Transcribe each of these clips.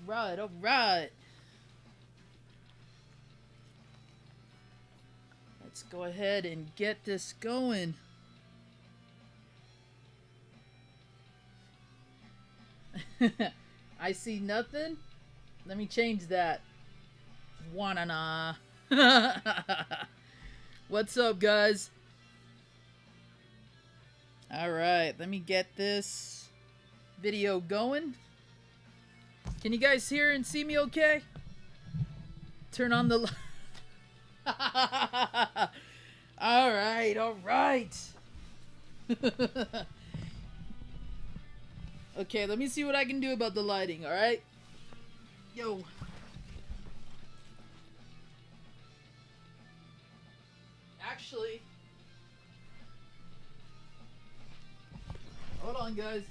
Alright, alright. Let's go ahead and get this going. I see nothing. Let me change that. Wanna. What's up, guys? Alright, let me get this video going. Can you guys hear and see me okay? Turn on the Alright, alright. Okay, let me see what I can do about the lighting, alright? Yo. Actually, hold on, guys.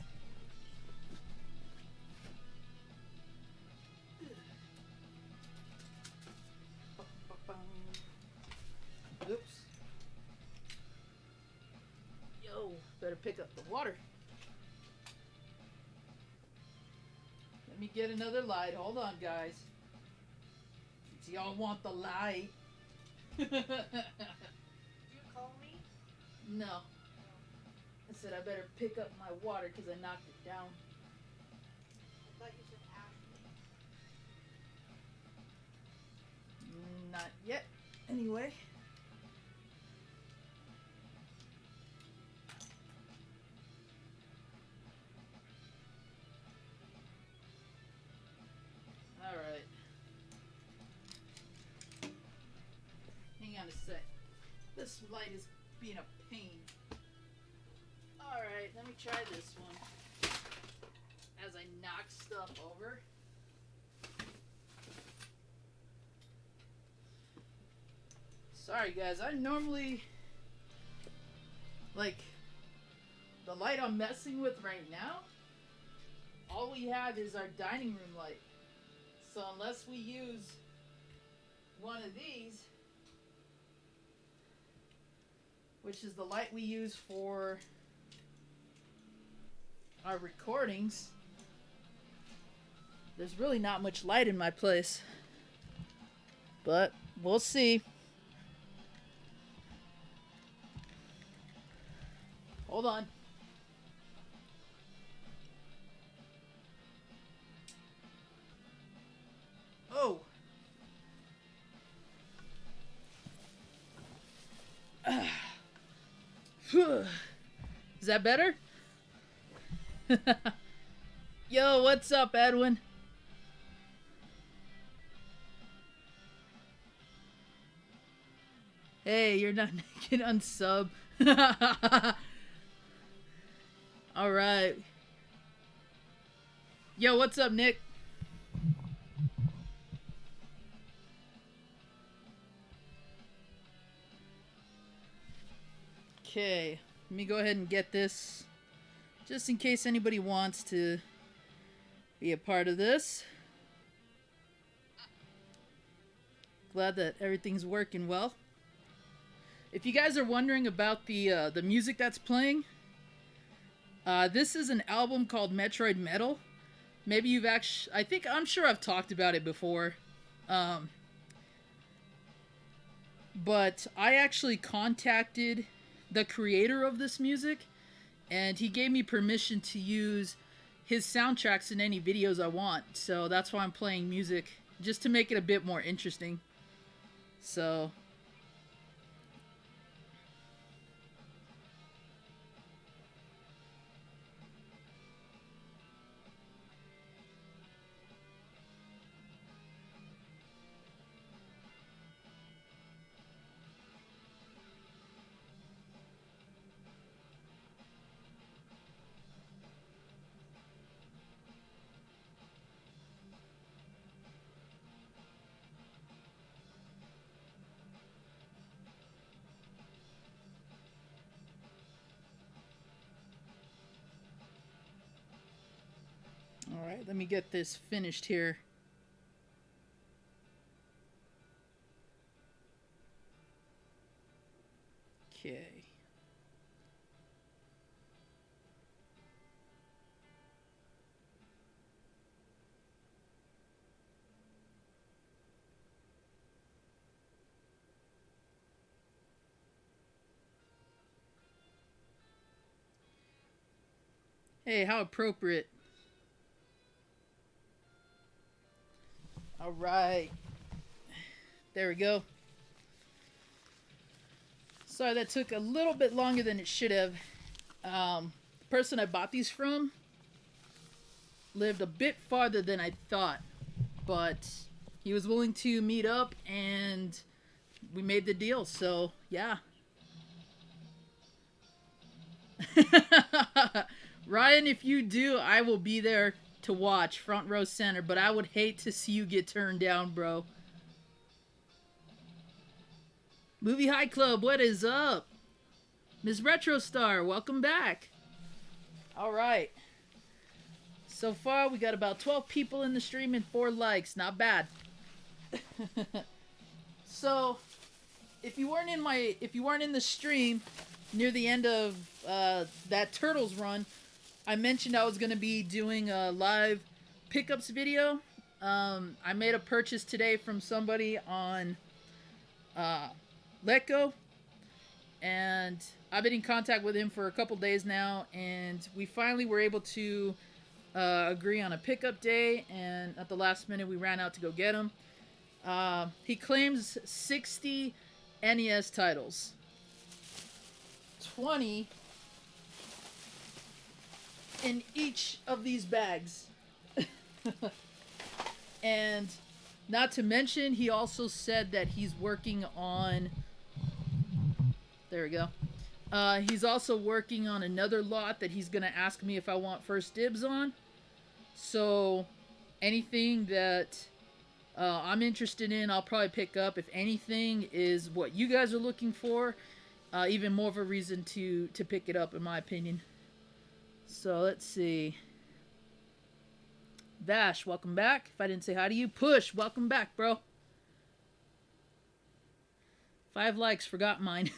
Oops. Yo, better pick up the water. Let me get another light. Hold on, guys. Since y'all want the light. Did you call me? No. I said I better pick up my water because I knocked it down. I thought you said Ashley. Not yet. Anyway. Alright. Hang on a sec. This light is being a pain. Alright, let me try this one. As I knock stuff over. Sorry guys, I normally like the light I'm messing with right now. All we have is our dining room light. So unless we use one of these, which is the light we use for our recordings, there's really not much light in my place. But we'll see. Hold on. Oh. Is that better? Yo, what's up, Edwin? Hey, you're not naked, unsub. Alright. Yo, what's up, Nick? Okay, let me go ahead and get this just in case anybody wants to be a part of this. Glad that everything's working well. If you guys are wondering about the music that's playing, this is an album called Metroid Metal. Maybe you've actually, I'm sure I've talked about it before. But I actually contacted the creator of this music, and he gave me permission to use his soundtracks in any videos I want. So that's why I'm playing music, just to make it a bit more interesting. So alright, let me get this finished here. Okay. Hey, how appropriate. All right. There we go. Sorry, that took a little bit longer than it should have. The person I bought these from lived a bit farther than I thought, but he was willing to meet up and we made the deal, so yeah. Ryan, if you do, I will be there to watch front row center, but I would hate to see you get turned down, bro. Movie High Club, what is up? Ms. Retro Star, welcome back. All right. So far, we got about 12 people in the stream and 4 likes. Not bad. So, if you weren't in the stream near the end of that Turtles run, I mentioned I was going to be doing a live pickups video. I made a purchase today from somebody on Letgo, and I've been in contact with him for a couple days now, and we finally were able to agree on a pickup day, and at the last minute we ran out to go get him. He claims 60 NES titles, 20 in each of these bags. And not to mention, he also said that he's working on... There we go. He's also working on another lot that he's going to ask me if I want first dibs on. So, anything that I'm interested in, I'll probably pick up. If anything is what you guys are looking for, even more of a reason to pick it up, in my opinion. So, let's see. Vash, welcome back. If I didn't say hi to you, Push, welcome back, bro. 5 likes, forgot mine.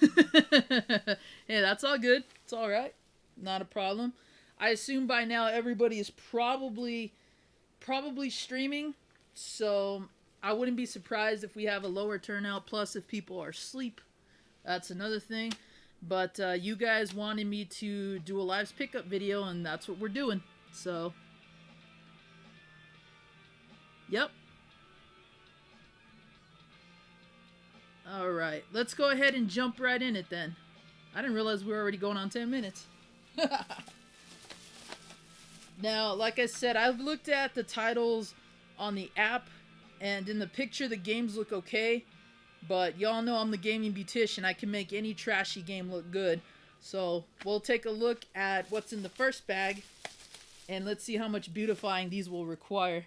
Hey, that's all good. It's all right. Not a problem. I assume by now everybody is probably streaming, so I wouldn't be surprised if we have a lower turnout. Plus, if people are asleep, that's another thing. But you guys wanted me to do a live pickup video, and that's what we're doing. So, yep. Alright, let's go ahead and jump right in it then. I didn't realize we were already going on 10 minutes. Now, like I said, I've looked at the titles on the app, and in the picture the games look okay. But y'all know I'm the gaming beautician. I can make any trashy game look good. So, we'll take a look at what's in the first bag, and let's see how much beautifying these will require.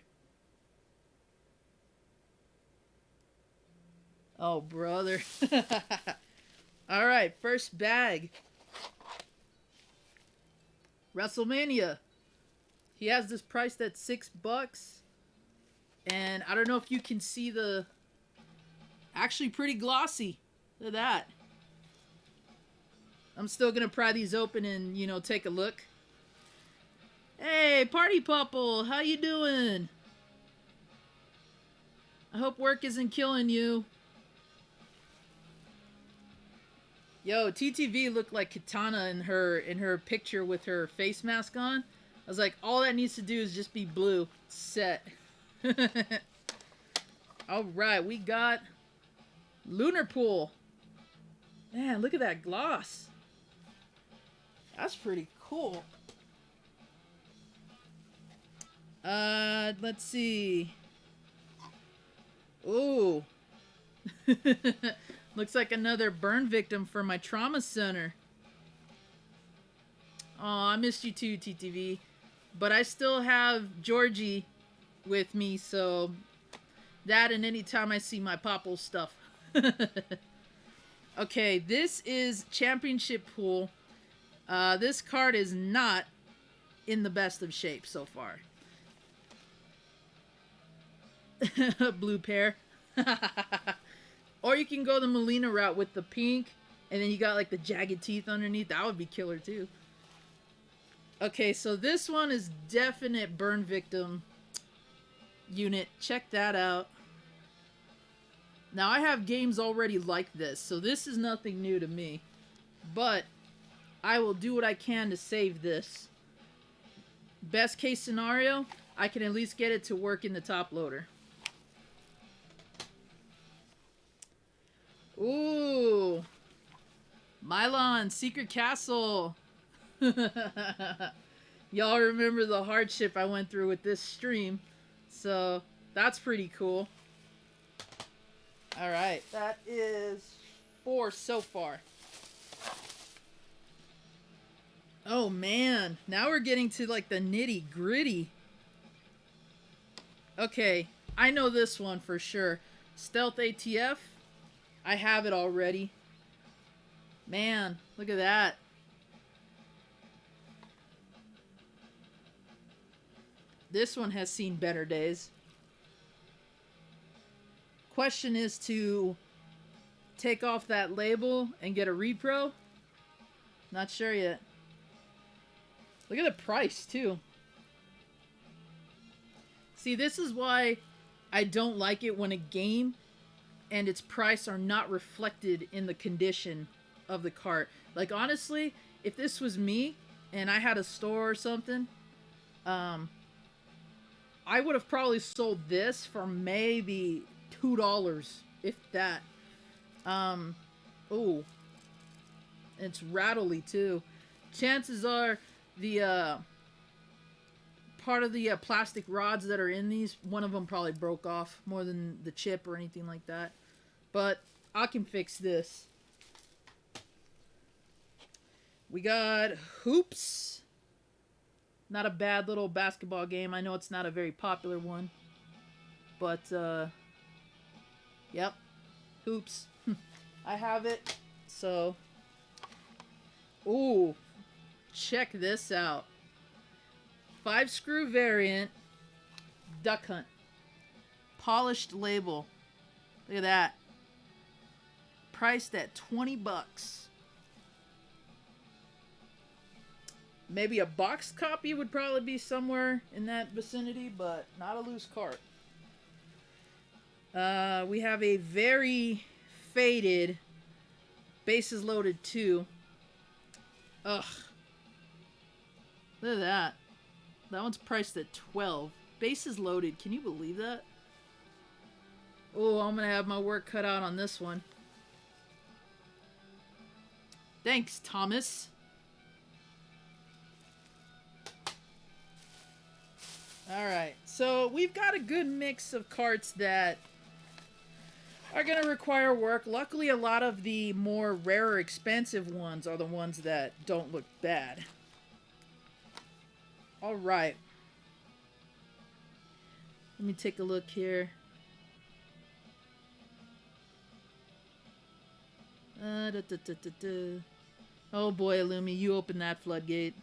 Oh, brother. Alright, first bag. WrestleMania. He has this priced at $6. And I don't know if you can see the... Actually pretty glossy. Look at that. I'm still going to pry these open and, you know, take a look. Hey, Party Popple. How you doing? I hope work isn't killing you. Yo, TTV looked like Katana in her picture with her face mask on. I was like, all that needs to do is just be blue. Set. Alright, we got Lunar Pool. Man, look at that gloss. That's pretty cool. Let's see. Ooh. Looks like another burn victim for my trauma center. Aw, I missed you too, TTV. But I still have Georgie with me, so that and anytime I see my Popple stuff. Okay, this is Championship Pool. This card is not in the best of shape so far. Blue pair. Or you can go the Melina route with the pink, and then you got like the jagged teeth underneath. That would be killer too. Okay, so this one is definite burn victim unit. Check that out. Now I have games already like this, so this is nothing new to me. But I will do what I can to save this. Best case scenario, I can at least get it to work in the top loader. Ooh. Mylon, Secret Castle. Y'all remember the hardship I went through with this stream. So, that's pretty cool. Alright, that is 4 so far. Oh man, now we're getting to like the nitty gritty. Okay, I know this one for sure. Stealth ATF. I have it already. Man, look at that. This one has seen better days. Question is to take off that label and get a repro. Not sure yet. Look at the price too. See, this is why I don't like it when a game and its price are not reflected in the condition of the cart. Like honestly, if this was me and I had a store or something, I would have probably sold this for maybe $2, if that. Oh, it's rattly too. Chances are the part of the plastic rods that are in these, one of them probably broke off more than the chip or anything like that. But I can fix this. We got Hoops. Not a bad little basketball game. I know it's not a very popular one. But, yep. Hoops. I have it. So. Ooh. Check this out. 5-screw variant. Duck Hunt. Polished label. Look at that. Priced at $20. Maybe a box copy would probably be somewhere in that vicinity, but not a loose cart. We have a very faded Bases Loaded 2. Ugh. Look at that. That one's priced at $12. Bases Loaded. Can you believe that? Oh, I'm going to have my work cut out on this one. Thanks, Thomas. Alright, so we've got a good mix of carts that are going to require work. Luckily, a lot of the more rarer, expensive ones are the ones that don't look bad. Alright. Let me take a look here. Oh boy, Illumi, you opened that floodgate.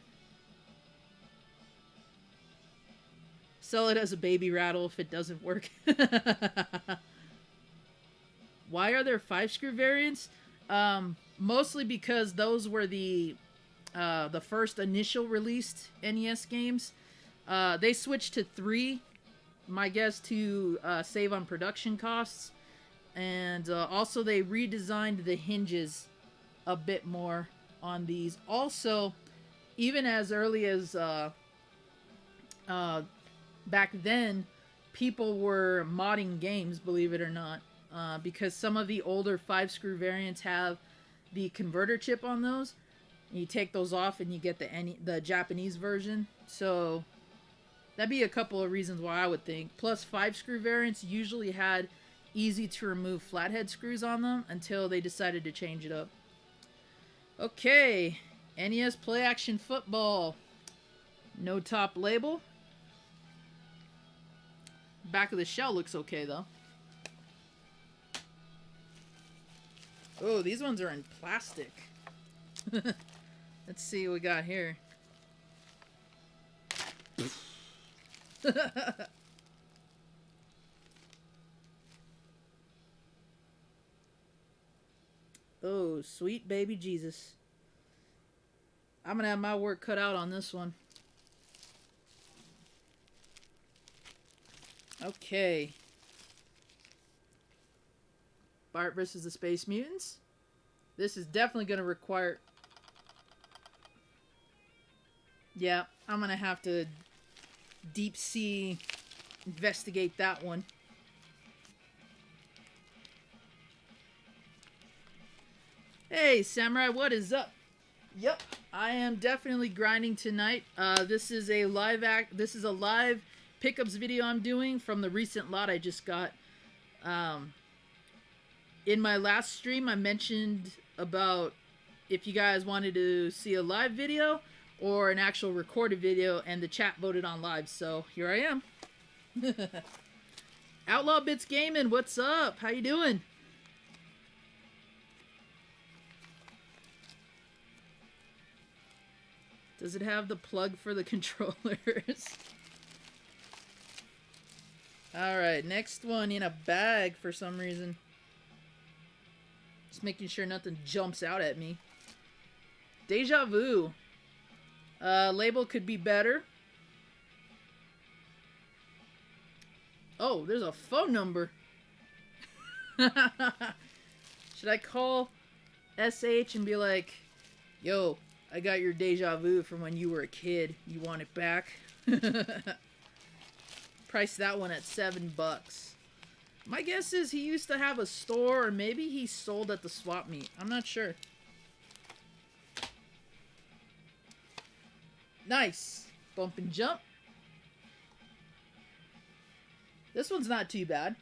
Sell it as a baby rattle if it doesn't work. Why are there 5-screw variants? Mostly because those were the first initial released NES games. They switched to 3, my guess, to save on production costs. And also they redesigned the hinges a bit more on these. Also, even as early as back then, people were modding games, believe it or not, because some of the older 5-screw variants have the converter chip on those. You take those off and you get the Japanese version. So that'd be a couple of reasons why I would think. Plus, 5-screw variants usually had easy to remove flathead screws on them until they decided to change it up. Okay, NES Play Action Football. No top label. Back of the shell looks okay though. Oh, these ones are in plastic. Let's see what we got here. Oh, sweet baby Jesus. I'm gonna have my work cut out on this one. Okay. Bart versus the Space Mutants. This is definitely gonna require... Yeah, I'm gonna have to deep sea investigate that one. Hey, Samurai, what is up? Yep, I am definitely grinding tonight. This is a live pickups video I'm doing from the recent lot I just got. In my last stream, I mentioned about if you guys wanted to see a live video or an actual recorded video, and the chat voted on live, so here I am. Outlaw Bits Gaming, what's up? How you doing? Does it have the plug for the controllers? Alright, next one in a bag for some reason. Just making sure nothing jumps out at me. Deja Vu. Label could be better. Oh, there's a phone number. Should I call SH and be like, yo, I got your Deja Vu from when you were a kid. You want it back? Price that one at $7. My guess is he used to have a store, or maybe he sold at the swap meet. I'm not sure. Nice. Bump and jump. This one's not too bad.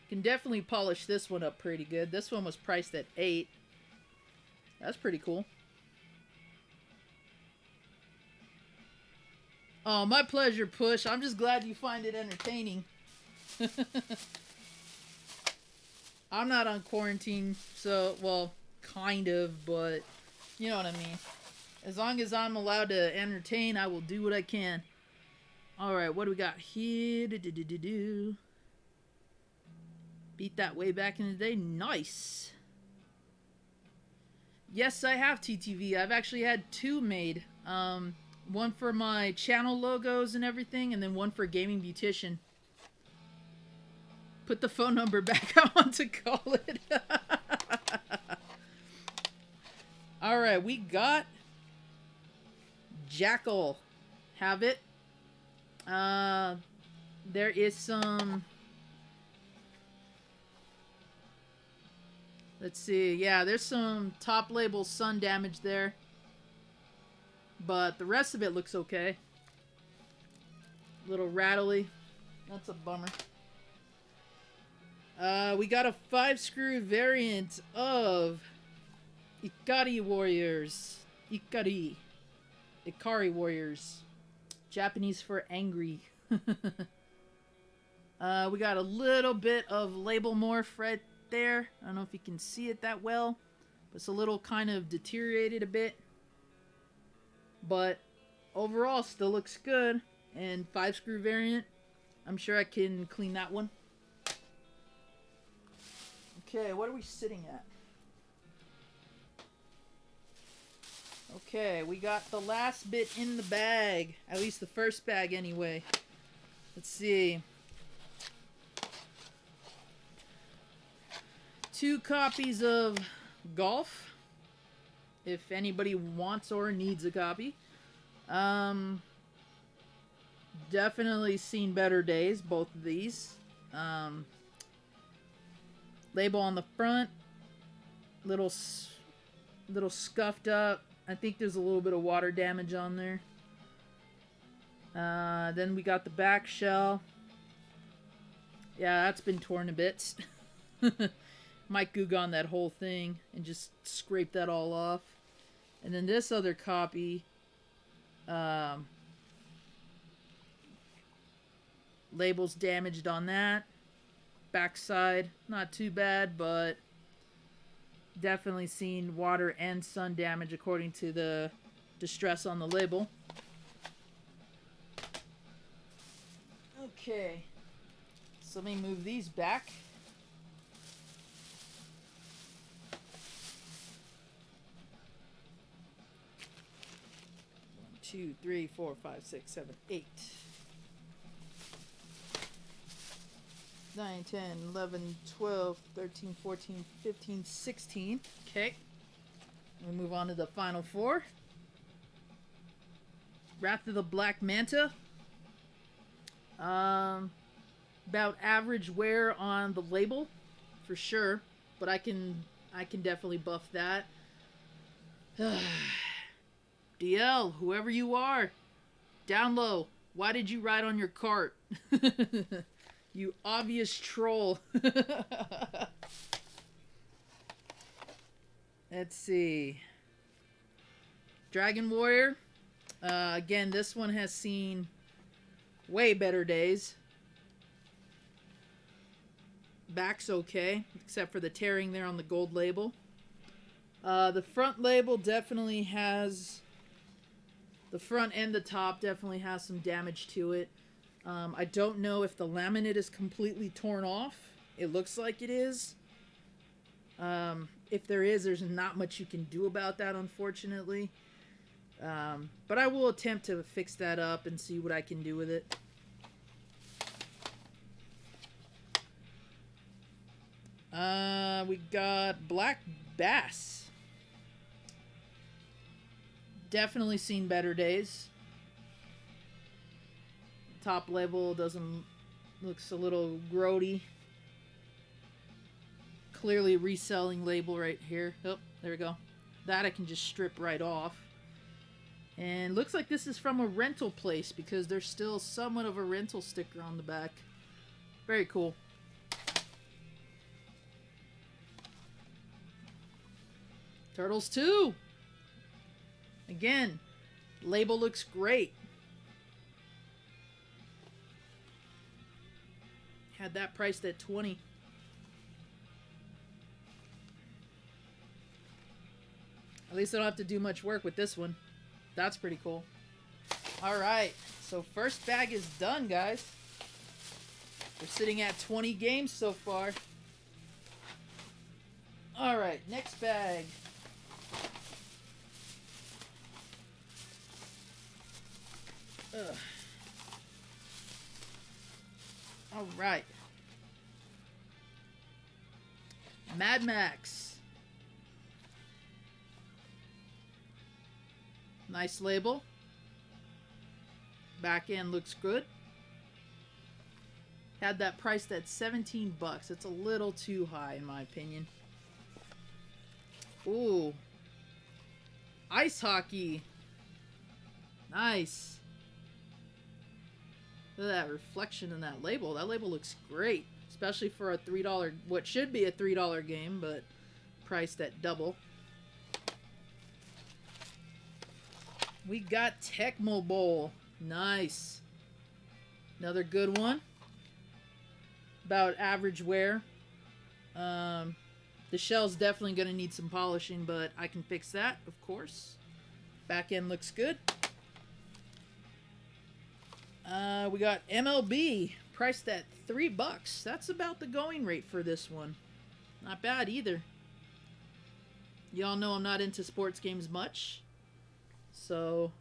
Can definitely polish this one up pretty good. This one was priced at $8. That's pretty cool. Oh, my pleasure, Push. I'm just glad you find it entertaining. I'm not on quarantine, so, well, kind of, but you know what I mean. As long as I'm allowed to entertain, I will do what I can. Alright, what do we got here? Beat that way back in the day. Nice. Yes, I have TTV. I've actually had two made. One for my channel logos and everything, and then one for Gaming Beautician. Put the phone number back. I want to call it. Alright, we got Jackal. Have it. There is some... Let's see. Yeah, there's some top label sun damage there. But the rest of it looks okay. Little rattly. That's a bummer. We got a 5-screw variant of Ikari Warriors. Ikari Warriors. Japanese for angry. We got a little bit of label morph right there. I don't know if you can see it that well. But it's a little kind of deteriorated a bit. But overall still looks good. And 5-screw variant. I'm sure I can clean that one. Okay, what are we sitting at? Okay, we got the last bit in the bag. At least the first bag anyway. Let's see. 2 copies of Golf. If anybody wants or needs a copy. Definitely seen better days, both of these. Label on the front. Little scuffed up. I think there's a little bit of water damage on there. Then we got the back shell. Yeah, that's been torn to bits. Might goog on that whole thing and just scrape that all off. And then this other copy, labels damaged on that. Backside, not too bad, but definitely seen water and sun damage according to the distress on the label. Okay, so let me move these back. One, 2, 3, 4, 5, 6, 7, 8. 9, 10, 11, 12, 13, 14, 15, 16. Okay. We move on to the final 4. Wrath of the Black Manta. About average wear on the label, for sure. But I can definitely buff that. DL, whoever you are, down low. Why did you ride on your cart? You obvious troll. Let's see. Dragon Warrior. Again, this one has seen way better days. Back's okay, except for the tearing there on the gold label. The front label definitely has... The front and the top definitely has some damage to it. I don't know if the laminate is completely torn off. It looks like it is. If there is, there's not much you can do about that, unfortunately. But I will attempt to fix that up and see what I can do with it. We got Black Bass. Definitely seen better days. Top label looks a little grody. Clearly reselling label right here. Oh, there we go. That I can just strip right off. And looks like this is from a rental place because there's still somewhat of a rental sticker on the back. Very cool. Turtles 2. Again, label looks great. Had that priced at $20. At least I don't have to do much work with this one. That's pretty cool. Alright, so first bag is done, guys. We're sitting at 20 games so far. Alright, next bag. Ugh. Alright. Mad Max. Nice label. Back end looks good. Had that priced at 17 bucks. It's a little too high in my opinion. Ooh. Ice hockey. Nice. Look at that reflection in that label. That label looks great. Especially for a $3, what should be a $3 game, but priced at double. We got Tecmo Bowl. Nice. Another good one. About average wear. The shell's definitely going to need some polishing, but I can fix that, of course. Back end looks good. We got MLB, priced at $3. That's about the going rate for this one. Not bad either. Y'all know I'm not into sports games much. So,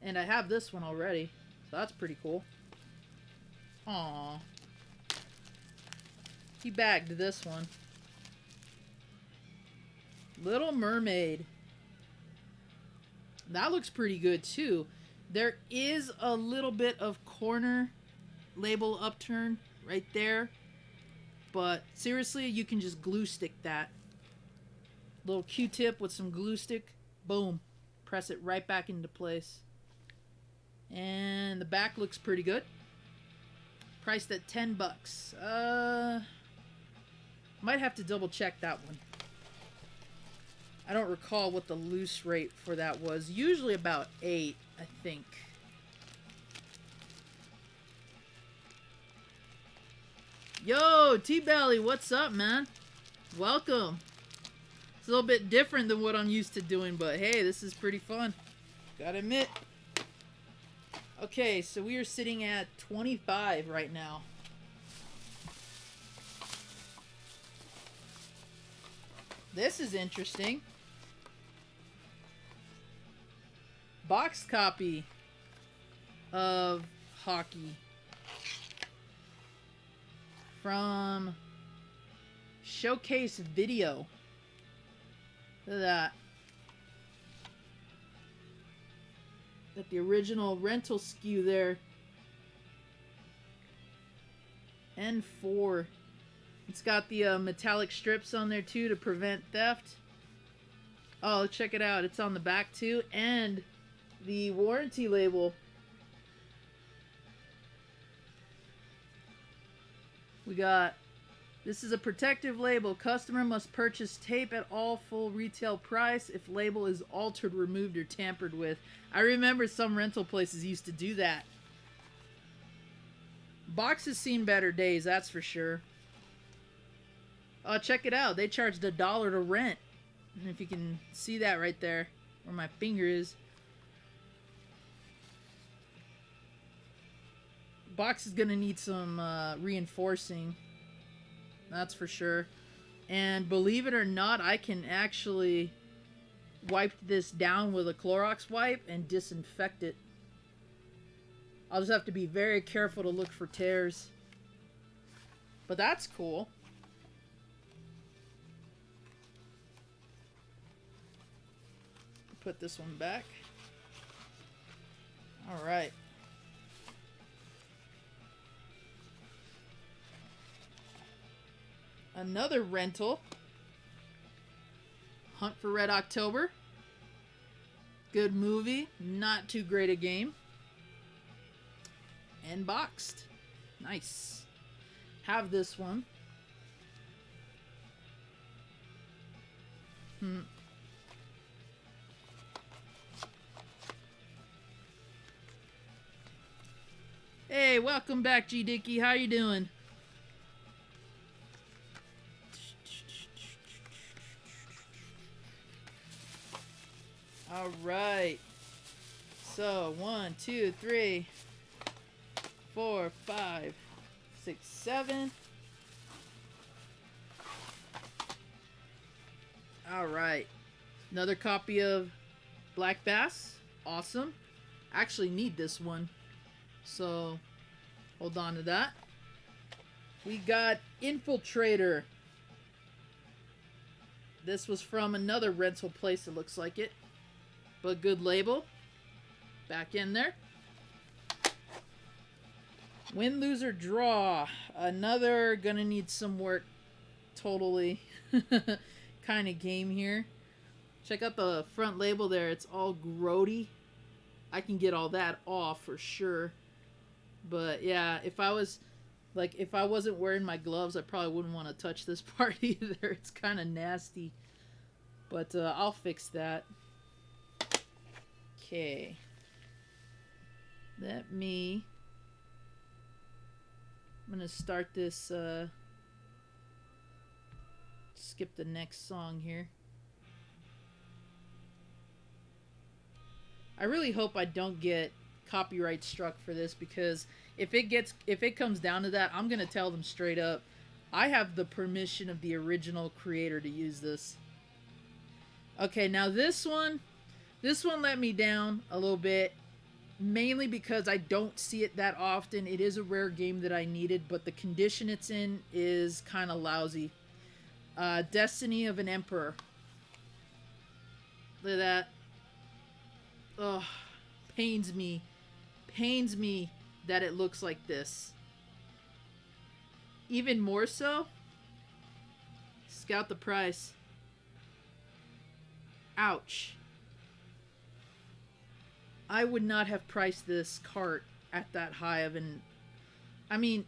and I have this one already. So that's pretty cool. Aww. He bagged this one. Little Mermaid. That looks pretty good too. There is a little bit of corner label upturn right there. But seriously, you can just glue stick that. Little Q-tip with some glue stick. Boom. Press it right back into place. And the back looks pretty good. Priced at 10 bucks. Might have to double check that one. I don't recall what the loose rate for that was. Usually about 8, I think. Yo, T-Belly, what's up, man? Welcome. It's a little bit different than what I'm used to doing, but hey, this is pretty fun. Gotta admit. Okay, so we are sitting at 25 right now. This is interesting. Box copy of hockey from Showcase Video. Look at that. Got the original rental SKU there. N4. It's got the metallic strips on there too to prevent theft. Oh, check it out. It's on the back too. And the warranty label. We got, this is a protective label. Customer must purchase tape at all full retail price if label is altered, removed, or tampered with. I remember some rental places used to do that. Box has seen better days, that's for sure. Oh, check it out. They charged $1 to rent. And if you can see that right there, where my finger is. Box is going to need some reinforcing. That's for sure. And believe it or not, I can actually wipe this down with a Clorox wipe and disinfect it. I'll just have to be very careful to look for tears. But that's cool. Put this one back. All right. Another rental. Hunt for Red October. Good movie. Not too great a game. And boxed. Nice. Have this one. Hey, welcome back, G Dicky. How you doing? All right. So 1, 2, 3, 4, 5, 6, 7. All right. Another copy of Black Bass. Awesome. Actually need this one. So hold on to that. We got Infiltrator. This was from another rental place, it looks like it. But good label. Back in there. Win, lose, or draw. Another gonna need some work. Totally. Kind of game here. Check out the front label there. It's all grody. I can get all that off for sure. But yeah, if I wasn't wearing my gloves, I probably wouldn't want to touch this part either. It's kind of nasty. But I'll fix that. Okay. I'm going to start this, skip the next song here. I really hope I don't get copyright struck for this, because if it comes down to that, I'm going to tell them straight up, I have the permission of the original creator to use this. Okay, now this one let me down a little bit, mainly because I don't see it that often. It is a rare game that I needed, but the condition it's in is kind of lousy. Destiny of an Emperor. Look at that. Ugh, pains me that it looks like this. Even more so, scout the price. Ouch. I would not have priced this cart at that high of an... I mean,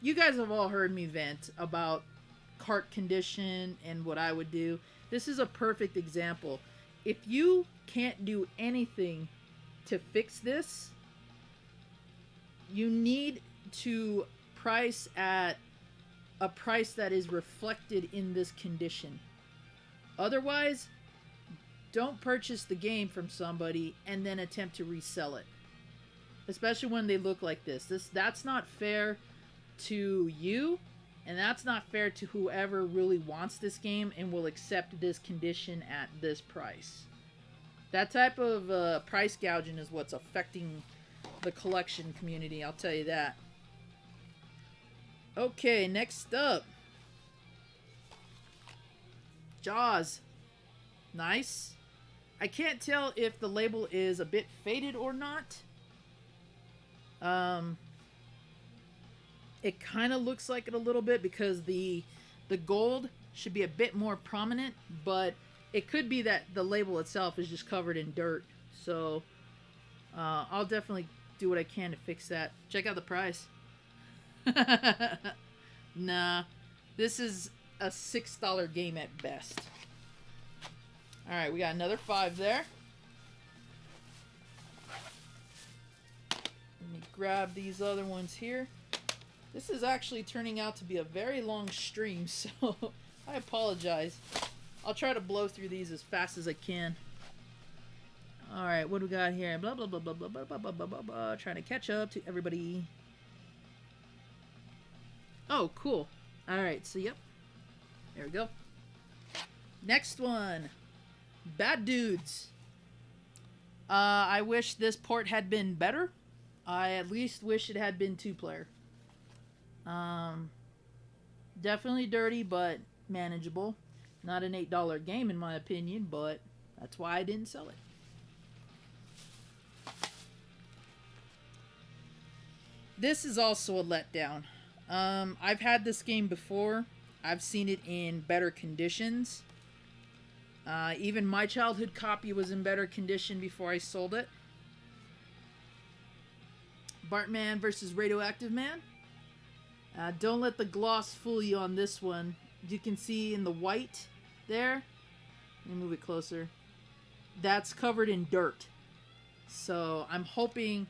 you guys have all heard me vent about cart condition and what I would do. This is a perfect example. If you can't do anything to fix this, you need to price at a price that is reflected in this condition. Otherwise, don't purchase the game from somebody and then attempt to resell it. Especially when they look like this. That's not fair to you, and that's not fair to whoever really wants this game and will accept this condition at this price. That type of price gouging is what's affecting the collection community, I'll tell you that. Okay, next up. Jaws. Nice. I can't tell if the label is a bit faded or not. it kind of looks like it a little bit because the gold should be a bit more prominent, but it could be that the label itself is just covered in dirt. So I'll definitely do what I can to fix that. Check out the price. Nah, this is a $6 game at best. All right, we got another 5 there. Let me grab these other ones here. This is actually turning out to be a very long stream, so I apologize. I'll try to blow through these as fast as I can. All right, what do we got here? Blah, blah, blah, blah, blah, blah, blah, blah, blah, blah, blah. Trying to catch up to everybody. Oh, cool. All right, so yep. There we go. Next one. Bad Dudes. I wish this port had been better. I at least wish it had been 2-player. Definitely dirty, but manageable. Not an $8 game in my opinion, but that's why I didn't sell it. This is also a letdown. I've had this game before. I've seen it in better conditions. Even my childhood copy was in better condition before I sold it. Bartman versus Radioactive Man. Don't let the gloss fool you on this one. You can see in the white there. Let me move it closer. That's covered in dirt. So I'm hoping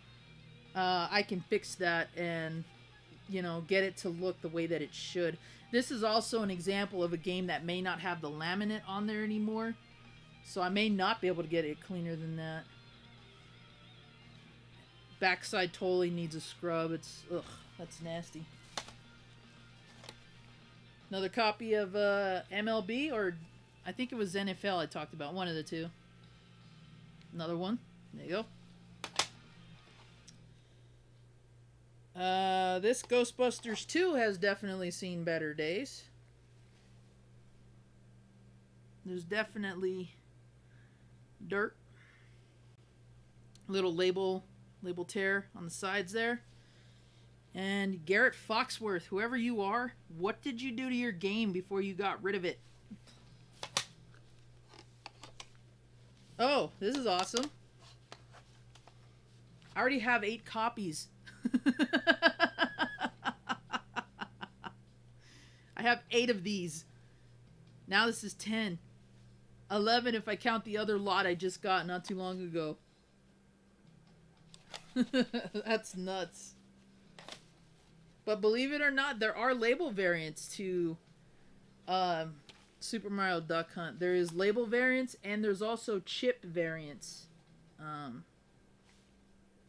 I can fix that and, you know, get it to look the way that it should. This is also an example of a game that may not have the laminate on there anymore. So I may not be able to get it cleaner than that. Backside totally needs a scrub. It's, ugh, that's nasty. Another copy of MLB, or I think it was NFL I talked about. One of the two. Another one. There you go. This Ghostbusters 2 has definitely seen better days. There's definitely dirt. Little label tear on the sides there. And Garrett Foxworth, whoever you are, what did you do to your game before you got rid of it? Oh, this is awesome. I already have 8 copies. I have 8 of these. Now this is 10. 11 if I count the other lot I just got not too long ago. That's nuts. But believe it or not, there are label variants to Super Mario Duck Hunt. There is label variants and there's also chip variants.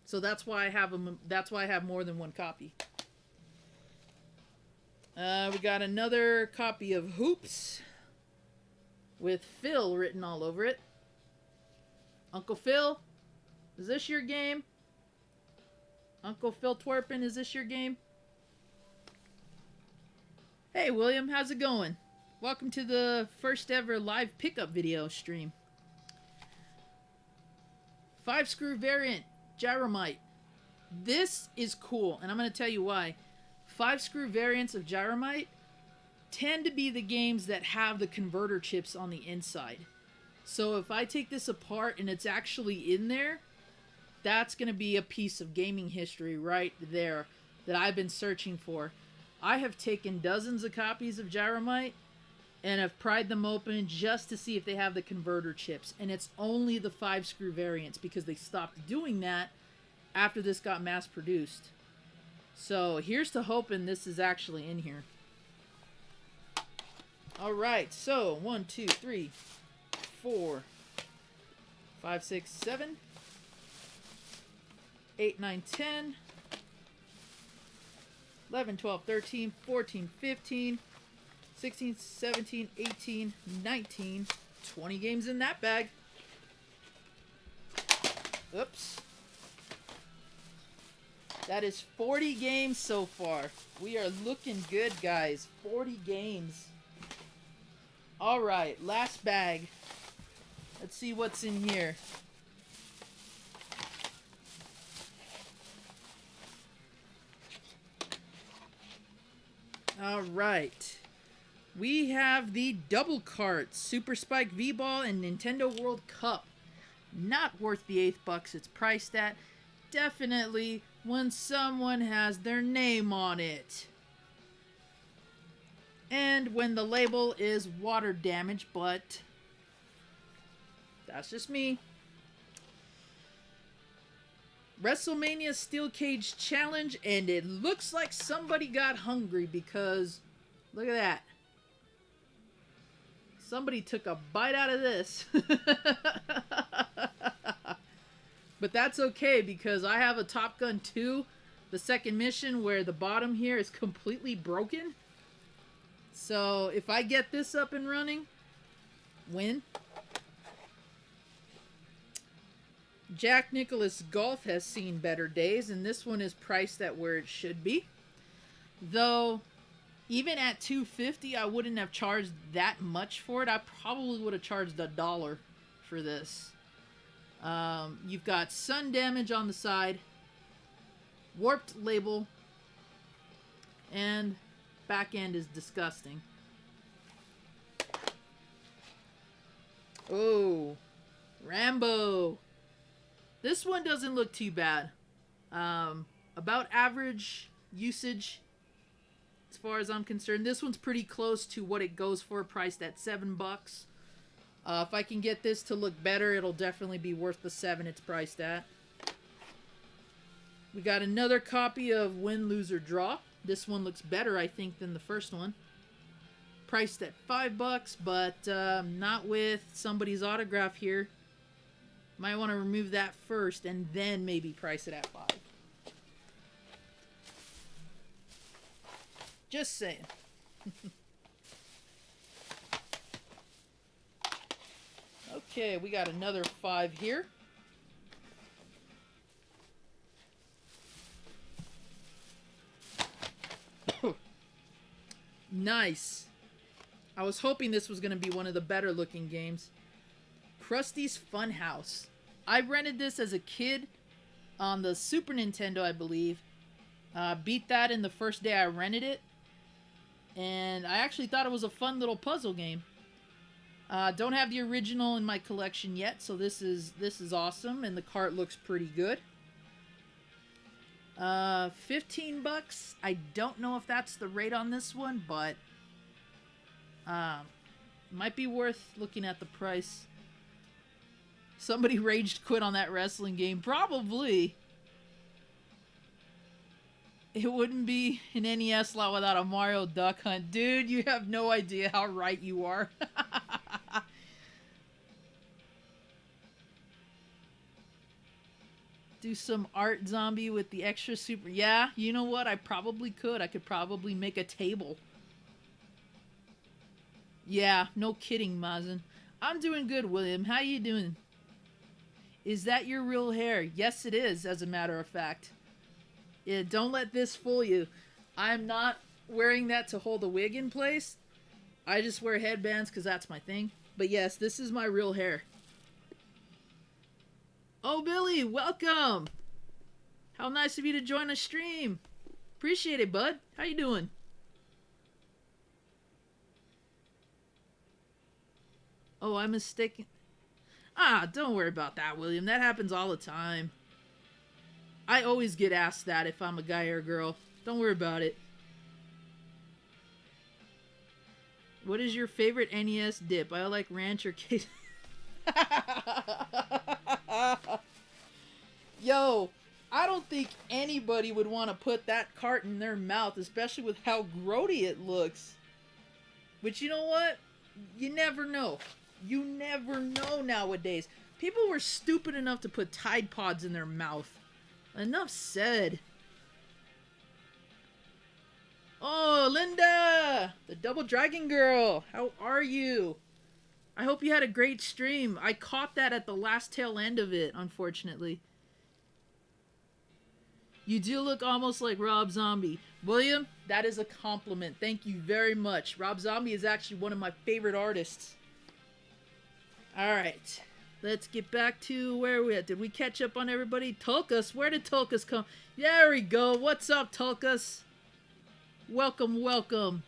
So that's why I have them. That's why I have more than one copy. We got another copy of Hoops with Phil written all over it. Uncle Phil, is this your game? Uncle Phil Twerpin, is this your game? Hey William, how's it going? Welcome to the first ever live pickup video stream. 5-screw variant, Gyromite. This is cool, and I'm going to tell you why. 5-screw variants of Gyromite tend to be the games that have the converter chips on the inside. So if I take this apart and it's actually in there, that's going to be a piece of gaming history right there that I've been searching for. I have taken dozens of copies of Gyromite and have pried them open just to see if they have the converter chips. And it's only the 5-screw variants because they stopped doing that after this got mass produced. So here's to hoping this is actually in here. Alright, so 1, 2, 3, 4, 5, 6, 7, 8, 9, 10, 11, 12, 13, 14, 15, 16, 17, 18, 19, 20 games in that bag. Oops. That is 40 games so far. We are looking good, guys. 40 games. Alright, last bag. Let's see what's in here. All right. We have the double cart, Super Spike V-Ball and Nintendo World Cup. Not worth the $8 it's priced at. Definitely when someone has their name on it. And when the label is water damage, but that's just me. WrestleMania Steel Cage Challenge, and it looks like somebody got hungry because look at that. Somebody took a bite out of this. But that's okay because I have a Top Gun 2, the second mission, where the bottom here is completely broken. So if I get this up and running, win. Jack Nicklaus Golf has seen better days, and this one is priced at where it should be. Though, even at $250, I wouldn't have charged that much for it. I probably would have charged $1 for this. You've got sun damage on the side, warped label, and back end is disgusting. Oh, Rambo. This one doesn't look too bad. About average usage as far as I'm concerned. This one's pretty close to what it goes for, priced at $7. If I can get this to look better, it'll definitely be worth the $7 it's priced at. We got another copy of Win, Lose, or Draw. This one looks better, I think, than the first one. Priced at $5, but not with somebody's autograph here. Might want to remove that first and then maybe price it at $5. Just saying. Okay, we got another $5 here. Nice. I was hoping this was going to be one of the better looking games. Krusty's Funhouse. I rented this as a kid on the Super Nintendo, I believe. Beat that in the first day I rented it. And I actually thought it was a fun little puzzle game. Don't have the original in my collection yet, so this is awesome, and the cart looks pretty good. $15. I don't know if that's the rate on this one, but might be worth looking at the price. Somebody raged quit on that wrestling game. Probably. It wouldn't be an NES lot without a Mario Duck Hunt. Dude, you have no idea how right you are. Do some art zombie with the extra super... Yeah, you know what? I probably could. I could probably make a table. Yeah, no kidding, Mazen. I'm doing good, William. How you doing? Is that your real hair? Yes, it is, as a matter of fact. Yeah, don't let this fool you. I'm not wearing that to hold a wig in place. I just wear headbands because that's my thing. But yes, this is my real hair. Oh, Billy, welcome. How nice of you to join the stream. Appreciate it, bud. How you doing? Oh, I'm mistaken. Ah, don't worry about that, William. That happens all the time. I always get asked that if I'm a guy or a girl. Don't worry about it. What is your favorite NES dip? I like ranch or queso. Yo, I don't think anybody would want to put that cart in their mouth, especially with how grody it looks. But you know what? You never know. You never know nowadays. People were stupid enough to put Tide Pods in their mouth. Enough said. Oh, Linda! The Double Dragon Girl! How are you? I hope you had a great stream. I caught that at the last tail end of it, unfortunately. You do look almost like Rob Zombie. William, that is a compliment. Thank you very much. Rob Zombie is actually one of my favorite artists. Alright. Let's get back to where we at. Did we catch up on everybody? Tulkas, where did Tulkas come? There we go. What's up, Tulkas? Welcome, welcome.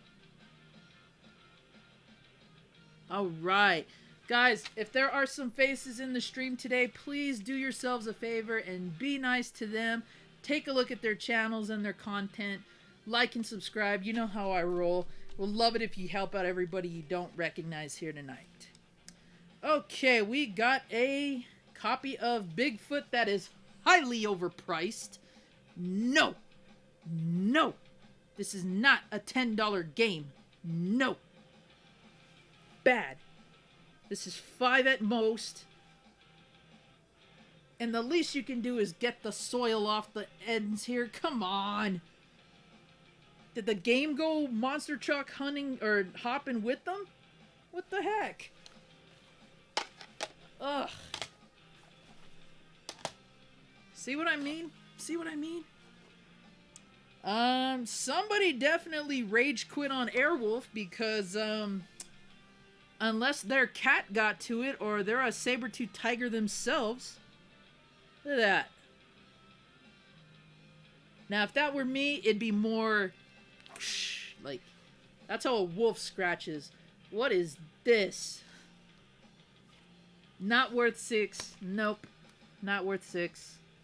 All right. Guys, if there are some faces in the stream today, please do yourselves a favor and be nice to them. Take a look at their channels and their content. Like and subscribe. You know how I roll. We'll love it if you help out everybody you don't recognize here tonight. Okay, we got a copy of Bigfoot that is highly overpriced. No. No. This is not a $10 game. No. Bad. This is $5 at most. And the least you can do is get the soil off the ends here. Come on. Did the game go monster truck hunting or hopping with them? What the heck? Ugh. See what I mean? See what I mean? Somebody definitely rage quit on Airwolf because, unless their cat got to it or they're a saber-tooth tiger themselves. Look at that. Now, if that were me, it'd be more, like, that's how a wolf scratches. What is this? Not worth $6. Nope. Not worth $6.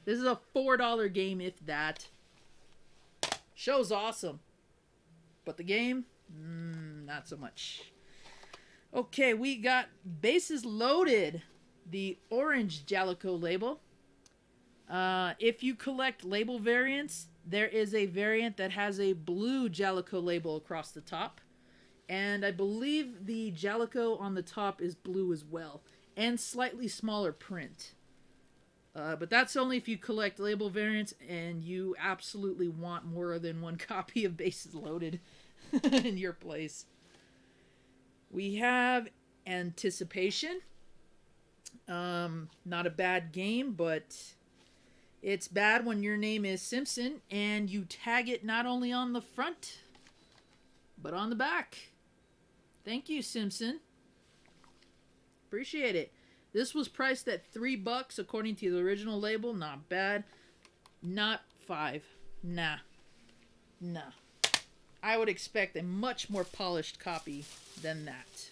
This is a $4 game, if that. Show's awesome. But the game? Not so much. Okay, we got Bases Loaded. The orange Jalico label. If you collect label variants, there is a variant that has a blue Jalico label across the top. And I believe the Jalico on the top is blue as well. And slightly smaller print. But that's only if you collect label variants and you absolutely want more than one copy of Bases Loaded in your place. We have Anticipation. Not a bad game, but it's bad when your name is Simpson and you tag it not only on the front, but on the back. Thank you, Simpson. Appreciate it. This was priced at $3 according to the original label. Not bad. Not $5. Nah. Nah. I would expect a much more polished copy than that.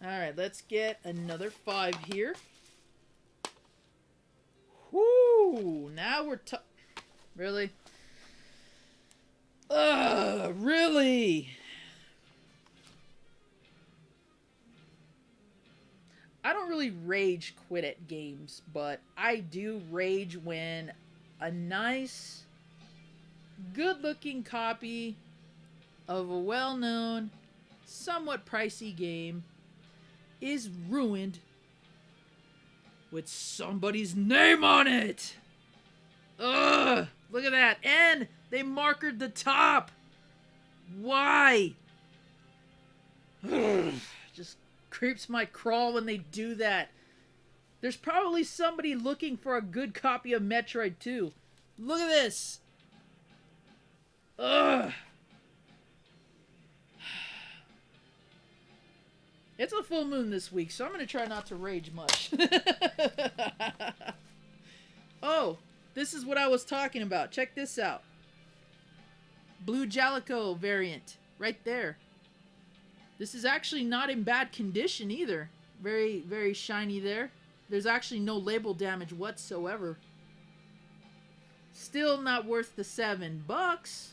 Alright, let's get another 5 here. Whoo! Now we're really? Really? I don't really rage quit at games, but I do rage when a nice, good-looking copy of a well-known, somewhat pricey game is ruined with somebody's name on it. Ugh! Look at that. And they markered the top. Why? Just creeps my crawl when they do that. There's probably somebody looking for a good copy of Metroid 2. Look at this. Ugh. It's a full moon this week, so I'm going to try not to rage much. Oh, this is what I was talking about. Check this out. Blue Jalico variant. Right there. This is actually not in bad condition either. Very, very shiny there. There's actually no label damage whatsoever. Still not worth the $7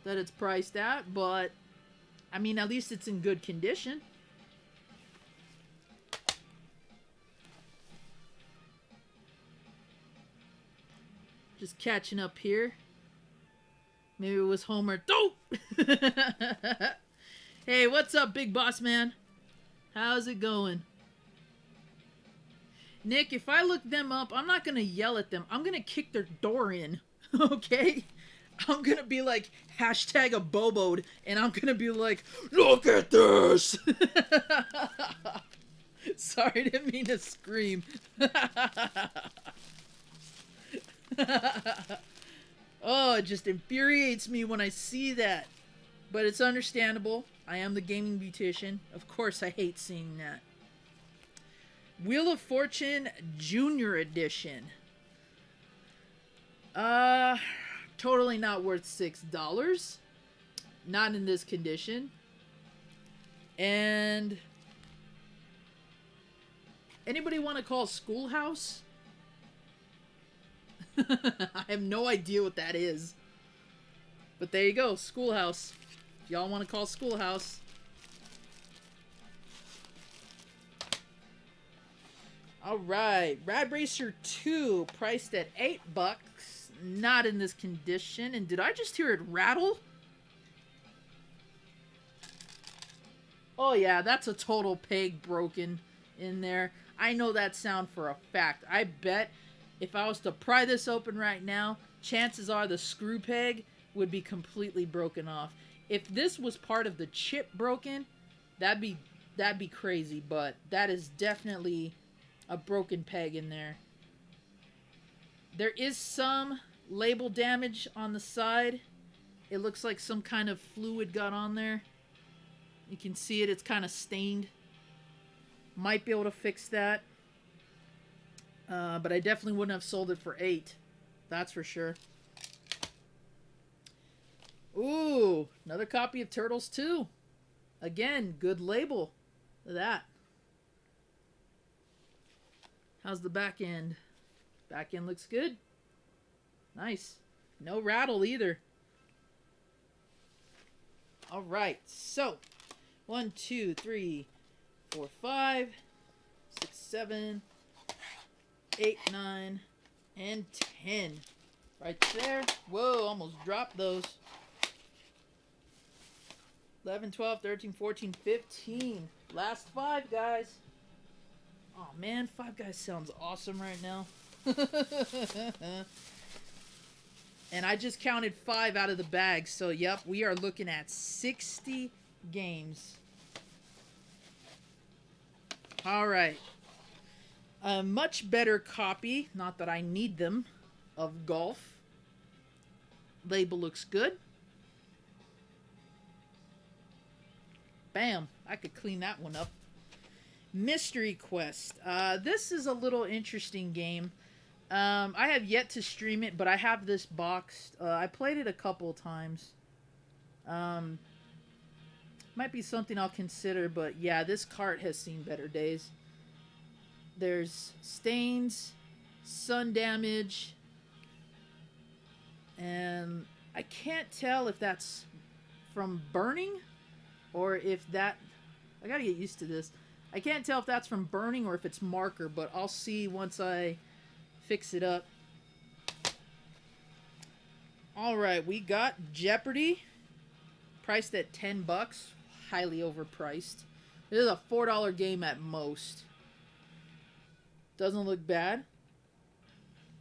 that it's priced at, but I mean, at least it's in good condition. Just catching up here. Maybe it was Homer. Oh! Hey, what's up, big boss man? How's it going? Nick, if I look them up, I'm not going to yell at them. I'm going to kick their door in. Okay? I'm going to be like, hashtag a boboed, and I'm going to be like, look at this! Sorry, didn't mean to scream. Oh, it just infuriates me when I see that. But it's understandable. I am the gaming beautician. Of course I hate seeing that. Wheel of Fortune Junior Edition. Totally not worth $6. Not in this condition. And anybody want to call Schoolhouse? I have no idea what that is. But there you go, Schoolhouse. Y'all want to call Schoolhouse. Alright, Rad Racer 2, priced at $8. Not in this condition. And did I just hear it rattle? Oh yeah, that's a total peg broken in there. I know that sound for a fact. I bet if I was to pry this open right now, chances are the screw peg would be completely broken off. If this was part of the chip broken, that'd be crazy, but that is definitely a broken peg in there. There is some label damage on the side. It looks like some kind of fluid got on there. You can see it, it's kind of stained. Might be able to fix that. But I definitely wouldn't have sold it for $8. That's for sure. Ooh, another copy of Turtles 2. Again, good label. Look at that. How's the back end? Back end looks good. Nice. No rattle either. Alright, so 1, 2, 3, 4, 5, 6, 7, 8, 9, and 10. Right there. Whoa, almost dropped those. 11, 12, 13, 14, 15. Last 5, guys. Oh man, 5 Guys sounds awesome right now. And I just counted 5 out of the bag, so yep, we are looking at 60 games. Alright. A much better copy, not that I need them, of Golf. Label looks good. Bam, I could clean that one up. Mystery Quest. This is a little interesting game. I have yet to stream it, but I have this boxed. I played it a couple times. Might be something I'll consider, but yeah, this cart has seen better days. There's stains, sun damage, and I can't tell if that's from burning or if that... I gotta get used to this. I can't tell if that's from burning or if it's marker, but I'll see once I fix it up. Alright, we got Jeopardy. Priced at $10. Highly overpriced. This is a $4 game at most. Doesn't look bad.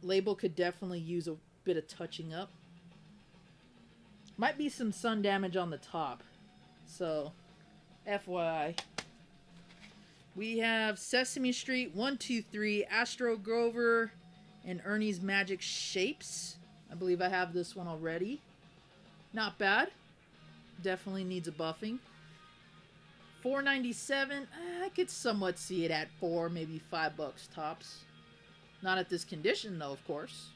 Label could definitely use a bit of touching up. Might be some sun damage on the top. So, FYI. We have Sesame Street 1, 2, 3, Astro Grover, and Ernie's Magic Shapes. I believe I have this one already. Not bad. Definitely needs a buffing. $4.97. I could somewhat see it at $4, maybe $5 tops. Not at this condition, though, of course.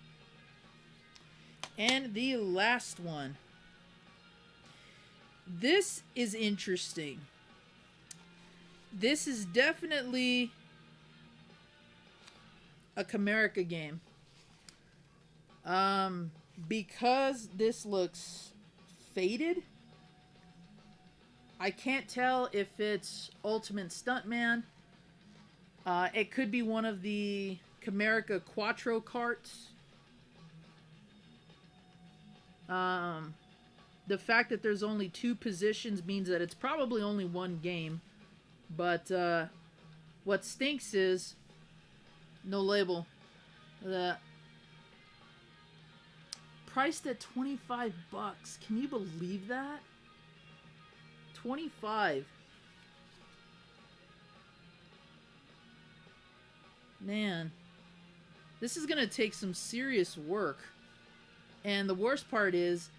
And the last one. This is interesting. This is definitely a Comerica game. Because this looks faded, I can't tell if it's Ultimate Stuntman. It could be one of the Comerica Quattro carts. The fact that there's only 2 positions means that it's probably only one game. But what stinks is no label. That priced at $25. Can you believe that? 25. Man, this is gonna take some serious work. And the worst part is,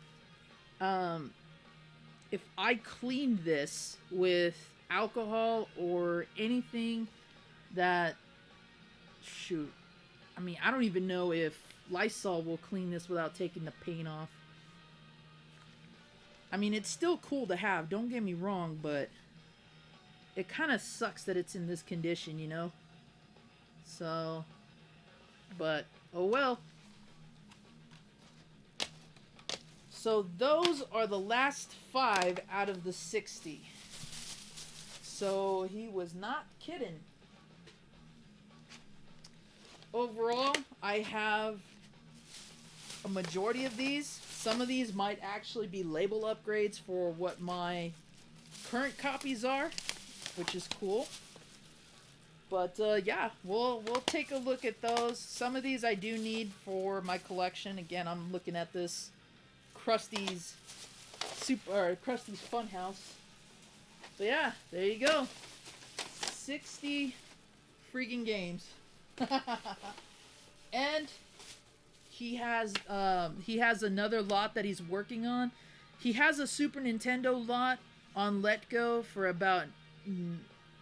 if I cleaned this with alcohol or anything that, shoot, I mean, I don't even know if Lysol will clean this without taking the paint off. I mean, it's still cool to have, don't get me wrong, but it kind of sucks that it's in this condition, you know? So, but, oh well. So those are the last 5 out of the 60. So he was not kidding. Overall, I have a majority of these. Some of these might actually be label upgrades for what my current copies are, which is cool. But yeah, we'll take a look at those. Some of these I do need for my collection. Again, I'm looking at this Krusty's Funhouse. So yeah, there you go. 60 freaking games. And he has another lot that he's working on. He has a Super Nintendo lot on Let Go for about,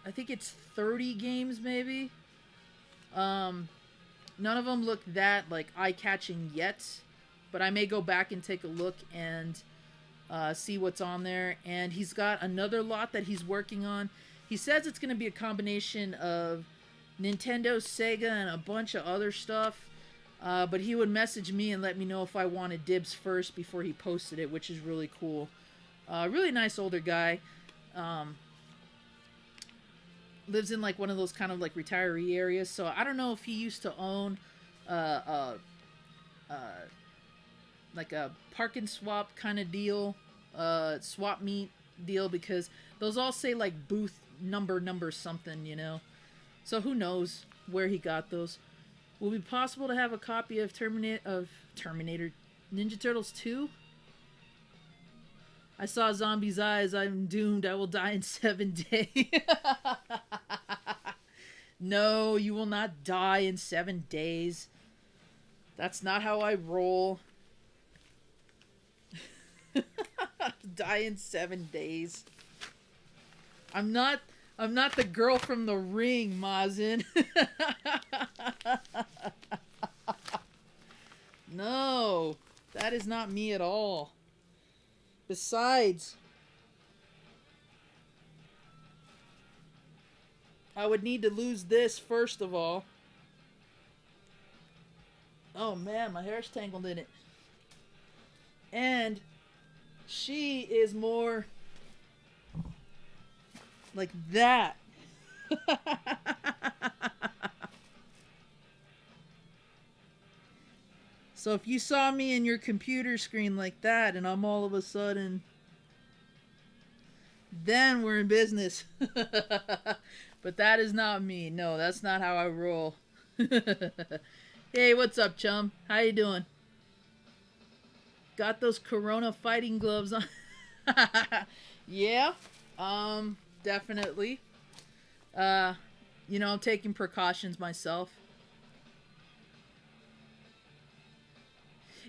I think it's 30 games maybe. None of them look that like eye-catching yet, but I may go back and take a look and see what's on there. And he's got another lot that he's working on. He says it's going to be a combination of Nintendo, Sega, and a bunch of other stuff. But he would message me and let me know if I wanted dibs first before he posted it, which is really cool. Really nice older guy. Lives in like one of those kind of like retiree areas. So I don't know if he used to own like a park and swap kind of deal, swap meet deal, because those all say like booth number something, you know. So who knows where he got those. Will it be possible to have a copy of Terminator Ninja Turtles 2? I saw Zombie's eyes. I'm doomed. I will die in 7 days. No, you will not die in 7 days. That's not how I roll. Die in 7 days. I'm not the girl from The Ring, Mazin. No, that is not me at all. Besides, I would need to lose this first of all. Oh man, my hair's tangled in it. And she is more like that. So if you saw me in your computer screen like that and I'm all of a sudden, then we're in business. But that is not me. No, that's not how I roll. Hey, what's up, chum? How you doing? Got those Corona fighting gloves on. Yeah, definitely. You know, I'm taking precautions myself.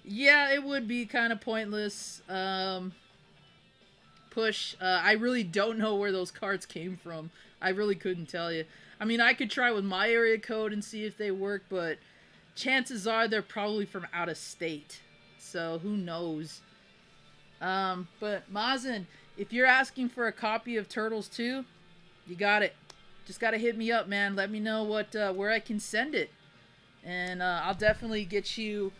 Yeah, it would be kind of pointless. Push. I really don't know where those cards came from. I really couldn't tell you. I mean, I could try with my area code and see if they work, but chances are they're probably from out of state. So who knows? But Mazin, if you're asking for a copy of Turtles 2, you got it. Just gotta hit me up, man. Let me know where I can send it, and I'll definitely get you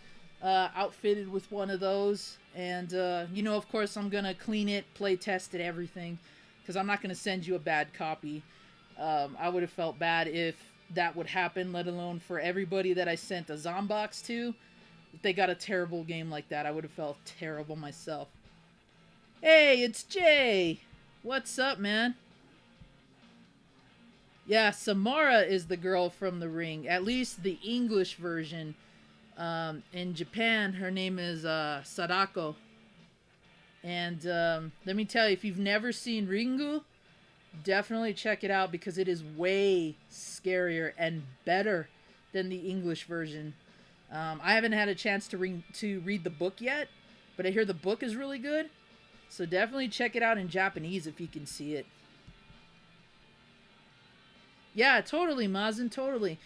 outfitted with one of those. And you know, of course, I'm gonna clean it, play test it, everything, because I'm not gonna send you a bad copy. I would have felt bad if that would happen, let alone for everybody that I sent a Zombox to. If they got a terrible game like that, I would have felt terrible myself. Hey, it's Jay. What's up, man? Yeah, Samara is the girl from The Ring. At least the English version. In Japan, her name is Sadako. And let me tell you, if you've never seen Ringu, definitely check it out, because it is way scarier and better than the English version. I haven't had a chance to read the book yet, but I hear the book is really good. So definitely check it out in Japanese if you can see it. Yeah, totally, Mazin, totally.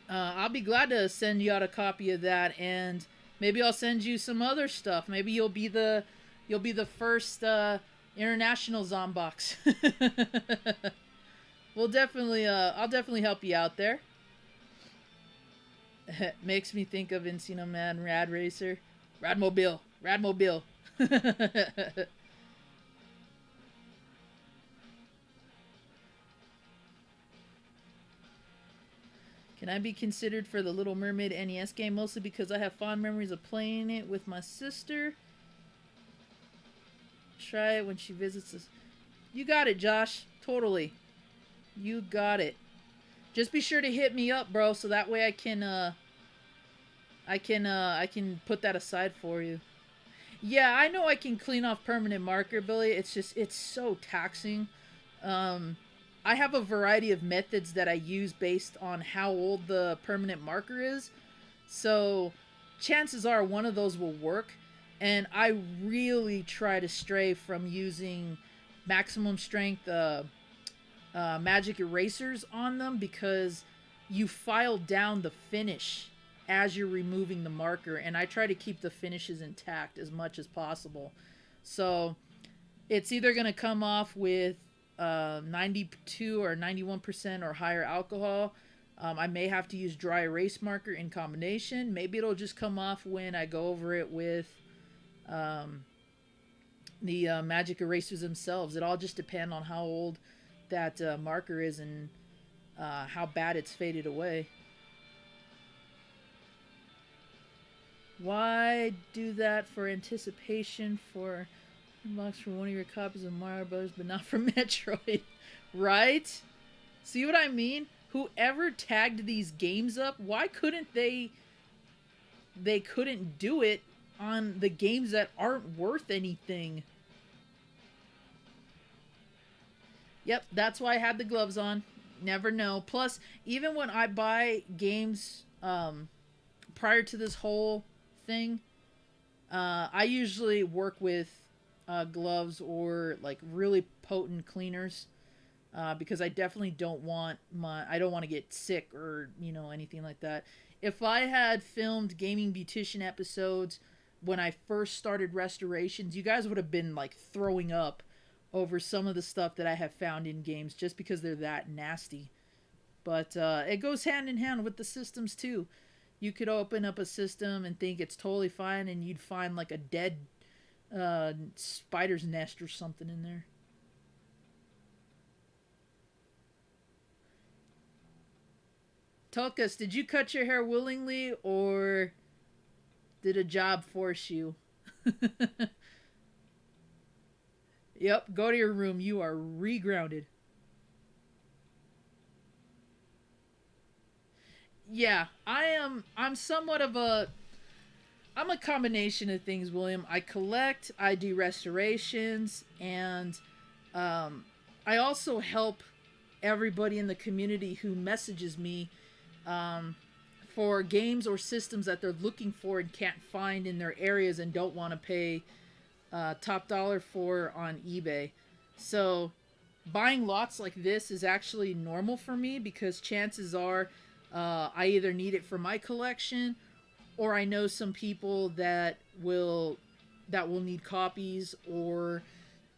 I'll be glad to send you out a copy of that, and maybe I'll send you some other stuff. Maybe you'll be the first international Zombox. We'll definitely I'll definitely help you out there. Makes me think of Encino Man, Rad Racer, Radmobile, Radmobile. Can I be considered for the Little Mermaid NES game? Mostly because I have fond memories of playing it with my sister. Try it when she visits us. You got it, Josh. Totally. You got it. Just be sure to hit me up, bro, so that way I can put that aside for you. Yeah, I know I can clean off permanent marker, Billy. It's just it's so taxing. Um I have a variety of methods that I use based on how old the permanent marker is. So chances are one of those will work. And I really try to stray from using maximum strength magic erasers on them because you file down the finish as you're removing the marker. And I try to keep the finishes intact as much as possible. So it's either going to come off with 92 or 91% or higher alcohol. I may have to use dry erase marker in combination. Maybe it'll just come off when I go over it with the magic erasers themselves. It all just depends on how old that marker is and how bad it's faded away. Why do that for anticipation for box for one of your copies of Mario Bros, but not for Metroid? Right? See what I mean? Whoever tagged these games up, why couldn't they couldn't do it on the games that aren't worth anything? Yep, that's why I had the gloves on. Never know. Plus, even when I buy games prior to this whole thing, I usually work with gloves or like really potent cleaners because I definitely don't want I don't want to get sick or anything like that. If I had filmed Gaming Beautician episodes when I first started restorations, you guys would have been like throwing up over some of the stuff that I have found in games just because they're that nasty. But it goes hand in hand with the systems too. You could open up a system and think it's totally fine, and you'd find like a dead spider's nest or something in there. Tokus, did you cut your hair willingly or did a job force you? Yep, go to your room. You are regrounded. Yeah, I'm somewhat of a I'm a combination of things, William. I collect, I do restorations, and I also help everybody in the community who messages me um, for games or systems that they're looking for and can't find in their areas and don't want to pay top dollar for on eBay. So buying lots like this is actually normal for me because chances are I either need it for my collection or I know some people that will need copies, or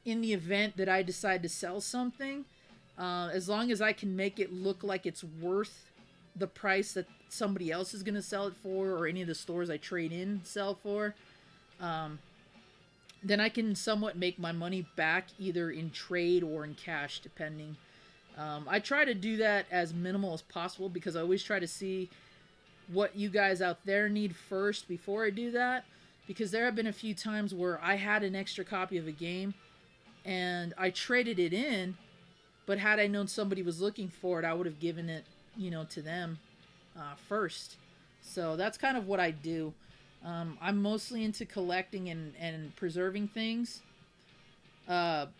in the event that I decide to sell something, as long as I can make it look like it's worth the price that somebody else is going to sell it for, or any of the stores I trade in sell for, then I can somewhat make my money back either in trade or in cash, depending. I try to do that as minimal as possible because I always try to see what you guys out there need first before I do that. Because there have been a few times where I had an extra copy of a game and I traded it in, but had I known somebody was looking for it, I would have given it, to them first. So that's kind of what I do. I'm mostly into collecting and preserving things. But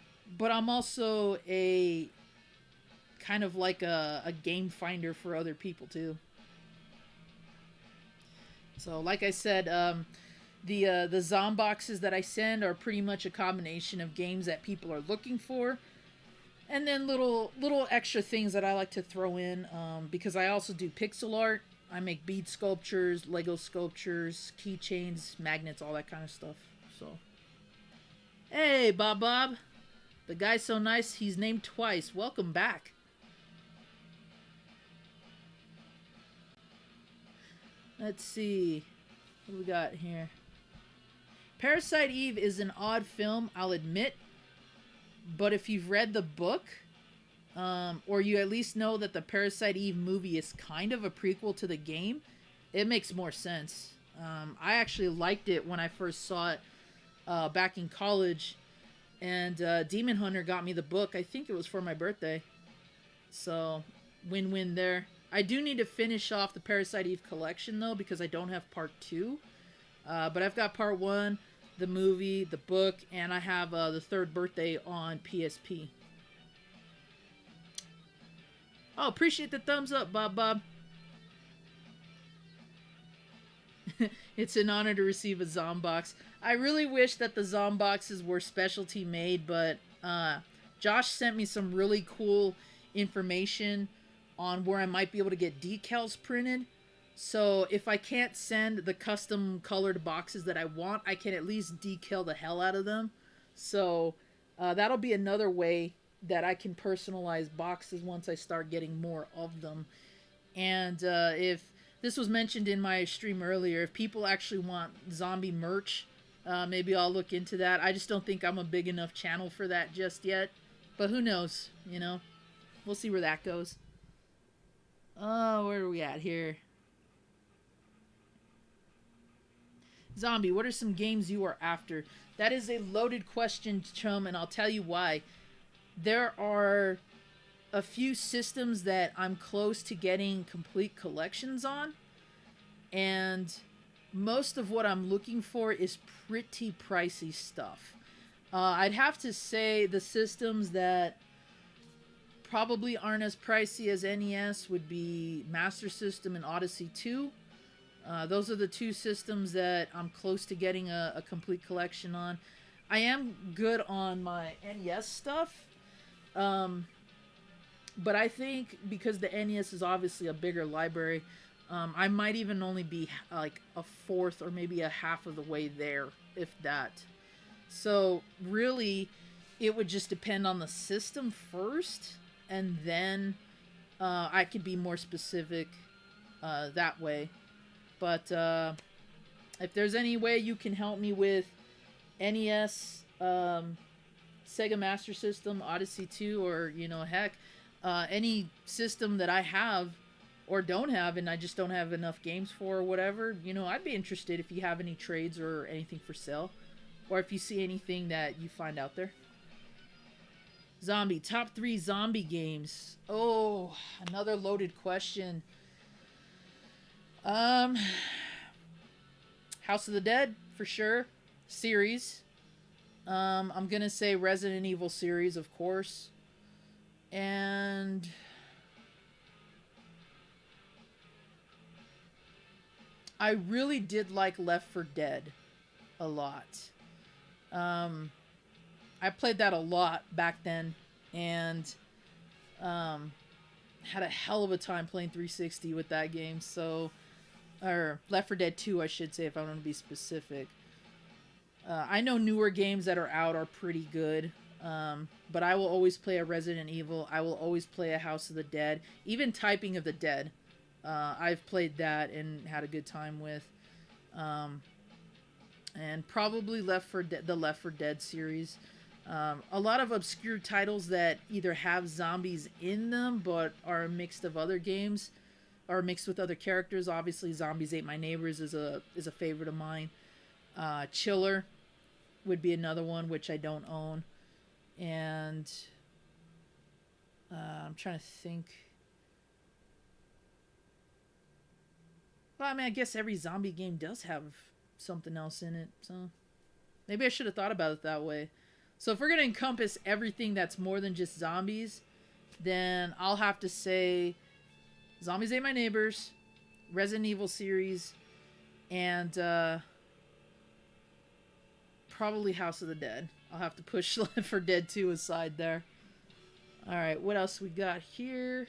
I'm also a kind of like a game finder for other people too. So like I said, the Zomboxes that I send are pretty much a combination of games that people are looking for, and then little extra things that I like to throw in because I also do pixel art. I make bead sculptures, Lego sculptures, keychains, magnets, all that kind of stuff. So, hey, Bob Bob. The guy's so nice, he's named twice. Welcome back. Let's see. What do we got here? Parasite Eve is an odd film, I'll admit. But if you've read the book, or you at least know that the Parasite Eve movie is kind of a prequel to the game, it makes more sense. I actually liked it when I first saw it back in college. And Demon Hunter got me the book. I think it was for my birthday. So, win-win there. I do need to finish off the Parasite Eve collection, though, because I don't have part 2. But I've got part 1, the movie, the book, and I have the third birthday on PSP. Oh, appreciate the thumbs up, Bob Bob. It's an honor to receive a Zombox. I really wish that the Zomboxes were specialty made, but Josh sent me some really cool information on where I might be able to get decals printed. So if I can't send the custom colored boxes that I want, I can at least decal the hell out of them. So that'll be another way that I can personalize boxes once I start getting more of them. And if this was mentioned in my stream earlier, if people actually want zombie merch, maybe I'll look into that. I just don't think I'm a big enough channel for that just yet. But who knows, you know? We'll see where that goes. Oh, where are we at here? Zombie, what are some games you are after? That is a loaded question, chum, and I'll tell you why. There are a few systems that I'm close to getting complete collections on, and most of what I'm looking for is pretty pricey stuff. I'd have to say the systems that probably aren't as pricey as NES would be Master System and Odyssey 2. Those are the two systems that I'm close to getting a complete collection on. I am good on my NES stuff. But I think because the NES is obviously a bigger library, I might even only be like a fourth or maybe a half of the way there, if that. So really, it would just depend on the system first, and then I could be more specific that way. But if there's any way you can help me with NES, Sega Master System, Odyssey 2, or, you know, heck, any system that I have or don't have and I just don't have enough games for or whatever, you know, I'd be interested if you have any trades or anything for sale. Or if you see anything that you find out there. Zombie, top 3 zombie games. Oh, another loaded question. House of the Dead, for sure. Series. I'm gonna say Resident Evil series, of course. And I really did like Left 4 Dead a lot. I played that a lot back then, and had a hell of a time playing 360 with that game. So, or Left 4 Dead 2, I should say, if I want to be specific. I know newer games that are out are pretty good, but I will always play a Resident Evil. I will always play a House of the Dead. Even Typing of the Dead, I've played that and had a good time with. And probably the Left 4 Dead series. A lot of obscure titles that either have zombies in them but are mixed of other games, or mixed with other characters. Obviously, Zombies Ate My Neighbors is a favorite of mine. Chiller would be another one, which I don't own. And I'm trying to think. Well, I mean, I guess every zombie game does have something else in it, so maybe I should have thought about it that way. So if we're going to encompass everything that's more than just zombies, then I'll have to say Zombies Ate My Neighbors, Resident Evil series, and probably House of the Dead. I'll have to push Left 4 Dead 2 aside there. Alright, what else we got here?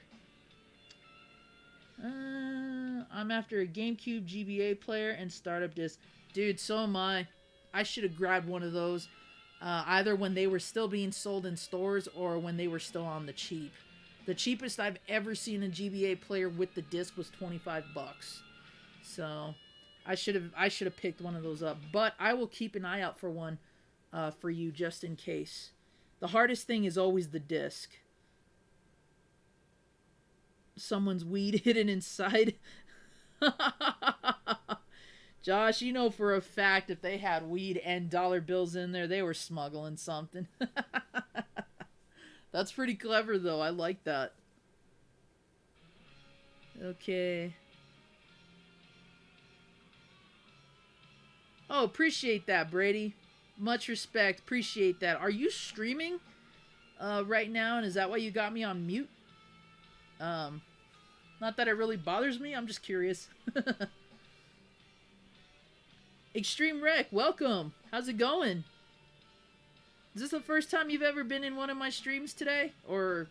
I'm after a GameCube GBA player and startup disc. Dude, so am I. I should have grabbed one of those. Either when they were still being sold in stores or when they were still on the cheap. The cheapest I've ever seen a GBA player with the disc was $25. So I should have picked one of those up. But I will keep an eye out for one for you just in case. The hardest thing is always the disc. Someone's weed hidden inside. Josh, you know for a fact if they had weed and dollar bills in there, they were smuggling something. That's pretty clever, though. I like that. Okay. Oh, appreciate that, Brady. Much respect. Appreciate that. Are you streaming right now, and is that why you got me on mute? Not that it really bothers me. I'm just curious. Extreme Wreck, welcome. How's it going? Is this the first time you've ever been in one of my streams today? Or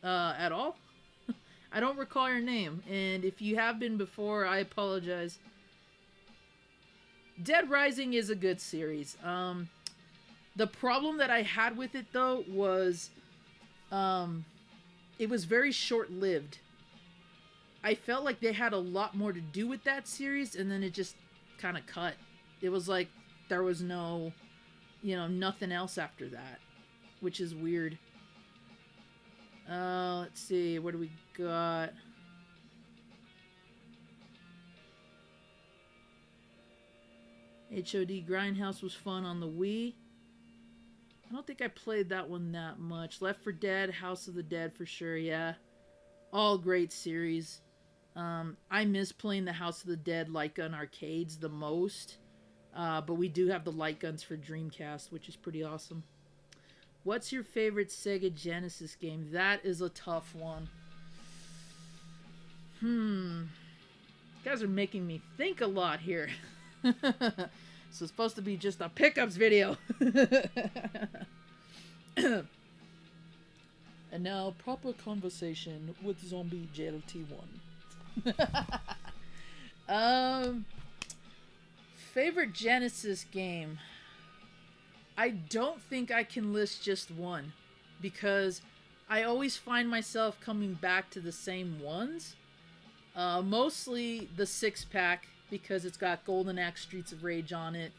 at all? I don't recall your name. And if you have been before, I apologize. Dead Rising is a good series. The problem that I had with it, though, was it was very short-lived. I felt like they had a lot more to do with that series, and then it just kind of cut. It was like there was no, nothing else after that, which is weird. Let's see, what do we got? HOD Grindhouse was fun on the Wii. I don't think I played that one that much. Left 4 Dead, House of the Dead for sure, yeah. All great series. I miss playing the House of the Dead light gun arcades the most. But we do have the light guns for Dreamcast, which is pretty awesome. What's your favorite Sega Genesis game? That is a tough one. You guys are making me think a lot here. So it's supposed to be just a pickups video. And now, proper conversation with Zombie JLT1. Favorite Genesis game? I don't think I can list just one, because I always find myself coming back to the same ones. Mostly the 6-pack, because it's got Golden Axe Streets of Rage on it.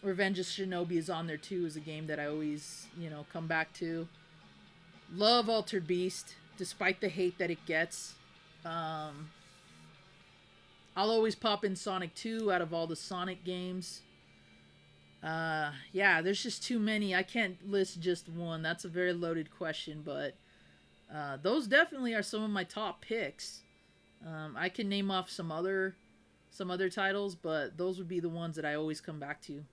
Revenge of Shinobi is on there too, is a game that I always, come back to. Love Altered Beast, despite the hate that it gets. I'll always pop in Sonic 2 out of all the Sonic games. Yeah, there's just too many. I can't list just one. That's a very loaded question, but those definitely are some of my top picks. I can name off some other titles, but those would be the ones that I always come back to.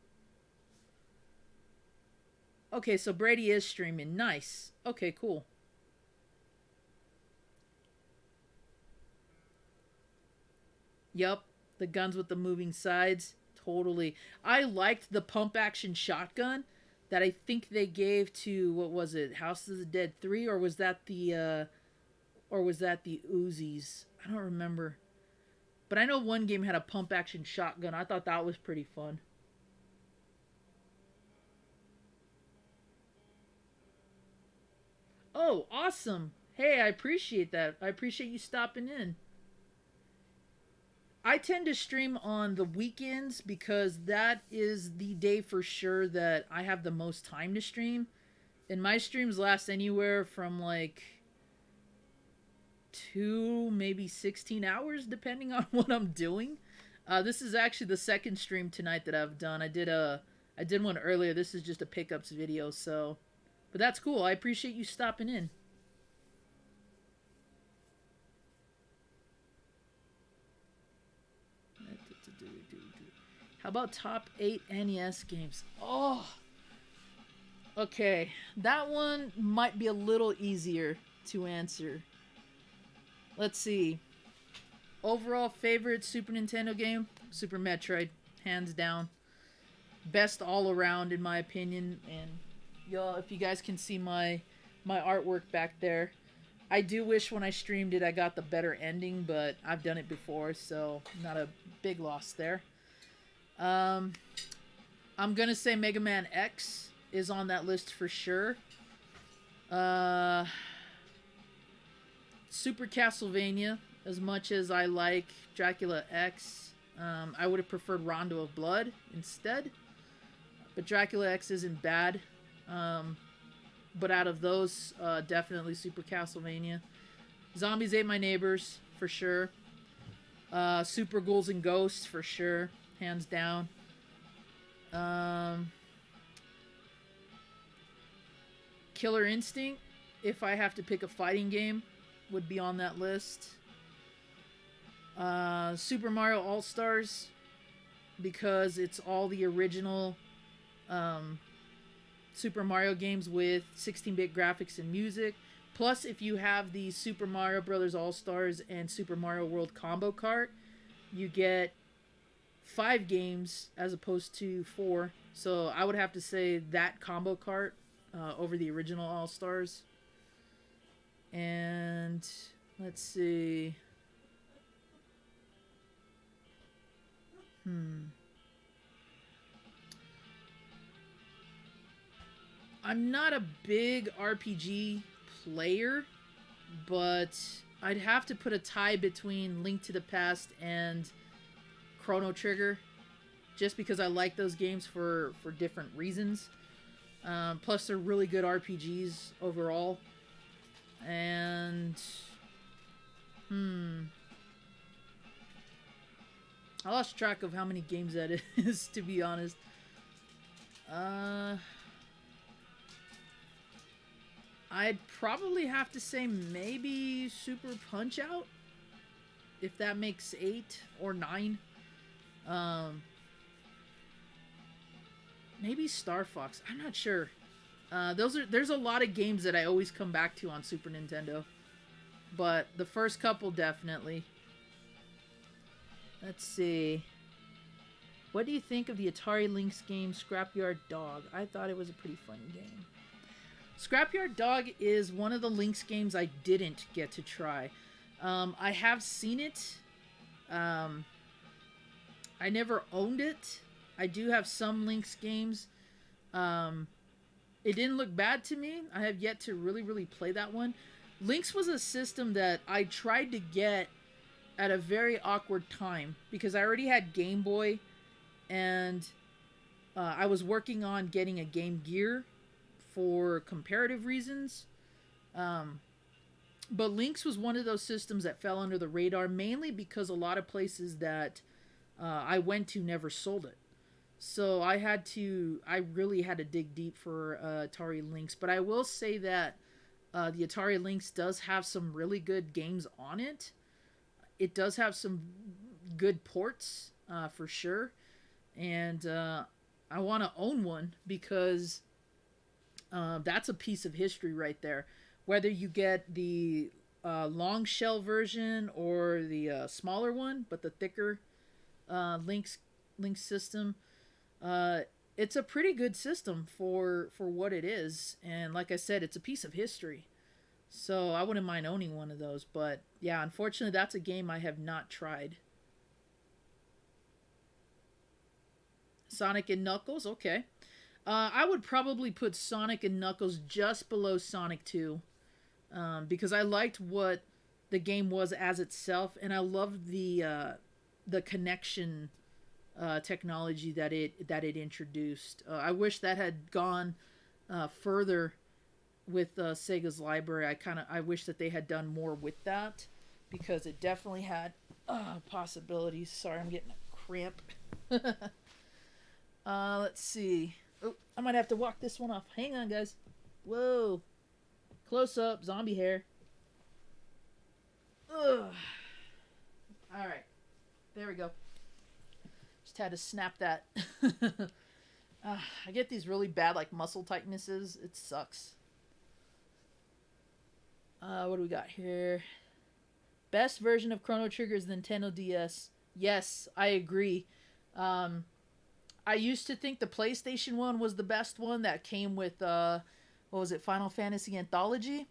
Okay, so Brady is streaming. Nice. Okay, cool. Yup, the guns with the moving sides. Totally. I liked the pump action shotgun that I think they gave to, what was it, House of the Dead 3, or was that the Uzis? I don't remember. But I know one game had a pump action shotgun. I thought that was pretty fun. Oh, awesome. Hey, I appreciate that. I appreciate you stopping in. I tend to stream on the weekends because that is the day for sure that I have the most time to stream. And my streams last anywhere from like 2, maybe 16 hours, depending on what I'm doing. This is actually the second stream tonight that I've done. I did one earlier. This is just a pickups video, so... But that's cool. I appreciate you stopping in. How about top 8 NES games? Oh! Okay. That one might be a little easier to answer. Let's see. Overall favorite Super Nintendo game? Super Metroid. Hands down. Best all around, in my opinion. And... y'all, if you guys can see my artwork back there, I do wish when I streamed it I got the better ending, but I've done it before, so not a big loss there. Um, I'm gonna say Mega Man X is on that list for sure. Uh, Super Castlevania, as much as I like Dracula X, I would have preferred Rondo of Blood instead. But Dracula X isn't bad. Um, but out of those, definitely Super Castlevania. Zombies Ate My Neighbors, for sure. Super Ghouls and Ghosts, for sure. Hands down. Um, Killer Instinct, if I have to pick a fighting game, would be on that list. Super Mario All Stars, because it's all the original um, Super Mario games with 16-bit graphics and music. Plus, if you have the Super Mario Brothers All Stars and Super Mario World combo cart, you get 5 games as opposed to 4. So I would have to say that combo cart over the original All Stars. And let's see. I'm not a big RPG player, but I'd have to put a tie between Link to the Past and Chrono Trigger, just because I like those games for different reasons. Plus, they're really good RPGs overall. And I lost track of how many games that is, to be honest. I'd probably have to say maybe Super Punch Out, if that makes 8 or 9. Maybe Star Fox. I'm not sure. There's a lot of games that I always come back to on Super Nintendo, but the first couple definitely. Let's see. What do you think of the Atari Lynx game Scrapyard Dog? I thought it was a pretty fun game. Scrapyard Dog is one of the Lynx games I didn't get to try. I have seen it. I never owned it. I do have some Lynx games. It didn't look bad to me. I have yet to really play that one. Lynx was a system that I tried to get at a very awkward time because I already had Game Boy, and I was working on getting a Game Gear for comparative reasons. But Lynx was one of those systems that fell under the radar, mainly because a lot of places that I went to never sold it. So I really had to dig deep for Atari Lynx. But I will say that the Atari Lynx does have some really good games on it. It does have some good ports, for sure. And I want to own one because that's a piece of history right there. Whether you get the long shell version or the smaller one, but the thicker Lynx system, it's a pretty good system for what it is. And like I said, it's a piece of history. So I wouldn't mind owning one of those. But yeah, unfortunately, that's a game I have not tried. Sonic and Knuckles, okay. I would probably put Sonic and Knuckles just below Sonic 2. Because I liked what the game was as itself, and I loved the connection technology that it introduced. I wish that had gone further with Sega's library. I wish that they had done more with that, because it definitely had possibilities. Sorry, I'm getting a cramp. Let's see. Oh, I might have to walk this one off. Hang on, guys. Whoa. Close up, zombie hair. Ugh. Alright. There we go. Just had to snap that. I get these really bad, like, muscle tightnesses. It sucks. What do we got here? Best version of Chrono Trigger is the Nintendo DS. Yes, I agree. I used to think the PlayStation one was the best one that came with, what was it, Final Fantasy Anthology.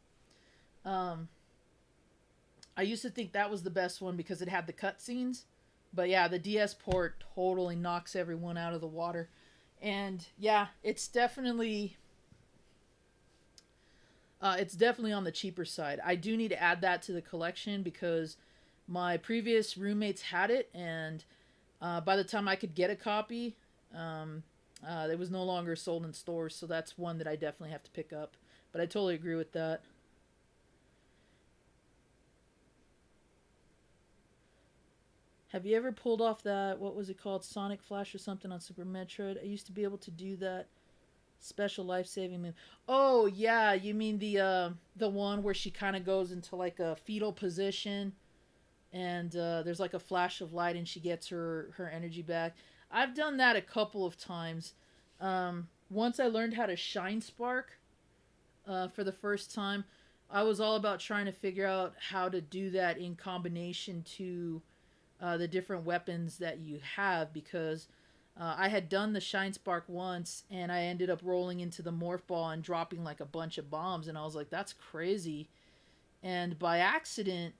I used to think that was the best one because it had the cutscenes. But yeah, the DS port totally knocks everyone out of the water. And yeah, it's definitely on the cheaper side. I do need to add that to the collection because my previous roommates had it, and by the time I could get a copy, it was no longer sold in stores. So that's one that I definitely have to pick up. But I totally agree with that. Have you ever pulled off that, what was it called, Sonic Flash or something on Super Metroid? I used to be able to do that special life saving move. Oh yeah, you mean the one where she kind of goes into like a fetal position, and there's like a flash of light and she gets her energy back. I've done that a couple of times. Once I learned how to shine spark for the first time, I was all about trying to figure out how to do that in combination to the different weapons that you have, because I had done the Shine Spark once and I ended up rolling into the Morph Ball and dropping like a bunch of bombs, and I was like, that's crazy. And by accident,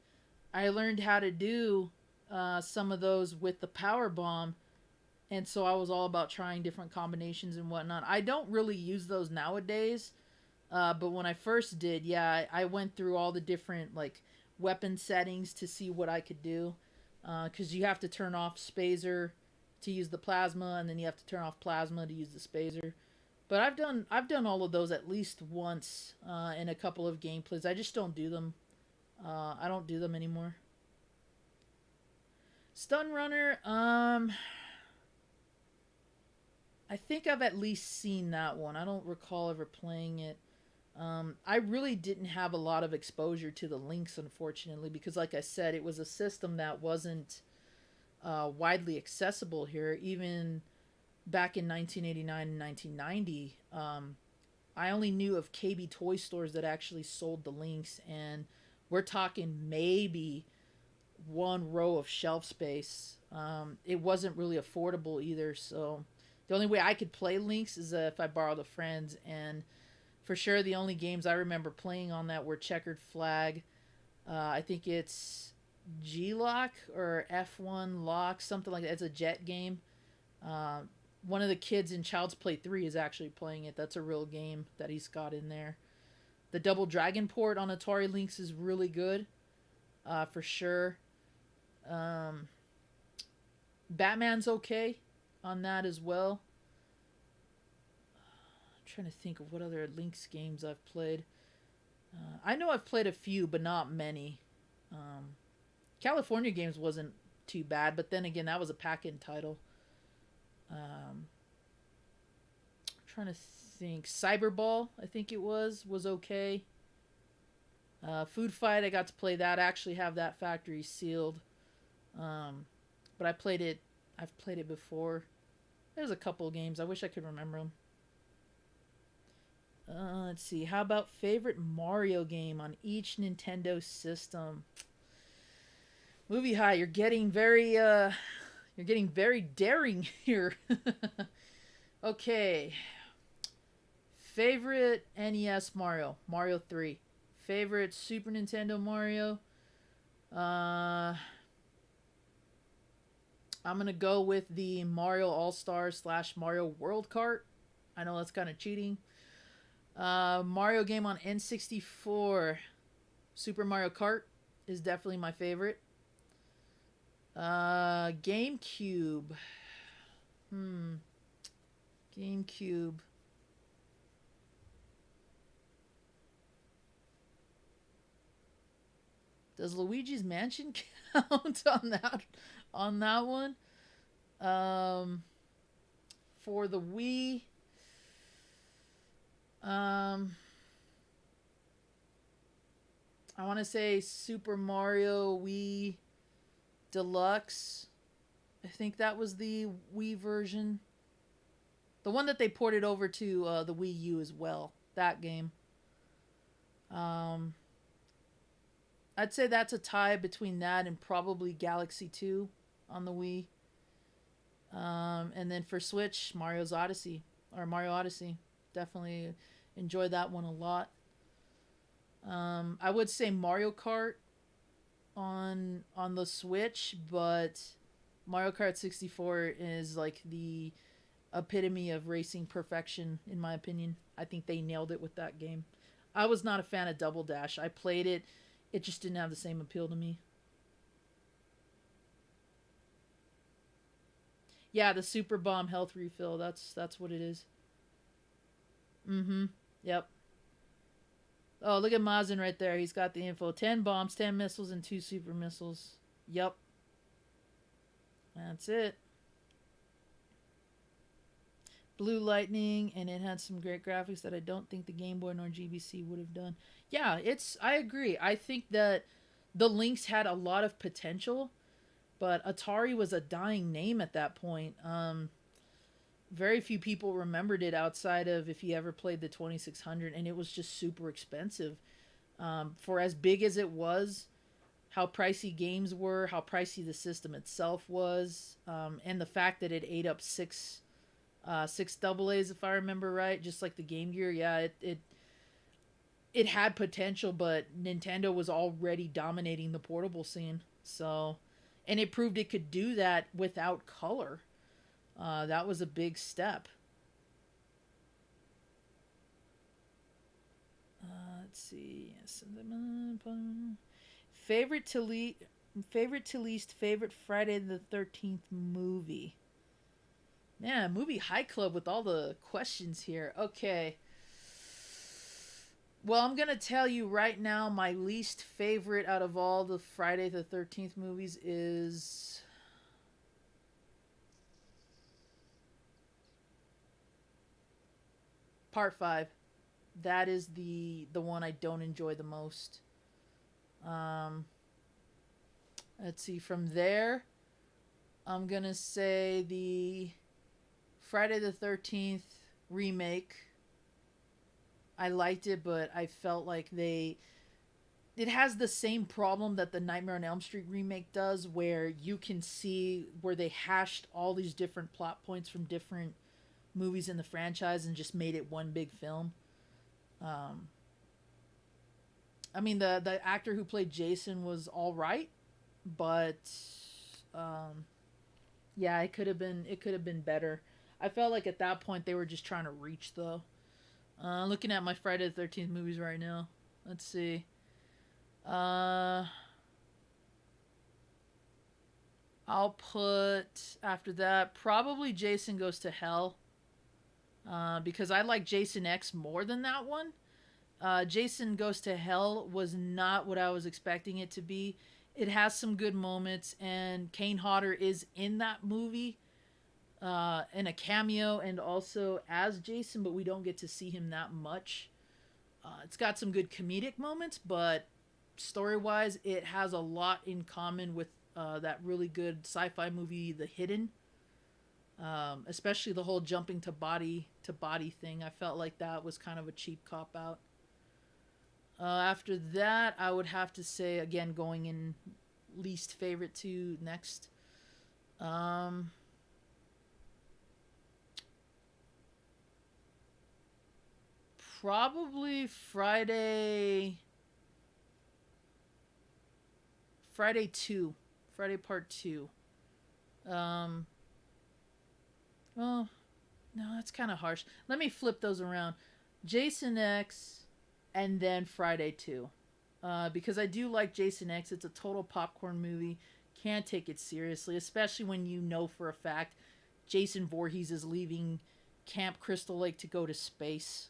I learned how to do some of those with the Power Bomb, and so I was all about trying different combinations and whatnot. I don't really use those nowadays, but when I first did, yeah, I went through all the different like weapon settings to see what I could do, because you have to turn off Spazer to use the plasma, and then you have to turn off plasma to use the Spazer. But I've done all of those at least once in a couple of gameplays. I just don't do them. I don't do them anymore. Stun Runner. I think I've at least seen that one. I don't recall ever playing it. I really didn't have a lot of exposure to the links, unfortunately, because, like I said, it was a system that wasn't widely accessible here. Even back in 1989 and 1990, I only knew of KB toy stores that actually sold the links, and we're talking maybe one row of shelf space. It wasn't really affordable either, so the only way I could play links is if I borrowed a friend's, and for sure the only games I remember playing on that were Checkered Flag. I think it's G Lock or F1 Lock, something like that. It's a jet game. Uh, One of the kids in Child's Play 3 is actually playing it. That's a real game that he's got in there. The Double Dragon port on Atari Lynx is really good, for sure. Um, Batman's okay on that as well. I'm trying to think of what other Lynx games I've played. I know I've played a few, but not many. Um, California Games wasn't too bad, but then again, that was a pack-in title. I'm trying to think. Cyberball, I think it was okay. Food Fight, I got to play that. I actually have that factory sealed. Um, but I played it. I've played it before. There's a couple of games. I wish I could remember them. Let's see. How about favorite Mario game on each Nintendo system? Movie High, you're getting very daring here. Okay. Favorite NES Mario, Mario 3. Favorite Super Nintendo Mario, I'm gonna go with the Mario All Stars / Mario World Kart. I know that's kind of cheating. Mario game on N64, Super Mario Kart is definitely my favorite. GameCube. GameCube. Does Luigi's Mansion count on that one? Um, for the Wii, I want to say Super Mario Wii Deluxe. I think that was the Wii version. The one that they ported over to the Wii U as well. That game. Um, I'd say that's a tie between that and probably Galaxy 2 on the Wii. And then for Switch, Mario Odyssey. Definitely enjoyed that one a lot. I would say Mario Kart on the Switch, but Mario Kart 64 is like the epitome of racing perfection in my opinion. I think they nailed it with that game. I was not a fan of Double Dash. I played it. It just didn't have the same appeal to me. Yeah, the Super Bomb health refill. That's what it is. Mhm. Yep. Oh, look at Mazin right there. He's got the info. 10 bombs, 10 missiles, and 2 super missiles. Yep. That's it. Blue Lightning, and it had some great graphics that I don't think the Game Boy nor GBC would have done. Yeah, it's. I agree. I think that the Lynx had a lot of potential, but Atari was a dying name at that point. Very few people remembered it outside of if you ever played the 2600, and it was just super expensive. For as big as it was, how pricey games were, how pricey the system itself was, and the fact that it ate up six double A's if I remember right, just like the Game Gear. Yeah, it had potential, but Nintendo was already dominating the portable scene. So, and it proved it could do that without color. That was a big step. Let's see. Yes. Favorite to least, favorite Friday the 13th movie. Yeah, movie high club with all the questions here. Okay. Well, I'm going to tell you right now my least favorite out of all the Friday the 13th movies is Part 5. That is the one I don't enjoy the most. Um let's see from there, I'm going to say the Friday the 13th remake. I liked it, but I felt like it has the same problem that the Nightmare on Elm Street remake does, where you can see where they hashed all these different plot points from different movies in the franchise and just made it one big film. Um, I mean, the actor who played Jason was all right, but um, yeah, it could have been better. I felt like at that point they were just trying to reach though. Looking at my Friday the 13th movies right now. Let's see. Uh, I'll put after that probably Jason Goes to Hell. Because I like Jason X more than that one. Jason Goes to Hell was not what I was expecting it to be. It has some good moments, and Kane Hodder is in that movie in a cameo and also as Jason, but we don't get to see him that much. It's got some good comedic moments, but story wise, it has a lot in common with that really good sci fi movie, The Hidden. Especially the whole jumping to body thing. I felt like that was kind of a cheap cop out. After that, I would have to say again going in least favorite to next. Um, Probably Friday 2. Friday Part 2. Um, well, no, that's kind of harsh. Let me flip those around. Jason X and then Friday 2. Because I do like Jason X. It's a total popcorn movie. Can't take it seriously, especially when you know for a fact Jason Voorhees is leaving Camp Crystal Lake to go to space.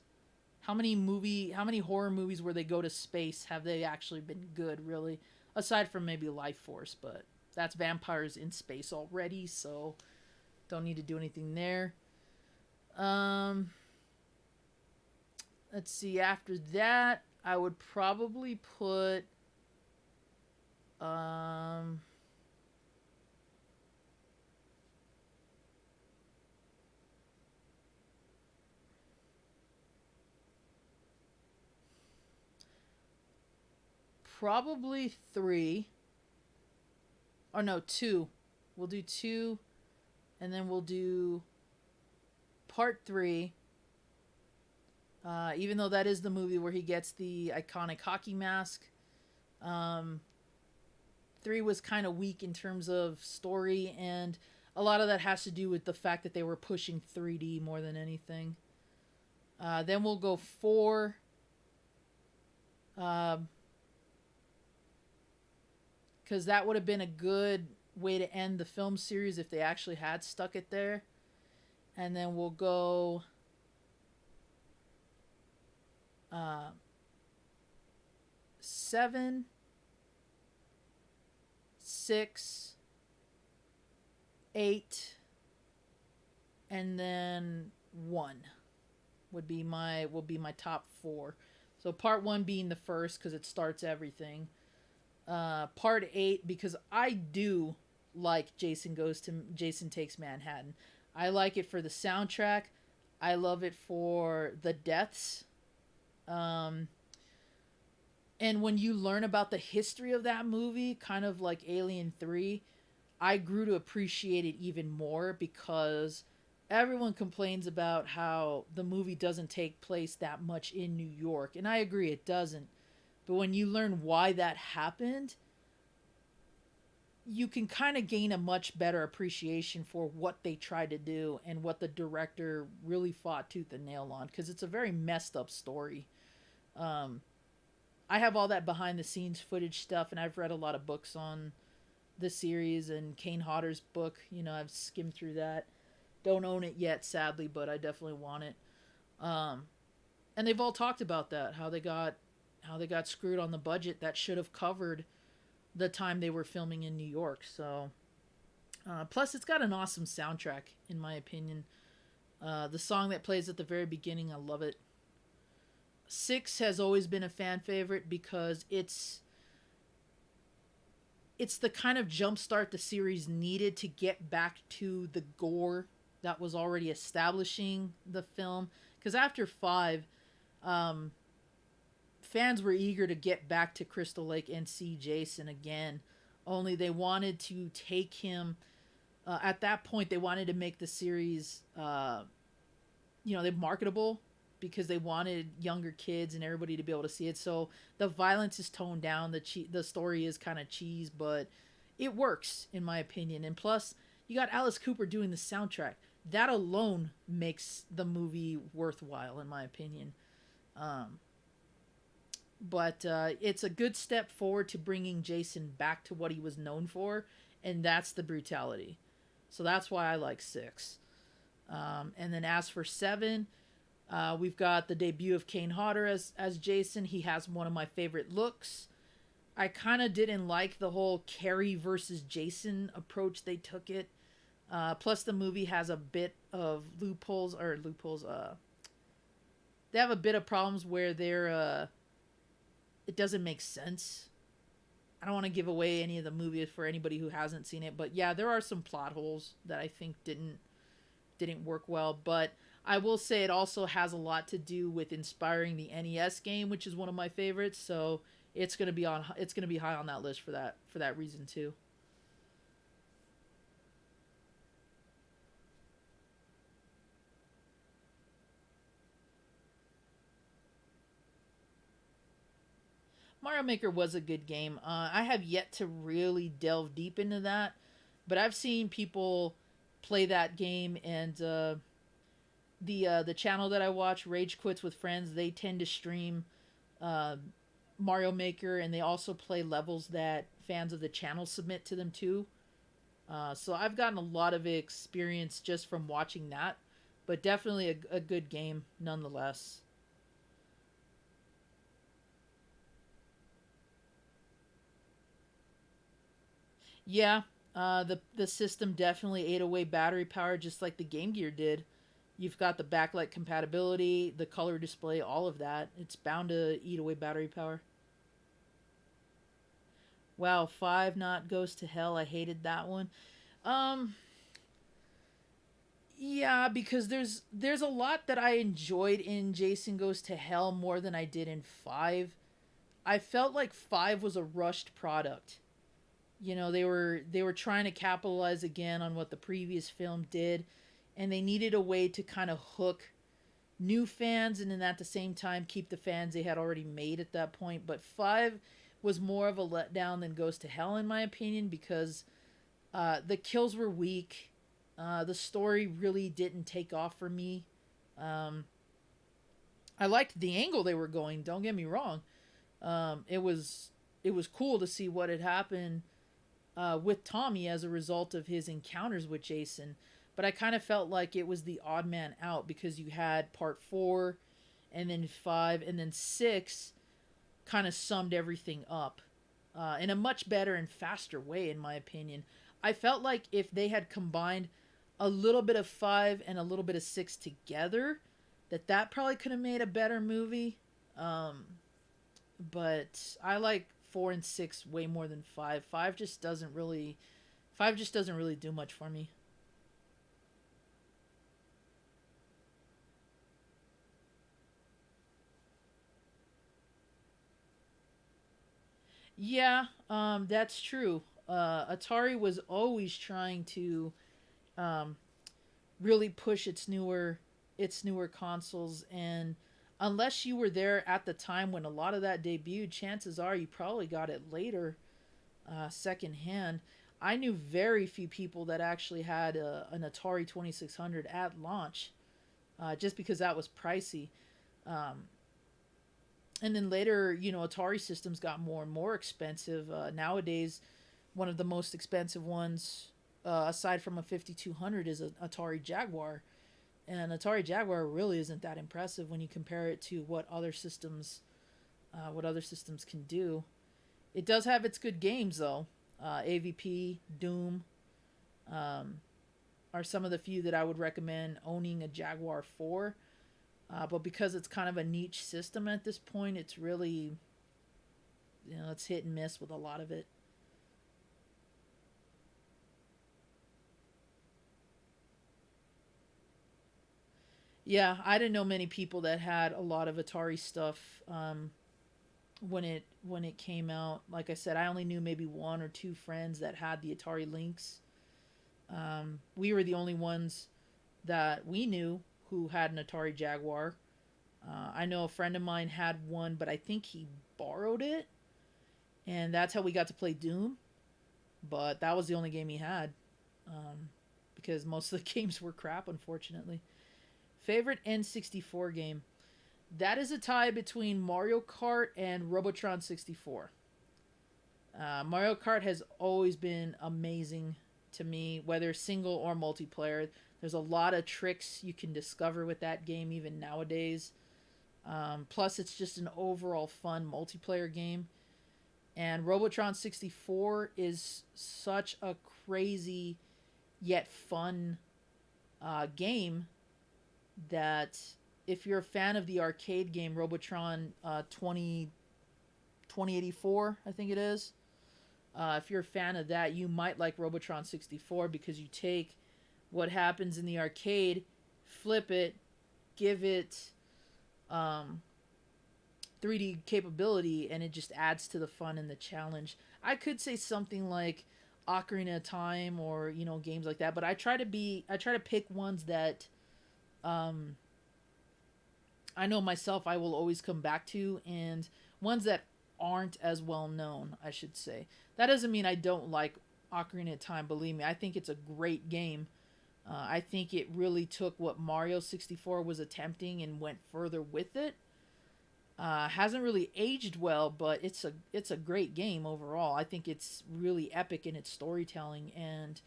How many horror movies where they go to space have they actually been good, really? Aside from maybe Life Force, but that's vampires in space already, so don't need to do anything there. Um, let's see. After that, I would probably put um probably 3 or no, 2. We'll do 2 and then we'll do part 3. Even though that is the movie where he gets the iconic hockey mask. Um, 3 was kind of weak in terms of story, and a lot of that has to do with the fact that they were pushing 3D more than anything. Then we'll go 4. Because that would have been a good way to end the film series if they actually had stuck it there. And then we'll go 7, 6, 8, and then 1 will be my top 4. So part 1 being the first because it starts everything. Part 8 because I do like Jason Takes Manhattan. I like it for the soundtrack. I love it for the deaths. And when you learn about the history of that movie, kind of like Alien 3, I grew to appreciate it even more because everyone complains about how the movie doesn't take place that much in New York. And I agree, it doesn't. But when you learn why that happened, you can kind of gain a much better appreciation for what they tried to do and what the director really fought tooth and nail on, because it's a very messed up story. I have all that behind the scenes footage stuff, and I've read a lot of books on the series and Kane Hodder's book. I've skimmed through that. Don't own it yet, sadly, but I definitely want it. And they've all talked about that, how they got screwed on the budget that should have covered the time they were filming in New York. So, plus it's got an awesome soundtrack, in my opinion. The song that plays at the very beginning, I love it. 6 has always been a fan favorite because it's the kind of jumpstart the series needed to get back to the gore that was already establishing the film. Because after 5, fans were eager to get back to Crystal Lake and see Jason again. Only they wanted to take him. At that point, they wanted to make the series, they marketable, because they wanted younger kids and everybody to be able to see it. So the violence is toned down. The story is kind of cheese, but it works in my opinion. And plus, you got Alice Cooper doing the soundtrack. That alone makes the movie worthwhile, in my opinion. But it's a good step forward to bringing Jason back to what he was known for, and that's the brutality. So that's why I like 6. And then as for 7, we've got the debut of Kane Hodder as Jason. He has one of my favorite looks. I kind of didn't like the whole Carrie versus Jason approach they took it. Plus, the movie has a bit of loopholes. They have a bit of problems where it doesn't make sense. I don't want to give away any of the movie for anybody who hasn't seen it, but yeah, there are some plot holes that I think didn't work well. But I will say it also has a lot to do with inspiring the NES game, which is one of my favorites. So it's gonna be high on that list for that reason too. Mario Maker was a good game. I have yet to really delve deep into that, but I've seen people play that game, and the channel that I watch, Rage Quits with Friends, they tend to stream uh, Mario Maker, and they also play levels that fans of the channel submit to them too. So I've gotten a lot of experience just from watching that, but definitely a good game nonetheless. Yeah, the system definitely ate away battery power just like the Game Gear did. You've got the backlight compatibility, the color display, all of that. It's bound to eat away battery power. Wow, 5 not goes to hell. I hated that one. Um, yeah, because there's a lot that I enjoyed in Jason Goes to Hell more than I did in 5. I felt like 5 was a rushed product. They were trying to capitalize again on what the previous film did, and they needed a way to kind of hook new fans and then at the same time keep the fans they had already made at that point. But 5 was more of a letdown than Goes to Hell, in my opinion, because the kills were weak. The story really didn't take off for me. Um, I liked the angle they were going. Don't get me wrong. It was cool to see what had happened with Tommy as a result of his encounters with Jason. But I kind of felt like it was the odd man out because you had part four, and then five, and then six kind of summed everything up in a much better and faster way, in my opinion. I felt like if they had combined a little bit of five and a little bit of six together, that probably could have made a better movie. Um, but I like four and six way more than five. Five just doesn't really do much for me. Yeah, that's true. Atari was always trying to um, really push its newer consoles, and unless you were there at the time when a lot of that debuted, chances are you probably got it later, secondhand. I knew very few people that actually had an Atari 2600 at launch, just because that was pricey. Um, and then later, Atari systems got more and more expensive. Nowadays, one of the most expensive ones, aside from a 5200, is an Atari Jaguar. And Atari Jaguar really isn't that impressive when you compare it to what other systems can do. It does have its good games though. AVP, Doom, um, are some of the few that I would recommend owning a Jaguar for. But because it's kind of a niche system at this point, it's really, it's hit and miss with a lot of it. Yeah, I didn't know many people that had a lot of Atari stuff when it came out. Like I said, I only knew maybe one or two friends that had the Atari Lynx. We were the only ones that we knew who had an Atari Jaguar. I know a friend of mine had one, but I think he borrowed it, and that's how we got to play Doom. But that was the only game he had, um, because most of the games were crap, unfortunately. Favorite N64 game? That is a tie between Mario Kart and Robotron 64. Mario Kart has always been amazing to me, whether single or multiplayer. There's a lot of tricks you can discover with that game even nowadays. Plus, it's just an overall fun multiplayer game. And Robotron 64 is such a crazy yet fun game that if you're a fan of the arcade game Robotron 2084, I think it is. If you're a fan of that, you might like Robotron 64 because you take what happens in the arcade, flip it, give it um, 3D capability, and it just adds to the fun and the challenge. I could say something like Ocarina of Time or games like that, but I try to pick ones that um, I know myself I will always come back to, and ones that aren't as well known, I should say. That doesn't mean I don't like Ocarina of Time. Believe me, I think it's a great game. I think it really took what Mario 64 was attempting and went further with it. Hasn't really aged well, but it's a great game overall. I think it's really epic in its storytelling and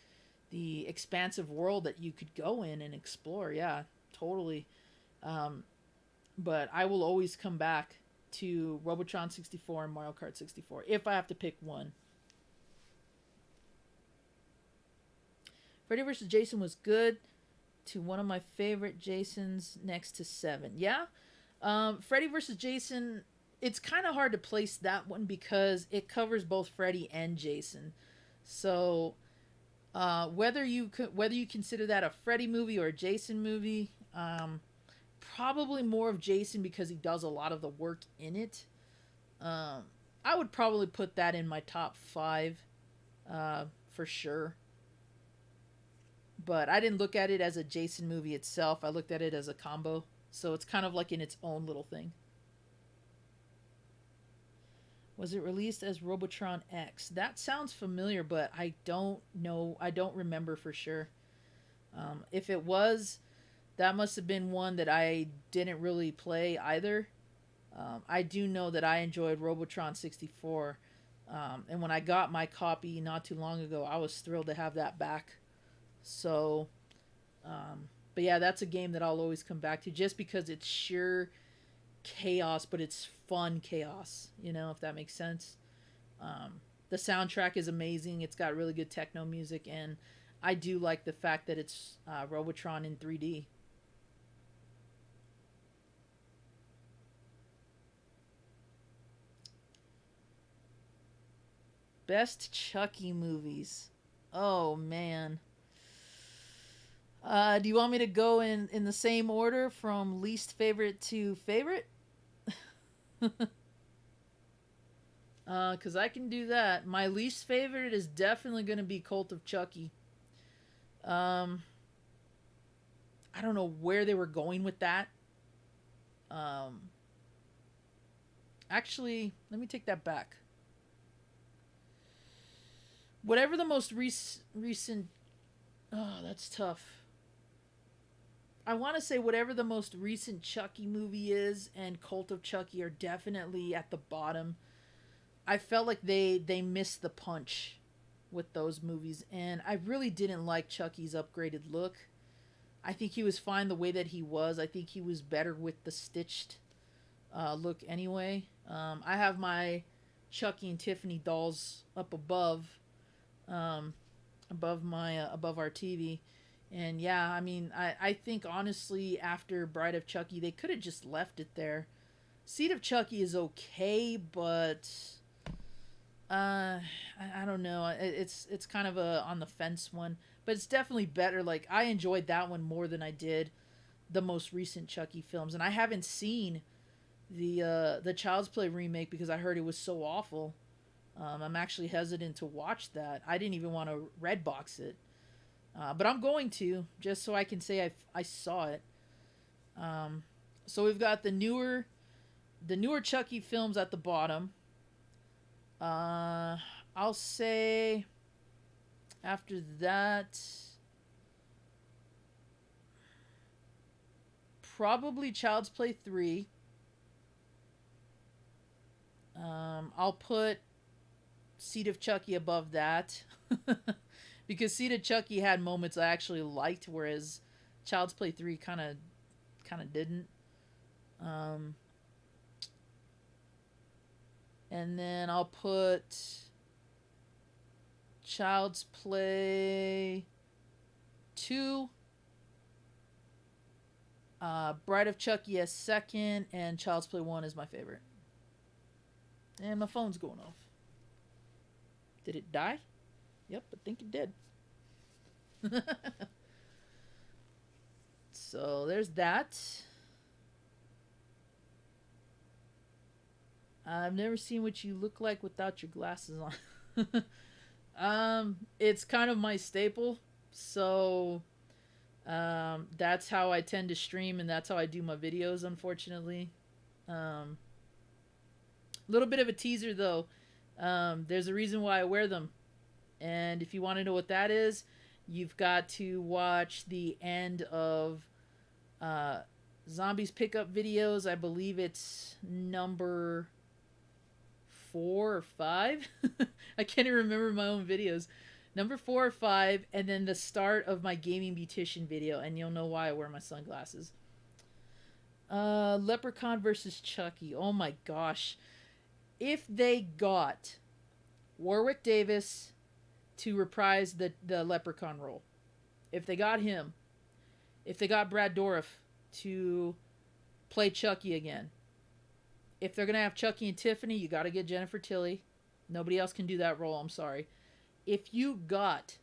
the expansive world that you could go in and explore. Yeah, totally. Um, but I will always come back to Robotron 64 and Mario Kart 64 if I have to pick one. Freddy vs. Jason was good. To one of my favorite Jasons next to Seven. Yeah, Freddy vs. Jason. It's kind of hard to place that one because it covers both Freddy and Jason. So whether you consider that a Freddy movie or a Jason movie, probably more of Jason because he does a lot of the work in it. Um, I would probably put that in my top five, for sure. But I didn't look at it as a Jason movie itself. I looked at it as a combo, so it's kind of like in its own little thing. Was it released as Robotron X? That sounds familiar, but I don't know. I don't remember for sure. If it was, that must have been one that I didn't really play either. I do know that I enjoyed Robotron 64. And when I got my copy not too long ago, I was thrilled to have that back. So, but yeah, that's a game that I'll always come back to just because it's sheer chaos, but it's fun chaos, if that makes sense. The soundtrack is amazing. It's got really good techno music, and I do like the fact that it's Robotron in 3D. Best Chucky movies. Oh man. Do you want me to go in the same order from least favorite to favorite? Because I can do that. My least favorite is definitely going to be Cult of Chucky. Um, I don't know where they were going with that. Um, Actually, let me take that back. Whatever the most recent. Oh, that's tough. I want to say whatever the most recent Chucky movie is and Cult of Chucky are definitely at the bottom. I felt like they missed the punch with those movies, and I really didn't like Chucky's upgraded look. I think he was fine the way that he was. I think he was better with the stitched look anyway. I have my Chucky and Tiffany dolls up um, above our TV, and yeah, I mean, I think honestly after Bride of Chucky they could have just left it there. Seed of Chucky is okay, but I don't know. It's kind of a on the fence one, but it's definitely better. Like I enjoyed that one more than I did the most recent Chucky films, and I haven't seen the Child's Play remake because I heard it was so awful. I'm actually hesitant to watch that. I didn't even want to red box it, but I'm going to just so I can say I saw it. Um, so we've got the newer Chucky films at the bottom. Uh, I'll say after that, probably Child's Play 3. I'll put Seed of Chucky above that. Because Seed of Chucky had moments I actually liked, whereas Child's Play 3 kind of didn't. Um, and then I'll put Child's Play 2, Bride of Chucky as second, and Child's Play 1 is my favorite. And my phone's going off. Did it die? Yep, I think it did. So there's that. I've never seen what you look like without your glasses on. It's kind of my staple. So that's how I tend to stream and that's how I do my videos, unfortunately. Little bit of a teaser though. There's a reason why I wear them. And if you want to know what that is, you've got to watch the end of uh, Zombies Pickup Videos. I believe it's number 4 or 5. I can't even remember my own videos. Number 4 or 5, and then the start of my gaming beautician video, and you'll know why I wear my sunglasses. Leprechaun versus Chucky. Oh my gosh. If they got Warwick Davis to reprise the Leprechaun role, if they got him, if they got Brad Dourif to play Chucky again, if they're going to have Chucky and Tiffany, you got to get Jennifer Tilly. Nobody else can do that role, I'm sorry. If you got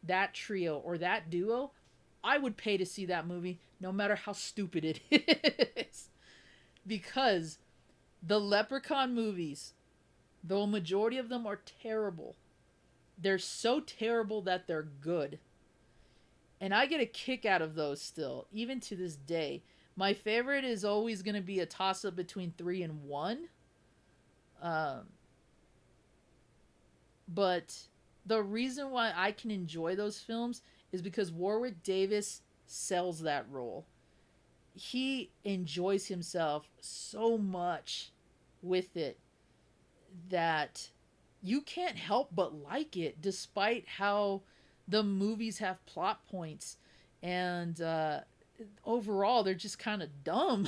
that trio or that duo, I would pay to see that movie no matter how stupid it is. Because the Leprechaun movies, though a majority of them are terrible, they're so terrible that they're good. And I get a kick out of those still, even to this day. My favorite is always going to be a toss-up between 3 and 1. But the reason why I can enjoy those films is because Warwick Davis sells that role. He enjoys himself so much with it that you can't help but like it, despite how the movies have plot points and overall they're just kind of dumb.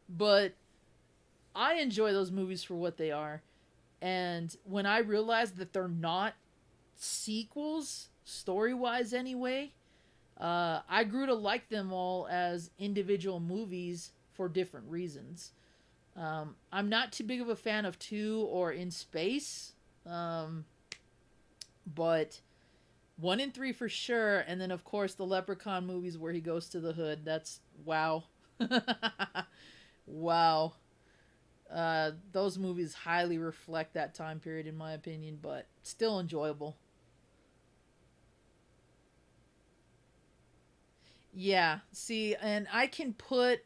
But I enjoy those movies for what they are. And when I realized that they're not sequels, story wise anyway, I grew to like them all as individual movies for different reasons. I'm not too big of a fan of two or In Space, um, but one and three for sure. And then, of course, the Leprechaun movies where he goes to the hood. That's wow. Wow. Those movies highly reflect that time period, in my opinion, but still enjoyable. Yeah, see, and I can put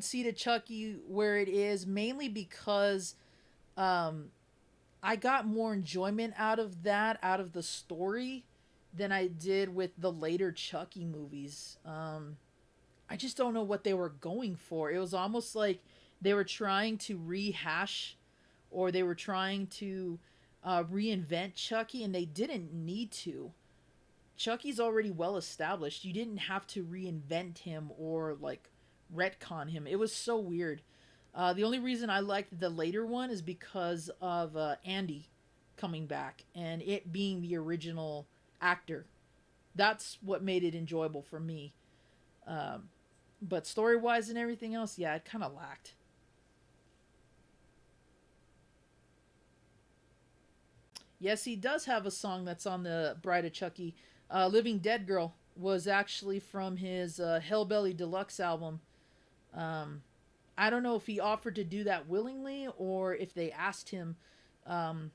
Seed of Chucky where it is mainly because um I got more enjoyment out of that, out of the story, than I did with the later Chucky movies. I just don't know what they were going for. It was almost like they were trying to rehash, or they were trying to reinvent Chucky, and they didn't need to. Chucky's already well established. You didn't have to reinvent him or like retcon him. It was so weird. The only reason I liked the later one is because of Andy coming back and it being the original actor. That's what made it enjoyable for me. Um, but story wise and everything else, yeah, it kind of lacked. Yes, he does have a song that's on the Bride of Chucky. Living Dead Girl was actually from his Hellbelly Deluxe album. Um, I don't know if he offered to do that willingly or if they asked him. Um,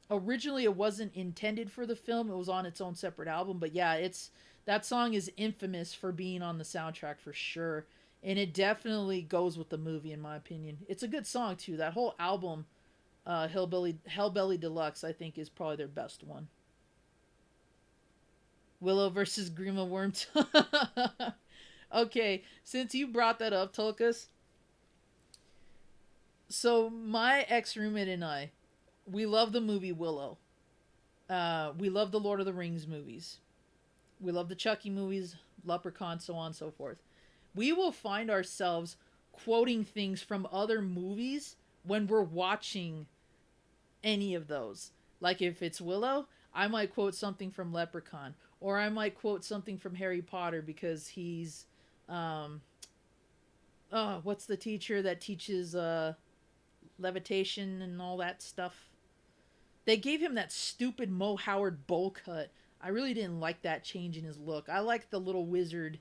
Originally, it wasn't intended for the film; it was on its own separate album. But yeah, it's that song is infamous for being on the soundtrack for sure, and it definitely goes with the movie in my opinion. It's a good song too. That whole album, Hellbelly Deluxe, I think is probably their best one. Willow versus Grima Wormtongue. Okay, since you brought that up, Tulkas, so my ex roommate and I, we love the movie Willow. We love the Lord of the Rings movies. We love the Chucky movies, Leprechaun, so on and so forth. We will find ourselves quoting things from other movies when we're watching any of those. Like if it's Willow, I might quote something from Leprechaun, or I might quote something from Harry Potter because he's, um, oh, what's the teacher that teaches levitation and all that stuff? They gave him that stupid Mo Howard bowl cut. I really didn't like that change in his look. I liked the little wizard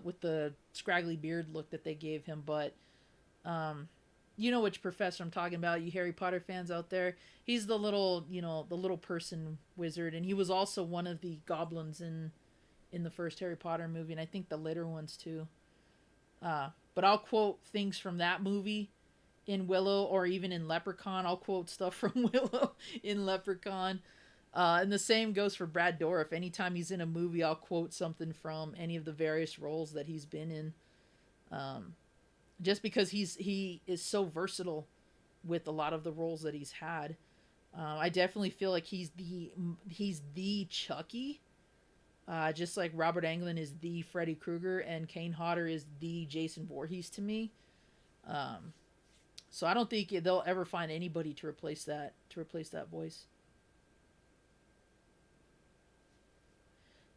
with the scraggly beard look that they gave him, but um, you know which professor I'm talking about, you Harry Potter fans out there. He's the little, the little person wizard, and he was also one of the goblins in the first Harry Potter movie, and I think the later ones too. But I'll quote things from that movie in Willow, or even in Leprechaun. I'll quote stuff from Willow in Leprechaun. And the same goes for Brad Dourif. Anytime he's in a movie, I'll quote something from any of the various roles that he's been in. Um, just because he is so versatile with a lot of the roles that he's had. I definitely feel like he's the Chucky. Just like Robert Englund is the Freddy Krueger and Kane Hodder is the Jason Voorhees to me. Um, so I don't think they'll ever find anybody to replace that voice.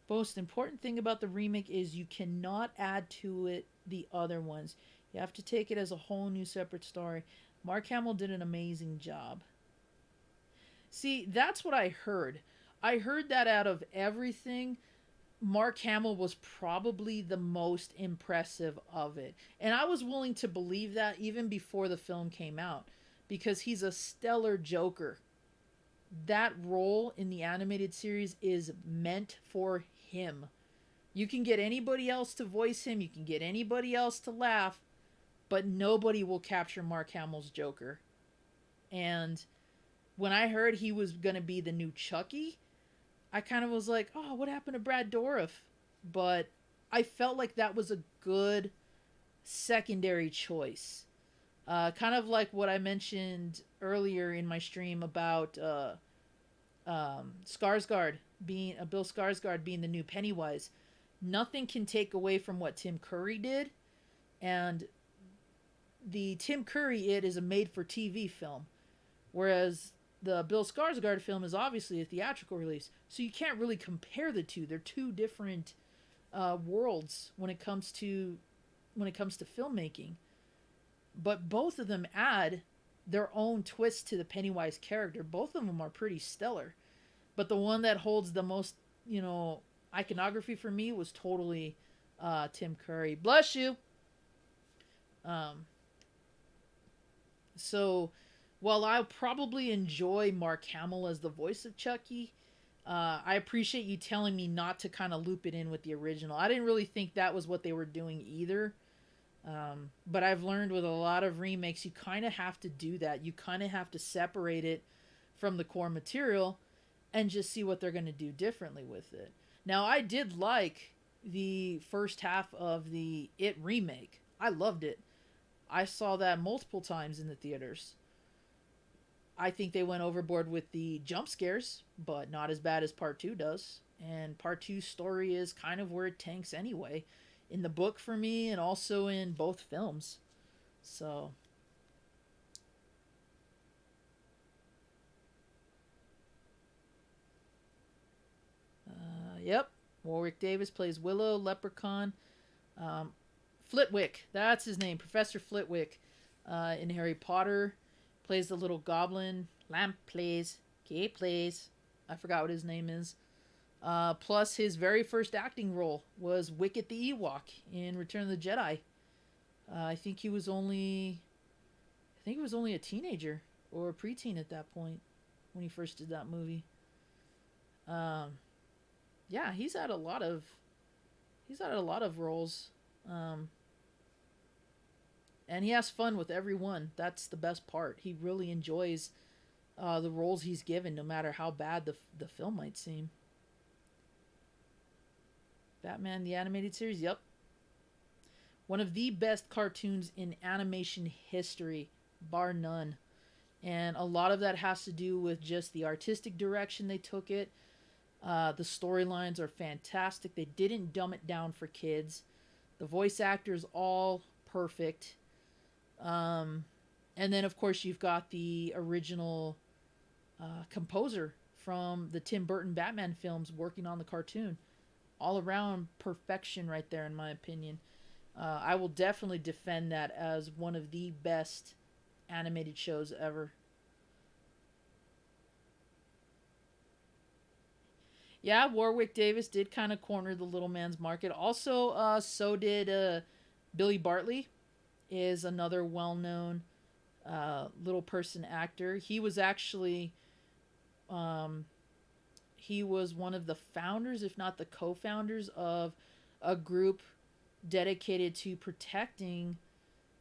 Most important thing about the remake is you cannot add to it the other ones. You have to take it as a whole new separate story. Mark Hamill did an amazing job. See, that's what I heard. I heard that out of everything, Mark Hamill was probably the most impressive of it. And I was willing to believe that even before the film came out because he's a stellar Joker. That role in the animated series is meant for him. You can get anybody else to voice him, you can get anybody else to laugh, but nobody will capture Mark Hamill's Joker. And when I heard he was gonna be the new Chucky, I kind of was like, oh, what happened to Brad Dourif? But I felt like that was a good secondary choice. Kind of like what I mentioned earlier in my stream about Skarsgård being Bill Skarsgård being the new Pennywise. Nothing can take away from what Tim Curry did, and the Tim Curry It is a made-for-TV film, whereas the Bill Skarsgård film is obviously a theatrical release. So you can't really compare the two. They're two different worlds when it comes to filmmaking. But both of them add their own twist to the Pennywise character. Both of them are pretty stellar. But the one that holds the most, iconography for me was totally Tim Curry. Bless you. Um, so while I'll probably enjoy Mark Hamill as the voice of Chucky, I appreciate you telling me not to kind of loop it in with the original. I didn't really think that was what they were doing either. But I've learned with a lot of remakes, you kind of have to do that. You kind of have to separate it from the core material and just see what they're going to do differently with it. Now, I did like the first half of the It remake. I loved it. I saw that multiple times in the theaters. I think they went overboard with the jump scares, but not as bad as part 2 does. And part 2's story is kind of where it tanks anyway, in the book for me and also in both films. So yep, Warwick Davis plays Willow, Leprechaun. um, Flitwick, that's his name, Professor Flitwick, in Harry Potter, plays the little goblin. Lamp plays, Kay plays, I forgot what his name is. Plus, his very first acting role was Wicket the Ewok in Return of the Jedi. I think he was only, a teenager or a preteen at that point when he first did that movie. Um, yeah, he's had a lot of roles, um, and he has fun with every one. That's the best part. He really enjoys the roles he's given, no matter how bad the film might seem. Batman the Animated Series, yep. One of the best cartoons in animation history, bar none. And a lot of that has to do with just the artistic direction they took it. The storylines are fantastic. They didn't dumb it down for kids. The voice actors all perfect. Um, and then, of course, you've got the original composer from the Tim Burton Batman films working on the cartoon. All around perfection right there, in my opinion. I will definitely defend that as one of the best animated shows ever. Yeah, Warwick Davis did kind of corner the little man's market. Also, so did Billy Bartley, is another well-known little person actor. Um, he was one of the founders, if not the co-founders, of a group dedicated to protecting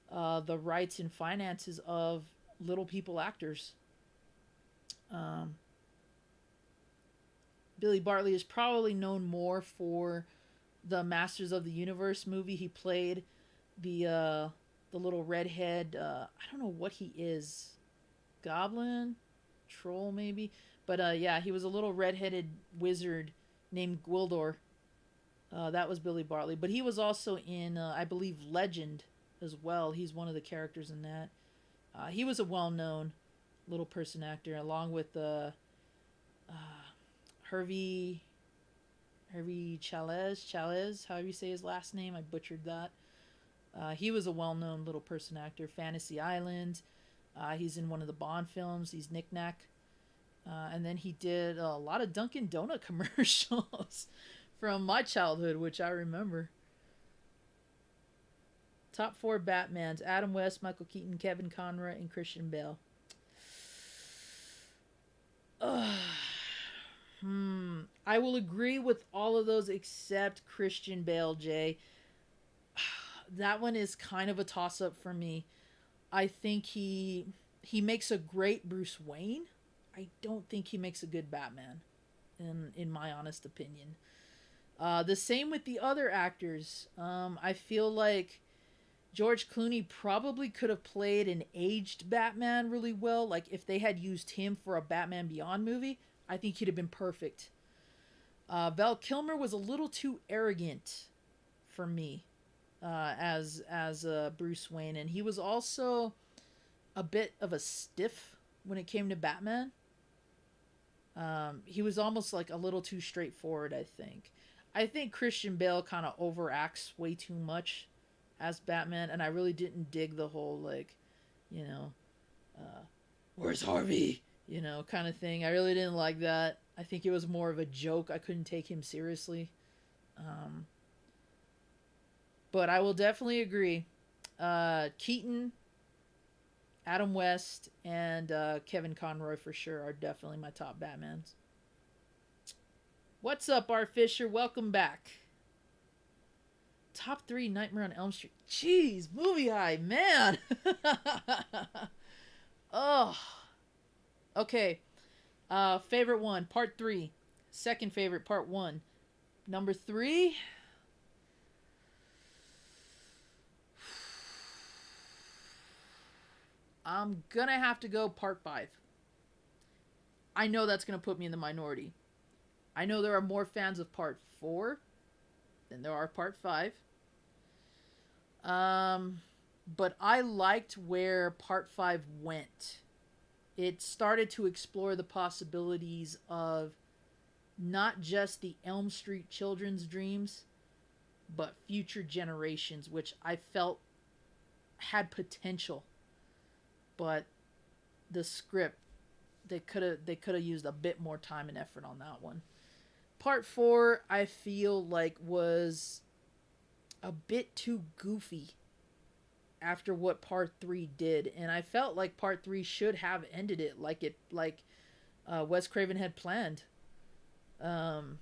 the rights and finances of little people actors. Um, Billy Bartley is probably known more for the Masters of the Universe movie. He played the little redhead. I don't know what he is. Goblin, troll maybe. But yeah, he was a little redheaded wizard named Gwildor. That was Billy Bartley. But he was also in, I believe, Legend as well. He's one of the characters in that. He was a well-known little person actor, along with uh, Hervey Chalez, however you say his last name. I butchered that. He was a well-known little person actor. Fantasy Island. He's in one of the Bond films. He's Knick Knack. And then he did a lot of Dunkin' Donut commercials from my childhood, which I remember. Top 4 Batmans: Adam West, Michael Keaton, Kevin Conroy, and Christian Bale. I will agree with all of those except Christian Bale, Jay. That one is kind of a toss-up for me. I think he makes a great Bruce Wayne. I don't think he makes a good Batman, in my honest opinion. The same with the other actors. I feel like George Clooney probably could have played an aged Batman really well. Like if they had used him for a Batman Beyond movie, I think he'd have been perfect. Val Kilmer was a little too arrogant for me as Bruce Wayne, and he was also a bit of a stiff when it came to Batman. He was almost like a little too straightforward, I think. I think Christian Bale kind of overacts way too much as Batman, and I really didn't dig the whole, like, you know, uh, where's Harvey? You know, kind of thing. I really didn't like that. I think it was more of a joke. I couldn't take him seriously. Um, but I will definitely agree. Keaton, Adam West, and Kevin Conroy for sure are definitely my top Batmans. What's up, Art Fisher? Welcome back. Top 3 Nightmare on Elm Street. Jeez, movie high, man. Oh. Okay. Favorite one, part 3. Second favorite, part 1. Number 3. I'm gonna have to go part 5. I know that's gonna put me in the minority. I know there are more fans of part 4 than there are part 5. But I liked where part 5 went. It started to explore the possibilities of not just the Elm Street children's dreams, but future generations, which I felt had potential. But the script, they could have used a bit more time and effort on that one. Part 4, I feel like was a bit too goofy after what part 3 did, and I felt like part 3 should have ended it like Wes Craven had planned. Um,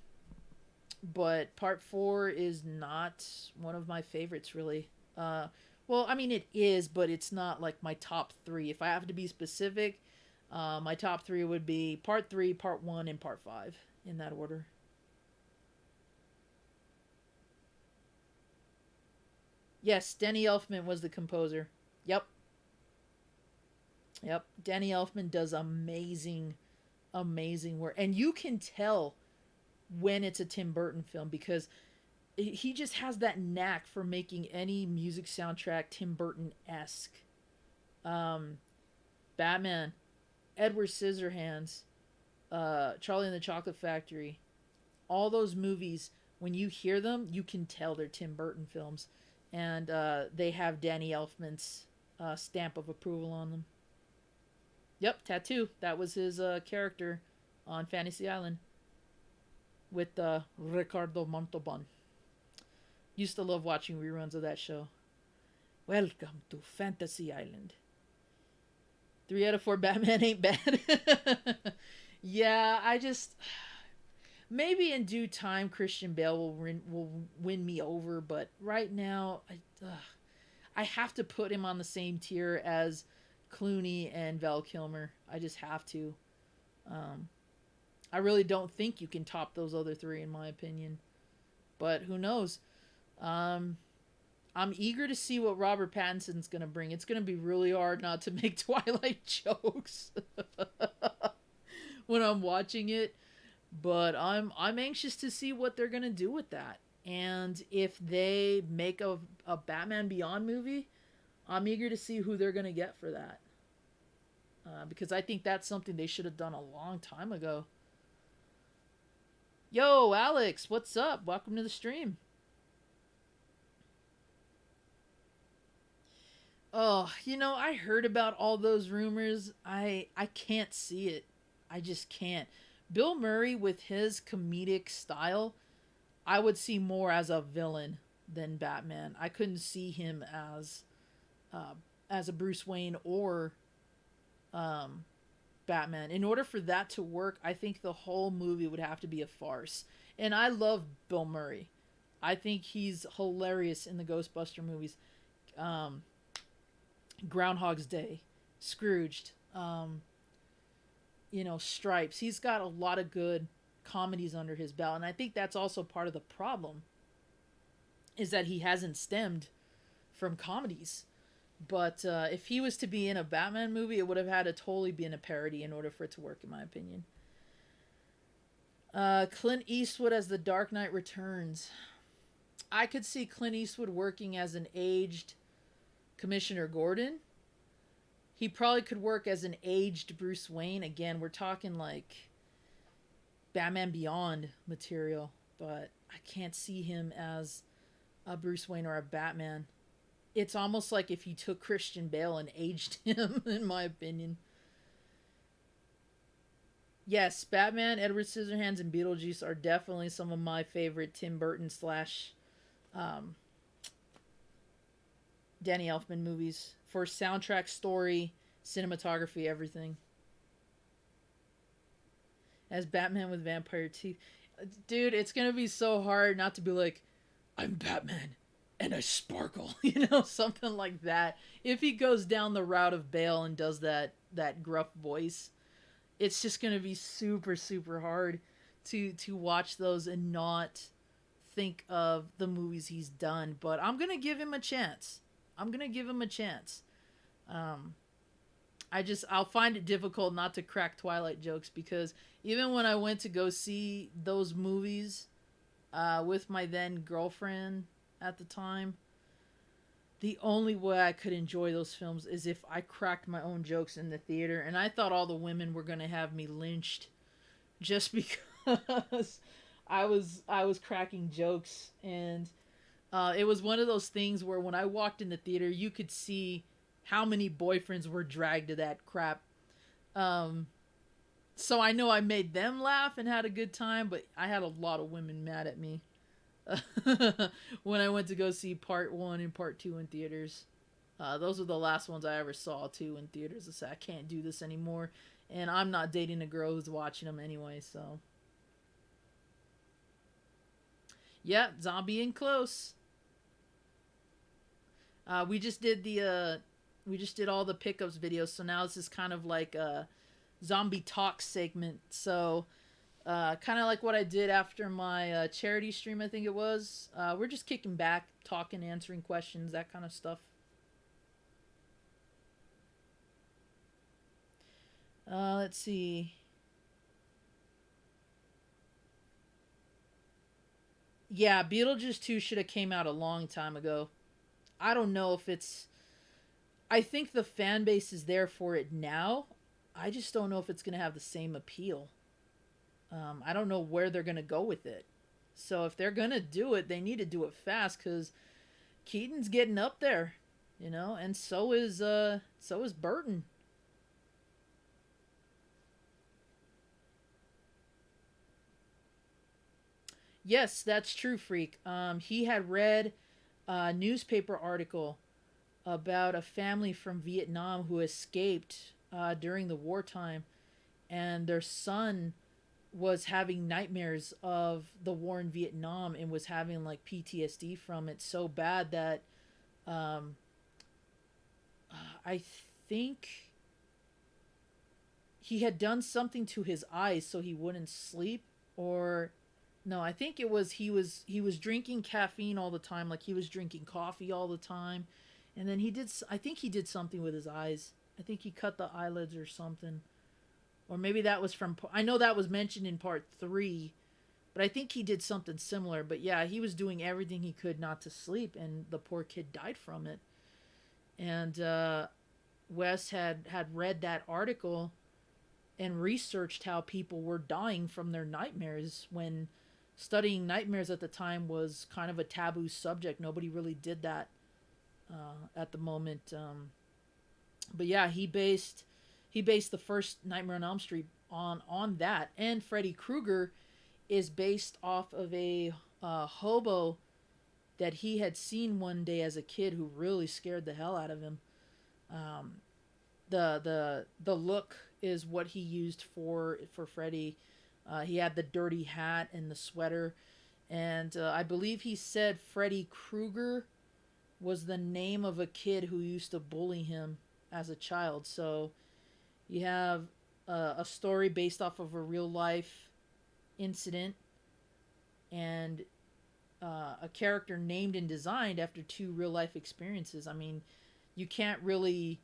but part 4 is not one of my favorites really. Well, I mean it is, but it's not like my top 3. If I have to be specific, my top 3 would be part 3, part 1, and part 5 in that order. Yes, Danny Elfman was the composer. Yep. Yep. Danny Elfman does amazing work. And you can tell when it's a Tim Burton film because he just has that knack for making any music soundtrack Tim Burton esque. Um, Batman, Edward Scissorhands, Charlie and the Chocolate Factory, all those movies, when you hear them, you can tell they're Tim Burton films. And they have Danny Elfman's stamp of approval on them. Yep, Tattoo. That was his character on Fantasy Island with Ricardo Montalban. Used to love watching reruns of that show. Welcome to Fantasy Island. 3 out of 4 Batman ain't bad. Yeah, I just maybe in due time Christian Bale will win me over, but right now I have to put him on the same tier as Clooney and Val Kilmer. I just have to. Um, I really don't think you can top those other 3 in my opinion, but who knows? Um, I'm eager to see what Robert Pattinson's gonna bring. It's gonna be really hard not to make Twilight jokes when I'm watching it, but I'm anxious to see what they're gonna do with that. And if they make a Batman Beyond movie, I'm eager to see who they're gonna get for that. Because I think that's something they should have done a long time ago. Yo, Alex, what's up? Welcome to the stream. Oh, I heard about all those rumors. I can't see it. I just can't. Bill Murray with his comedic style, I would see more as a villain than Batman. I couldn't see him uh, as a Bruce Wayne or um, Batman. In order for that to work, I think the whole movie would have to be a farce. And I love Bill Murray. I think he's hilarious in the Ghostbuster movies. Um, Groundhog's Day, Scrooged. stripes. He's got a lot of good comedies under his belt, and I think that's also part of the problem is that he hasn't stemmed from comedies. But if he was to be in a Batman movie, it would have had to totally been a parody in order for it to work, in my opinion. Clint Eastwood as the Dark Knight Returns. I could see Clint Eastwood working as an aged Commissioner Gordon. He probably could work as an aged Bruce Wayne. Again, we're talking like Batman Beyond material, but I can't see him as a Bruce Wayne or a Batman. It's almost like if you took Christian Bale and aged him, in my opinion. Yes, Batman, Edward Scissorhands, and Beetlejuice are definitely some of my favorite Tim Burton slash um, Danny Elfman movies for soundtrack, story, cinematography, everything. As Batman with vampire teeth. Dude, it's gonna be so hard not to be like, I'm Batman and I sparkle, something like that. If he goes down the route of Bale and does that gruff voice, it's just gonna be super super hard to watch those and not think of the movies he's done. But I'm gonna give him a chance. I'm gonna give him a chance. Um, I'll find it difficult not to crack Twilight jokes because even when I went to go see those movies with my then girlfriend at the time, the only way I could enjoy those films is if I cracked my own jokes in the theater, and I thought all the women were gonna have me lynched just because I was cracking jokes, and it was one of those things where when I walked in the theater, you could see how many boyfriends were dragged to that crap. Um, so I know I made them laugh and had a good time, but I had a lot of women mad at me when I went to go see part one and part two in theaters. Those were the last ones I ever saw too in theaters. I said I can't do this anymore, and I'm not dating a girl who's watching them anyway. So, yeah, zombie in close. We just did all the pickups videos, so now this is kind of like a zombie talk segment. So, kind of like what I did after my charity stream, I think it was. We're just kicking back, talking, answering questions, that kind of stuff. Let's see. Yeah, Beetlejuice 2 should have came out a long time ago. I don't know if it's. I think the fan base is there for it now. I just don't know if it's going to have the same appeal. I don't know where they're going to go with it. So if they're going to do it, they need to do it fast because Keaton's getting up there, and so is Burton. Yes, that's true, Freak. He had read a newspaper article about a family from Vietnam who escaped during the wartime, and their son was having nightmares of the war in Vietnam and was having like PTSD from it so bad that um, I think he had done something to his eyes so he wouldn't sleep, or no, I think it was he was drinking caffeine all the time, like he was drinking coffee all the time, and then I think he did something with his eyes. I think he cut the eyelids or something, or maybe that was from. I know that was mentioned in part three, but I think he did something similar. But yeah, he was doing everything he could not to sleep, and the poor kid died from it. And Wes had read that article and researched how people were dying from their nightmares when studying nightmares at the time was kind of a taboo subject. Nobody really did that at the moment. But yeah, he based the first Nightmare on Elm Street on that, and Freddy Krueger is based off of a hobo that he had seen one day as a kid who really scared the hell out of him. Um, the look is what he used for Freddy. He had the dirty hat and the sweater, and I believe he said Freddy Krueger was the name of a kid who used to bully him as a child. So you have a story based off of a real life incident, and a character named and designed after two real life experiences. I mean, you can't really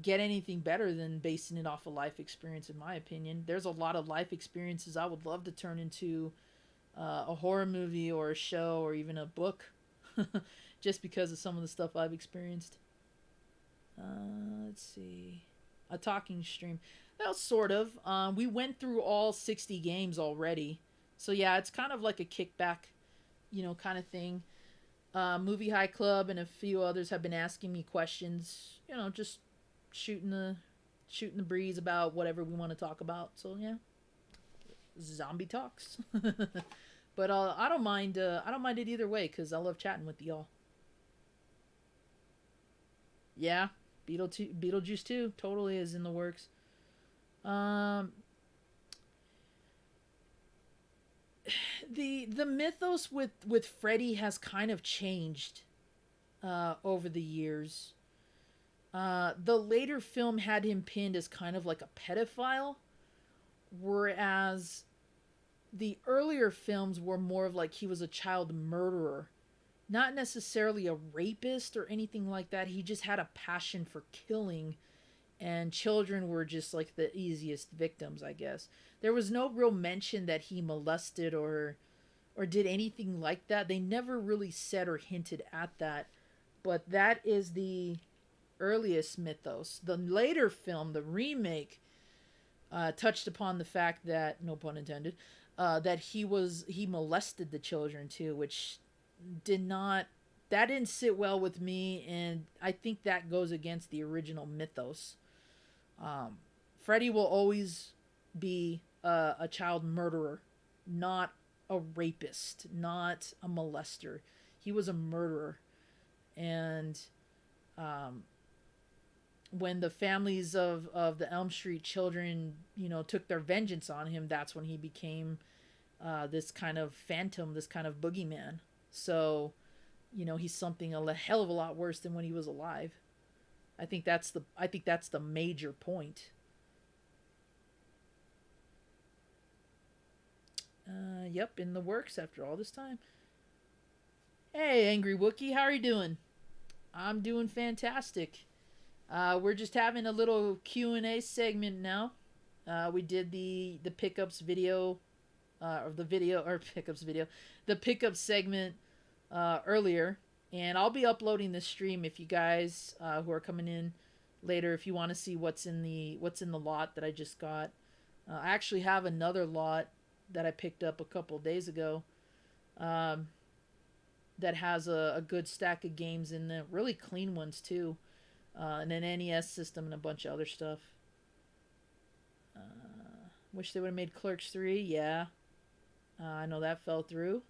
get anything better than basing it off a life experience, in my opinion. There's a lot of life experiences I would love to turn into a horror movie or a show or even a book, just because of some of the stuff I've experienced. Let's see. A talking stream. Well, sort of. We went through all 60 games already. So, yeah, it's kind of like a kickback, kind of thing. Movie High Club and a few others have been asking me questions, just shooting the shooting the breeze about whatever we want to talk about. So yeah, zombie talks. But I don't mind. I don't mind it either way because I love chatting with y'all. Yeah, Beetlejuice 2 totally is in the works. Um, the mythos with Freddy has kind of changed over the years. The later film had him pinned as kind of like a pedophile, whereas the earlier films were more of like he was a child murderer. Not necessarily a rapist or anything like that. He just had a passion for killing, and children were just like the easiest victims, I guess. There was no real mention that he molested or did anything like that. They never really said or hinted at that. But that is the earliest mythos. The later film, the remake, touched upon the fact that, no pun intended, that he molested the children too, which did not that didn't sit well with me, and I think that goes against the original mythos. Freddy will always be a child murderer, not a rapist, not a molester. He was a murderer, and um, when the families of the Elm Street children, took their vengeance on him, that's when he became this kind of phantom, this kind of boogeyman. So, he's something a hell of a lot worse than when he was alive. I think that's the major point. Yep, in the works after all this time. Hey, Angry Wookie, how are you doing? I'm doing fantastic. We're just having a little Q&A segment now. We did the pickups video, or the video or pickups video, the pickup segment earlier, and I'll be uploading this stream if you guys who are coming in later, if you want to see what's in the lot that I just got. I actually have another lot that I picked up a couple days ago. Um, that has a good stack of games in there, really clean ones too, and an NES system and a bunch of other stuff. Wish they would have made Clerks 3. Yeah, I know that fell through.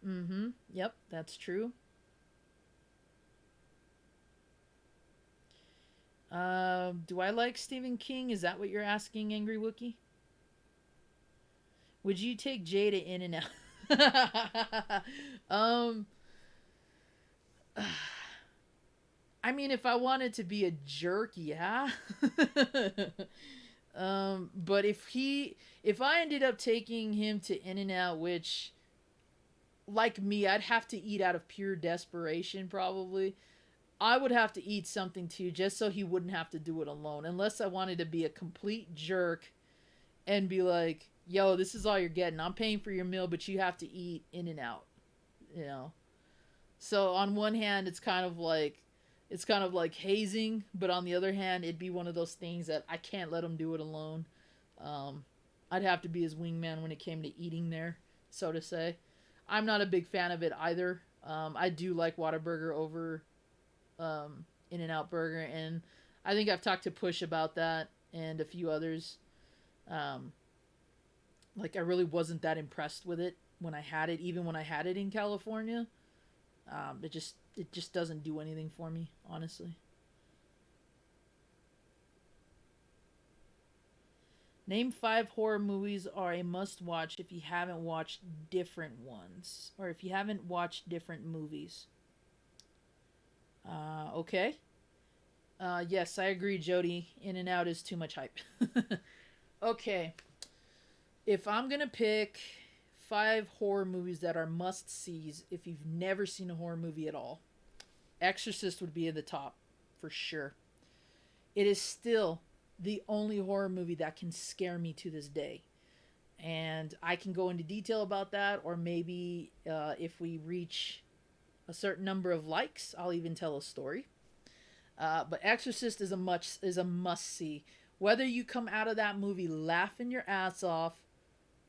Mm-hmm. Yep, that's true. Do I like Stephen King? Is that what you're asking, Angry Wookie? Would you take Jay to In and Out? um, I mean, if I wanted to be a jerk, yeah. But if I ended up taking him to In and Out, which, like me, I'd have to eat out of pure desperation, probably. I would have to eat something too, just so he wouldn't have to do it alone. Unless I wanted to be a complete jerk and be like, "Yo, this is all you're getting. I'm paying for your meal, but you have to eat In and Out." You know. So on one hand, it's kind of like hazing, but on the other hand, it'd be one of those things that I can't let him do it alone. Um, I'd have to be his wingman when it came to eating there, so to say. I'm not a big fan of it either. I do like Whataburger over In and Out Burger, and I think I've talked to Push about that and a few others. Um, like I really wasn't that impressed with it when I had it, even when I had it in California. It just doesn't do anything for me, honestly. Name five horror movies are a must watch if you haven't watched different ones, or if you haven't watched different movies. Okay. Yes, I agree, Jody. In and Out is too much hype. Okay. If I'm going to pick 5 horror movies that are must sees if you've never seen a horror movie at all, Exorcist would be at the top for sure. It is still the only horror movie that can scare me to this day. And I can go into detail about that, or maybe if we reach a certain number of likes, I'll even tell a story. But Exorcist is a must see. Whether you come out of that movie laughing your ass off,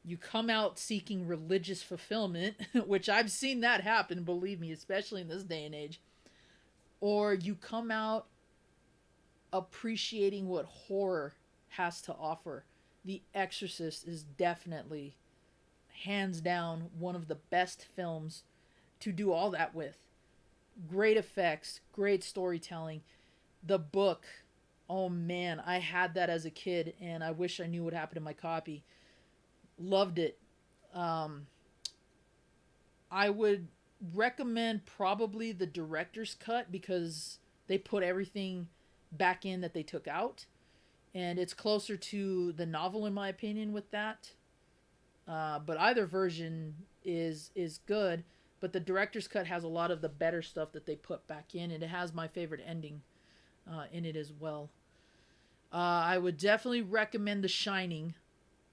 you come out seeking religious fulfillment, which I've seen that happen, believe me, especially in this day and age, or you come out appreciating what horror has to offer. The Exorcist is definitely, hands down, one of the best films to do all that with. Great effects, great storytelling. The book, oh man, I had that as a kid and I wish I knew what happened to my copy. Loved it. Um, I would recommend probably the director's cut because they put everything back in that they took out, and it's closer to the novel in my opinion with that. But either version is good. But the director's cut has a lot of the better stuff that they put back in, and it has my favorite ending in it as well. I would definitely recommend The Shining,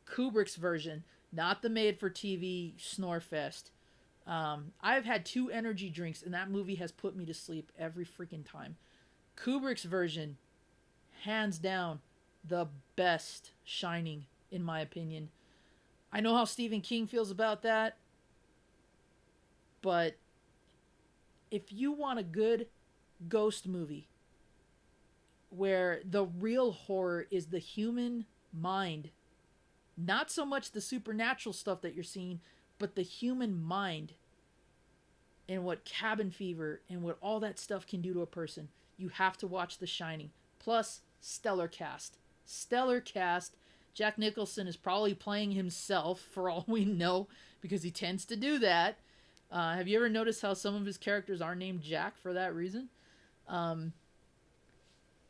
Kubrick's version, not the made-for-TV Snorefest. I've had 2 energy drinks, and that movie has put me to sleep every freaking time. Kubrick's version, hands down, the best Shining, in my opinion. I know how Stephen King feels about that, but if you want a good ghost movie where the real horror is the human mind, not so much the supernatural stuff that you're seeing, but the human mind and what cabin fever and what all that stuff can do to a person, you have to watch The Shining. Plus, stellar cast. Stellar cast. Jack Nicholson is probably playing himself for all we know because he tends to do that. Have you ever noticed how some of his characters are named Jack for that reason? Um,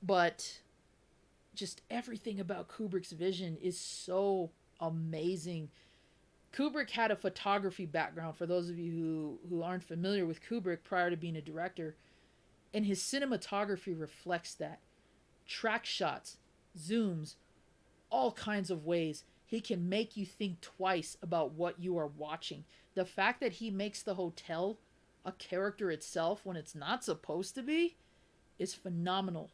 but just everything about Kubrick's vision is so amazing. Kubrick had a photography background, for those of you who aren't familiar with Kubrick prior to being a director, and his cinematography reflects that. Track shots, zooms, all kinds of ways. He can make you think twice about what you are watching. The fact that he makes the hotel a character itself when it's not supposed to be is phenomenal.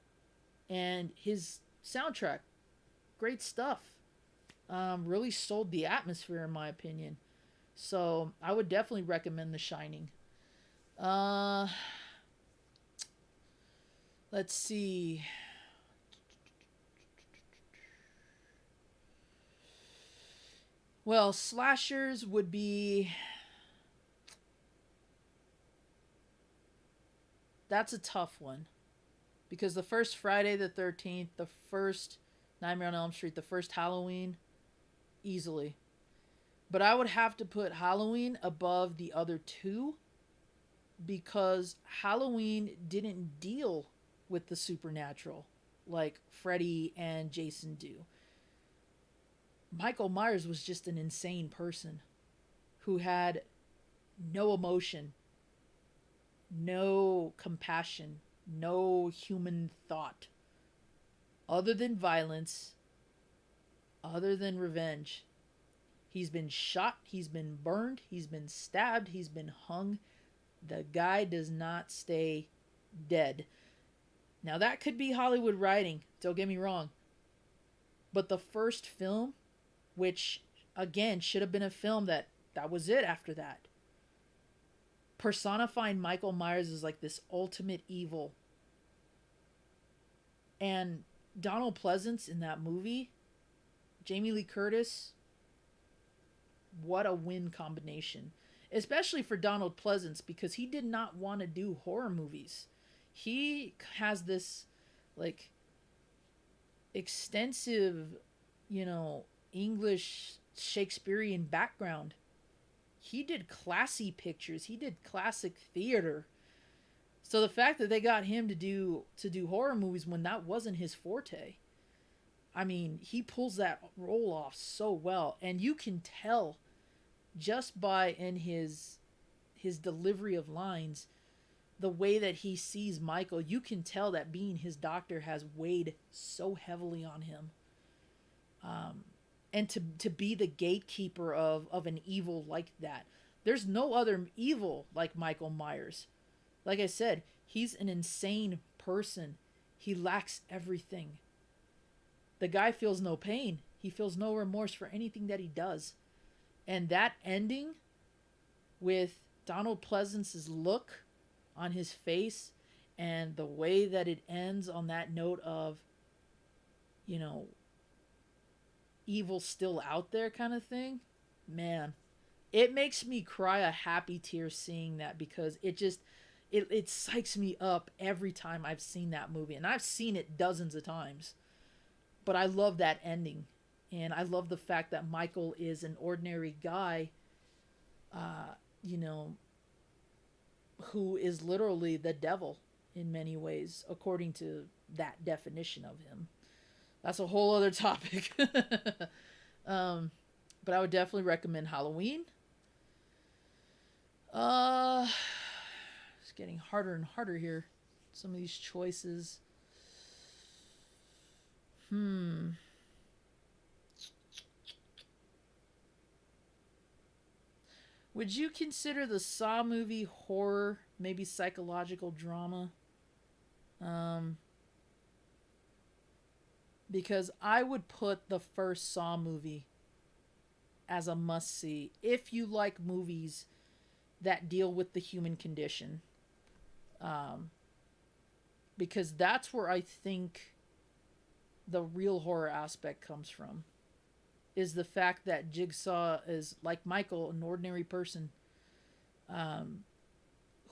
And his soundtrack, great stuff. Really sold the atmosphere, in my opinion. So I would definitely recommend The Shining. Uh, let's see. Well, slashers would be. That's a tough one. Because the first Friday the 13th, the first Nightmare on Elm Street, the first Halloween, easily. But I would have to put Halloween above the other 2 because Halloween didn't deal with the supernatural like Freddy and Jason do. Michael Myers was just an insane person who had no emotion, no compassion, no human thought other than violence, other than revenge. He's been shot, he's been burned, he's been stabbed, he's been hung. The guy does not stay dead. Now, that could be Hollywood writing, don't get me wrong. But the first film, which again should have been a film that was it after that, personifying Michael Myers as like this ultimate evil. And Donald Pleasance in that movie, Jamie Lee Curtis, what a win combination. Especially for Donald Pleasance because he did not want to do horror movies. He has this like extensive, English Shakespearean background. He did classy pictures, he did classic theater. So the fact that they got him to do horror movies when that wasn't his forte, I mean, he pulls that role off so well, and you can tell just by in his delivery of lines, the way that he sees Michael, you can tell that being his doctor has weighed so heavily on him. And to be the gatekeeper of an evil like that. There's no other evil like Michael Myers. Like I said, he's an insane person. He lacks everything. The guy feels no pain. He feels no remorse for anything that he does. And that ending with Donald Pleasance's look on his face and the way that it ends on that note of, you know, evil still out there kind of thing, man, it makes me cry a happy tear seeing that, because it psychs me up every time I've seen that movie, and I've seen it dozens of times. But I love that ending, and I love the fact that Michael is an ordinary guy, you know, who is literally the devil in many ways, according to that definition of him. That's a whole other topic. um, but I would definitely recommend Halloween. It's getting harder and harder here. Some of these choices. Would you consider the Saw movie horror, maybe psychological drama? Um, because I would put the first Saw movie as a must see if you like movies that deal with the human condition. Um, because that's where I think the real horror aspect comes from. Is the fact that Jigsaw is, like Michael, an ordinary person, um,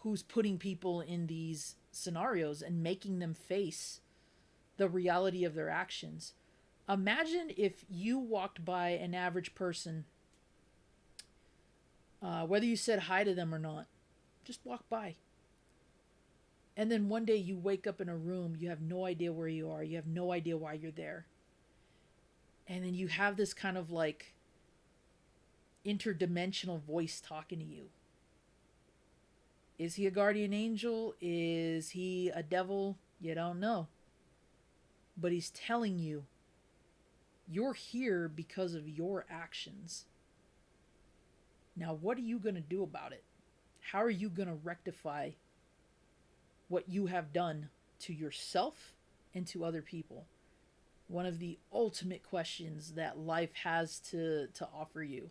who's putting people in these scenarios and making them face the reality of their actions. Imagine if you walked by an average person, whether you said hi to them or not, just walk by. And then one day you wake up in a room, you have no idea where you are, you have no idea why you're there. And then you have this kind of like interdimensional voice talking to you. Is he a guardian angel? Is he a devil? You don't know. But he's telling you, you're here because of your actions. Now, what are you going to do about it? How are you going to rectify what you have done to yourself and to other people? One of the ultimate questions that life has to offer you.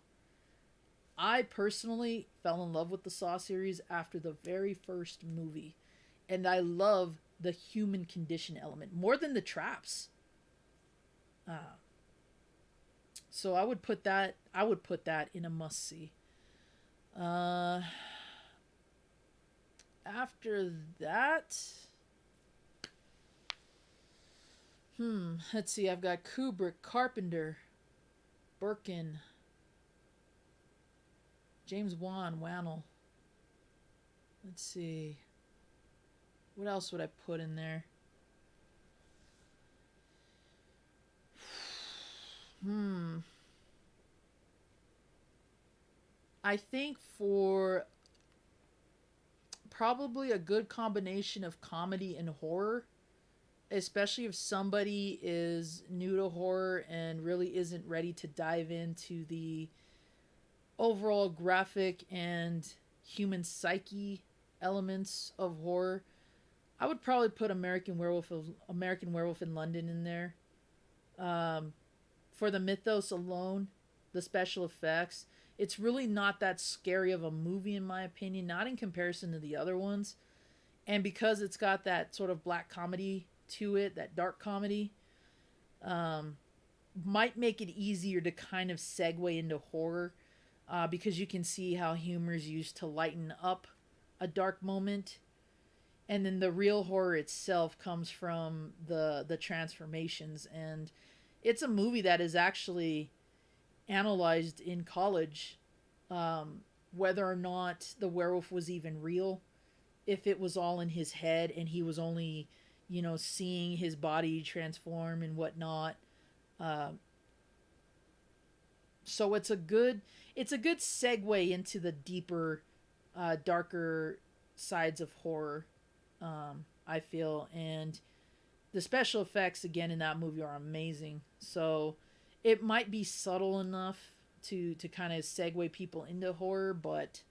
I personally fell in love with the Saw series after the very first movie. And I love the human condition element more than the traps. So I would put that in a must see. Uh, After that, let's see. I've got Kubrick, Carpenter, Birkin, James Wan, Wannell. Let's see. What else would I put in there? I think for probably a good combination of comedy and horror, especially if somebody is new to horror and really isn't ready to dive into the overall graphic and human psyche elements of horror. I would probably put American Werewolf in London in there. Um, for the mythos alone, the special effects, it's really not that scary of a movie in my opinion, not in comparison to the other ones. And because it's got that sort of black comedy to it, that dark comedy, um, might make it easier to kind of segue into horror, because you can see how humor is used to lighten up a dark moment, and then the real horror itself comes from the transformations. And it's a movie that is actually analyzed in college, whether or not the werewolf was even real. if it was all in his head and he was only, seeing his body transform and whatnot. Uh, so it's a good segue into the deeper, darker sides of horror. I feel, and the special effects again in that movie are amazing. So it might be subtle enough to kind of segue people into horror, but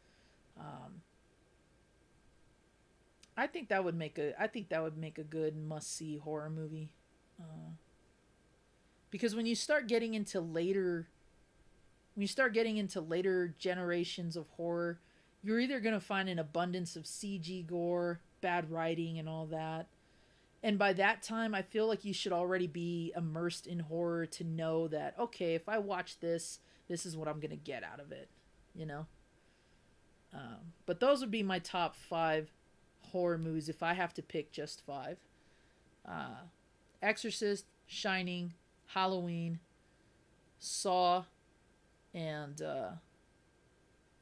um, I think that would make a good must see horror movie. Uh, because when you start getting into later generations of horror, you're either going to find an abundance of CG gore, bad writing, and all that. And by that time, I feel like you should already be immersed in horror to know that, okay, if I watch this, this is what I'm going to get out of it, you know? But those would be my top five horror movies if I have to pick just five: uh, Exorcist, Shining, Halloween, Saw, and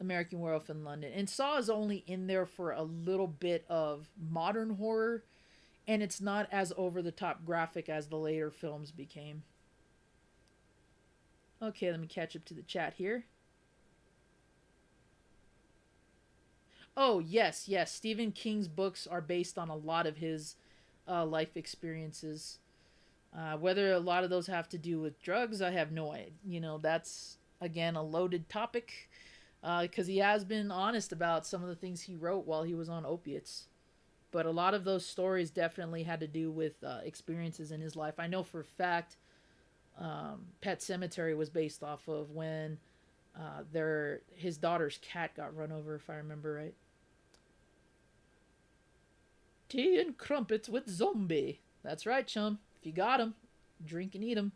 American Werewolf in London. And Saw is only in there for a little bit of modern horror, and it's not as over the top graphic as the later films became. Okay, let me catch up to the chat here. Oh, yes, yes. Stephen King's books are based on a lot of his life experiences. Whether a lot of those have to do with drugs, I have no idea. That's, again, a loaded topic because he has been honest about some of the things he wrote while he was on opiates. But a lot of those stories definitely had to do with experiences in his life. I know for a fact Pet Cemetery was based off of when his daughter's cat got run over, if I remember right. Tea and crumpets with zombie. That's right, chum. If you got 'em, drink and eat 'em.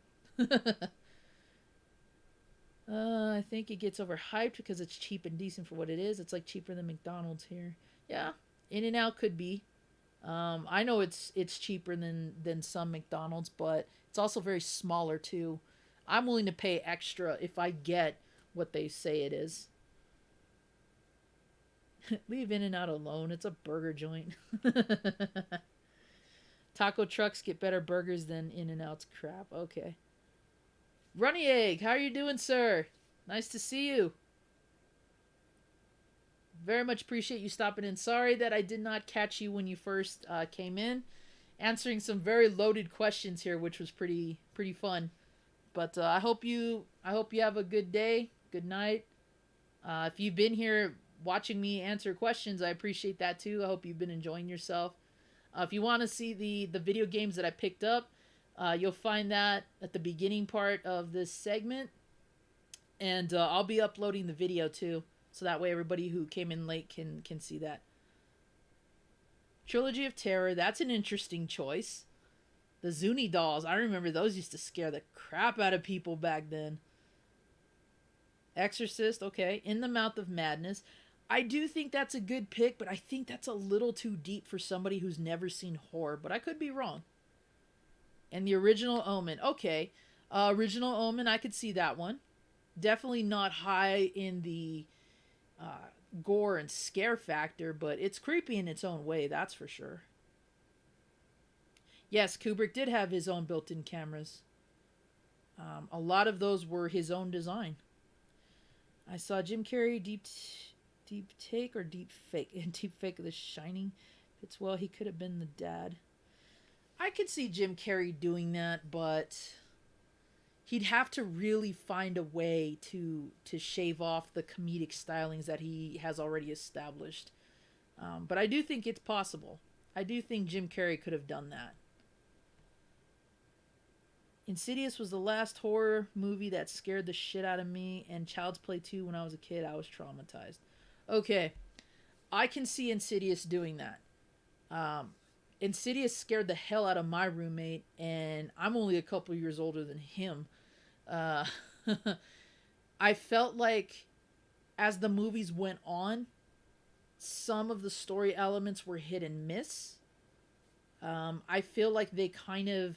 I think it gets overhyped because it's cheap and decent for what it is. It's like cheaper than McDonald's here. Yeah, In and Out could be. I know it's cheaper than some McDonald's, but it's also very smaller too. I'm willing to pay extra if I get what they say it is. Leave In and Out alone. It's a burger joint. Taco trucks get better burgers than In and Out's crap. Okay. Runny Egg, how are you doing, sir? Nice to see you. Very much appreciate you stopping in. Sorry that I did not catch you when you first came in. Answering some very loaded questions here, which was pretty fun. But I hope you have a good day, good night. If you've been here watching me answer questions, I appreciate that too. I hope you've been enjoying yourself. If you want to see the video games that I picked up, you'll find that at the beginning part of this segment, and I'll be uploading the video too, so that way everybody who came in late can see that. Trilogy of Terror, that's an interesting choice. The Zuni dolls, I remember those used to scare the crap out of people back then. Exorcist, okay. In the Mouth of Madness. I do think that's a good pick, but I think that's a little too deep for somebody who's never seen horror, but I could be wrong. And the Original Omen, okay. Original Omen, I could see that one. Definitely not high in the gore and scare factor, but it's creepy in its own way, that's for sure. Yes, Kubrick did have his own built-in cameras. A lot of those were his own design. I saw Jim Carrey deep take or deep fake deep fake of The Shining. Fits well. He could have been the dad. I could see Jim Carrey doing that, but he'd have to really find a way to shave off the comedic stylings that he has already established. But I do think it's possible. I do think Jim Carrey could have done that. Insidious was the last horror movie that scared the shit out of me, and Child's Play 2 when I was a kid, I was traumatized. Okay, I can see Insidious doing that. Insidious scared the hell out of my roommate, and I'm only a couple years older than him. Uh, I felt like as the movies went on, some of the story elements were hit and miss. I feel like they kind of,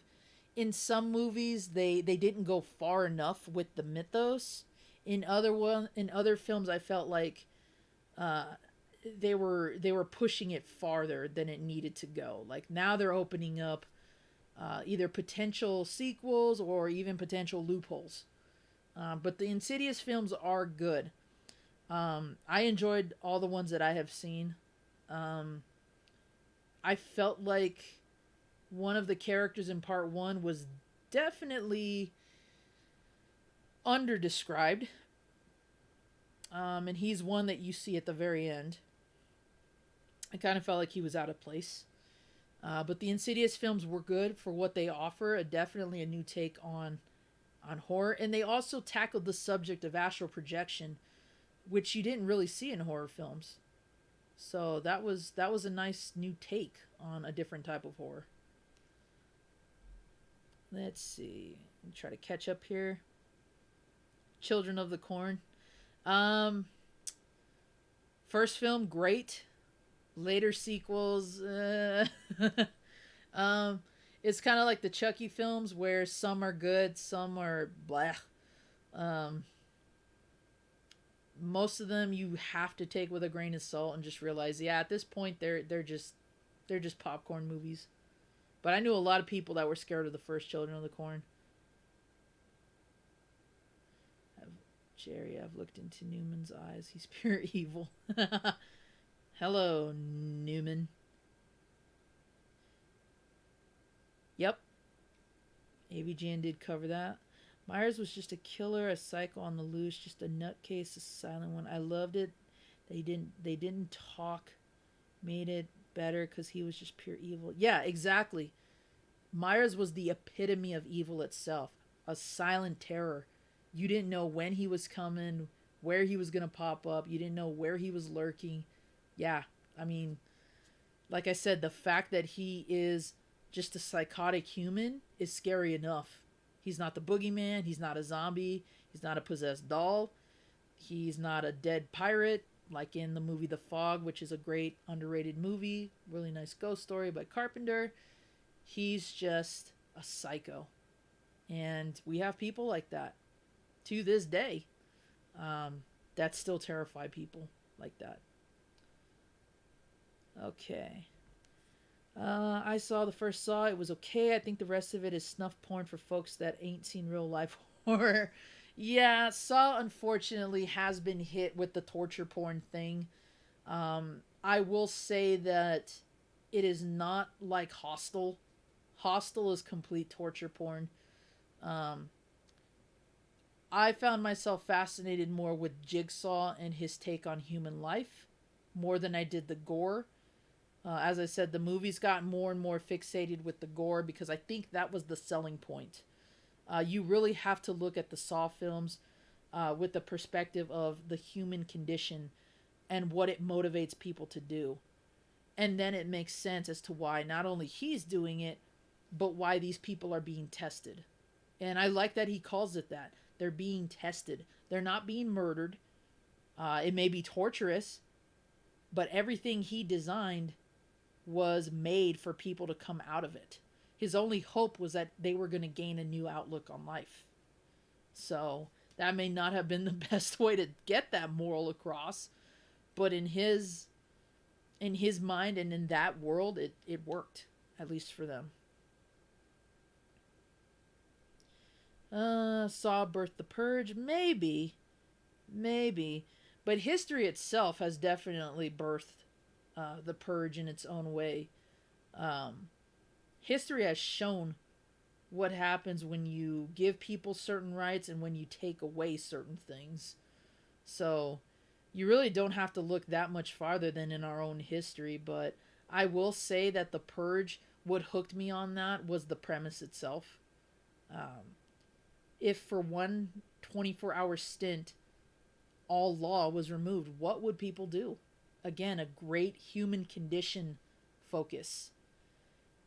in some movies, they didn't go far enough with the mythos. In other films, I felt like uh, they were pushing it farther than it needed to go. Like now they're opening up either potential sequels or even potential loopholes. But the Insidious films are good. I enjoyed all the ones that I have seen. Um, I felt like one of the characters in part one was definitely underdescribed. And he's one that you see at the very end. I kind of felt like he was out of place. But the Insidious films were good for what they offer. Definitely a new take on horror, and they also tackled the subject of astral projection, which you didn't really see in horror films. So that was a nice new take on a different type of horror. Let's see. Let me try to catch up here. Children of the Corn. Um, First film great. Later sequels, um, it's kind of like the Chucky films where some are good, some are blah. Um, Most of them you have to take with a grain of salt and just realize, yeah, at this point they're just popcorn movies. But I knew a lot of people that were scared of the first Children of the Corn. I've, Jerry, I've looked into Newman's eyes. He's pure evil. Hello, Newman. Yep, AVGN did cover that. Myers was just a killer, a psycho on the loose, just a nutcase, a silent one. I loved it. They didn't talk, made it better because he was just pure evil. Yeah, exactly. Myers was the epitome of evil itself, a silent terror. You didn't know when he was coming, where he was gonna pop up. You didn't know where he was lurking. Yeah, I mean, like I said, the fact that he is just a psychotic human is scary enough. He's not the boogeyman. He's not a zombie. He's not a possessed doll. He's not a dead pirate like in the movie The Fog, which is a great underrated movie. Really nice ghost story by Carpenter. He's just a psycho. And we have people like that to this day that still terrify people like that. Okay. I saw the first Saw. It was okay. I think the rest of it is snuff porn for folks that ain't seen real life horror. Yeah, Saw unfortunately has been hit with the torture porn thing. I will say that it is not like Hostel. Hostel is complete torture porn. Um, I found myself fascinated more with Jigsaw and his take on human life more than I did the gore. As I said, the movies got more and more fixated with the gore because I think that was the selling point. You really have to look at the Saw films with the perspective of the human condition and what it motivates people to do. And then it makes sense as to why not only he's doing it, but why these people are being tested. And I like that he calls it that. They're being tested. They're not being murdered. It may be torturous, but everything he designed was made for people to come out of it. His only hope was that they were going to gain a new outlook on life. So that may not have been the best way to get that moral across, but in his mind and in that world, it worked, at least for them. Saw birth the purge, maybe, but history itself has definitely birthed the purge in its own way. Um, History has shown what happens when you give people certain rights and when you take away certain things. So you really don't have to look that much farther than in our own history, but I will say that the purge, what hooked me on that was the premise itself. Um, if for one 24-hour stint all law was removed, what would people do? Again, a great human condition focus.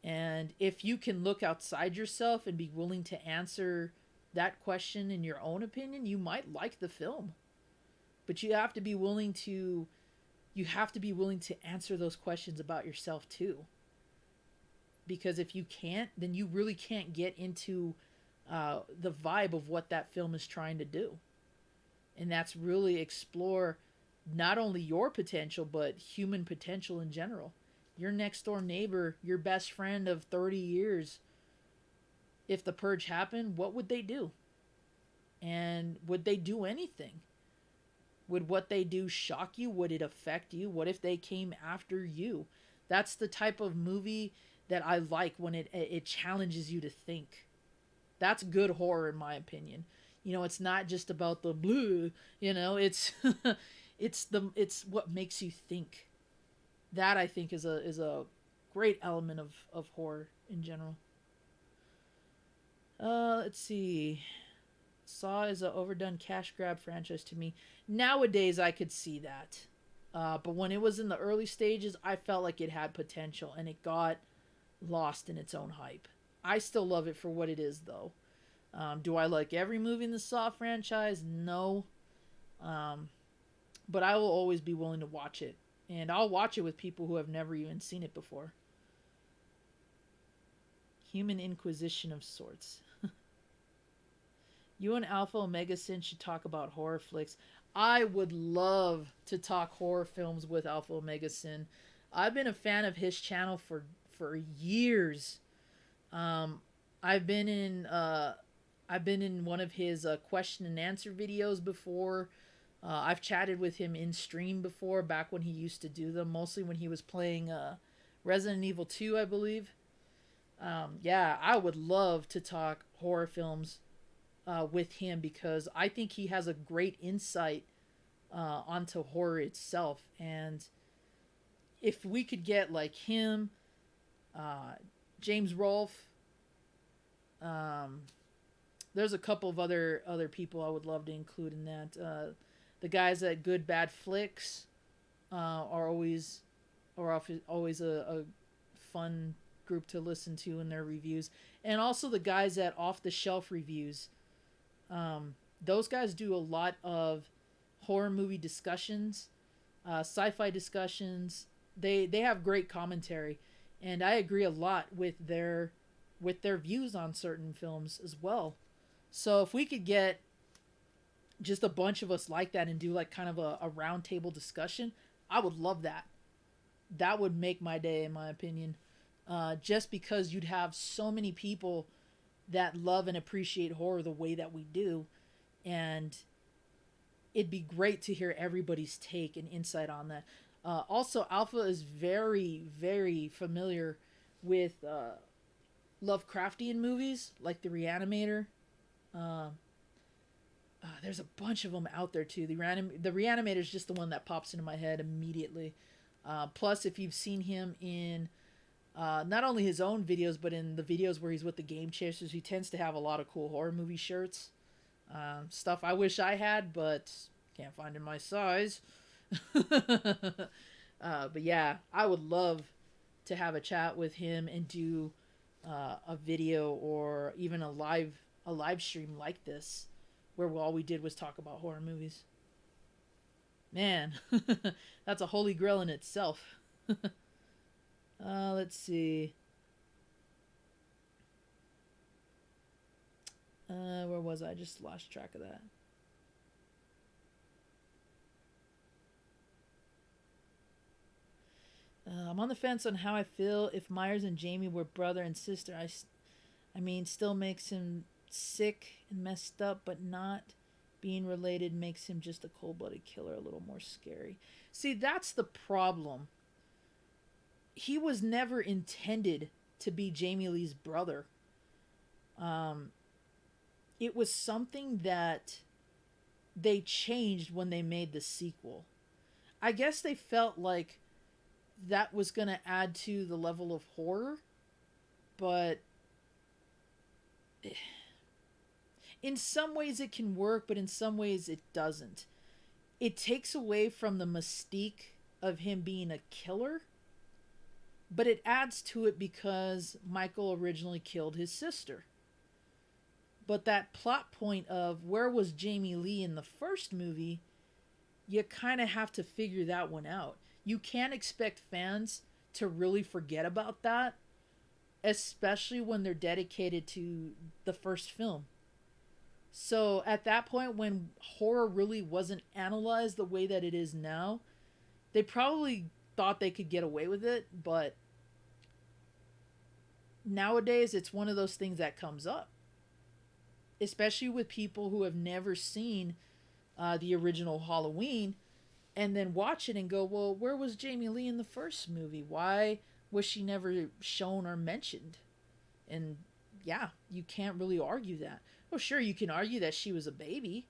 And if you can look outside yourself and be willing to answer that question in your own opinion, you might like the film. But you have to be willing to answer those questions about yourself too. Because if you can't, then you really can't get into the vibe of what that film is trying to do. And that's really explore not only your potential, but human potential in general. Your next door neighbor, your best friend of 30 years, if the purge happened, what would they do? And would they do anything? Would what they do shock you? Would it affect you? What if they came after you? That's the type of movie that I like when it challenges you to think. That's good horror in my opinion. You know, it's not just about the blue, you know, it's it's what makes you think. That I think is a great element of horror in general. Let's see. Saw is a overdone cash grab franchise to me. Nowadays, I could see that. But when it was in the early stages, I felt like it had potential and it got lost in its own hype. I still love it for what it is, though. Do I like every movie in the Saw franchise? No. Um, but I will always be willing to watch it. And I'll watch it with people who have never even seen it before. Human Inquisition of sorts. You and Alpha Omega Sin should talk about horror flicks. I would love to talk horror films with Alpha Omega Sin. I've been a fan of his channel for years. Um, I've been in I've been in one of his question and answer videos before. I've chatted with him in stream before, back when he used to do them, mostly when he was playing Resident Evil 2, I believe. Yeah, I would love to talk horror films with him because I think he has a great insight onto horror itself. And if we could get like him, James Rolfe, um, there's a couple of other people I would love to include in that. The guys at Good Bad Flicks are always a fun group to listen to in their reviews, and also the guys at Off the Shelf Reviews. Those guys do a lot of horror movie discussions, sci-fi discussions. They have great commentary, and I agree a lot with their views on certain films as well. So if we could get just a bunch of us like that and do like kind of a round table discussion, I would love that. That would make my day, in my opinion. Just because you'd have so many people that love and appreciate horror the way that we do, and it'd be great to hear everybody's take and insight on that. Also, Alpha is very, very familiar with Lovecraftian movies like The Reanimator. Uh, there's a bunch of them out there too. The Reanimator is just the one that pops into my head immediately. Plus, if you've seen him in not only his own videos, but in the videos where he's with the Game Chasers, he tends to have a lot of cool horror movie shirts. Stuff I wish I had, but can't find in my size. But yeah, I would love to have a chat with him and do a video or even a live stream like this, where all we did was talk about horror movies. Man, that's a holy grail in itself. Let's see. Where was I? Just lost track of that. I'm on the fence on how I feel if Myers and Jamie were brother and sister. I mean, still makes him sick and messed up, but not being related makes him just a cold-blooded killer a little more scary. See, that's the problem. He was never intended to be Jamie Lee's brother. Um, it was something that they changed when they made the sequel. I guess they felt like that was going to add to the level of horror, but in some ways it can work, but in some ways it doesn't. It takes away from the mystique of him being a killer, but it adds to it because Michael originally killed his sister. But that plot point of where was Jamie Lee in the first movie, you kind of have to figure that one out. You can't expect fans to really forget about that, especially when they're dedicated to the first film. So at that point, when horror really wasn't analyzed the way that it is now, they probably thought they could get away with it, but nowadays it's one of those things that comes up, especially with people who have never seen the original Halloween and then watch it and go, well, where was Jamie Lee in the first movie? Why was she never shown or mentioned? And yeah, you can't really argue that. Well, sure, you can argue that she was a baby,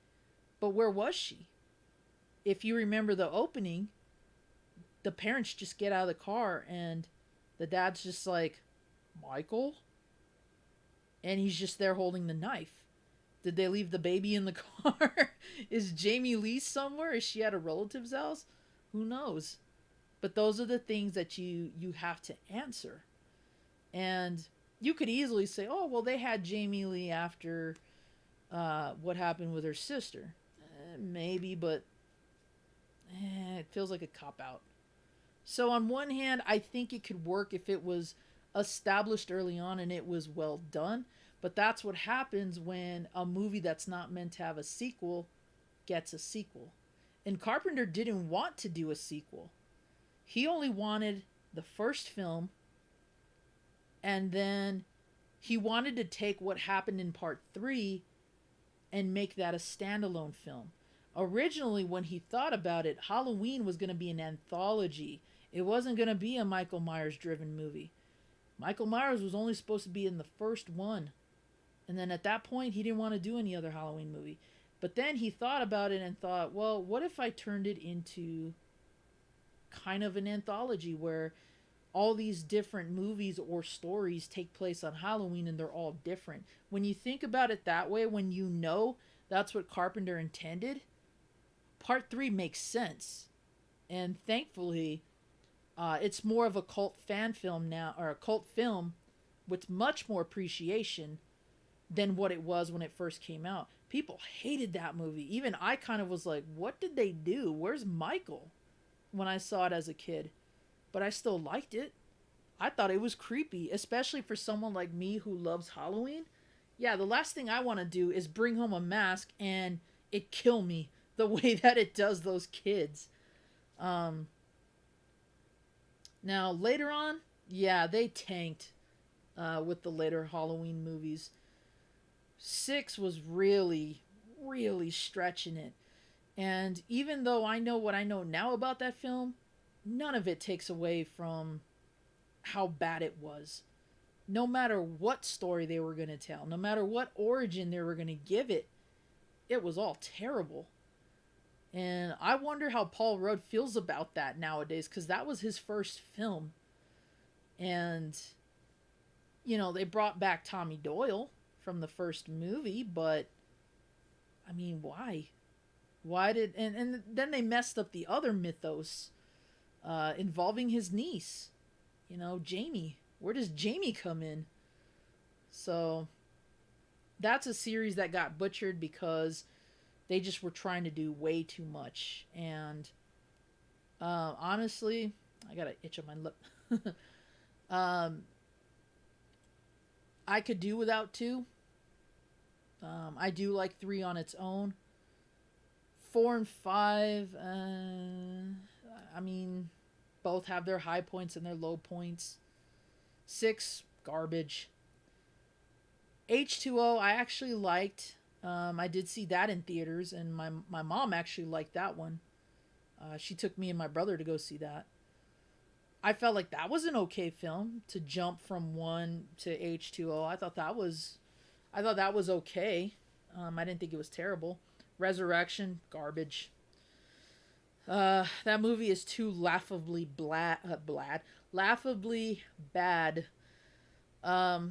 but where was she? If you remember the opening, the parents just get out of the car and the dad's just like, Michael? And he's just there holding the knife. Did they leave the baby in the car? Is Jamie Lee somewhere? Is she at a relative's house? Who knows? But those are the things that you have to answer. And you could easily say, oh, well, they had Jamie Lee after what happened with her sister. Maybe, but it feels like a cop out. So on one hand, I think it could work if it was established early on and it was well done. But that's what happens when a movie that's not meant to have a sequel gets a sequel. And Carpenter didn't want to do a sequel. He only wanted the first film, and then he wanted to take what happened in part 3 and make that a standalone film. Originally, when he thought about it, Halloween was going to be an anthology. It wasn't going to be a Michael Myers driven movie. Michael Myers was only supposed to be in the first one. And then at that point, he didn't want to do any other Halloween movie. But then he thought about it and thought, well, what if I turned it into kind of an anthology where all these different movies or stories take place on Halloween and they're all different? When you think about it that way, when you know that's what Carpenter intended, part 3 makes sense. And thankfully, it's more of a cult fan film now, or a cult film with much more appreciation than what it was when it first came out. People hated that movie. Even I kind of was like, what did they do? Where's Michael? When I saw it as a kid. But I still liked it. I thought it was creepy, especially for someone like me who loves Halloween. Yeah, the last thing I want to do is bring home a mask and it kill me the way that it does those kids. Now, later on, yeah, they tanked with the later Halloween movies. 6 was really, really stretching it. And even though I know what I know now about that film, none of it takes away from how bad it was. No matter what story they were going to tell, no matter what origin they were going to give it, it was all terrible. And I wonder how Paul Rudd feels about that nowadays, because that was his first film. And, they brought back Tommy Doyle from the first movie, but, I mean, why? Why did... And then they messed up the other mythos involving his niece. Jamie. Where does Jamie come in? So, that's a series that got butchered because they just were trying to do way too much. And honestly, I got an itch on my lip. I could do without 2. I do like 3 on its own. 4 and 5, I mean, both have their high points and their low points. 6, garbage. H2O, I actually liked. I did see that in theaters, and my mom actually liked that one. She took me and my brother to go see that. I felt like that was an okay film to jump from 1 to H2O. I thought that was okay. I didn't think it was terrible. Resurrection, garbage. That movie is too laughably laughably bad, for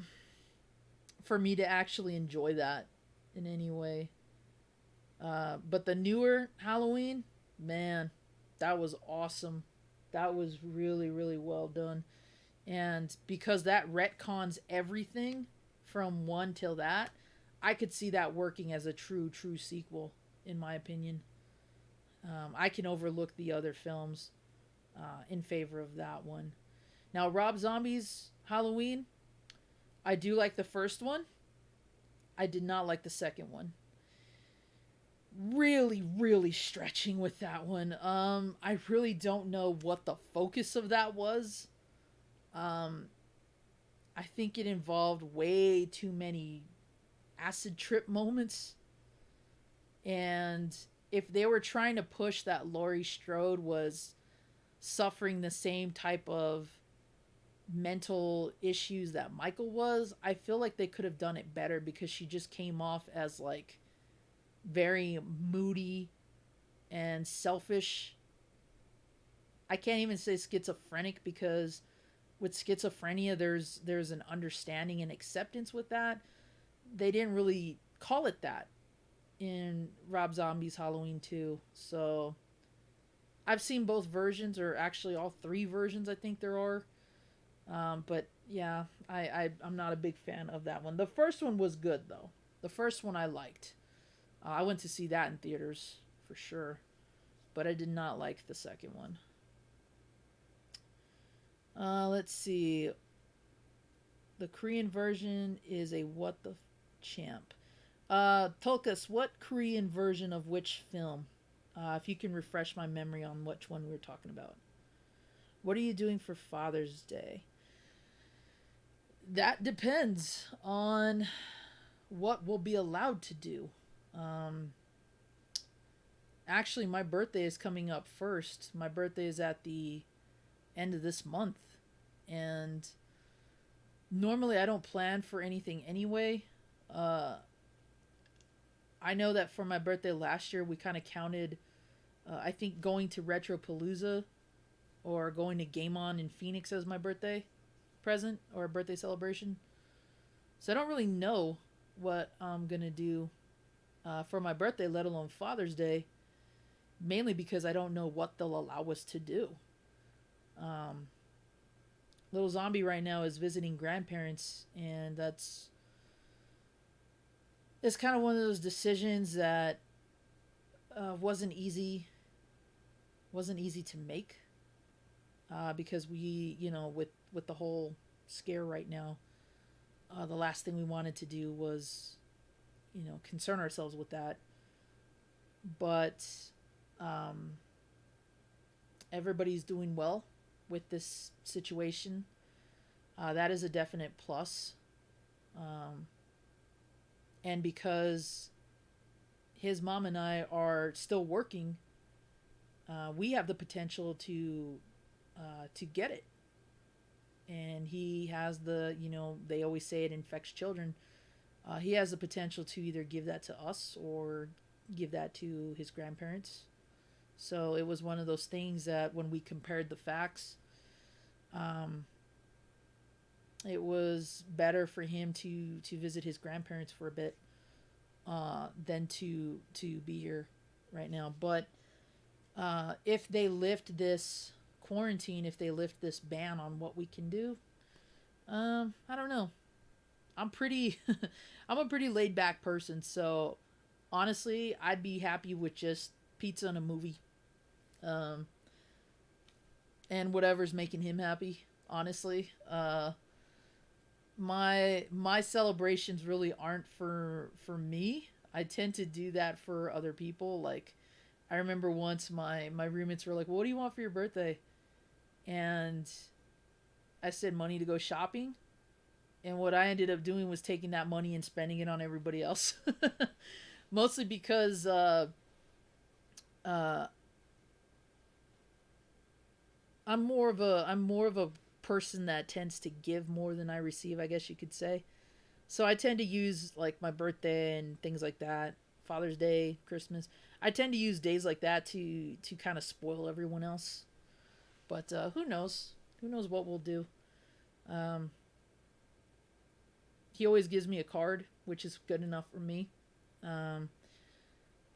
me to actually enjoy that in any way. But the newer Halloween, man, that was awesome. That was really, really well done. And because that retcons everything from 1 till that, I could see that working as a true sequel, in my opinion. I can overlook the other films in favor of that one. Now, Rob Zombie's Halloween, I do like the first one. I did not like the second one. really, really stretching with that one. I really don't know what the focus of that was. Um, I think it involved way too many acid trip moments. And if they were trying to push that Laurie Strode was suffering the same type of mental issues that Michael was, I feel like they could have done it better because she just came off as like very moody and selfish. I can't even say schizophrenic because with schizophrenia there's an understanding and acceptance with that. They didn't really call it that in Rob Zombie's Halloween 2. So I've seen both versions, or actually all three versions I think there are. But yeah, I'm not a big fan of that one. The first one was good though. The first one I liked. I went to see that in theaters for sure, but I did not like the second one. Let's see. The Korean version is a what the champ. Tolkas, what Korean version of which film? If you can refresh my memory on which one we were talking about. What are you doing for Father's Day? That depends on what we'll be allowed to do. Um, Actually, my birthday is coming up first. My birthday is at the end of this month. And normally I don't plan for anything anyway. Uh, I know that for my birthday last year, we kind of counted, I think, going to Retropalooza or going to Game On in Phoenix as my birthday present or birthday celebration. So I don't really know what I'm going to do for my birthday, let alone Father's Day, mainly because I don't know what they'll allow us to do. Um, Little Zombie right now is visiting grandparents, and that's it's kind of one of those decisions that wasn't easy to make because we, with the whole scare right now, the last thing we wanted to do was, concern ourselves with that. But um, everybody's doing well with this situation. That is a definite plus. Um, and because his mom and I are still working, we have the potential to get it. And he has they always say it infects children. He has the potential to either give that to us or give that to his grandparents. So it was one of those things that when we compared the facts, um, it was better for him to visit his grandparents for a bit than to be here right now. But if they lift this quarantine, if they lift this ban on what we can do, I don't know. I'm pretty, I'm a pretty laid back person, so honestly, I'd be happy with just pizza and a movie, um, and whatever's making him happy. Honestly, my celebrations really aren't for me. I tend to do that for other people. Like I remember once my roommates were like, well, "What do you want for your birthday?" And I said money to go shopping. And what I ended up doing was taking that money and spending it on everybody else. Mostly because uh, I'm more of a person that tends to give more than I receive, I guess you could say. So I tend to use like my birthday and things like that, Father's Day, Christmas. I tend to use days like that to kind of spoil everyone else. But who knows? Who knows what we'll do? Um, he always gives me a card, which is good enough for me. Um,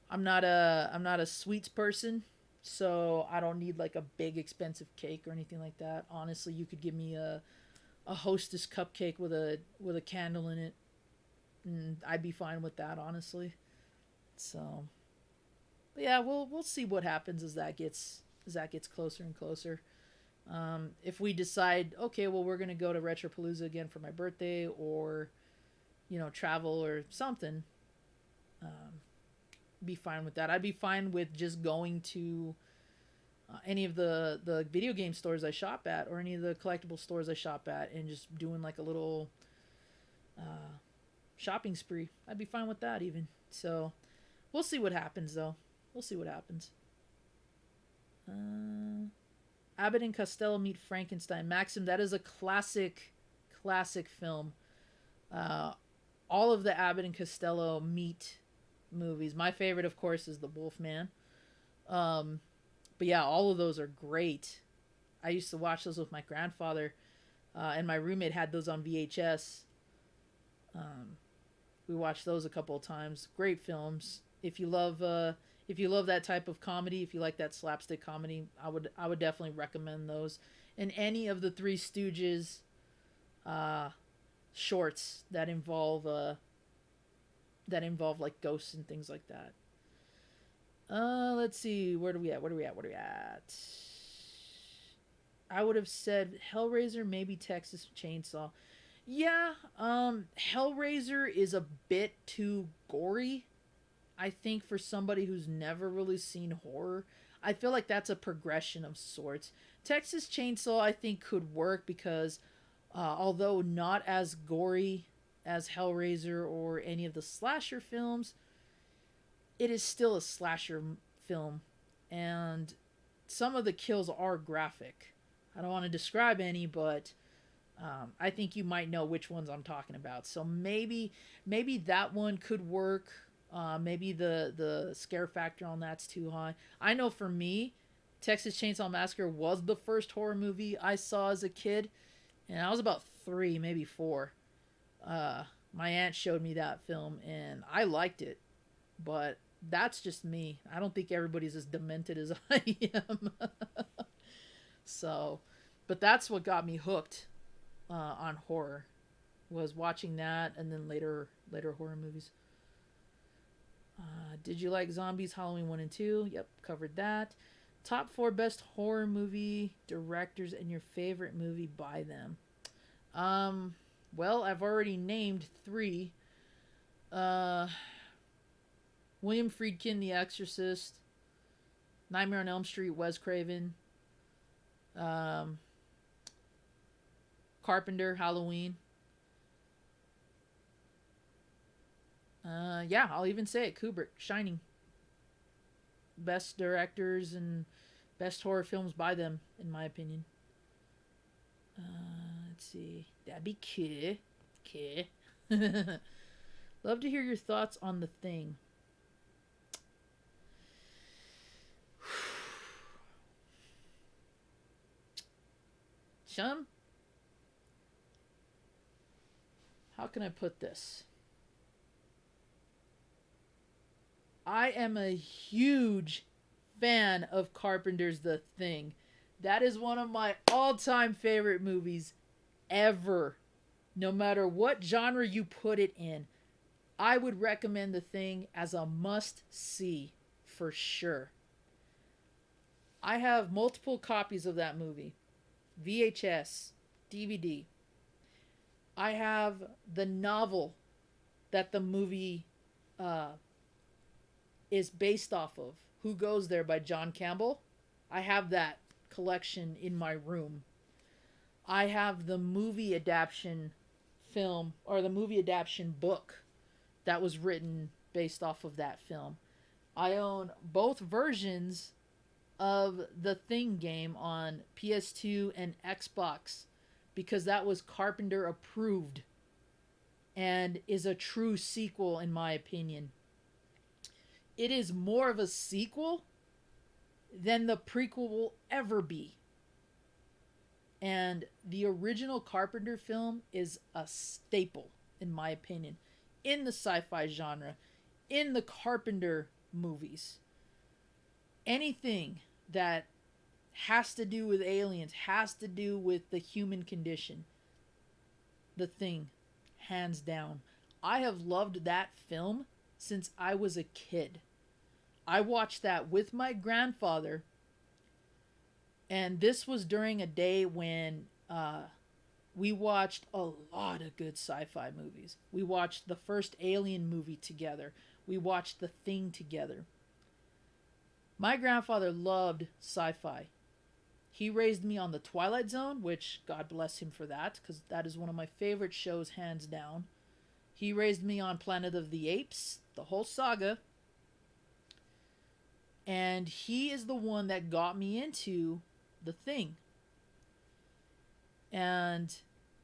I'm not a sweets person, so I don't need like a big expensive cake or anything like that. Honestly, you could give me a Hostess cupcake with a candle in it, and I'd be fine with that. Honestly, so but yeah, we'll see what happens as that gets closer and closer. If we decide, okay, well, we're gonna go to Retropalooza again for my birthday, or travel or something, um, be fine with that. I'd be fine with just going to any of the video game stores I shop at, or any of the collectible stores I shop at, and just doing like a little uh, shopping spree. I'd be fine with that even. So we'll see what happens though. We'll see what happens. Abbott and Costello Meet Frankenstein. Maxim, that is a classic film. Uh, all of the Abbott and Costello Meet movies. My favorite, of course, is The Wolfman. Um, but yeah, all of those are great. I used to watch those with my grandfather, and my roommate had those on VHS. Um, we watched those a couple of times. Great films. If you love that type of comedy, if you like that slapstick comedy, I would definitely recommend those. And any of the Three Stooges shorts that involve like ghosts and things like that. Let's see. Where do we at? I would have said Hellraiser, maybe Texas Chainsaw. Yeah, Hellraiser is a bit too gory, I think, for somebody who's never really seen horror. I feel like that's a progression of sorts. Texas Chainsaw, I think, could work because although not as gory as Hellraiser or any of the slasher films, it is still a slasher film, and some of the kills are graphic. I don't want to describe any, but I think you might know which ones I'm talking about. So maybe that one could work. Maybe the scare factor on that's too high. I know for me, Texas Chainsaw Massacre was the first horror movie I saw as a kid, and I was about 3, maybe 4. My aunt showed me that film, and I liked it, but that's just me. I don't think everybody's as demented as I am. So, but that's what got me hooked on horror, was watching that, and then later horror movies. Did you like Zombies, Halloween 1 and 2? Yep, covered that. Top 4 best horror movie directors and your favorite movie by them. Well, I've already named 3. William Friedkin, The Exorcist. Nightmare on Elm Street, Wes Craven. Carpenter, Halloween. Yeah, I'll even say it. Kubrick, Shining. Best directors and best horror films by them, in my opinion. Let's see. That'd be cool. Cool. Love to hear your thoughts on The Thing. Shum? How can I put this? I am a huge fan of Carpenter's The Thing. That is one of my all-time favorite movies ever. No matter what genre you put it in, I would recommend The Thing as a must-see for sure. I have multiple copies of that movie. VHS, DVD. I have the novel that the movie is based off of, Who Goes There by John Campbell. I have that collection in my room. I have the movie adaptation film, or the movie adaptation book that was written based off of that film. I own both versions of the Thing game on PS2 and Xbox because that was Carpenter approved and is a true sequel in my opinion. It is more of a sequel than the prequel will ever be. And the original Carpenter film is a staple, in my opinion, in the sci-fi genre, in the Carpenter movies. Anything that has to do with aliens, has to do with the human condition, The Thing, hands down. I have loved that film since I was a kid. I watched that with my grandfather, and this was during a day when we watched a lot of good sci-fi movies. We watched the first Alien movie together. we watched The Thing together. My grandfather loved sci-fi. He raised me on The Twilight Zone, which God bless him for that, because that is one of my favorite shows, hands down. He raised me on Planet of the Apes, the whole saga. And he is the one that got me into The Thing. And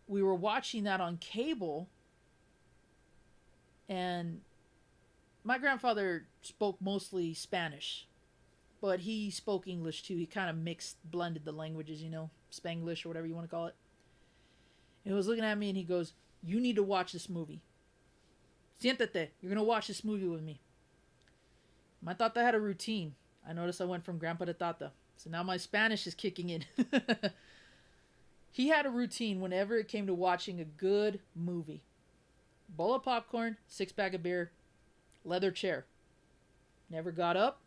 we were watching that on cable. And my grandfather spoke mostly Spanish, but he spoke English too. He kind of blended the languages, Spanglish or whatever you want to call it. And he was looking at me and he goes, "You need to watch this movie. Siéntate. You're going to watch this movie with me." My tata had a routine. I noticed I went from grandpa to tata. So now my Spanish is kicking in. He had a routine whenever it came to watching a good movie. Bowl of popcorn, 6-pack of beer, leather chair. Never got up.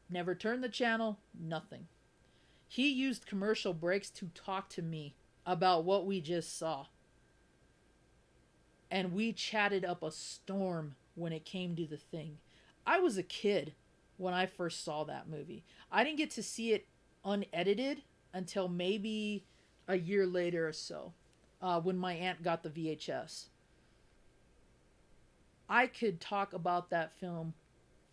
Never turned the channel. Nothing. He used commercial breaks to talk to me about what we just saw. And we chatted up a storm when it came to The Thing. I was a kid when I first saw that movie. I didn't get to see it unedited until maybe a year later or so, when my aunt got the VHS. I could talk about that film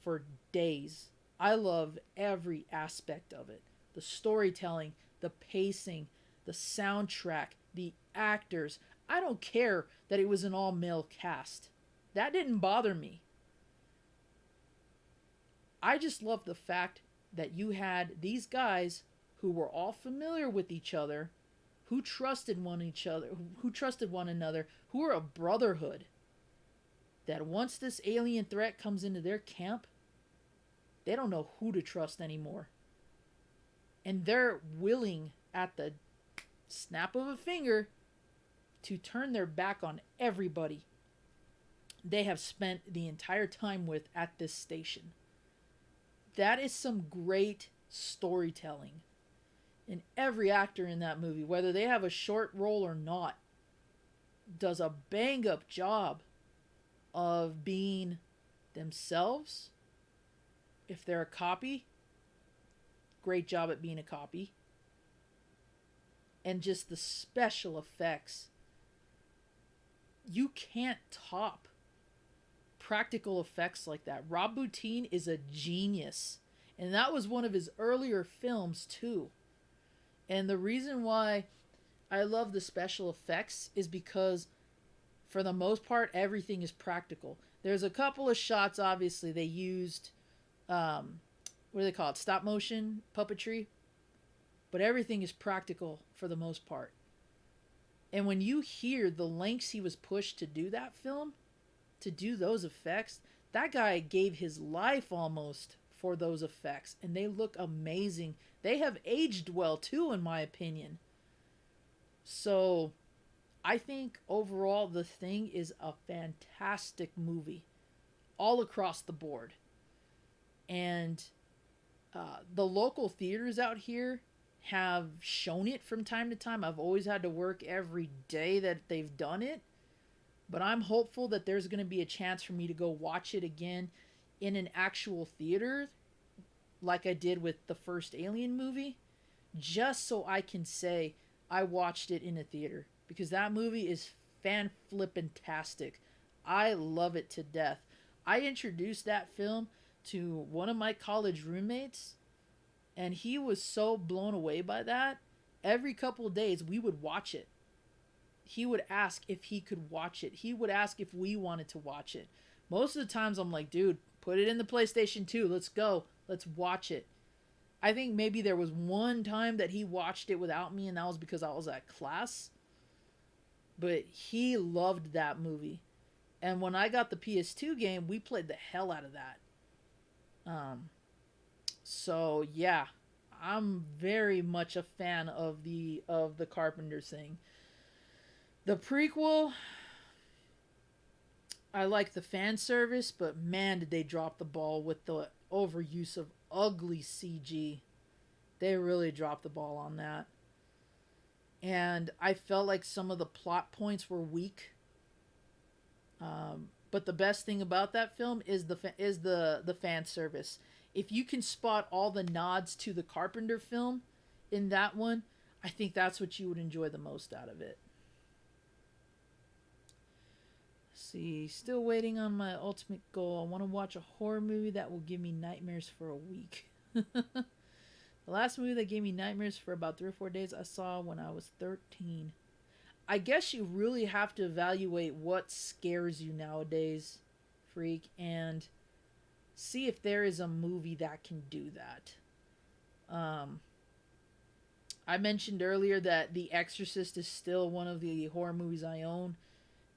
for days. I love every aspect of it. The storytelling, the pacing, the soundtrack, the actors. I don't care that it was an all-male cast. That didn't bother me. I just love the fact that you had these guys who were all familiar with each other, who trusted one another, who were a brotherhood. That once this alien threat comes into their camp, they don't know who to trust anymore. And they're willing, at the snap of a finger, to turn their back on everybody they have spent the entire time with at this station. That is some great storytelling. And every actor in that movie, whether they have a short role or not, does a bang-up job of being themselves. If they're a copy, great job at being a copy. And just the special effects. You can't top practical effects like that. Rob Bottin is a genius. And that was one of his earlier films too. And the reason why I love the special effects is because for the most part everything is practical. There's a couple of shots, obviously they used what do they call it, stop motion puppetry, but everything is practical for the most part. And when you hear the lengths he was pushed to do that film, to do those effects, that guy gave his life almost for those effects, and they look amazing. They have aged well too, in my opinion. So I think overall The Thing is a fantastic movie all across the board. And the local theaters out here have shown it from time to time. I've always had to work every day that they've done it. But I'm hopeful that there's going to be a chance for me to go watch it again in an actual theater, like I did with the first Alien movie, just so I can say I watched it in a theater. Because that movie is fan-flippin-tastic. I love it to death. I introduced that film to one of my college roommates, and he was so blown away by that. Every couple of days, we would watch it. He would ask if he could watch it. He would ask if we wanted to watch it. Most of the times I'm like, dude, put it in the PlayStation 2. Let's go. Let's watch it. I think maybe there was one time that he watched it without me, and that was because I was at class. But he loved that movie. And when I got the PS2 game, we played the hell out of that. So yeah, I'm very much a fan of the Carpenter thing. The prequel, I like the fan service, but man, did they drop the ball with the overuse of ugly CG. They really dropped the ball on that. And I felt like some of the plot points were weak. But the best thing about that film is the fan service. If you can spot all the nods to the Carpenter film in that one, I think that's what you would enjoy the most out of it. See, still waiting on my ultimate goal. I want to watch a horror movie that will give me nightmares for a week. The last movie that gave me nightmares for about 3 or 4 days I saw when I was 13. I guess you really have to evaluate what scares you nowadays, freak, and see if there is a movie that can do that. I mentioned earlier that The Exorcist is still one of the horror movies I own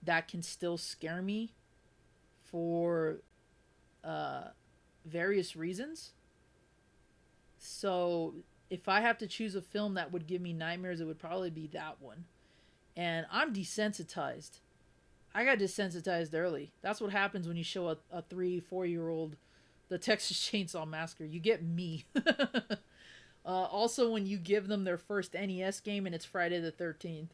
that can still scare me for uh, various reasons. So if I have to choose a film that would give me nightmares, it would probably be that one. And I'm desensitized. I got desensitized early. That's what happens when you show a 3, 4 year old the Texas Chainsaw Massacre. You get me. Also, when you give them their first NES game and it's Friday the 13th.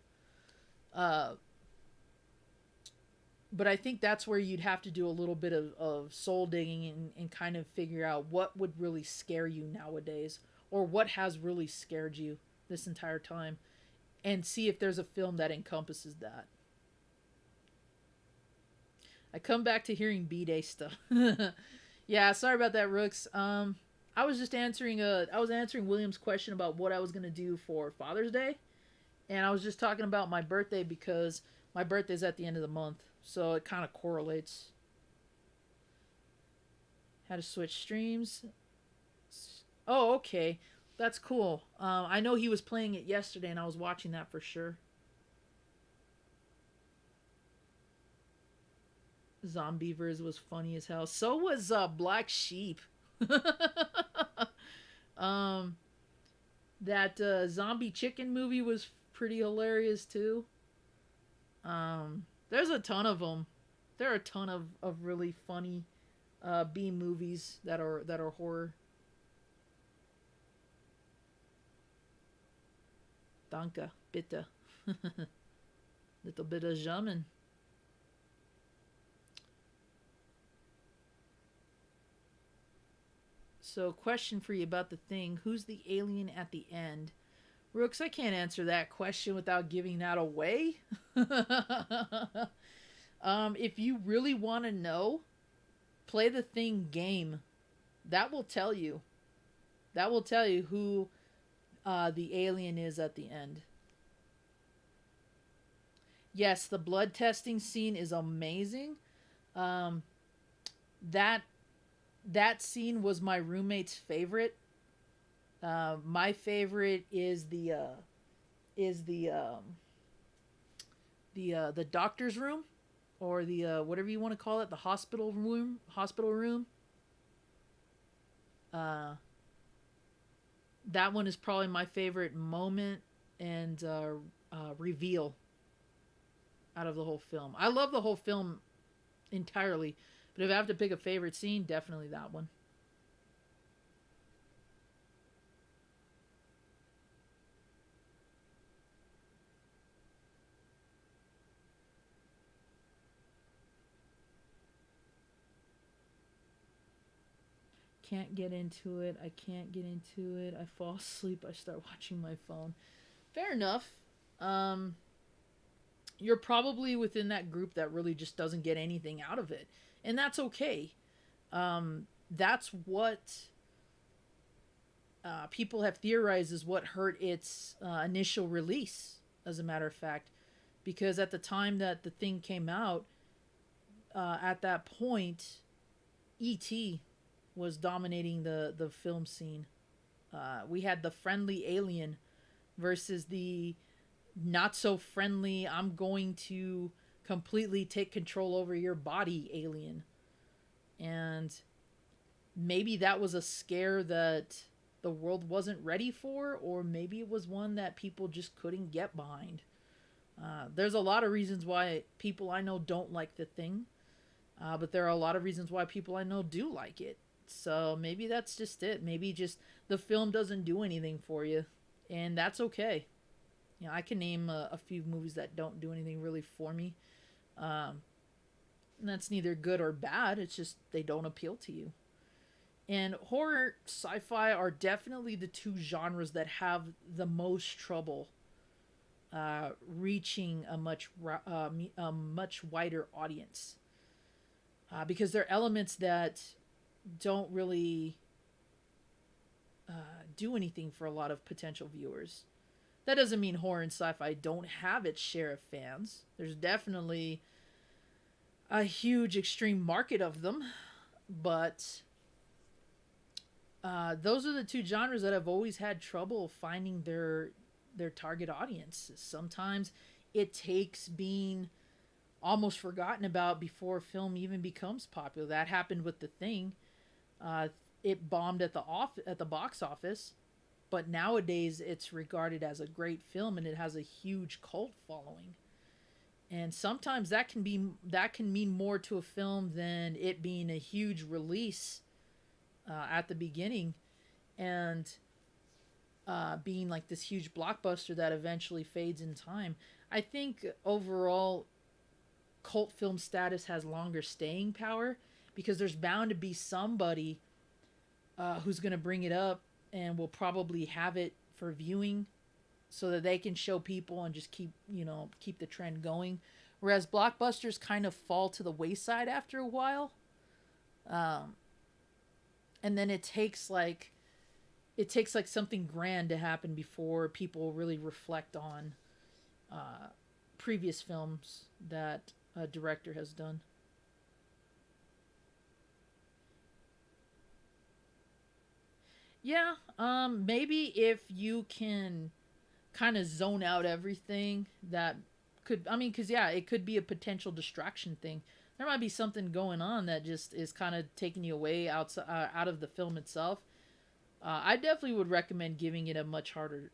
But I think that's where you'd have to do a little bit of soul digging and kind of figure out what would really scare you nowadays, or what has really scared you this entire time, and see if there's a film that encompasses that. I come back to hearing B-Day stuff. Yeah, sorry about that, Rooks. I was just answering William's question about what I was gonna do for Father's Day, and I was just talking about my birthday because my birthday's at the end of the month, so it kind of correlates. How to switch streams? Oh, okay, that's cool. I know he was playing it yesterday, and I was watching that for sure. Zombievers was funny as hell. So was Black Sheep. um, that zombie chicken movie was pretty hilarious too. There's a ton of them. There are a ton of really funny B movies that are horror. Danke, bitte. Little bit of German. So, question for you about the thing. Who's the alien at the end? Rooks, I can't answer that question without giving that away. If you really want to know, play the thing game. That will tell you. That will tell you who the alien is at the end. Yes, the blood testing scene is amazing. Um, that that scene was my roommate's favorite. My favorite is the doctor's room, or the whatever you want to call it, the hospital room. Hospital room. Uh, that one is probably my favorite moment and reveal out of the whole film. I love the whole film entirely, but if I have to pick a favorite scene, definitely that one. Can't get into it. I can't get into it. I fall asleep. I start watching my phone. Fair enough. Um, you're probably within that group that really just doesn't get anything out of it, and that's okay. That's what people have theorized is what hurt its initial release. As a matter of fact, because at the time that the thing came out, at that point, E.T. was dominating the film scene. We had the friendly alien versus the not so friendly, I'm going to completely take control over your body alien. And maybe that was a scare that the world wasn't ready for, or maybe it was one that people just couldn't get behind. There's a lot of reasons why people I know don't like the thing, but there are a lot of reasons why people I know do like it. So maybe that's just it. Maybe just the film doesn't do anything for you, and that's okay. You know, I can name a few movies that don't do anything really for me. Um, And that's neither good or bad, it's just they don't appeal to you. And horror sci-fi are definitely the two genres that have the most trouble reaching a much wider audience, because they're elements that don't really do anything for a lot of potential viewers. That doesn't mean horror and sci-fi don't have its share of fans. There's definitely a huge extreme market of them, but those are the two genres that have always had trouble finding their target audience. Sometimes it takes being almost forgotten about before film even becomes popular. That happened with The Thing. Uh, it bombed at the box office, but nowadays it's regarded as a great film and it has a huge cult following. And sometimes that can mean more to a film than it being a huge release at the beginning and being like this huge blockbuster that eventually fades in time. I think overall cult film status has longer staying power because there's bound to be somebody who's going to bring it up and will probably have it for viewing so that they can show people and just keep the trend going. Whereas blockbusters kind of fall to the wayside after a while, um, and then it takes like something grand to happen before people really reflect on uh, previous films that a director has done. Yeah, maybe if you can kind of zone out everything that could, I mean, because yeah, it could be a potential distraction thing. There might be something going on that just is kind of taking you away out of the film itself. I definitely would recommend giving it a much harder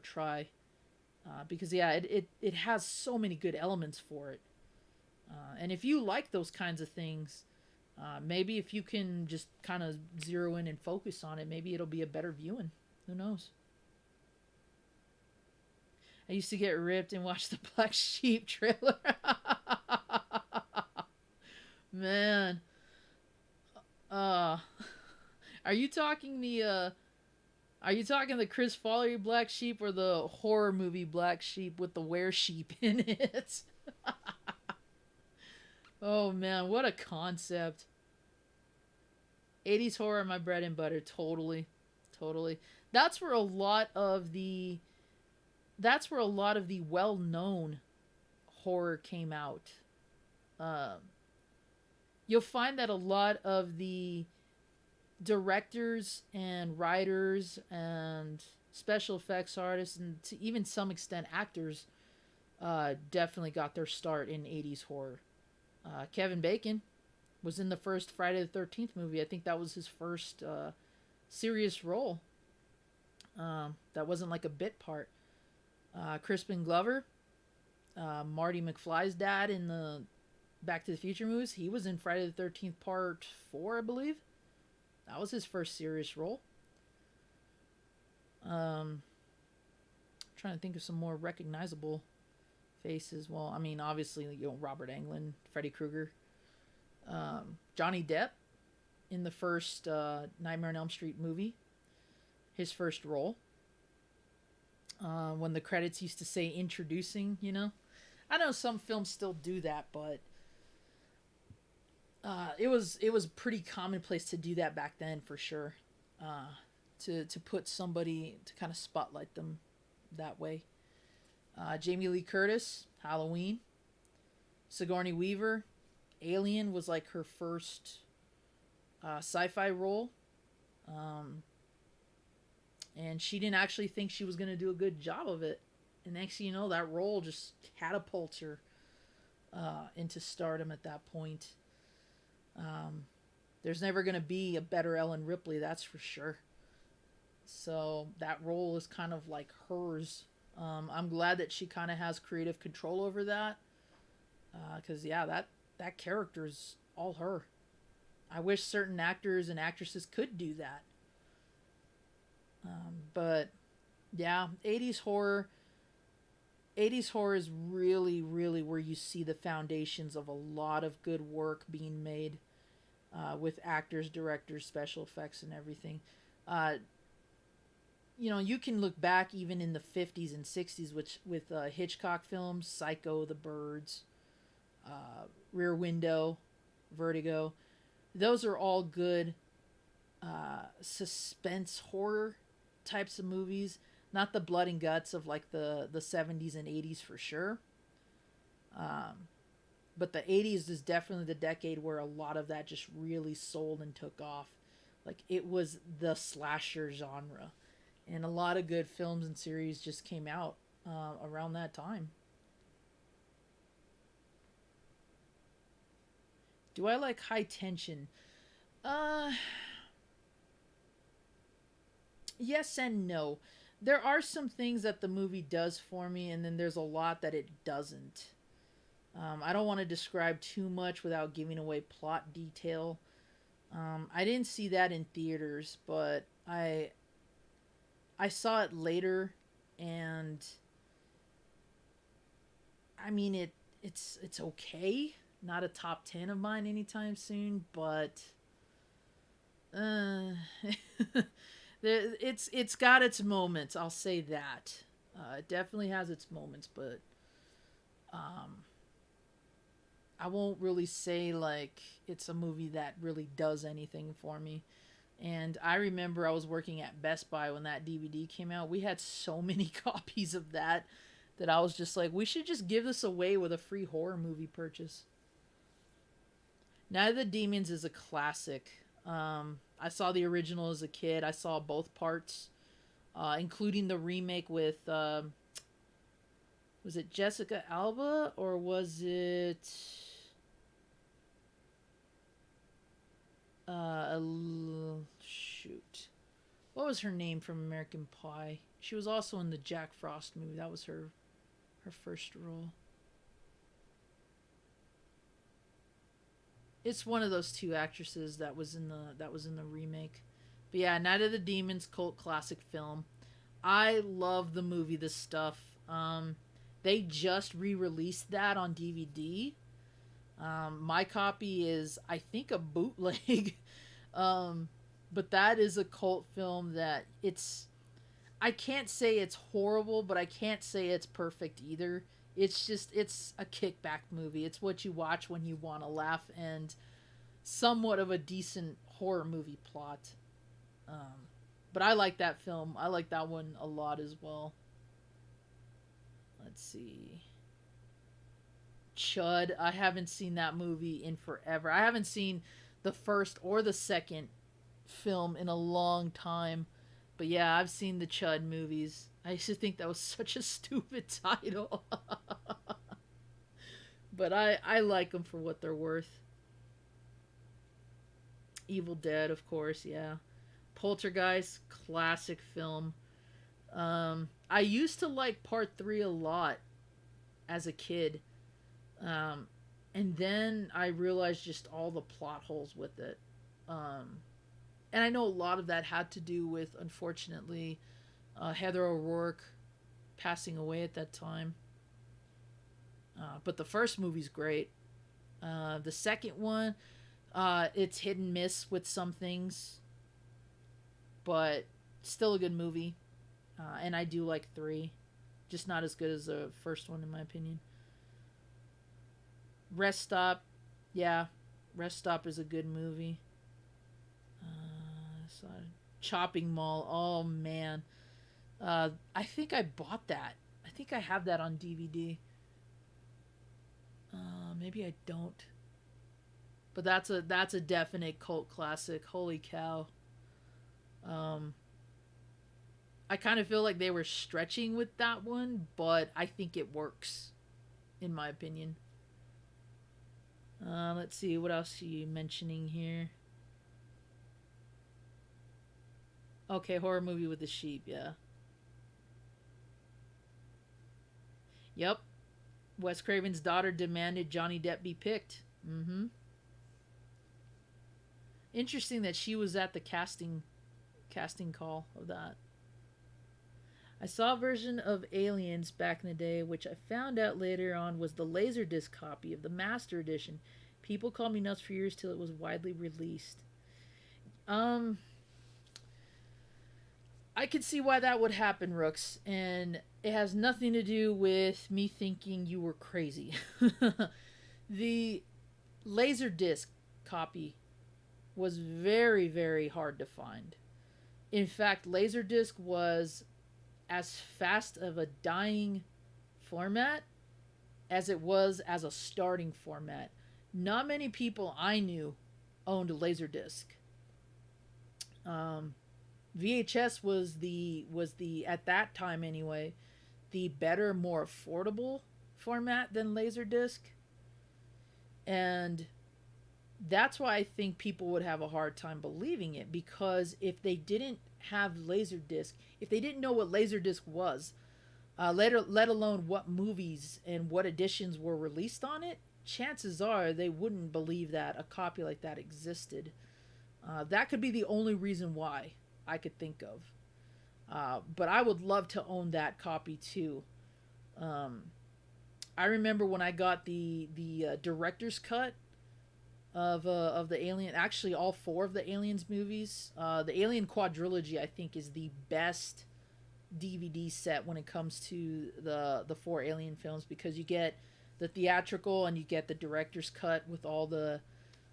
try, because yeah, it has so many good elements for it. And if you like those kinds of things, maybe if you can just kind of zero in and focus on it, maybe it'll be a better viewing. Who knows? I used to get ripped and watch the Black Sheep trailer. Man, uh, are you talking the Chris Follery Black Sheep or the horror movie Black Sheep with the were sheep in it? Oh man, what a concept! 80s horror, my bread and butter. Totally, totally. That's where a lot of the that's where a lot of the well-known horror came out. Um, you'll find that a lot of the directors and writers and special effects artists and to even some extent actors definitely got their start in 80s horror. Kevin Bacon was in the first Friday the 13th movie. I think that was his first serious role. That wasn't like a bit part. Crispin Glover, Marty McFly's dad in the Back to the Future movies, he was in Friday the 13th Part 4, I believe. That was his first serious role. Um, Trying to think of some more recognizable faces. Well, I mean, obviously, Robert Englund, Freddy Krueger, Johnny Depp in the first Nightmare on Elm Street movie, his first role. When the credits used to say introducing, I know some films still do that, but it was pretty commonplace to do that back then for sure. To put somebody to kind of spotlight them that way. Jamie Lee Curtis, Halloween. Sigourney Weaver, Alien was like her first sci-fi role, um, and she didn't actually think she was going to do a good job of it. And next thing you know, that role just catapults her into stardom at that point. Um, there's never going to be a better Ellen Ripley, that's for sure. So that role is kind of like hers. I'm glad that she kind of has creative control over that, because yeah, that character is all her. I wish certain actors and actresses could do that. But yeah, 80s horror. 80s horror is really, really where you see the foundations of a lot of good work being made with actors, directors, special effects, and everything. Uh, you can look back even in the 50s and 60s, which with Hitchcock films, Psycho, The Birds, Rear Window, Vertigo. Those are all good suspense horror types of movies. Not the blood and guts of like the 70s and 80s for sure. Um, but the 80s is definitely the decade where a lot of that just really sold and took off. Like it was the slasher genre. And a lot of good films and series just came out around that time. Do I like high tension? Uh, yes and no. There are some things that the movie does for me, and then there's a lot that it doesn't. I don't want to describe too much without giving away plot detail. I didn't see that in theaters, but I saw it later, and I mean it's okay. Not a top 10 of mine anytime soon, but uh, it's got its moments. I'll say that. It definitely has its moments, but um, I won't really say like it's a movie that really does anything for me. And I remember I was working at Best Buy when that DVD came out. We had so many copies of that that I was just like, we should just give this away with a free horror movie purchase. Night of the Demons is a classic. I saw the original as a kid. I saw both parts, including the remake with was it Jessica Alba or was it shoot, what was her name from American Pie? She was also in the Jack Frost movie. That was her first role. It's one of those two actresses that was in the remake. But yeah, Night of the Demons, cult classic film. I love the movie. This stuff. They just re-released that on DVD. My copy is, I think, a bootleg. um, but that is a cult film that it's. I can't say it's horrible, but I can't say it's perfect either. It's a kickback movie. It's what you watch when you want to laugh and somewhat of a decent horror movie plot. Um, but I like that film. I like that one a lot as well. Let's see. Chud. I haven't seen that movie in forever. I haven't seen the first or the second film in a long time. But yeah, I've seen the Chud movies. I used to think that was such a stupid title. But I like them for what they're worth. Evil Dead, of course, yeah. Poltergeist, classic film. I used to like part three a lot as a kid. Um, and then I realized just all the plot holes with it. Um, and I know a lot of that had to do with, unfortunately, Heather O'Rourke passing away at that time. But the first movie's great. The second one, it's hit and miss with some things, but still a good movie. And I do like three, just not as good as the first one in my opinion. Rest Stop, yeah, Rest Stop is a good movie. So Chopping Mall, oh man, I think I bought that. I think I have that on DVD. Maybe I don't, but that's a definite cult classic. Holy cow! Um, I kind of feel like they were stretching with that one, but I think it works, in my opinion. Let's see, what else are you mentioning here? Okay, horror movie with the sheep, yeah. Yep. Wes Craven's daughter demanded Johnny Depp be picked. Mm-hmm. Interesting that she was at the casting call of that. I saw a version of Aliens back in the day, which I found out later on was the Laserdisc copy of the Master Edition. People called me nuts for years till it was widely released. Um, I could see why that would happen, Rooks, and it has nothing to do with me thinking you were crazy. The Laserdisc copy was very, very hard to find. In fact, Laserdisc was as fast of a dying format as it was as a starting format. Not many people I knew owned a Laserdisc. Um, VHS was the at that time anyway the better, more affordable format than Laserdisc, and that's why I think people would have a hard time believing it, because if they didn't have Laserdisc, if they didn't know what Laserdisc was, let alone what movies and what editions were released on it, chances are they wouldn't believe that a copy like that existed. That could be the only reason why I could think of. But I would love to own that copy too. Um, I remember when I got the director's cut of the Alien. Actually, all four of the Aliens movies. The Alien quadrilogy, I think, is the best DVD set when it comes to the four Alien films, because you get the theatrical and you get the director's cut with all the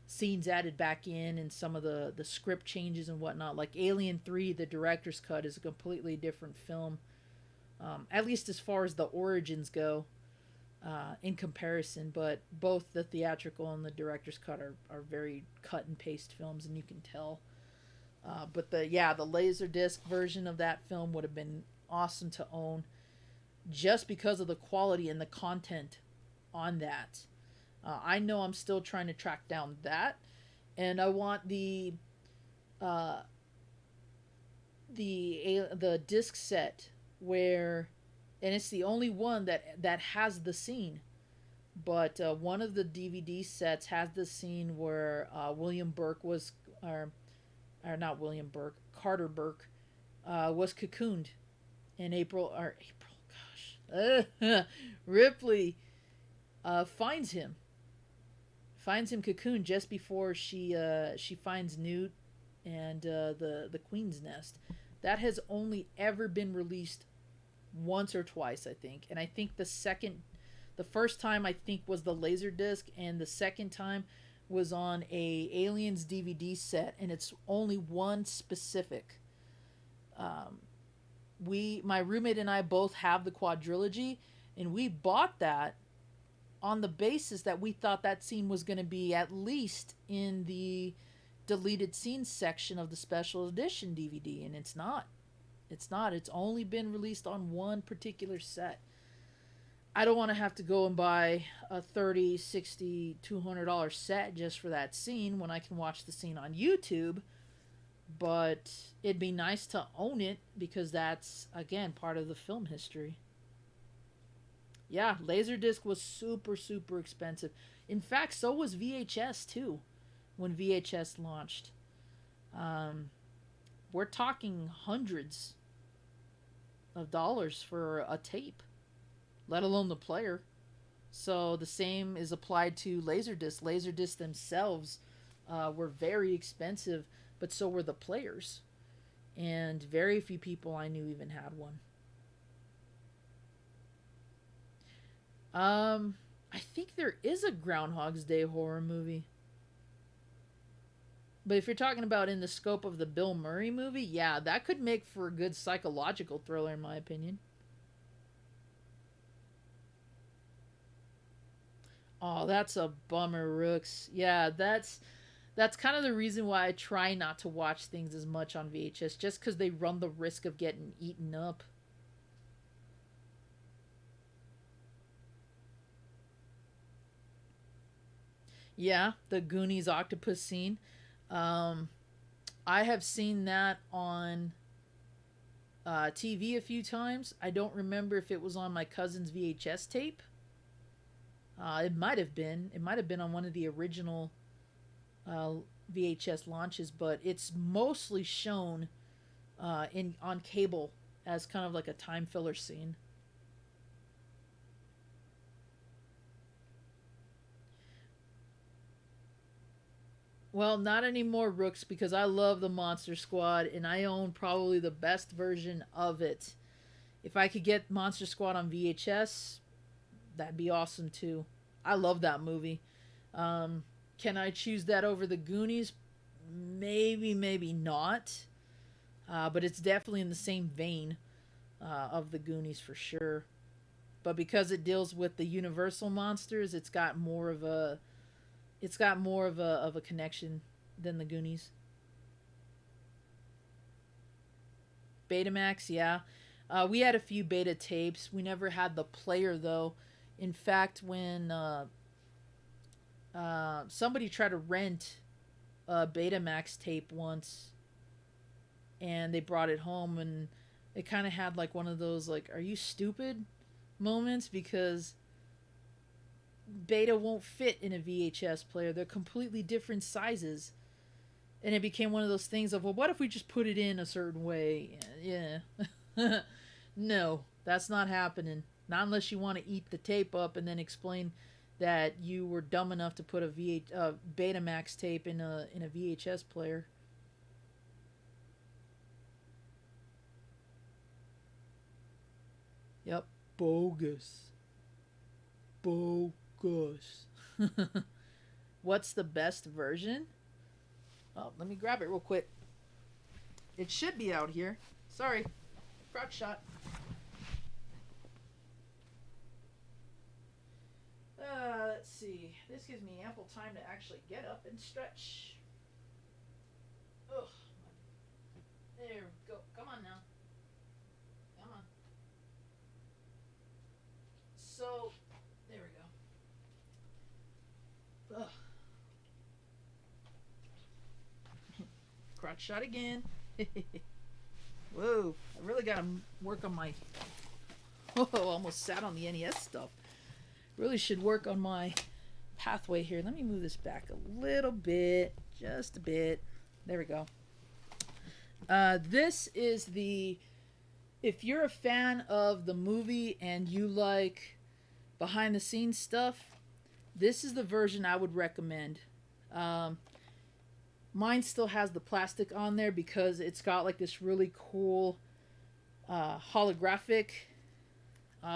scenes added back in and some of the script changes and whatnot. Like Alien 3, the director's cut is a completely different film, at least as far as the origins go, in comparison. But both the theatrical and the director's cut are very cut and paste films, and you can tell. But the Laserdisc version of that film would have been awesome to own, just because of the quality and the content on that. I know I'm still trying to track down that, and I want uh, the disc set where, and it's the only one that has the scene. But one of the DVD sets has the scene where William Burke was, or not William Burke, Carter Burke, was cocooned in Ripley finds him cocooned just before she finds Newt and the Queen's Nest. That has only ever been released once or twice, I think, and I think the first time I think was the Laserdisc, and the second time was on a Aliens DVD set, and it's only one specific. My roommate and I both have the quadrilogy, and we bought that on the basis that we thought that scene was going to be at least in the deleted scenes section of the special edition DVD, and it's not. It's not. It's only been released on one particular set. I don't want to have to go and buy a $30, $60, $200 set just for that scene when I can watch the scene on YouTube. But it'd be nice to own it, because that's, again, part of the film history. Yeah, Laserdisc was super, super expensive. In fact, so was VHS too, when VHS launched. Um, we're talking hundreds of dollars for a tape, let alone the player. So the same is applied to Laserdisc. Laserdisc themselves were very expensive, but so were the players. And very few people I knew even had one. I think there is a Groundhog's Day horror movie. But if you're talking about in the scope of the Bill Murray movie, yeah, that could make for a good psychological thriller, in my opinion. Oh, that's a bummer, Rooks. Yeah, that's kind of the reason why I try not to watch things as much on VHS, just because they run the risk of getting eaten up. Yeah, the Goonies octopus scene. Um, I have seen that on TV a few times. I don't remember if it was on my cousin's VHS tape. It might have been. It might have been on one of the original uh, VHS launches, but it's mostly shown in on cable as kind of like a time filler scene. Well, not anymore, Rooks, because I love the Monster Squad and I own probably the best version of it. If I could get Monster Squad on VHS, that'd be awesome too. I love that movie. Can I choose that over the Goonies? Maybe, maybe not. But it's definitely in the same vein of the Goonies for sure. But because it deals with the Universal monsters, it's got more of a connection than the Goonies. Betamax, yeah. We had a few beta tapes. We never had the player though. In fact, when somebody tried to rent a Betamax tape once, and they brought it home, and it kind of had like one of those like, "Are you stupid?" moments because Beta won't fit in a VHS player. They're completely different sizes. And it became one of those things of, well, what if we just put it in a certain way? Yeah. No, that's not happening. Not unless you want to eat the tape up and then explain that you were dumb enough to put a Betamax tape in a VHS player. Yep, bogus, bogus. What's the best version? Oh, let me grab it real quick. It should be out here. Sorry, crotch shot. Let's see. This gives me ample time to actually get up and stretch. Ugh. There we go. Come on now. Come on. So, there we go. Ugh. Crotch shot again. Whoa. I really gotta work on my... Oh, almost sat on the NES stuff. Really should work on my pathway here. Let me move this back a little bit. Just a bit. There we go. This is the... If you're a fan of the movie and you like behind the scenes stuff, this is the version I would recommend. Mine still has the plastic on there because it's got like this really cool holographic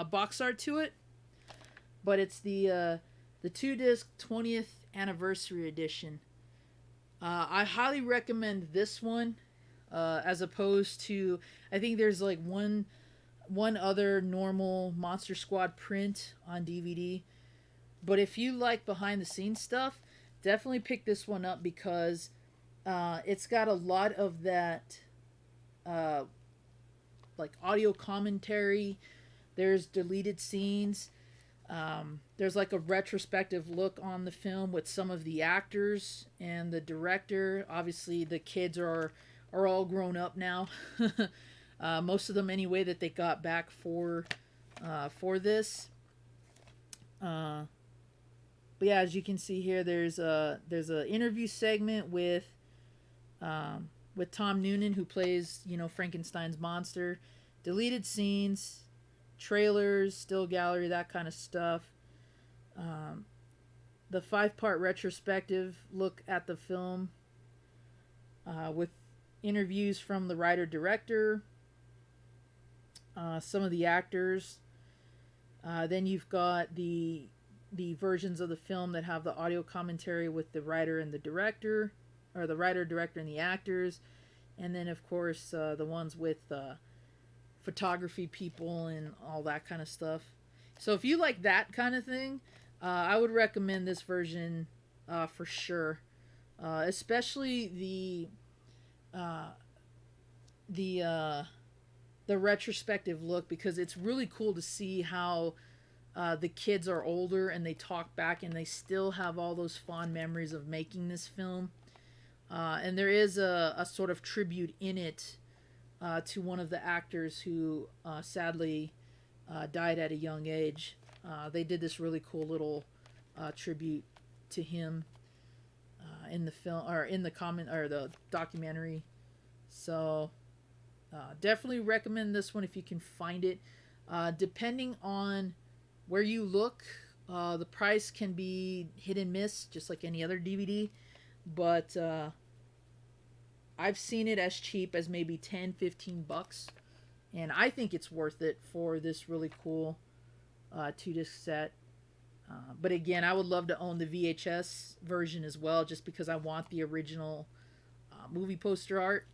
box art to it. But it's the 2-disc 20th anniversary edition. I highly recommend this one as opposed to, I think there's like one other normal Monster Squad print on DVD. But if you like behind the scenes stuff, definitely pick this one up because it's got a lot of that like audio commentary. There's deleted scenes. There's like a retrospective look on the film with some of the actors and the director. Obviously, the kids are all grown up now. Most of them, anyway, that they got back for this. But yeah, as you can see here, there's a interview segment with Tom Noonan, who plays Frankenstein's monster. Deleted scenes, trailers, still gallery, that kind of stuff. The 5-part retrospective look at the film with interviews from the writer-director, some of the actors. Then you've got the versions of the film that have the audio commentary with the writer and the director, or the writer, director, and the actors. And then, of course, the ones with photography people and all that kind of stuff. So if you like that kind of thing, I would recommend this version for sure. Especially the retrospective look, because it's really cool to see how the kids are older and they talk back and they still have all those fond memories of making this film. And there is a sort of tribute in it to one of the actors who sadly died at a young age. They did this really cool little tribute to him in the film, or in the comment, or the documentary. So Definitely recommend this one if you can find it. Depending on where you look, the price can be hit and miss, just like any other DVD. But I've seen it as cheap as maybe 10, 15 bucks. And I think it's worth it for this really cool 2 disc set. But again, I would love to own the VHS version as well, just because I want the original movie poster art.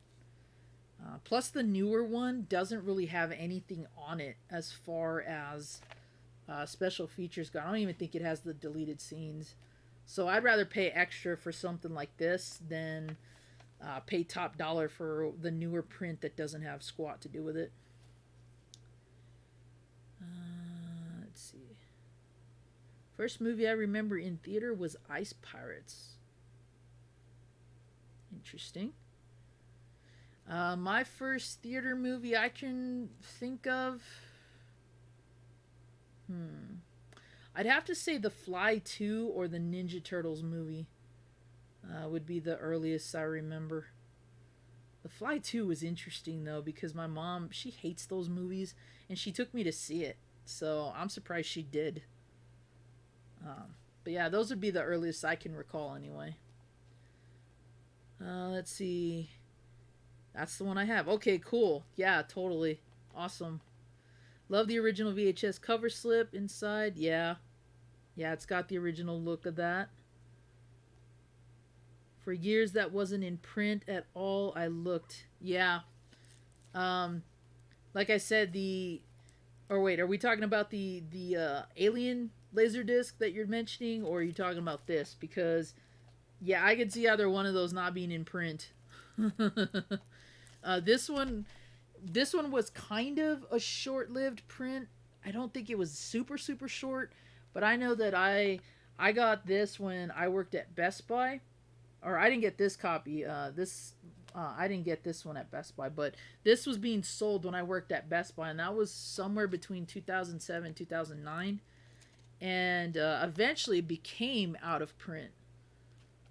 Plus, the newer one doesn't really have anything on it as far as special features go. I don't even think it has the deleted scenes. So I'd rather pay extra for something like this than pay top dollar for the newer print that doesn't have squat to do with it. Let's see. First movie I remember in theater was Ice Pirates. Interesting. My first theater movie I can think of. I'd have to say The Fly 2 or the Ninja Turtles movie would be the earliest I remember. The Fly 2 was interesting though because my mom, she hates those movies and she took me to see it. So I'm surprised she did. But yeah, those would be the earliest I can recall anyway. Let's see. That's the one I have. Okay, cool. Yeah, totally. Awesome. Love the original VHS cover slip inside. Yeah. Yeah, it's got the original look of that. For years that wasn't in print at all. I looked. Yeah. Like I said, or wait, are we talking about the Alien Laserdisc that you're mentioning, or are you talking about this? Because yeah, I could see either one of those not being in print. This one was kind of a short-lived print. I don't think it was super super short, but I know that I got this when I worked at Best Buy, or I didn't get this copy. I didn't get this one at Best Buy, but this was being sold when I worked at Best Buy, and that was somewhere between 2007 2009, and eventually became out of print.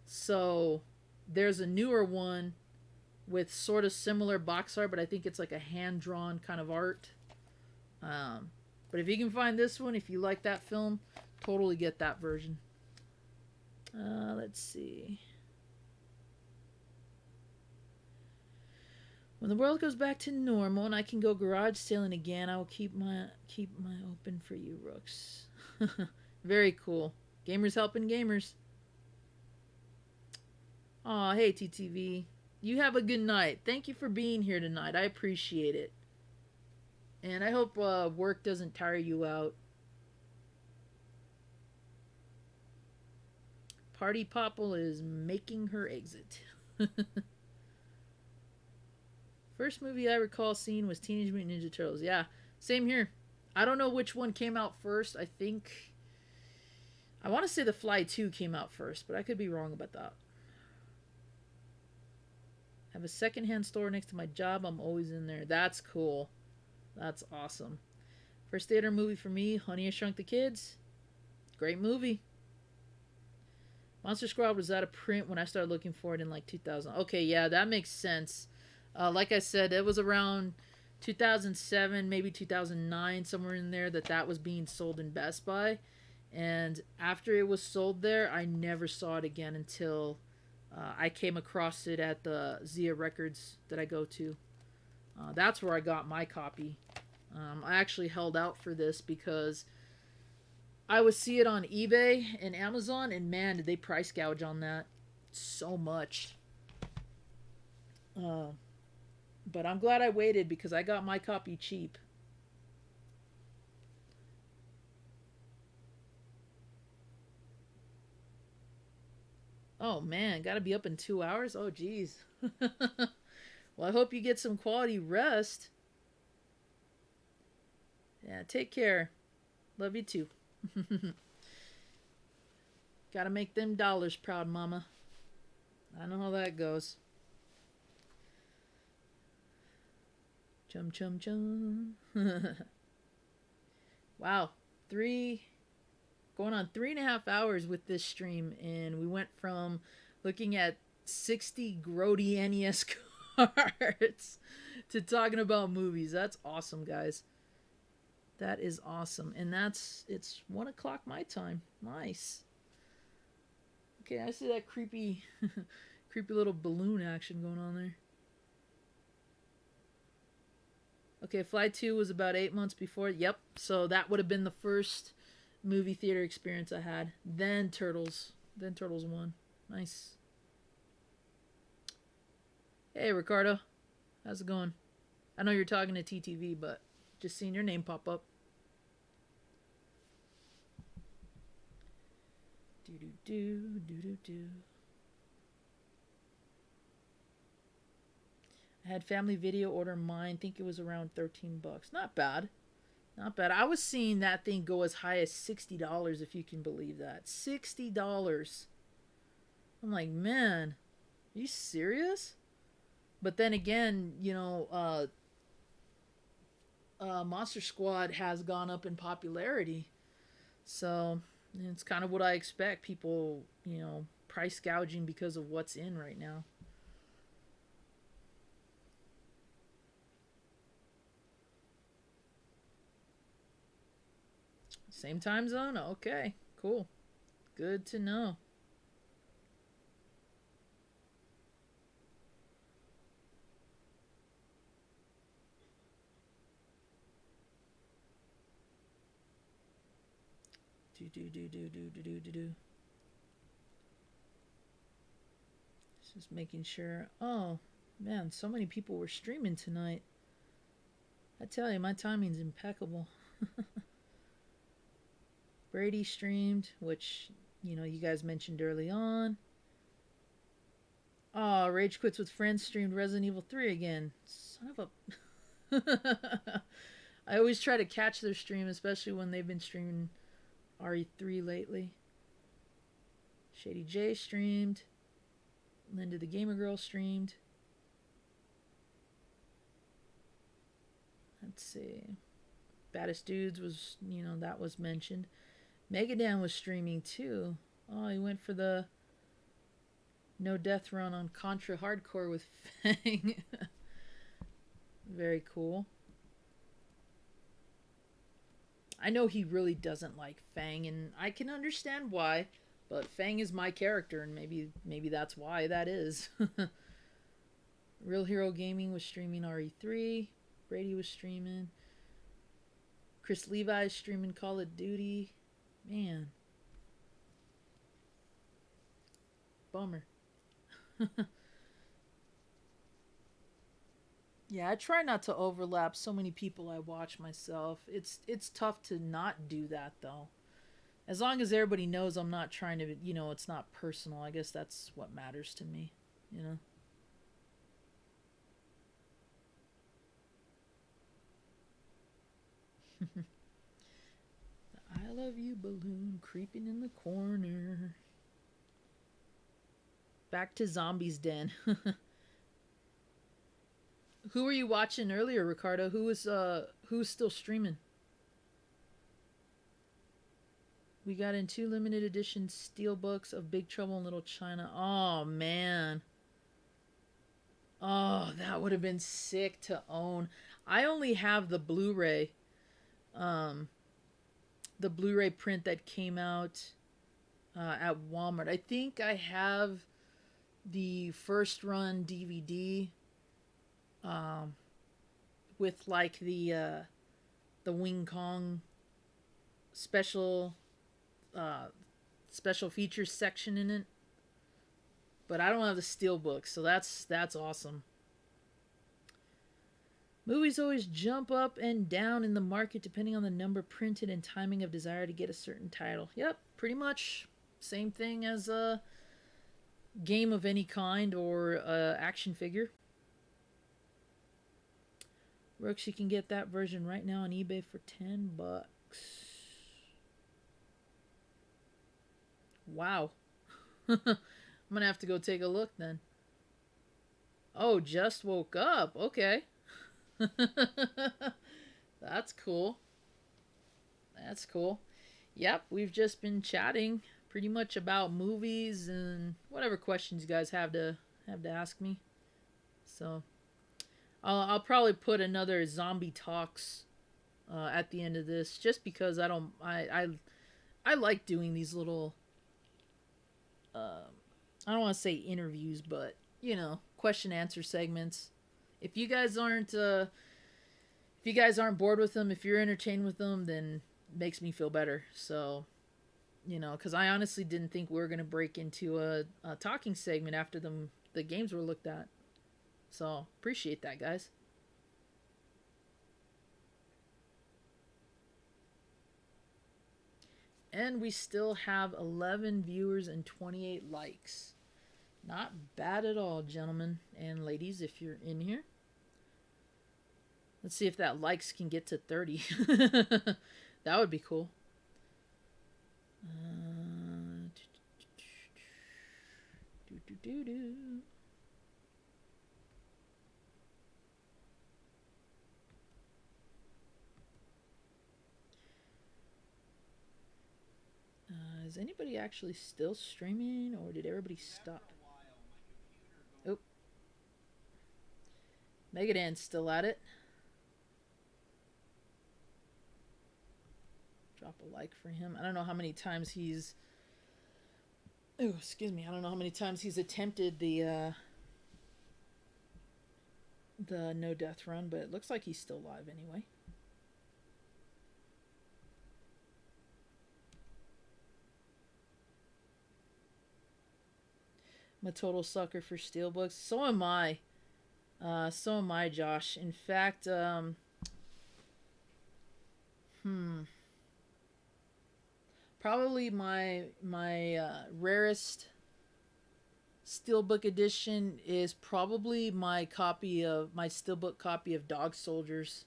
So there's a newer one with sort of similar box art, but I think it's like a hand-drawn kind of art. But if you can find this one, if you like that film, totally get that version. Let's see. When the world goes back to normal and I can go garage sailing again, I will keep my open for you, Rooks. Very cool. Gamers helping gamers. Aw, hey TTV. You have a good night. Thank you for being here tonight. I appreciate it. And I hope work doesn't tire you out. Party Popple is making her exit. First movie I recall seeing was Teenage Mutant Ninja Turtles. Yeah, same here. I don't know which one came out first. I want to say The Fly 2 came out first, but I could be wrong about that. I have a secondhand store next to my job. I'm always in there. That's cool. That's awesome. First theater movie for me, Honey, I Shrunk the Kids. Great movie. Monster Squad was out of print when I started looking for it in like 2000. Okay, yeah, that makes sense. Like I said, it was around 2007, maybe 2009, somewhere in there that was being sold in Best Buy. And after it was sold there, I never saw it again until I came across it at the Zia Records that I go to. That's where I got my copy. I actually held out for this because I would see it on eBay and Amazon, and man, did they price gouge on that so much. But I'm glad I waited because I got my copy cheap. Oh man, gotta be up in 2 hours? Oh geez. Well, I hope you get some quality rest. Yeah, take care. Love you too. Gotta make them dollars proud, mama. I know how that goes. Chum chum chum. Wow. Going on 3.5 hours with this stream, and we went from looking at 60 grody NES starts to talking about movies. That's awesome, guys. That is awesome. And it's 1 o'clock my time. Nice. Okay, I see that creepy, creepy little balloon action going on there. Okay, Fly 2 was about 8 months before. Yep, so that would have been the first movie theater experience I had. Then Turtles. Then Turtles 1. Nice. Hey, Ricardo. How's it going? I know you're talking to TTV, but just seeing your name pop up. Do. I had Family Video order mine. Think it was around $13. Not bad. Not bad. I was seeing that thing go as high as $60, if you can believe that. $60. I'm like, man, are you serious? But then again, Monster Squad has gone up in popularity. So it's kind of what I expect. People, price gouging because of what's in right now. Same time zone? Okay, cool. Good to know. Do. Just making sure. Oh, man, so many people were streaming tonight. I tell you, my timing's impeccable. Brady streamed, which, you guys mentioned early on. Oh, Rage Quits with Friends streamed Resident Evil 3 again. Son of a... I always try to catch their stream, especially when they've been streaming RE3 lately. Shady J streamed. Linda the Gamer Girl streamed. Let's see. Baddest Dudes was, that was mentioned. Megadan was streaming too. Oh, he went for the no death run on Contra Hardcore with Fang. Very cool. I know he really doesn't like Fang, and I can understand why, but Fang is my character, and maybe that's why that is. Real Hero Gaming was streaming RE3. Brady was streaming. Chris Levi's streaming Call of Duty. Man. Bummer. Yeah, I try not to overlap so many people I watch myself. It's tough to not do that though. As long as everybody knows I'm not trying to, it's not personal. I guess that's what matters to me, I love you balloon creeping in the corner. Back to Zombies Den. Who were you watching earlier, Ricardo? Who's still streaming? We got in 2 limited edition steelbooks of Big Trouble in Little China. Oh man. Oh, that would have been sick to own. I only have the Blu-ray. The Blu-ray print that came out at Walmart. I think I have the first run DVD with like the Wing Kong special special features section in it, but I don't have the steelbook, so that's awesome. Movies always jump up and down in the market depending on the number printed and timing of desire to get a certain title. Yep, pretty much same thing as a game of any kind or a action figure. Rooks, you can get that version right now on eBay for $10. Wow. I'm gonna have to go take a look then. Oh, just woke up. Okay. That's cool. That's cool. Yep, we've just been chatting pretty much about movies and whatever questions you guys have to ask me. So I'll probably put another zombie talks at the end of this, just because I like doing these little I don't want to say interviews, but question answer segments. If you guys aren't bored with them, if you're entertained with them, then it makes me feel better. So because I honestly didn't think we were gonna break into a talking segment after the games were looked at. So appreciate that, guys. And we still have 11 viewers and 28 likes. Not bad at all, gentlemen and ladies, if you're in here. Let's see if that likes can get to 30. That would be cool. Is anybody actually still streaming, or did everybody stop? Oh, Megadan's still at it. Drop a like for him. I don't know how many times he's. Oh, excuse me. I don't know how many times he's attempted the no death run, but it looks like he's still live anyway. I'm a total sucker for steelbooks. So am I. So am I, Josh. In fact, probably my rarest steelbook edition is probably my steelbook copy of Dog Soldiers.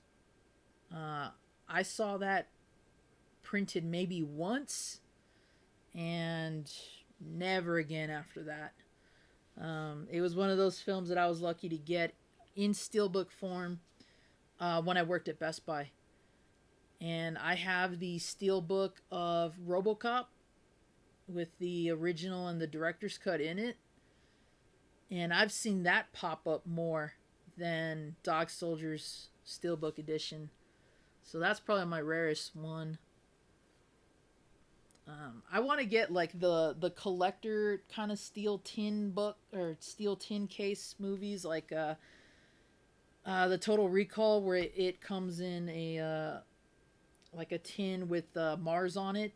I saw that printed maybe once, and never again after that. It was one of those films that I was lucky to get in steelbook form when I worked at Best Buy. And I have the steelbook of RoboCop with the original and the director's cut in it. And I've seen that pop up more than Dog Soldiers steelbook edition. So that's probably my rarest one. I want to get like the collector kind of steel tin book or steel tin case movies, like the Total Recall, where it comes in a like a tin with Mars on it.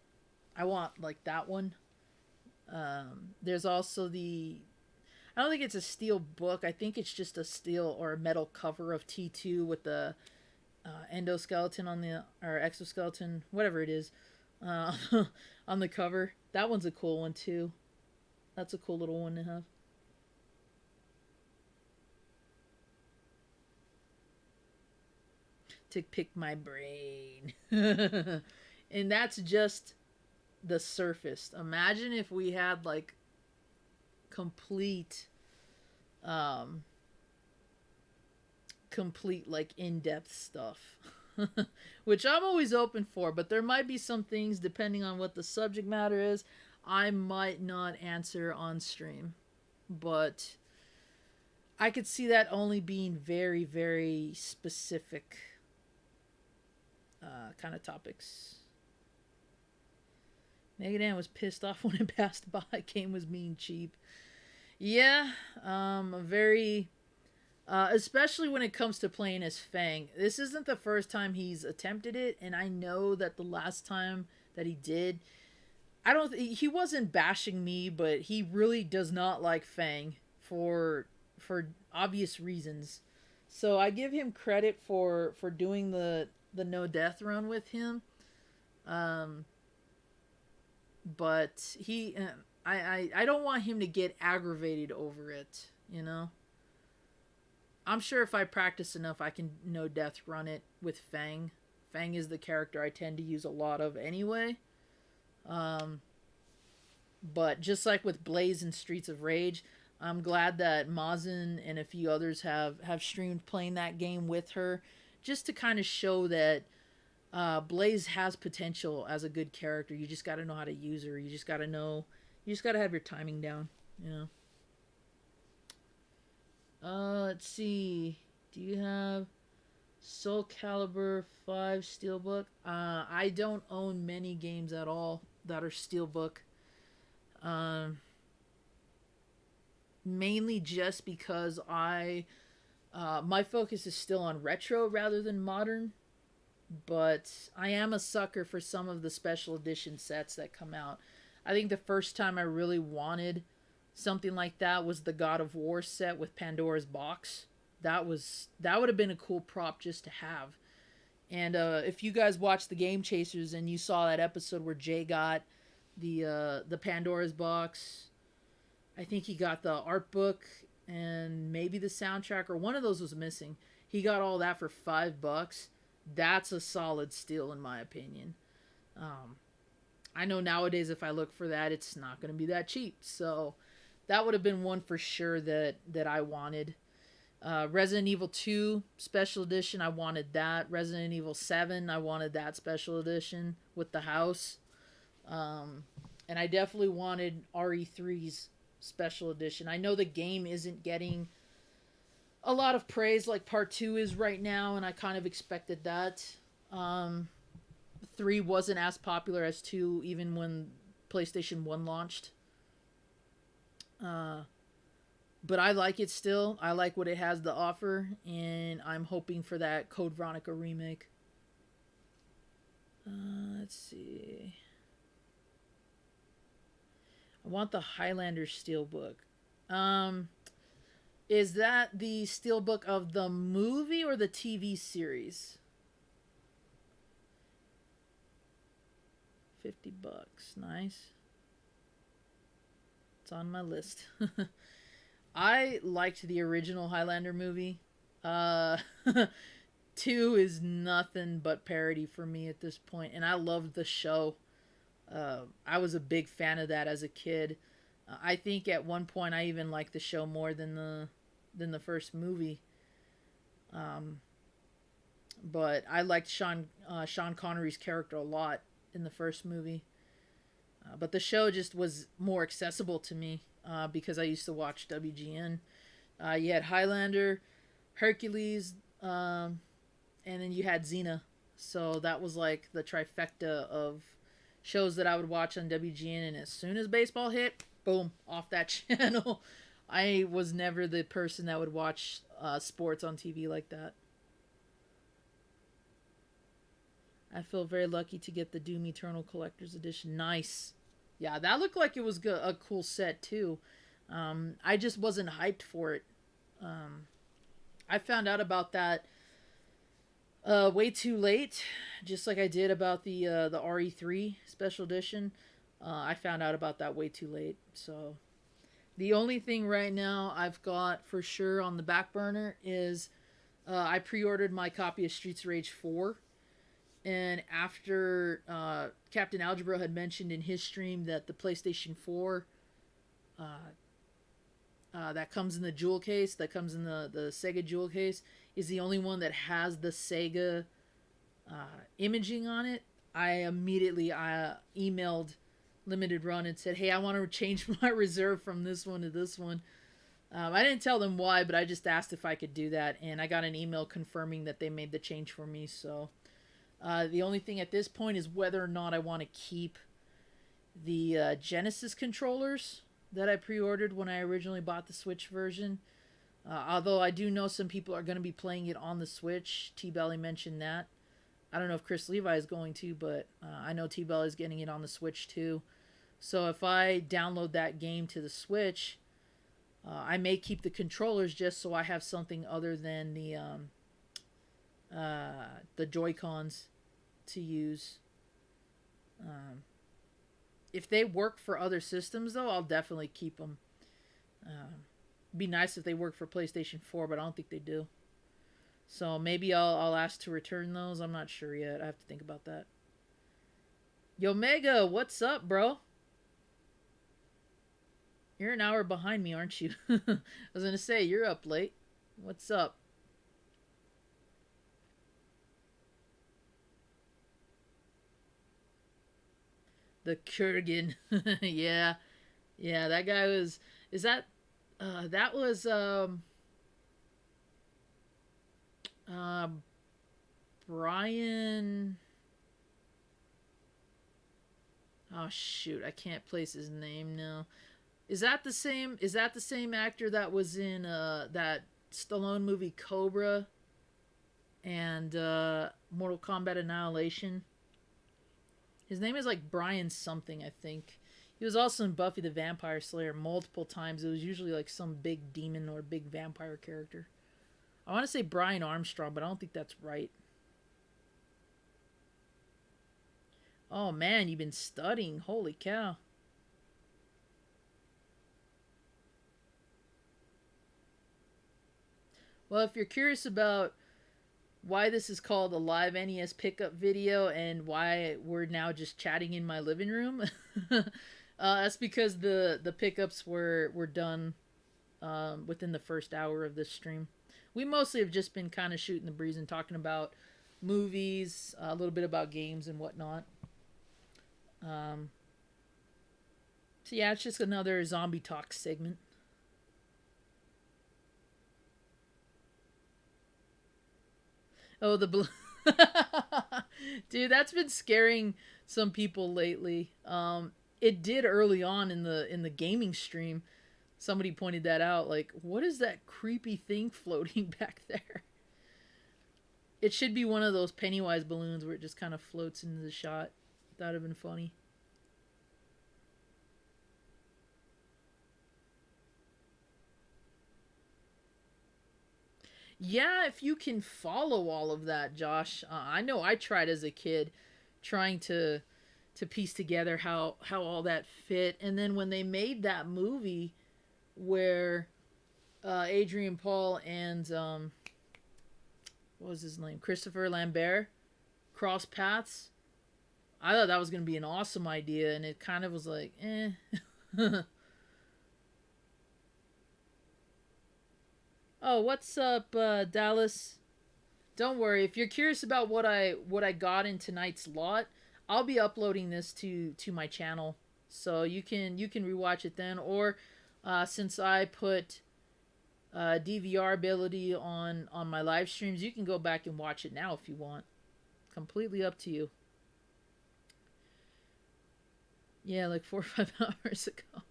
I want like that one. There's also I don't think it's a steel book. I think it's just a steel or a metal cover of T2 with the endoskeleton on the or exoskeleton, whatever it is, on the cover. That one's a cool one too. That's a cool little one to have. To pick my brain. And that's just the surface. Imagine if we had like complete like in-depth stuff. Which I'm always open for, but there might be some things, depending on what the subject matter is, I might not answer on stream. But I could see that only being very, very specific kind of topics. Megadan was pissed off when it passed by. Game was being cheap. Yeah, very... especially when it comes to playing as Fang. This isn't the first time he's attempted it, and I know that the last time that he did, he wasn't bashing me, but he really does not like Fang for obvious reasons. So I give him credit for doing the no death run with him. But I don't want him to get aggravated over it, you know? I'm sure if I practice enough, I can no death run it with Fang. Fang is the character I tend to use a lot of anyway. But just like with Blaze and Streets of Rage, I'm glad that Mazin and a few others have streamed playing that game with her, just to kind of show that Blaze has potential as a good character. You just got to know how to use her. You just got to have your timing down, you know. Let's see. Do you have Soul Calibur 5 Steelbook? I don't own many games at all that are Steelbook. Um, Mainly just because my focus is still on retro rather than modern. But I am a sucker for some of the special edition sets that come out. I think the first time I really wanted something like that was the God of War set with Pandora's box. That would have been a cool prop just to have. And if you guys watched the Game Chasers and you saw that episode where Jay got the Pandora's box, I think he got the art book and maybe the soundtrack or one of those was missing. He got all that for $5. That's a solid steal in my opinion. Um, I know nowadays if I look for that, it's not going to be that cheap. So that would have been one for sure that I wanted. Resident Evil 2 Special Edition, I wanted that. Resident Evil 7, I wanted that Special Edition with the house. And I definitely wanted RE3's Special Edition. I know the game isn't getting a lot of praise like Part 2 is right now, and I kind of expected that. 3 wasn't as popular as 2 even when PlayStation 1 launched. But I like it still. I like what it has to offer, and I'm hoping for that Code Veronica remake. Let's see. I want the Highlander Steelbook. Is that the Steelbook of the movie or the TV series? $50. Nice. It's on my list. I liked the original Highlander movie. Uh, 2 is nothing but parody for me at this point, and I loved the show. I was a big fan of that as a kid. I think at one point I even liked the show more than the first movie. But I liked Sean Connery's character a lot in the first movie. But the show just was more accessible to me because I used to watch WGN. You had Highlander, Hercules, and then you had Xena. So that was like the trifecta of shows that I would watch on WGN. And as soon as baseball hit, boom, off that channel. I was never the person that would watch sports on TV like that. I feel very lucky to get the Doom Eternal Collector's Edition. Nice. Yeah, that looked like it was a cool set too. I just wasn't hyped for it. I found out about that way too late, just like I did about the RE3 Special Edition. I found out about that way too late. So the only thing right now I've got for sure on the back burner is I pre-ordered my copy of Streets of Rage 4. And after Captain Algebra had mentioned in his stream that the PlayStation 4 that comes in the jewel case, that comes in the Sega jewel case, is the only one that has the Sega imaging on it, I immediately emailed Limited Run and said, hey, I want to change my reserve from this one to this one. I didn't tell them why, but I just asked if I could do that, and I got an email confirming that they made the change for me, so... the only thing at this point is whether or not I want to keep the Genesis controllers that I pre-ordered when I originally bought the Switch version. Although I do know some people are going to be playing it on the Switch. T-Belly mentioned that. I don't know if Chris Levi is going to, but I know T-Belly is getting it on the Switch too. So if I download that game to the Switch, I may keep the controllers just so I have something other than the Joy-Cons to use. If they work for other systems, though, I'll definitely keep them. Be nice if they work for PlayStation 4, but I don't think they do. So maybe I'll ask to return those. I'm not sure yet. I have to think about that. Yo, Mega, what's up, bro? You're an hour behind me, aren't you? I was going to say, you're up late. What's up? The Kurgan. Yeah. Yeah, that guy was... Is that... that was... Uh, Brian. Oh shoot, I can't place his name now. Is that the same? Is that the same actor that was in that Stallone movie Cobra and Mortal Kombat Annihilation? His name is like Brian something, I think. He was also in Buffy the Vampire Slayer multiple times. It was usually like some big demon or big vampire character. I want to say Brian Armstrong, but I don't think that's right. Oh man, you've been studying. Holy cow. Well, if you're curious about why this is called a live NES pickup video and why we're now just chatting in my living room, that's because the pickups were done within the first hour of this stream. We mostly have just been kind of shooting the breeze and talking about movies, a little bit about games and whatnot. Um, so yeah, it's just another zombie talk segment. Oh, the blue. Dude, that's been scaring some people lately. It did early on in the gaming stream. Somebody pointed that out. Like, what is that creepy thing floating back there? It should be one of those Pennywise balloons where it just kind of floats into the shot. That would have been funny. Yeah, if you can follow all of that, Josh. I know I tried as a kid, trying to piece together how all that fit, and then when they made that movie where Adrian Paul and what was his name, Christopher Lambert, cross paths, I thought that was gonna be an awesome idea, and it kind of was like, eh. Oh, what's up, Dallas? Don't worry. If you're curious about what I got in tonight's lot, I'll be uploading this to my channel, so you can rewatch it then. Or since I put DVR ability on my live streams, you can go back and watch it now if you want. Completely up to you. Yeah, like 4 or 5 hours ago.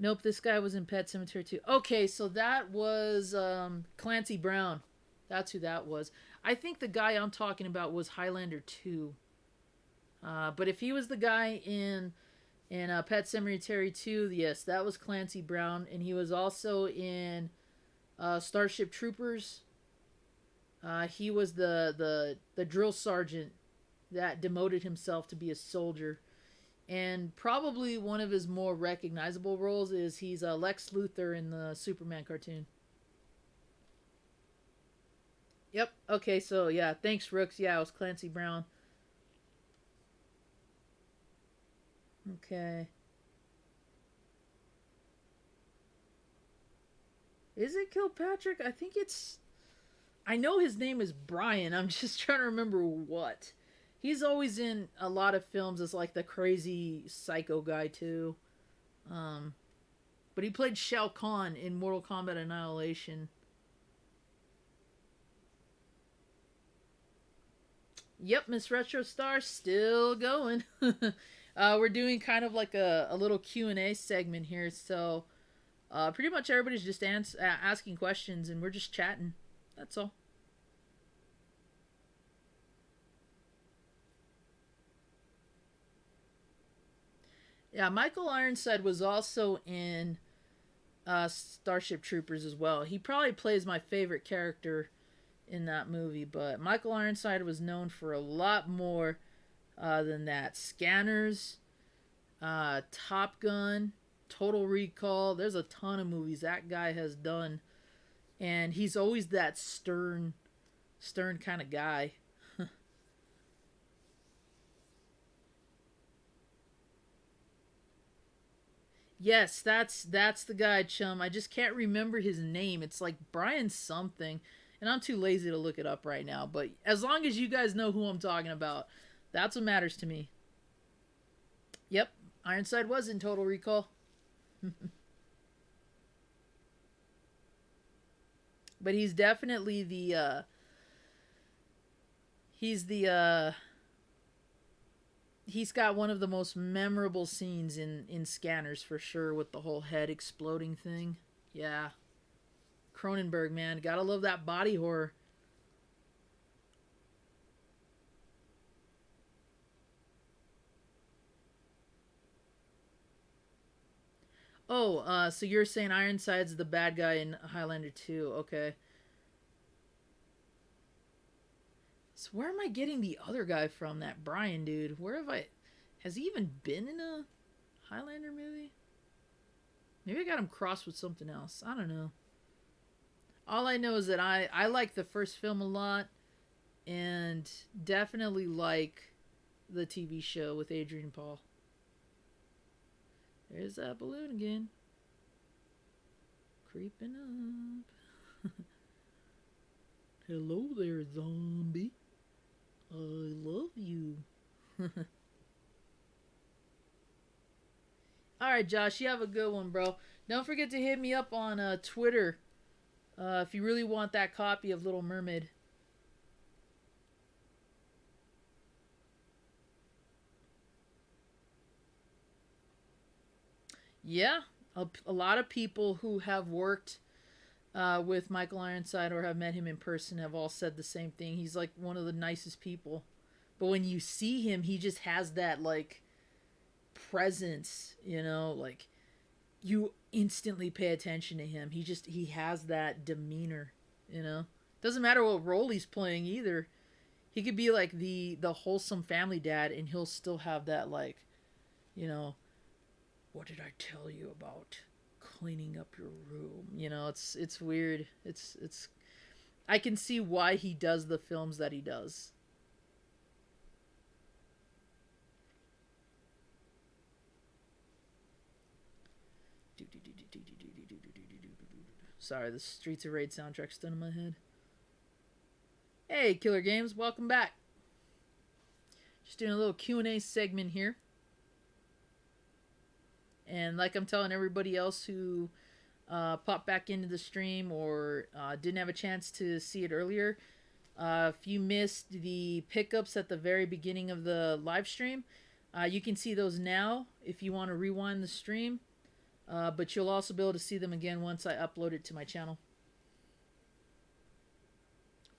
Nope, this guy was in Pet Cemetery too. Okay, so that was Clancy Brown. That's who that was. I think the guy I'm talking about was Highlander 2. But if he was the guy in Pet Cemetery 2, yes, that was Clancy Brown, and he was also in Starship Troopers. He was the drill sergeant that demoted himself to be a soldier. And probably one of his more recognizable roles is he's Lex Luthor in the Superman cartoon. Yep. Okay. So yeah. Thanks, Rooks. Yeah, it was Clancy Brown. Okay. Is it Kilpatrick? I think it's. I know his name is Brian. I'm just trying to remember what. He's always in a lot of films as like the crazy psycho guy too. Um, but he played Shao Kahn in Mortal Kombat Annihilation. Yep, Miss Retro Star still going. We're doing kind of like a little Q&A segment here, so pretty much everybody's just asking questions and we're just chatting. That's all. Yeah, Michael Ironside was also in Starship Troopers as well. He probably plays my favorite character in that movie, but Michael Ironside was known for a lot more than that. Scanners, Top Gun, Total Recall. There's a ton of movies that guy has done, and he's always that stern kind of guy. Yes, that's the guy, chum. I just can't remember his name. It's like Brian something, and I'm too lazy to look it up right now. But as long as you guys know who I'm talking about, that's what matters to me. Yep, Ironside was in Total Recall. But he's definitely the he's the he's got one of the most memorable scenes in Scanners for sure, with the whole head exploding thing. Yeah. Cronenberg, man, gotta love that body horror. Oh, so you're saying Ironside's the bad guy in Highlander 2. Okay. So where am I getting the other guy from? That Brian dude. Where have I... Has he even been in a Highlander movie? Maybe I got him crossed with something else. I don't know. All I know is that I like the first film a lot, and definitely like the TV show with Adrian Paul. There's that balloon again. Creeping up. Hello there, zombie. I love you. Alright, Josh, you have a good one, bro. Don't forget to hit me up on Twitter if you really want that copy of Little Mermaid. Yeah, a lot of people who have worked with Michael Ironside or have met him in person have all said the same thing. He's like one of the nicest people. But when you see him, he just has that like presence, you know, like you instantly pay attention to him. He has that demeanor, you know. Doesn't matter what role he's playing either. He could be like the wholesome family dad and he'll still have that like, you know, what did I tell you about cleaning up your room? You know, it's weird. It's I can see why he does the films that he does. Sorry, the Streets of Rage soundtrack's still in my head. Hey, Killer Games, welcome back. Just doing a little Q&A segment here. And like I'm telling everybody else who popped back into the stream or didn't have a chance to see it earlier, if you missed the pickups at the very beginning of the live stream, you can see those now if you want to rewind the stream. But you'll also be able to see them again once I upload it to my channel.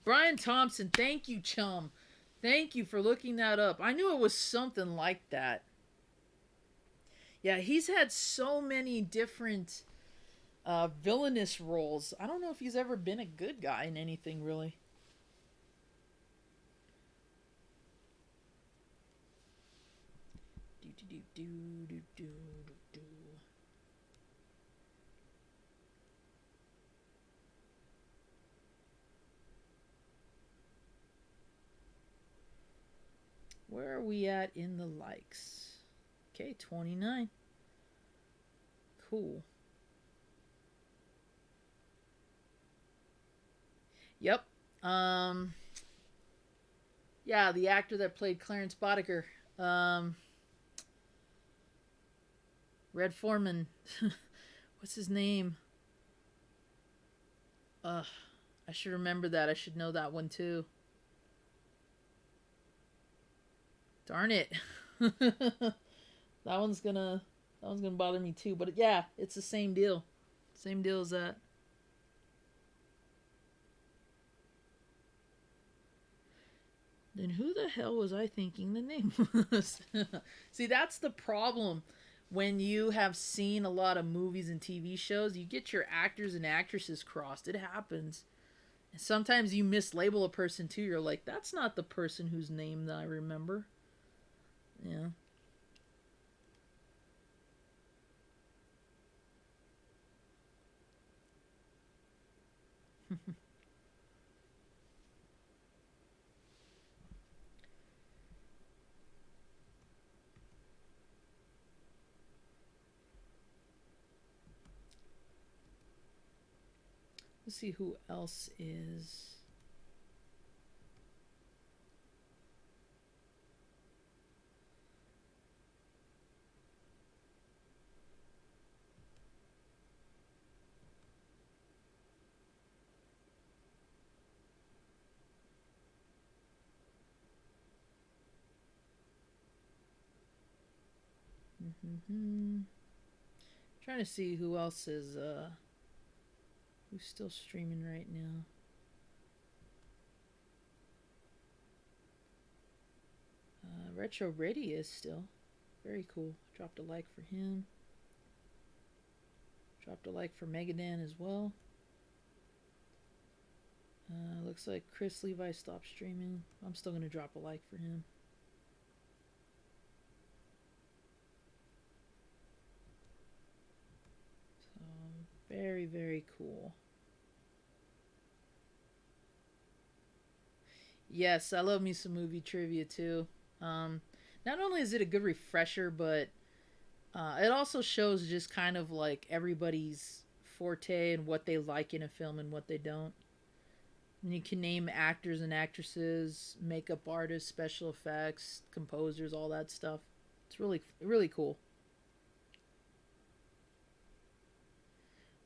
Brian Thompson, thank you, chum. Thank you for looking that up. I knew it was something like that. Yeah, he's had so many different villainous roles. I don't know if he's ever been a good guy in anything, really. Where are we at in the likes? Okay, 29. Cool. Yep. Yeah, the actor that played Clarence Boddicker. Red Foreman. What's his name? I should remember that. I should know that one too. Darn it. that one's gonna bother me too. But yeah, it's the same deal. Same deal as that. Then who the hell was I thinking the name was? See, that's the problem. When you have seen a lot of movies and TV shows, you get your actors and actresses crossed. It happens. And sometimes you mislabel a person too. You're like, that's not the person whose name that I remember. Yeah. Let's see who else is. Mm-hmm. Trying to see who else is who's still streaming right now. Retro Brady is still very cool. Dropped a like for him. Dropped a like for Megadan as well. Looks like Chris Levi stopped streaming. I'm still gonna drop a like for him. So very, very cool. Yes, I love me some movie trivia too. Um, Not only is it a good refresher, but it also shows just kind of like everybody's forte and what they like in a film and what they don't. And you can name actors and actresses, makeup artists, special effects, composers, all that stuff. It's really, really cool.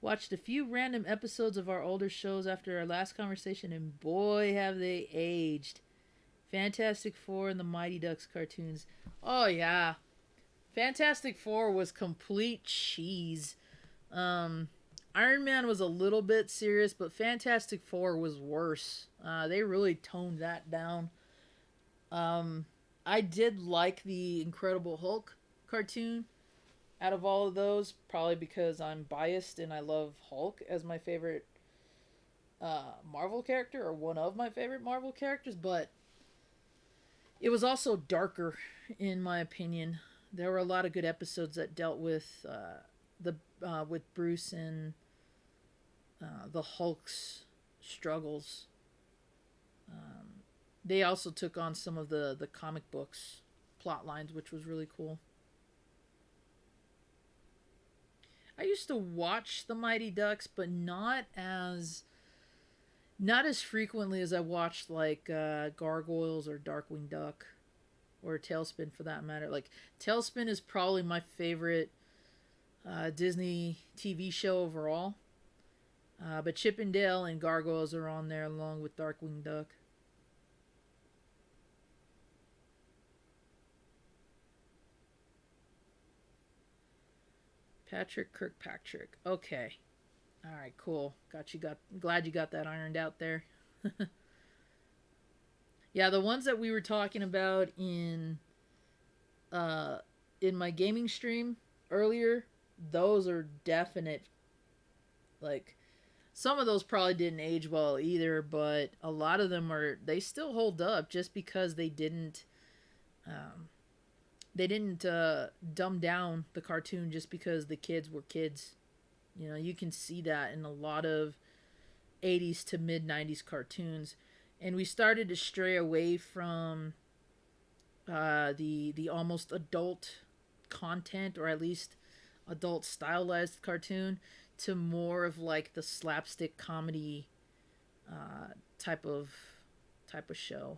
Watched a few random episodes of our older shows after our last conversation, and boy, have they aged. Fantastic Four and the Mighty Ducks cartoons. Oh, yeah. Fantastic Four was complete cheese. Um, Iron Man was a little bit serious, but Fantastic Four was worse. They really toned that down. Um, I did like the Incredible Hulk cartoon out of all of those, probably because I'm biased and I love Hulk as my favorite Marvel character, or one of my favorite Marvel characters, but it was also darker, in my opinion. There were a lot of good episodes that dealt with the with Bruce and the Hulk's struggles. Um, they also took on some of the comic books plot lines, which was really cool. I used to watch the Mighty Ducks, but not as frequently as I watched like Gargoyles or Darkwing Duck or Tailspin for that matter. Like Tailspin is probably my favorite Disney TV show overall. But Chip and Dale and Gargoyles are on there along with Darkwing Duck. Patrick Kirkpatrick. Okay. All right, cool. Glad you got that ironed out there. Yeah, the ones that we were talking about uh in my gaming stream earlier, those are definite, like, some of those probably didn't age well either, but a lot of them they still hold up just because um they didn't dumb down the cartoon just because the kids were kids. You know, you can see that in a lot of 80s to mid 90s cartoons. And we started to stray away from the almost adult content, or at least adult stylized cartoon, to more of like the slapstick comedy uh, type of show.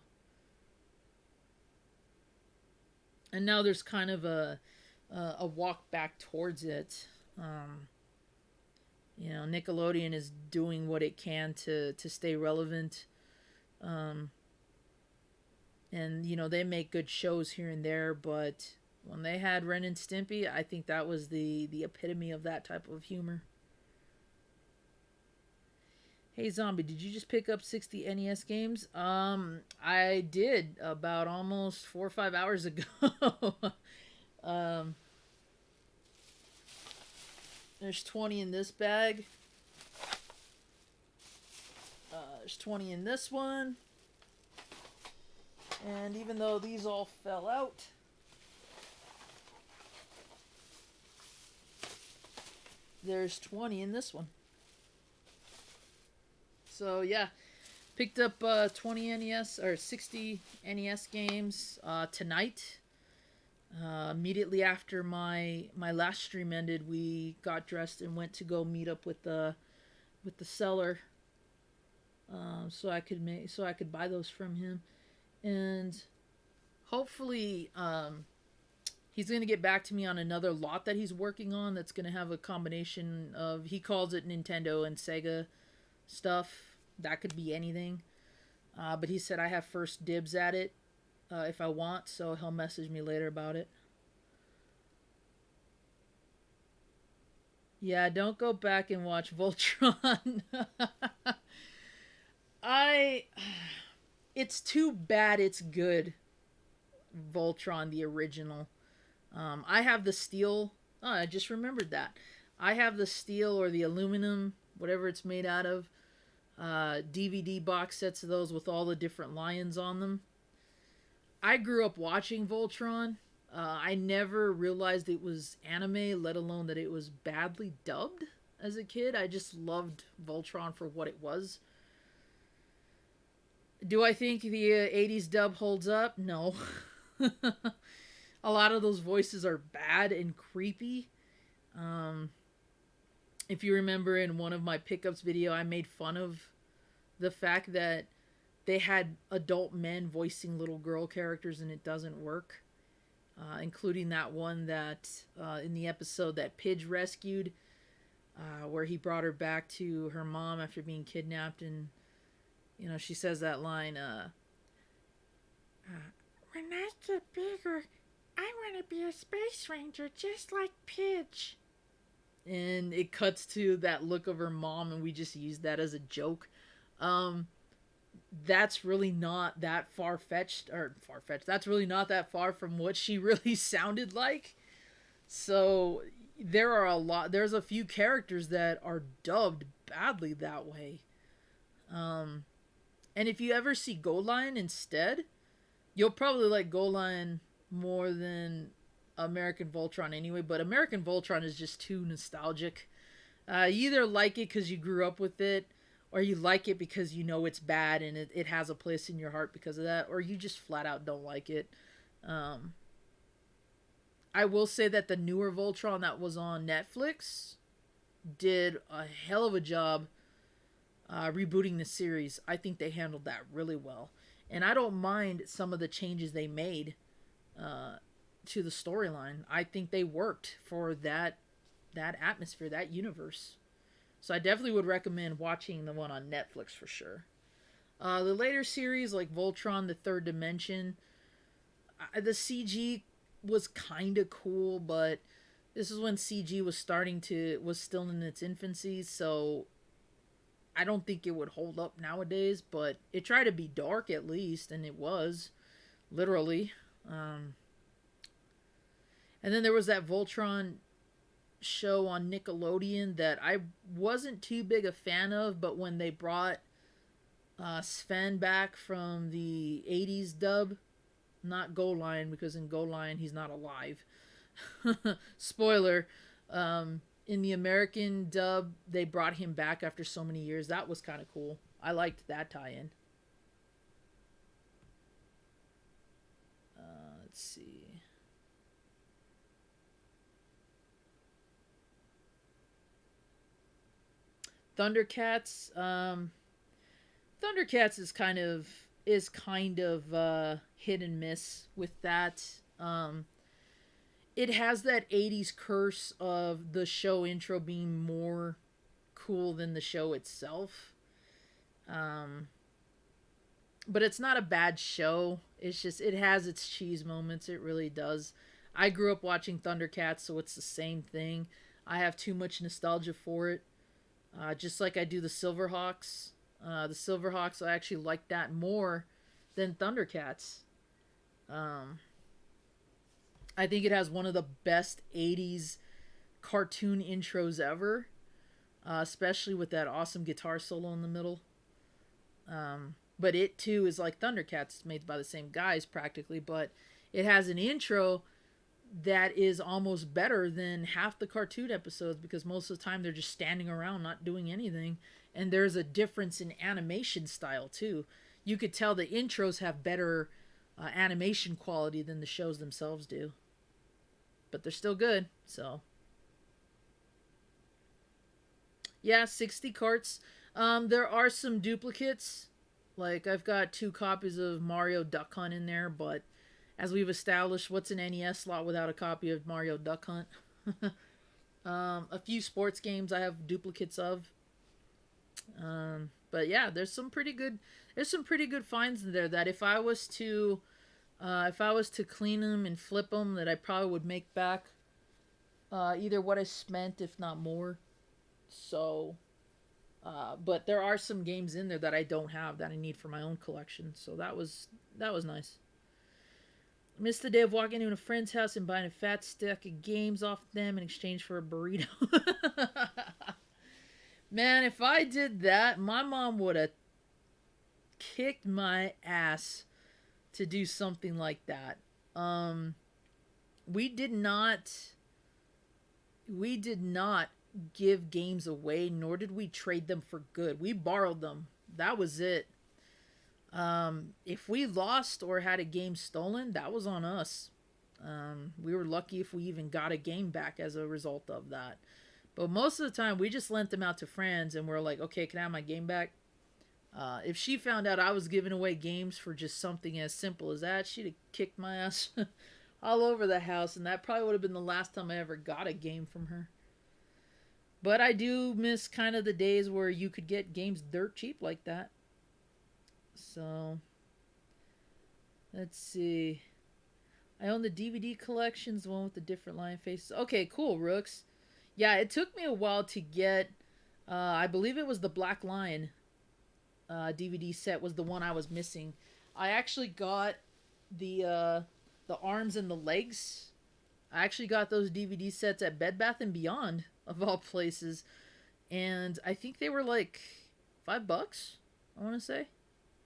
And now there's kind of a walk back towards it. Nickelodeon is doing what it can to stay relevant. Um, and they make good shows here and there, but when they had Ren and Stimpy, I think that was the epitome of that type of humor. Hey Zombie, did you just pick up 60 NES games? I did about almost 4 or 5 hours ago. um, there's 20 in this bag. There's 20 in this one. And even though these all fell out, there's 20 in this one. So yeah, picked up 20 NES or 60 NES games tonight. Immediately after my last stream ended, we got dressed and went to go meet up with the seller, so I could buy those from him, and hopefully he's gonna get back to me on another lot that he's working on that's gonna have a combination of, he calls it Nintendo and Sega stuff. That could be anything. But he said I have first dibs at it if I want, so he'll message me later about it. Yeah, don't go back and watch Voltron. I. It's too bad it's good. Voltron, the original. I have the steel. Oh, I just remembered that. I have the steel or the aluminum, whatever it's made out of, DVD box sets of those with all the different lions on them. I grew up watching Voltron. I never realized it was anime, let alone that it was badly dubbed as a kid. I just loved Voltron for what it was. Do I think the 80s dub holds up? No. A lot of those voices are bad and creepy. Um, if you remember in one of my pickups video, I made fun of the fact that they had adult men voicing little girl characters and it doesn't work. Including that one that in the episode that Pidge rescued, where he brought her back to her mom after being kidnapped, and she says that line, "When I get bigger, I want to be a space ranger just like Pidge." And it cuts to that look of her mom, and we just use that as a joke. Um, that's really not that far fetched. That's really not that far from what she really sounded like. So there's a few characters that are dubbed badly that way. Um, and if you ever see Gold Lion instead, you'll probably like Gold Lion more than American Voltron anyway, but American Voltron is just too nostalgic. You either like it because you grew up with it, or you like it because you know it's bad and it has a place in your heart because of that, or you just flat out don't like it. Um, I will say that the newer Voltron that was on Netflix did a hell of a job rebooting the series. I think they handled that really well. And I don't mind some of the changes they made uh, to the storyline. I think they worked for that atmosphere, that universe. So I definitely would recommend watching the one on Netflix for sure. The later series, like Voltron: The Third Dimension, the CG was kind of cool, but this is when CG was still in its infancy, so I don't think it would hold up nowadays. But it tried to be dark at least, and it was literally. Um, and then there was that Voltron show on Nickelodeon that I wasn't too big a fan of, but when they brought Sven back from the 80s dub, not Gold Lion, because in Gold Lion he's not alive. Spoiler. In the American dub, they brought him back after so many years. That was kind of cool. I liked that tie-in. Let's see. Thundercats. Thundercats is kind of hit and miss with that. It has that 80s curse of the show intro being more cool than the show itself. Um, but it's not a bad show. It's just it has its cheese moments. It really does. I grew up watching Thundercats, so it's the same thing. I have too much nostalgia for it. Just like I do the Silverhawks. The Silverhawks, I actually like that more than Thundercats. Um, I think it has one of the best 80s cartoon intros ever, especially with that awesome guitar solo in the middle. But it too is like Thundercats. It's made by the same guys practically, but it has an intro that is almost better than half the cartoon episodes because most of the time they're just standing around not doing anything. And there's a difference in animation style too. You could tell the intros have better animation quality than the shows themselves do, but they're still good. So yeah, 60 carts. There are some duplicates. Like I've got 2 copies of Mario Duck Hunt in there, but as we've established, what's an NES slot without a copy of Mario Duck Hunt? A few sports games I have duplicates of. But yeah, there's some pretty good finds in there that if I was to clean them and flip them, that I probably would make back either what I spent, if not more. So, but there are some games in there that I don't have that I need for my own collection. So that was nice. Missed the day of walking into a friend's house and buying a fat stack of games off them in exchange for a burrito. Man, if I did that, my mom would have kicked my ass to do something like that. Um, we did not we did not give games away, nor did we trade them for good. We borrowed them. That was it. If we lost or had a game stolen, that was on us. We were lucky if we even got a game back as a result of that. But most of the time, we just lent them out to friends and we're like, okay, can I have my game back? If she found out I was giving away games for just something as simple as that, she'd have kicked my ass all over the house, and that probably would have been the last time I ever got a game from her. But I do miss kind of the days where you could get games dirt cheap like that. So, let's see. I own the DVD collections, the one with the different lion faces. Okay, cool, Rooks. Yeah, it took me a while to get. I believe it was the Black Lion DVD set was the one I was missing. I actually got the arms and the legs. I actually got those DVD sets at Bed Bath and Beyond of all places, and I think they were like $5. I want to say,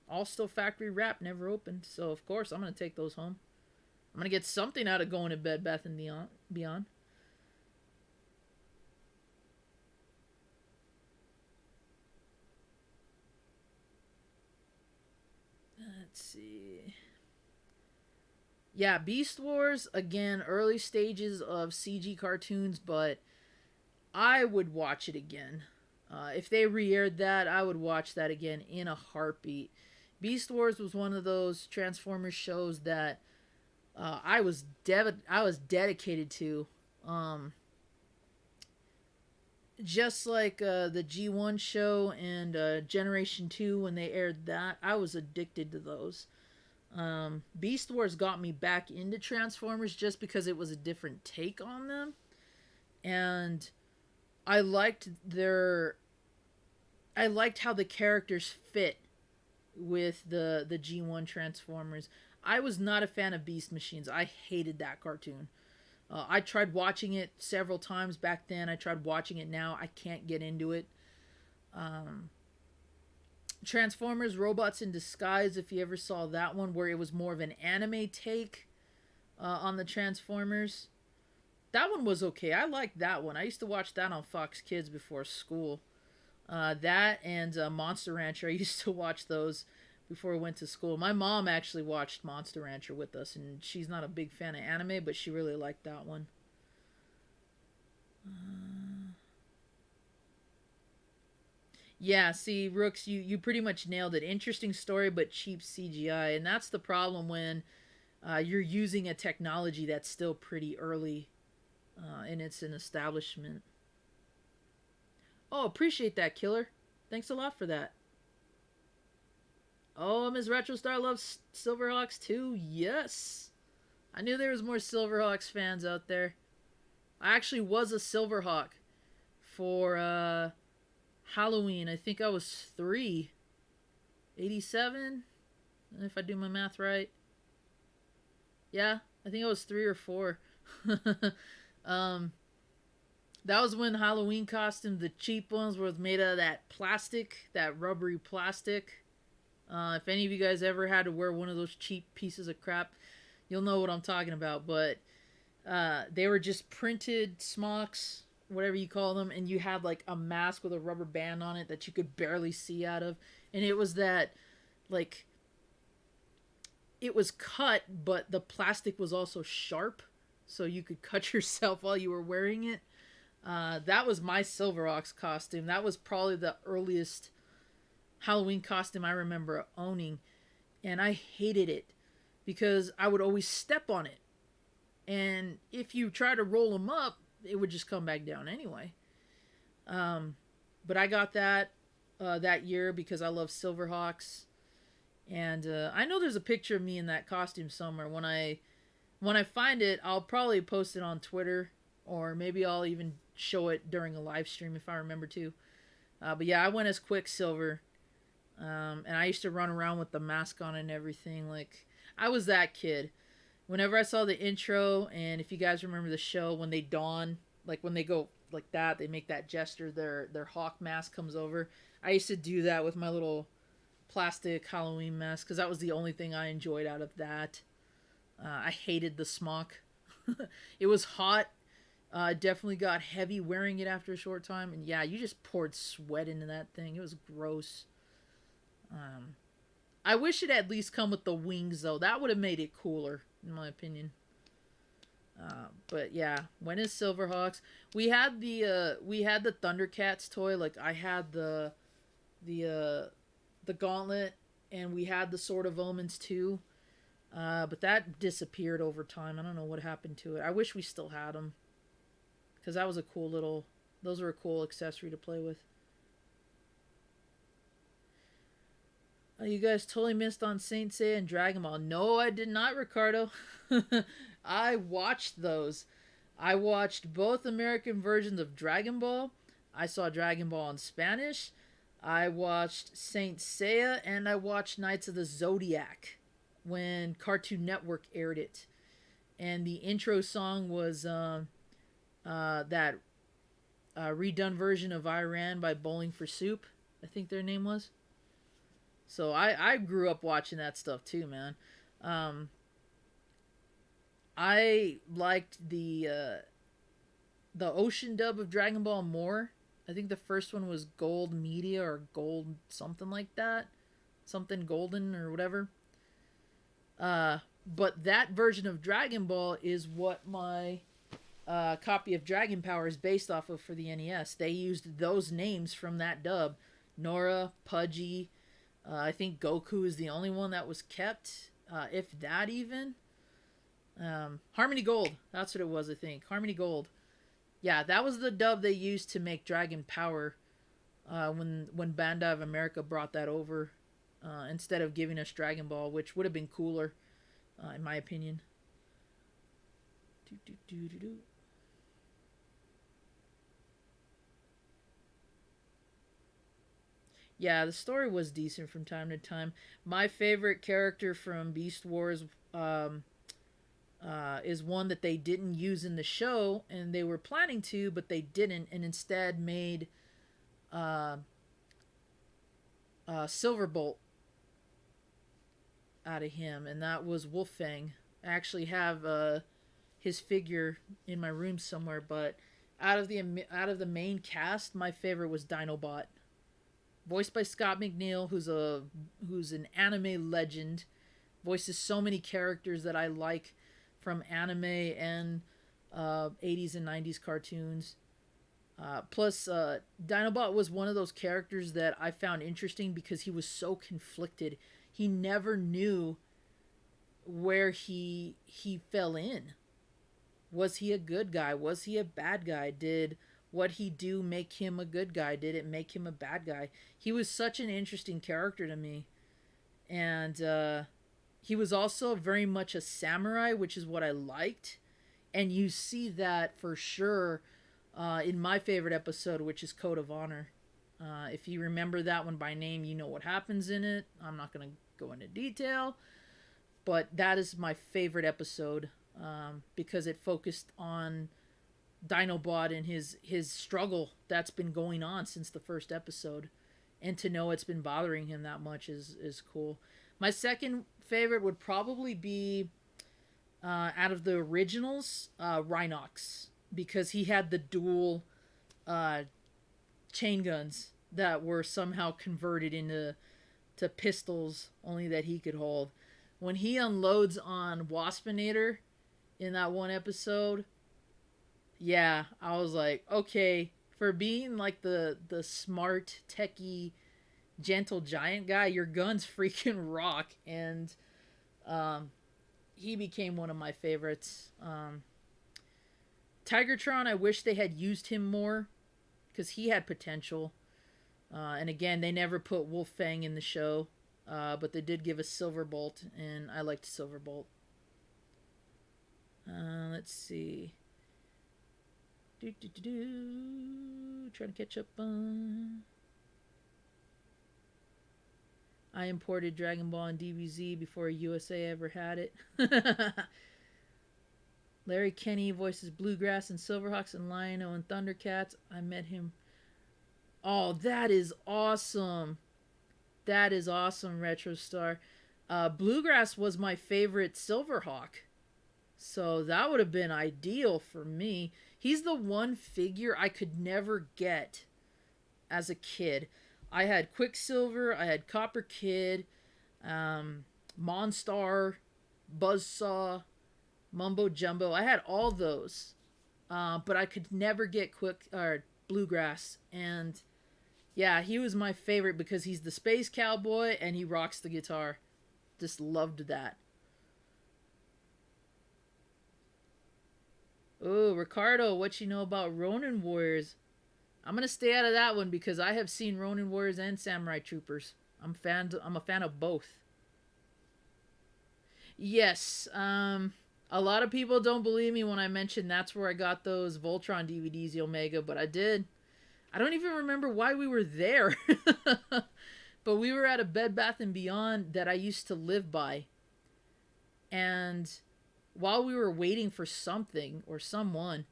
all still factory wrapped, never opened. So of course I'm gonna take those home. I'm gonna get something out of going to Bed Bath and Beyond. Let's see. Yeah, Beast Wars, again, early stages of CG cartoons, but I would watch it again. If they re-aired that, I would watch that again in a heartbeat. Beast Wars was one of those Transformers shows that I was dedicated to. Um, just like the G1 show and Generation 2 when they aired that, I was addicted to those. Beast Wars got me back into Transformers just because it was a different take on them, and I liked their I liked how the characters fit with the G1 Transformers. I was not a fan of Beast Machines. I hated that cartoon. I tried watching it several times back then. I tried watching it now. I can't get into it. Um, Transformers Robots in Disguise, if you ever saw that one, where it was more of an anime take on the Transformers. That one was okay. I liked that one. I used to watch that on Fox Kids before school. That and Monster Rancher. I used to watch those before I went to school. My mom actually watched Monster Rancher with us, and she's not a big fan of anime, but she really liked that one. Yeah, see, Rooks, you pretty much nailed it. Interesting story, but cheap CGI, and that's the problem when you're using a technology that's still pretty early in its an establishment. Oh, appreciate that, Killer. Thanks a lot for that. Oh, Ms. Retrostar loves Silverhawks too. Yes, I knew there was more Silverhawks fans out there. I actually was a Silverhawk for Halloween. I think I was 3, 87, if I do my math right. Yeah, I think I was 3 or 4. um, that was when Halloween costumes, the cheap ones, were made out of that plastic, that rubbery plastic. If any of you guys ever had to wear one of those cheap pieces of crap, you'll know what I'm talking about. But they were just printed smocks, whatever you call them, and you had like a mask with a rubber band on it that you could barely see out of. And it was that, like, it was cut, but the plastic was also sharp, so you could cut yourself while you were wearing it. That was my Silverox costume. That was probably the earliest Halloween costume I remember owning, and I hated it because I would always step on it, and if you try to roll them up, it would just come back down anyway. Um, but I got that that year because I love Silverhawks, and I know there's a picture of me in that costume somewhere. When I find it, I'll probably post it on Twitter or maybe I'll even show it during a live stream if I remember to. But yeah, I went as Quicksilver, and I used to run around with the mask on and everything. Like, I was that kid. Whenever I saw the intro, and if you guys remember the show, when they dawn, like when they go like that, they make that gesture. Their hawk mask comes over. I used to do that with my little plastic Halloween mask because that was the only thing I enjoyed out of that. I hated the smock. It was hot. Definitely got heavy wearing it after a short time, and yeah, you just poured sweat into that thing. It was gross. Um, I wish it had at least come with the wings though. That would have made it cooler, in my opinion. But yeah, when is Silverhawks? We had the Thundercats toy. Like I had the gauntlet, and we had the Sword of Omens too. But that disappeared over time. I don't know what happened to it. I wish we still had them because that was a cool little. Those were a cool accessory to play with. You guys totally missed on Saint Seiya and Dragon Ball. No, I did not, Ricardo. I watched those. I watched both American versions of Dragon Ball. I saw Dragon Ball in Spanish. I watched Saint Seiya, and I watched Knights of the Zodiac when Cartoon Network aired it. And the intro song was that redone version of Iran by Bowling for Soup, I think their name was. So I grew up watching that stuff too, man. I liked the ocean dub of Dragon Ball more. I think the first one was Gold Media or Gold something like that, something golden or whatever. But that version of Dragon Ball is what my copy of Dragon Power is based off of for the NES. They used those names from that dub: Nora, Pudgy. I think Goku is the only one that was kept, if that even. Harmony Gold. That's what it was, I think. Harmony Gold. Yeah, that was the dub they used to make Dragon Power when Bandai of America brought that over instead of giving us Dragon Ball, which would have been cooler, in my opinion. Do, do, do, do, do. Yeah, the story was decent from time to time. My favorite character from Beast Wars is one that they didn't use in the show, and they were planning to, but they didn't, and instead made uh, Silverbolt out of him, and that was Wolfang. I actually have his figure in my room somewhere, but out of the main cast, my favorite was Dinobot, voiced by Scott McNeil, who's an anime legend, voices so many characters that I like from anime and 80s and 90s cartoons. Plus, Dinobot was one of those characters that I found interesting because he was so conflicted. He never knew where he fell in. Was he a good guy? Was he a bad guy? Did what he do make him a good guy? Did it make him a bad guy? He was such an interesting character to me. And he was also very much a samurai, which is what I liked. And you see that for sure in my favorite episode, which is Code of Honor. If you remember that one by name, you know what happens in it. I'm not going to go into detail. But that is my favorite episode because it focused on Dinobot and his struggle that's been going on since the first episode. And to know it's been bothering him that much is cool. My second favorite would probably be out of the originals, Rhinox, because he had the dual chain guns that were somehow converted into pistols, only that he could hold. When he unloads on Waspinator in that one episode, yeah, I was like, okay, for being like the smart, techie, gentle giant guy, your guns freaking rock. And he became one of my favorites. Tigertron, I wish they had used him more because he had potential. And again, they never put Wolfang in the show, but they did give us Silverbolt, and I liked Silverbolt. Let's see. Trying to catch up on. I imported Dragon Ball and DBZ before USA ever had it. Larry Kenny voices Bluegrass and Silverhawks and Lion-O and Thundercats. I met him. Oh, that is awesome. That is awesome, Retrostar. Bluegrass was my favorite Silverhawk. So that would have been ideal for me. He's the one figure I could never get as a kid. I had Quicksilver, I had Copper Kid, Monstar, Buzzsaw, Mumbo Jumbo. I had all those, but I could never get Bluegrass. And yeah, he was my favorite because he's the space cowboy and he rocks the guitar. Just loved that. Oh, Ricardo, what you know about Ronin Warriors? I'm gonna stay out of that one because I have seen Ronin Warriors and Samurai Troopers. I'm a fan of both. Yes, a lot of people don't believe me when I mention that's where I got those Voltron DVDs, the Omega, but I did. I don't even remember why we were there. But we were at a Bed Bath & Beyond that I used to live by. And while we were waiting for something or someone,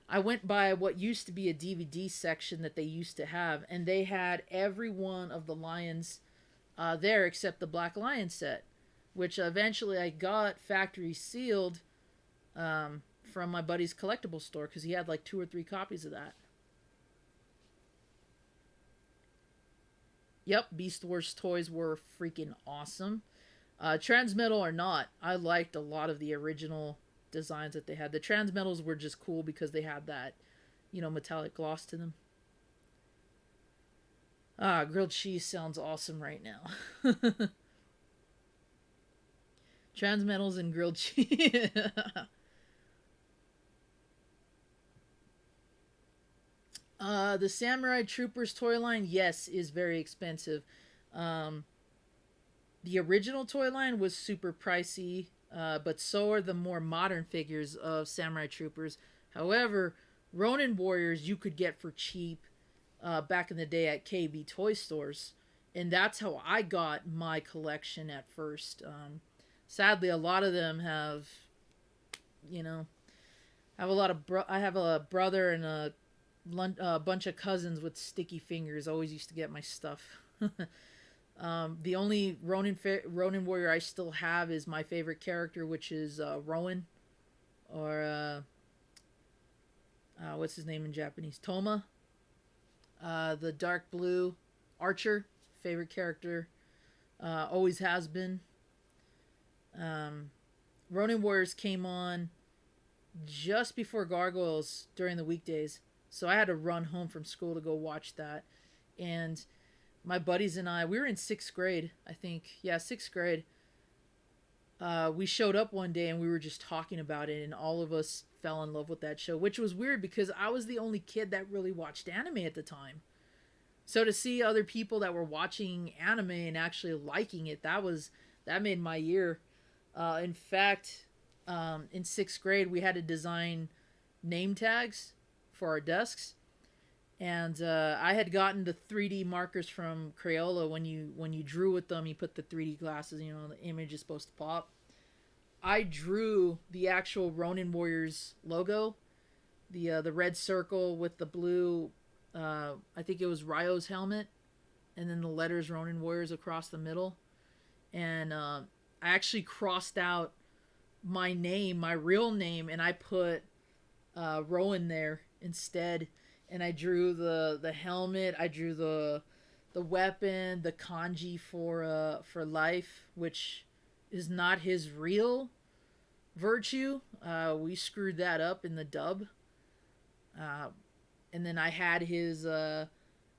I went by what used to be a DVD section that they used to have. And they had every one of the Lions there except the Black Lion set, which eventually I got factory sealed from my buddy's collectible store because he had like 2 or 3 copies of that. Yep, Beast Wars toys were freaking awesome. Transmetal or not, I liked a lot of the original designs that they had. The Transmetals were just cool because they had that, metallic gloss to them. Grilled cheese sounds awesome right now. Transmetals and grilled cheese. The Samurai Troopers toy line, yes, is very expensive. The original toy line was super pricey, but so are the more modern figures of Samurai Troopers. However, Ronin Warriors you could get for cheap back in the day at KB toy stores. And that's how I got my collection at first. Sadly, a lot of them have, have a lot of I have a brother and a bunch of cousins with sticky fingers. Always used to get my stuff. The only Ronin Warrior I still have is my favorite character, which is Rowan, or what's his name in Japanese? Toma. The dark blue archer, favorite character, always has been. Ronin Warriors came on just before Gargoyles during the weekdays. So I had to run home from school to go watch that. And my buddies and I, we were in 6th grade, I think. Yeah, 6th grade. We showed up one day and we were just talking about it. And all of us fell in love with that show. Which was weird because I was the only kid that really watched anime at the time. So to see other people that were watching anime and actually liking it, that made my year. In fact, in 6th grade, we had to design name tags for our desks, and I had gotten the 3D markers from Crayola. When you drew with them, you put the 3D glasses, the image is supposed to pop. I drew the actual Ronin Warriors logo, the red circle with the blue, I think it was Ryo's helmet, and then the letters Ronin Warriors across the middle. And I actually crossed out my name, my real name, and I put Rowan there instead. And I drew the helmet, I drew the weapon, the kanji for life, which is not his real virtue. We screwed that up in the dub. And then I had his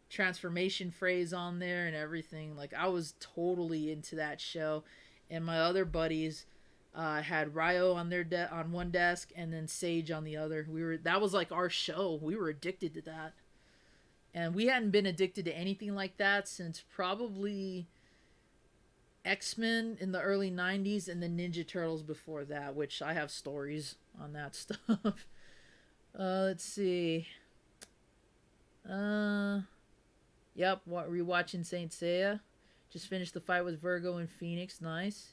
transformation phrase on there and everything. Like, I was totally into that show. And my other buddies had Ryo on on one desk and then Sage on the other. That was like our show. We were addicted to that. And we hadn't been addicted to anything like that since probably X-Men in the early 90s and the Ninja Turtles before that, which I have stories on that stuff. Let's see. Uh, yep. Rewatching Saint Seiya. Just finished the fight with Virgo and Phoenix. Nice.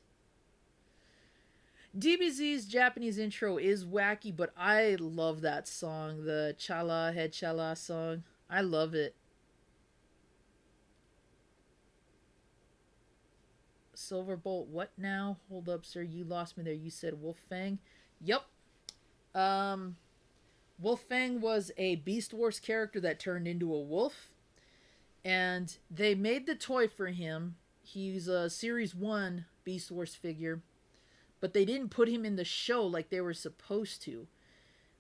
DBZ's Japanese intro is wacky, but I love that song, the Chala Head Chala song. I love it. Silverbolt, what now? Hold up, sir. You lost me there. You said Wolfang. Yep. Um, Wolfang was a Beast Wars character that turned into a wolf, and they made the toy for him. He's a Series 1 Beast Wars figure, but they didn't put him in the show like they were supposed to.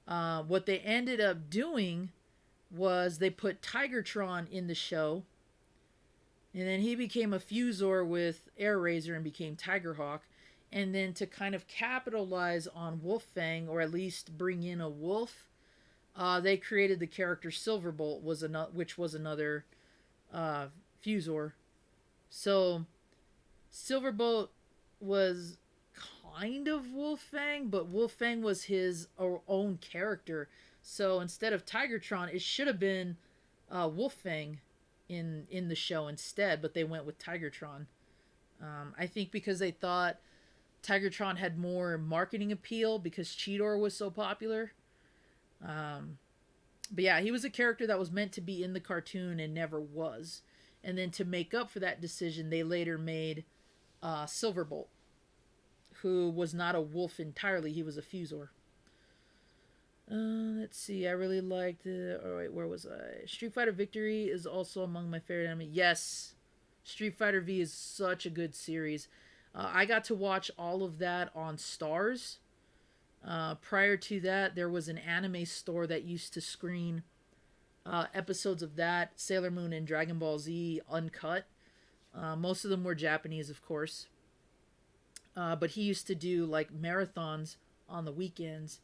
What they ended up doing was they put Tigertron in the show, and then he became a Fusor with Air Razor and became Tigerhawk. And then to kind of capitalize on Wolffang, or at least bring in a wolf, they created the character Silverbolt, which was another Fusor. So Silverbolt was kind of Wolfang, but Wolfang was his own character. So instead of Tigertron, it should have been Wolfang in the show instead, but they went with Tigertron. I think because they thought Tigertron had more marketing appeal because Cheetor was so popular. But yeah, he was a character that was meant to be in the cartoon and never was. And then to make up for that decision, they later made Silverbolt, who was not a wolf entirely. He was a Fusor. Let's see. I really liked it. All right, where was I? Street Fighter Victory is also among my favorite anime. Yes, Street Fighter V is such a good series. I got to watch all of that on Stars. Prior to that, there was an anime store that used to screen episodes of that, Sailor Moon and Dragon Ball Z uncut. Most of them were Japanese, of course. But he used to do like marathons on the weekends,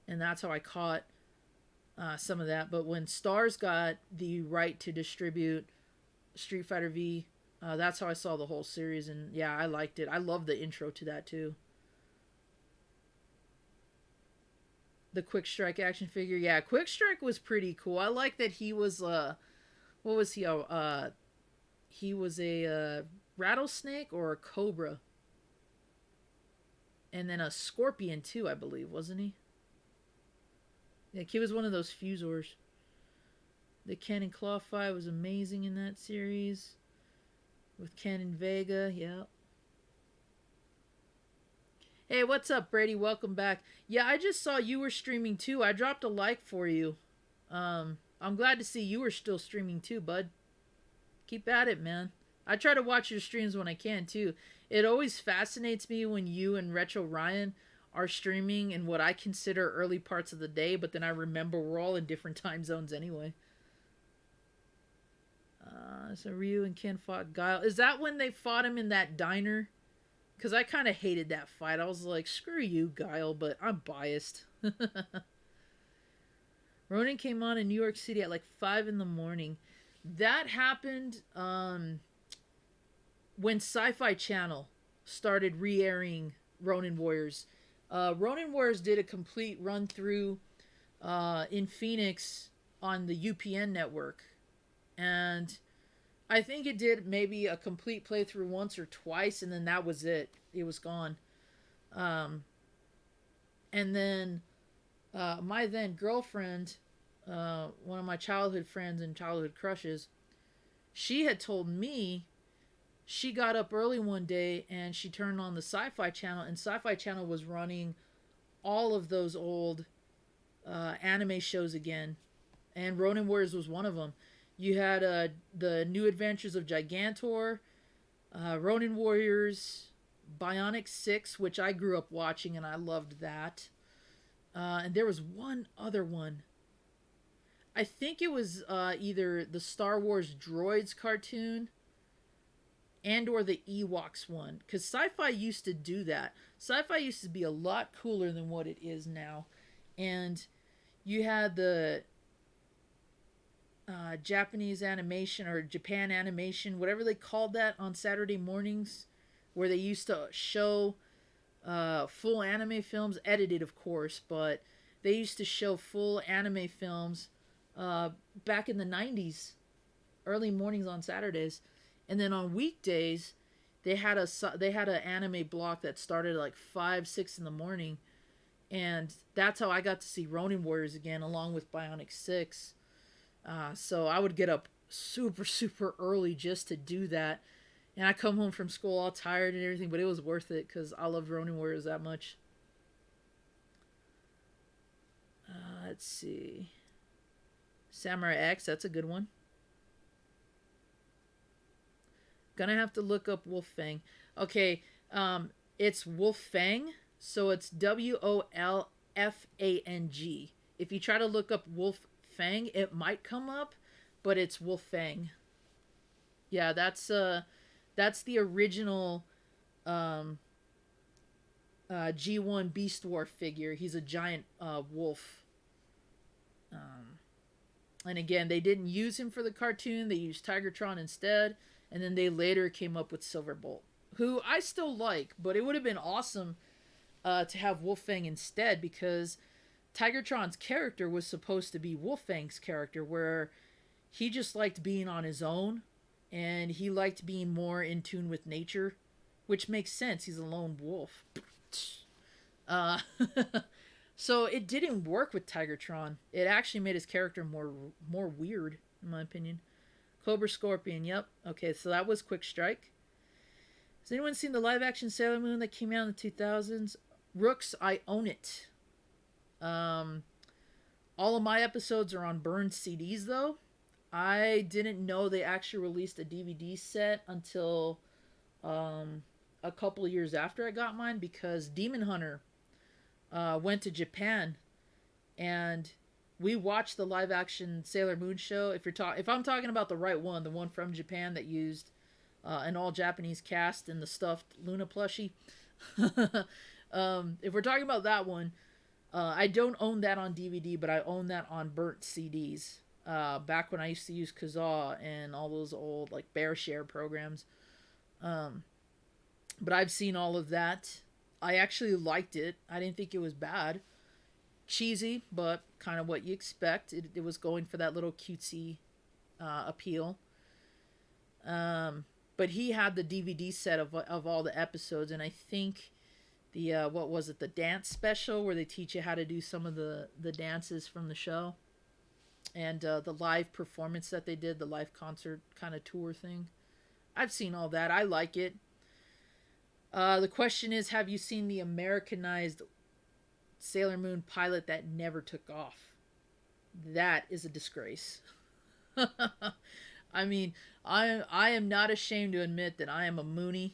and that's how I caught some of that. But when Stars got the right to distribute Street Fighter V, that's how I saw the whole series, and yeah, I liked it. I love the intro to that too. The Quick Strike action figure, yeah, Quick Strike was pretty cool. I like that he was what was he? He was a rattlesnake or a cobra, and then a scorpion too, I believe, wasn't he? Yeah, he was one of those Fusors. The Ken and Claw fight was amazing in that series. With Ken and Vega, yeah. Hey, what's up, Brady? Welcome back. Yeah, I just saw you were streaming too. I dropped a like for you. I'm glad to see you were still streaming too, bud. Keep at it, man. I try to watch your streams when I can too. It always fascinates me when you and Retro Ryan are streaming in what I consider early parts of the day, but then I remember we're all in different time zones anyway. So Ryu and Ken fought Guile. Is that when they fought him in that diner? Because I kind of hated that fight. I was like, screw you, Guile, but I'm biased. Ronin came on in New York City at like 5 in the morning. That happened when Sci-Fi Channel started re-airing Ronin Warriors. Ronin Warriors did a complete run-through in Phoenix on the UPN network. And I think it did maybe a complete playthrough once or twice, and then that was it. It was gone. And then my then girlfriend, one of my childhood friends and childhood crushes, she had told me she got up early one day and she turned on the Sci-Fi Channel, and Sci-Fi Channel was running all of those old anime shows again, and Ronin Warriors was one of them. You had the New Adventures of Gigantor, Ronin Warriors, Bionic 6, which I grew up watching and I loved that. And there was one other one. I think it was either the Star Wars Droids cartoon and or the Ewoks one. Because Sci-Fi used to do that. Sci-Fi used to be a lot cooler than what it is now. And you had the Japanese animation or Japan animation, whatever they called that, on Saturday mornings, where they used to show full anime films, edited of course, but they used to show full anime films uh, back in the 90s, early mornings on Saturdays. And then on weekdays, they had an anime block that started at like 5, 6 in the morning, and that's how I got to see Ronin Warriors again, along with Bionic Six. So I would get up super super early just to do that, and I come home from school all tired and everything, but it was worth it because I loved Ronin Warriors that much. Let's see, Samurai X. That's a good one. Gonna have to look up Wolf Fang. Okay, it's Wolf Fang, so it's WOLFANG. If you try to look up Wolf Fang, it might come up, but it's Wolf Fang. Yeah, that's the original um, G1 Beast War figure. He's a giant wolf. Um, and again, they didn't use him for the cartoon. They used Tigertron instead, and then they later came up with Silverbolt, who I still like, but it would have been awesome to have Wolfang instead, because Tigertron's character was supposed to be Wolfang's character, where he just liked being on his own and he liked being more in tune with nature, which makes sense. He's a lone wolf. Uh, so it didn't work with Tigertron. It actually made his character more weird, in my opinion. Cobra Scorpion, yep. Okay, so that was Quick Strike. Has anyone seen the live action Sailor Moon that came out in the 2000s? Rooks, I own it. Um, all of my episodes are on burned CDs, though. I didn't know they actually released a DVD set until a couple of years after I got mine, because Demon Hunter went to Japan, and we watched the live action Sailor Moon show. If I'm talking about the right one, the one from Japan that used an all Japanese cast and the stuffed Luna plushie. If we're talking about that one, I don't own that on DVD, but I own that on burnt CDs. Back when I used to use Kazaa and all those old like BearShare programs. Um, but I've seen all of that. I actually liked it. I didn't think it was bad. Cheesy, but kind of what you expect. It was going for that little cutesy appeal. But he had the DVD set of all the episodes, and I think the what was it, the dance special where they teach you how to do some of the dances from the show, and the live performance that they did, the live concert kind of tour thing. I've seen all that. I like it. The question is, have you seen the Americanized Sailor Moon pilot that never took off? That is a disgrace. I mean, I am not ashamed to admit that I am a Moonie.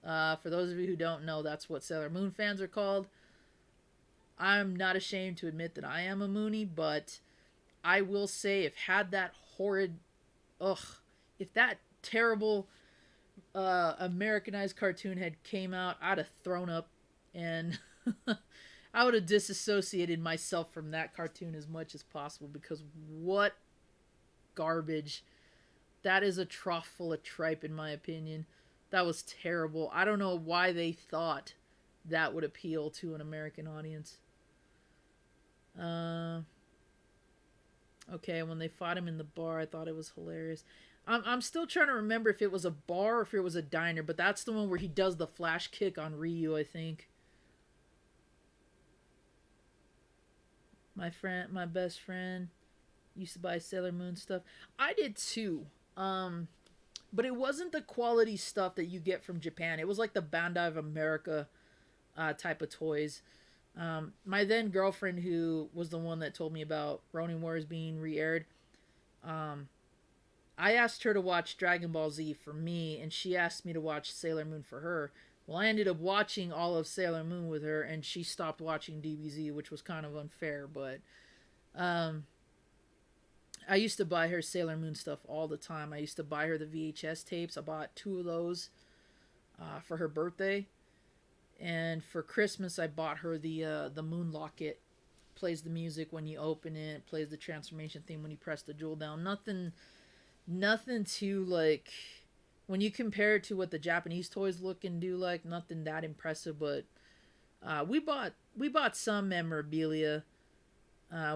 For those of you who don't know, that's what Sailor Moon fans are called. I'm not ashamed to admit that I am a Moonie, but I will say, if had that horrid, if that terrible Americanized cartoon had came out, I'd have thrown up, and I would have disassociated myself from that cartoon as much as possible, because what garbage. That is a trough full of tripe, in my opinion. That was terrible. I don't know why they thought that would appeal to an American audience. Okay, when they fought him in the bar, I thought it was hilarious. I'm still trying to remember if it was a bar or if it was a diner, but that's the one where he does the flash kick on Ryu, I think. My best friend used to buy Sailor Moon stuff. I did too. But it wasn't the quality stuff that you get from Japan. It was like the Bandai of America type of toys. My then girlfriend, who was the one that told me about Ronin Wars being re-aired, I asked her to watch Dragon Ball Z for me, and she asked me to watch Sailor Moon for her. Well, I ended up watching all of Sailor Moon with her, and she stopped watching DBZ, which was kind of unfair, but I used to buy her Sailor Moon stuff all the time. I used to buy her the VHS tapes. I bought 2 of those for her birthday. And for Christmas, I bought her the Moon Locket. Plays the music when you open it. Plays the transformation theme when you press the jewel down. Nothing too, like, when you compare it to what the Japanese toys look and do, like, nothing that impressive. But we bought some memorabilia.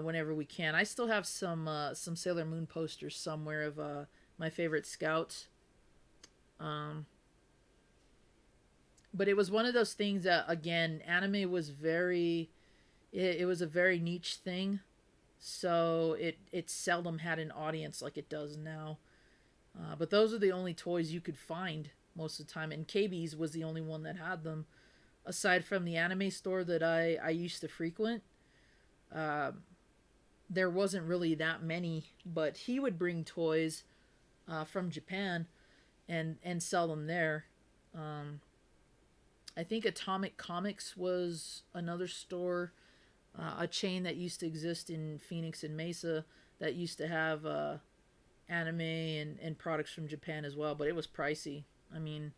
whenever we can. I still have some Sailor Moon posters somewhere of my favorite scouts. Um, but it was one of those things that, again, anime was very, it was a very niche thing, so it seldom had an audience like it does now. But those are the only toys you could find most of the time, and KB's was the only one that had them, aside from the anime store that I used to frequent. Uh, there wasn't really that many, but he would bring toys from Japan and sell them there. Um, I think Atomic Comics was another store, a chain that used to exist in Phoenix and Mesa that used to have anime and products from Japan as well, but it was pricey. I mean,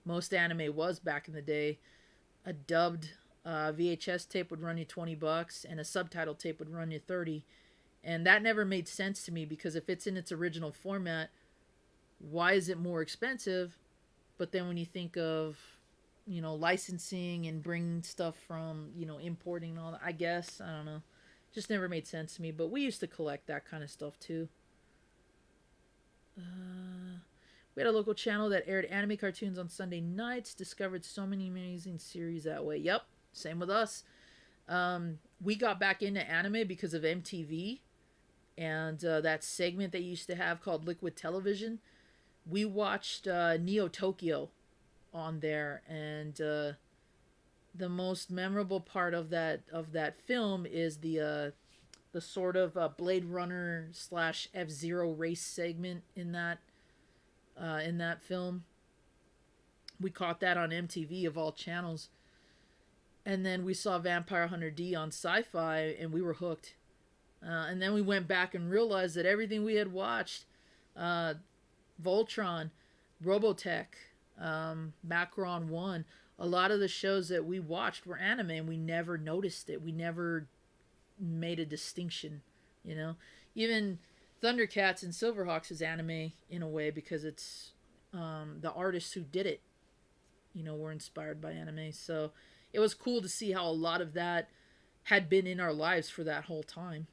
most anime was back in the day. A dubbed VHS tape would run you $20, and a subtitle tape would run you 30. And that never made sense to me because if it's in its original format, why is it more expensive? But then when you think of, licensing and bringing stuff from, importing and all that, I guess, I don't know. Just never made sense to me. But we used to collect that kind of stuff too. We had a local channel that aired anime cartoons on Sunday nights. Discovered so many amazing series that way. Yep, same with us. We got back into anime because of MTV and that segment they used to have called Liquid Television. We watched Neo Tokyo on there, and the most memorable part of that film is the sort of Blade Runner / F-Zero race segment in that film. We caught that on MTV of all channels, and then we saw Vampire Hunter D on Sci-Fi, and we were hooked. And then we went back and realized that everything we had watched, Voltron, Robotech, Macron 1, a lot of the shows that we watched were anime, and we never noticed it. We never made a distinction, you know. Even Thundercats and Silverhawks is anime in a way because it's the artists who did it, were inspired by anime. So it was cool to see how a lot of that had been in our lives for that whole time.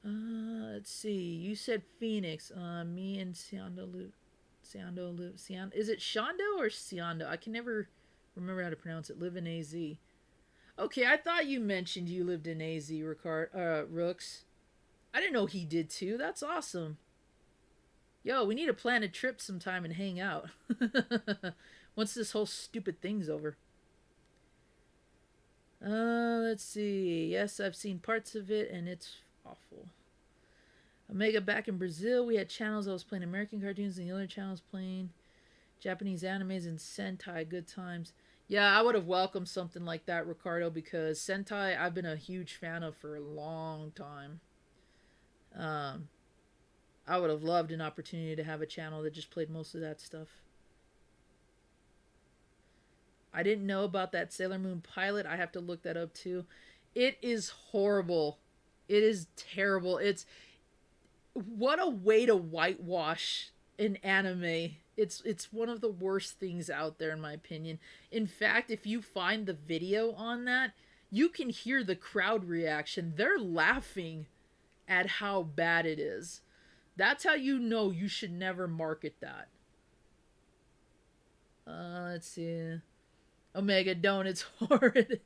Let's see. You said Phoenix. Me and Siondo live. Is it Shondo or Siondo? I can never remember how to pronounce it. Live in AZ. Okay, I thought you mentioned you lived in AZ, Rooks. I didn't know he did too. That's awesome. Yo, we need to plan a trip sometime and hang out. Once this whole stupid thing's over. Let's see. Yes, I've seen parts of it, and it's awful. Omega back in Brazil, we had channels that was playing American cartoons, and the other channels playing Japanese animes and Sentai. Good times. Yeah, I would have welcomed something like that, Ricardo, because Sentai I've been a huge fan of for a long time. I would have loved an opportunity to have a channel that just played most of that stuff. I didn't know about that Sailor Moon pilot. I have to look that up too. It is horrible. It is terrible. What a way to whitewash an anime. It's one of the worst things out there in my opinion. In fact, if you find the video on that, you can hear the crowd reaction. They're laughing at how bad it is. That's how you know you should never market that. Let's see. Omega, don't. It's horrid.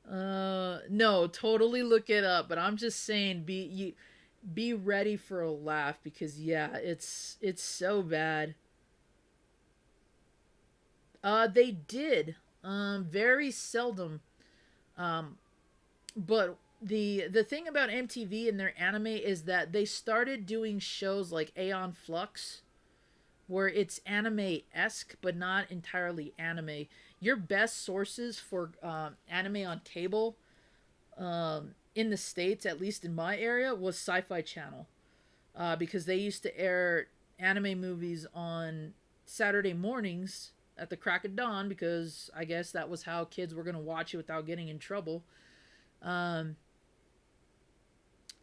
No, totally look it up. But I'm just saying, be ready for a laugh because yeah, it's so bad. They did. Very seldom. But the thing about MTV and their anime is that they started doing shows like Aeon Flux where it's anime-esque but not entirely anime. Your best sources for anime on cable in the States, at least in my area, was Sci-Fi Channel. Because they used to air anime movies on Saturday mornings at the crack of dawn because I guess that was how kids were going to watch it without getting in trouble. And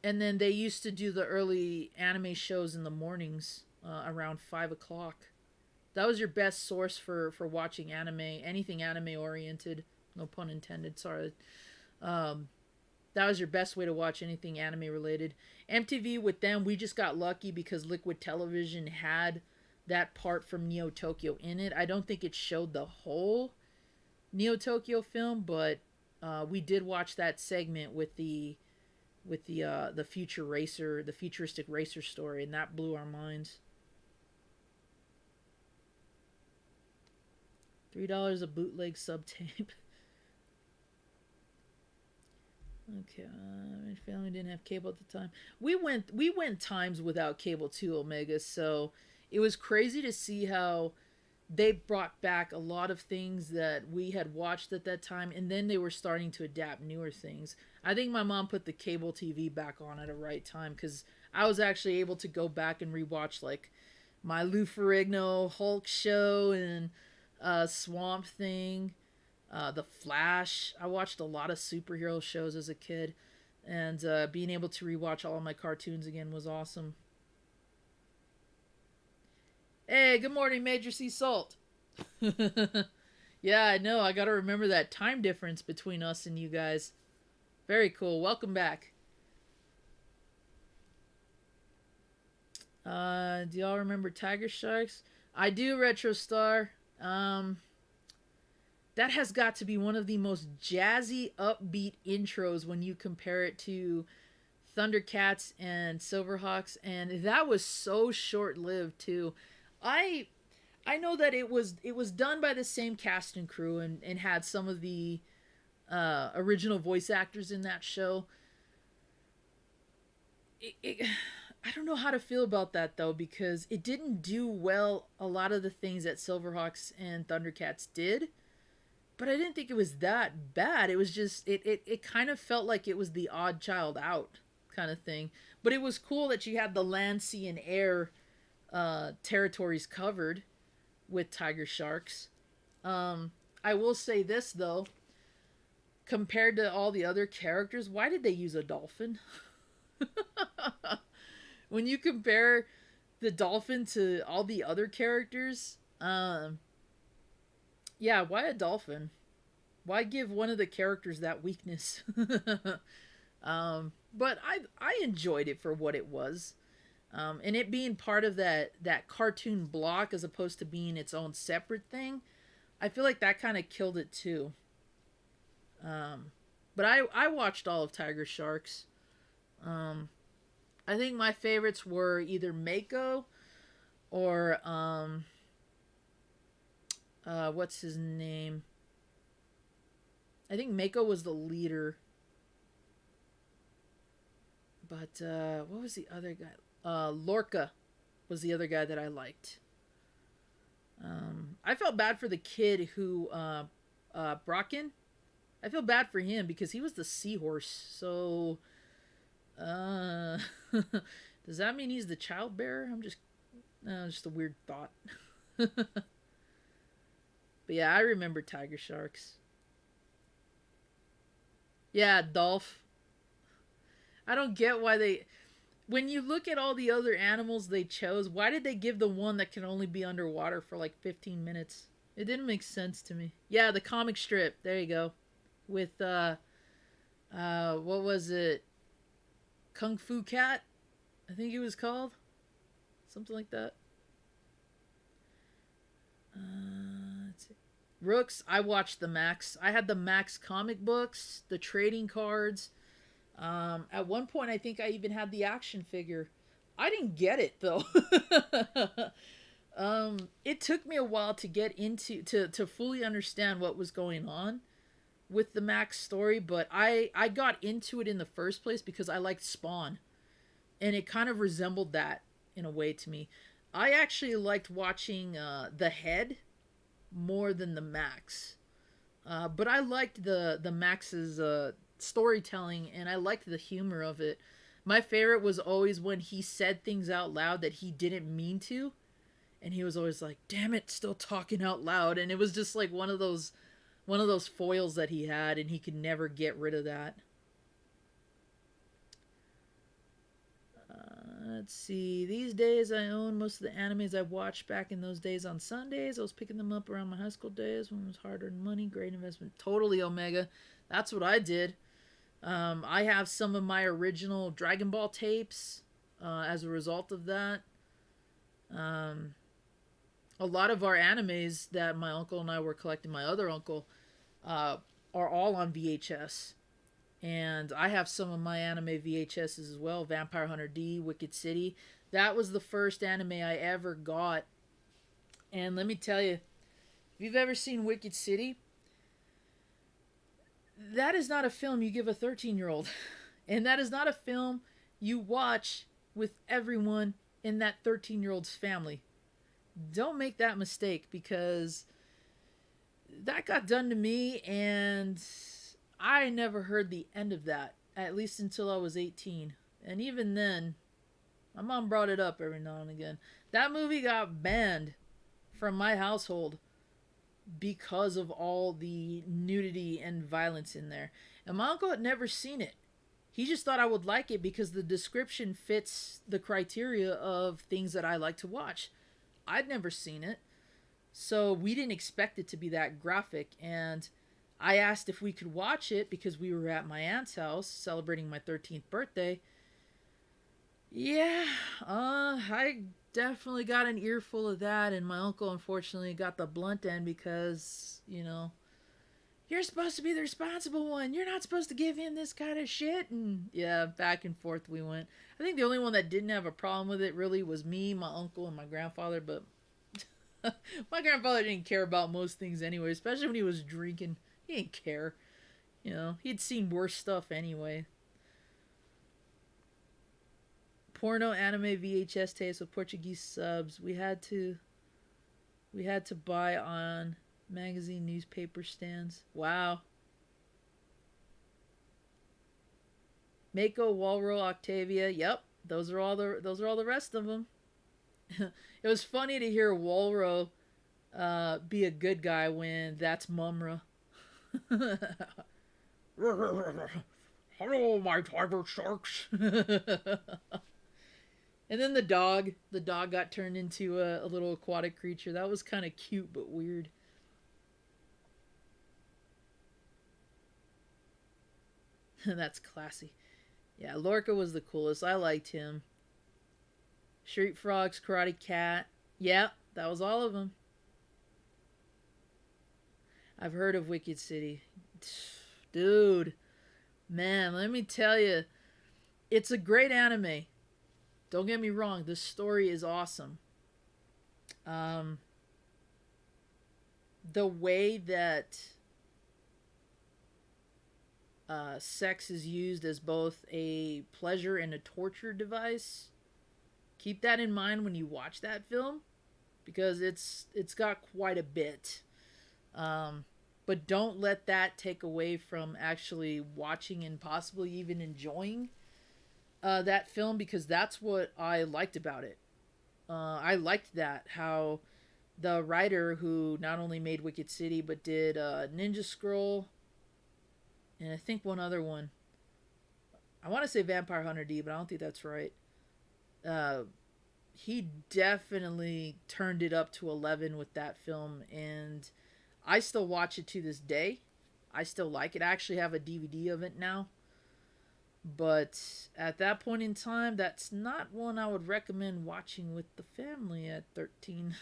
then they used to do the early anime shows in the mornings around 5 o'clock. That was your best source for watching anime, anything anime oriented. No pun intended, sorry. That was your best way to watch anything anime related. MTV with them, we just got lucky because Liquid Television had that part from Neo Tokyo in it. I don't think it showed the whole Neo Tokyo film, but we did watch that segment with the future racer, the futuristic racer story, and that blew our minds. $3 a bootleg sub tape. Okay, my family didn't have cable at the time. We went times without cable too, Omega. So it was crazy to see how they brought back a lot of things that we had watched at that time, and then they were starting to adapt newer things. I think my mom put the cable TV back on at a right time because I was actually able to go back and rewatch like my Lou Ferrigno Hulk show and Swamp Thing, The Flash. I watched a lot of superhero shows as a kid, and being able to rewatch all of my cartoons again was awesome. Hey, good morning, Major C. Salt. Yeah, I know. I gotta remember that time difference between us and you guys. Very cool. Welcome back. Do y'all remember Tiger Sharks? I do, Retro Star. That has got to be one of the most jazzy, upbeat intros when you compare it to Thundercats and Silverhawks, and that was so short-lived too. I I know that it was done by the same cast and crew and had some of the original voice actors in that show. It, I don't know how to feel about that though because it didn't do well a lot of the things that Silverhawks and Thundercats did. But I didn't think it was that bad. It was just it kind of felt like it was the odd child out kind of thing. But it was cool that you had the land, sea, and air territories covered with tiger sharks. I will say this though, compared to all the other characters, why did they use a dolphin? When you compare the dolphin to all the other characters, yeah, why a dolphin? Why give one of the characters that weakness? But I enjoyed it for what it was, and it being part of that cartoon block as opposed to being its own separate thing. I feel like that kind of killed it too. But I watched all of Tiger Sharks. Um, I think my favorites were either Mako or what's his name? I think Mako was the leader. But what was the other guy? Lorca was the other guy that I liked. I felt bad for the kid who Brocken. I feel bad for him because he was the seahorse. So, uh, does that mean he's the child bearer? Just a weird thought. But yeah, I remember Tiger Sharks. Yeah, Dolph. I don't get why they. When you look at all the other animals they chose, why did they give the one that can only be underwater for like 15 minutes? It didn't make sense to me. Yeah, the comic strip. There you go. With what was it? Kung Fu Cat, I think it was called. Something like that. Let's see. Rooks, I watched the Max. I had the Max comic books, the trading cards. At one point, I think I even had the action figure. I didn't get it though. It took me a while to get into to fully understand what was going on with the Max story, but I got into it in the first place because I liked Spawn, and it kind of resembled that in a way to me. I actually liked watching the Head more than the Max, but I liked the Max's storytelling, and I liked the humor of it. My favorite was always when he said things out loud that he didn't mean to, and he was always like, "Damn it, still talking out loud," and it was just like one of those foils that he had, and he could never get rid of that. Let's see. These days, I own most of the animes I watched back in those days on Sundays. I was picking them up around my high school days when it was hard earned money. Great investment. Totally, Omega. That's what I did. I have some of my original Dragon Ball tapes as a result of that. Um, a lot of our animes that my uncle and I were collecting, my other uncle, uh, are all on VHS. And I have some of my anime VHSs as well. Vampire Hunter D, Wicked City. That was the first anime I ever got. And let me tell you, if you've ever seen Wicked City, that is not a film you give a 13-year-old. And that is not a film you watch with everyone in that 13-year-old's family. Don't make that mistake, because that got done to me and I never heard the end of that, at least until I was 18. And even then, my mom brought it up every now and again. That movie got banned from my household because of all the nudity and violence in there. And my uncle had never seen it. He just thought I would like it because the description fits the criteria of things that I like to watch. I'd never seen it, so we didn't expect it to be that graphic. And I asked if we could watch it because we were at my aunt's house celebrating my 13th birthday. Yeah, I definitely got an earful of that, and my uncle unfortunately got the blunt end because, you're supposed to be the responsible one. You're not supposed to give him this kind of shit. And yeah, back and forth we went. I think the only one that didn't have a problem with it really was me, my uncle, and my grandfather. But my grandfather didn't care about most things anyway, especially when he was drinking. He didn't care. He'd seen worse stuff anyway. Porno anime VHS tapes with Portuguese subs. We had to buy on magazine newspaper stands. Wow. Mako, Walro, Octavia. Yep, those are all the rest of them. It was funny to hear Walro be a good guy when that's Mumra. Hello, my tiger sharks. And then the dog got turned into a little aquatic creature. That was kind of cute but weird. That's classy. Yeah, Lorca was the coolest. I liked him. Street Frogs, Karate Cat. Yeah, that was all of them. I've heard of Wicked City. Dude, man, let me tell you, it's a great anime. Don't get me wrong, the story is awesome. Um, the way that sex is used as both a pleasure and a torture device. Keep that in mind when you watch that film, because it's got quite a bit. Um, but don't let that take away from actually watching and possibly even enjoying that film, because that's what I liked about it. I liked that how the writer who not only made Wicked City but did Ninja Scroll and I think one other one. I want to say Vampire Hunter D, but I don't think that's right. Uh, he definitely turned it up to 11 with that film, and I still watch it to this day. I still like it. I actually have a DVD of it now. But at that point in time, that's not one I would recommend watching with the family at 13.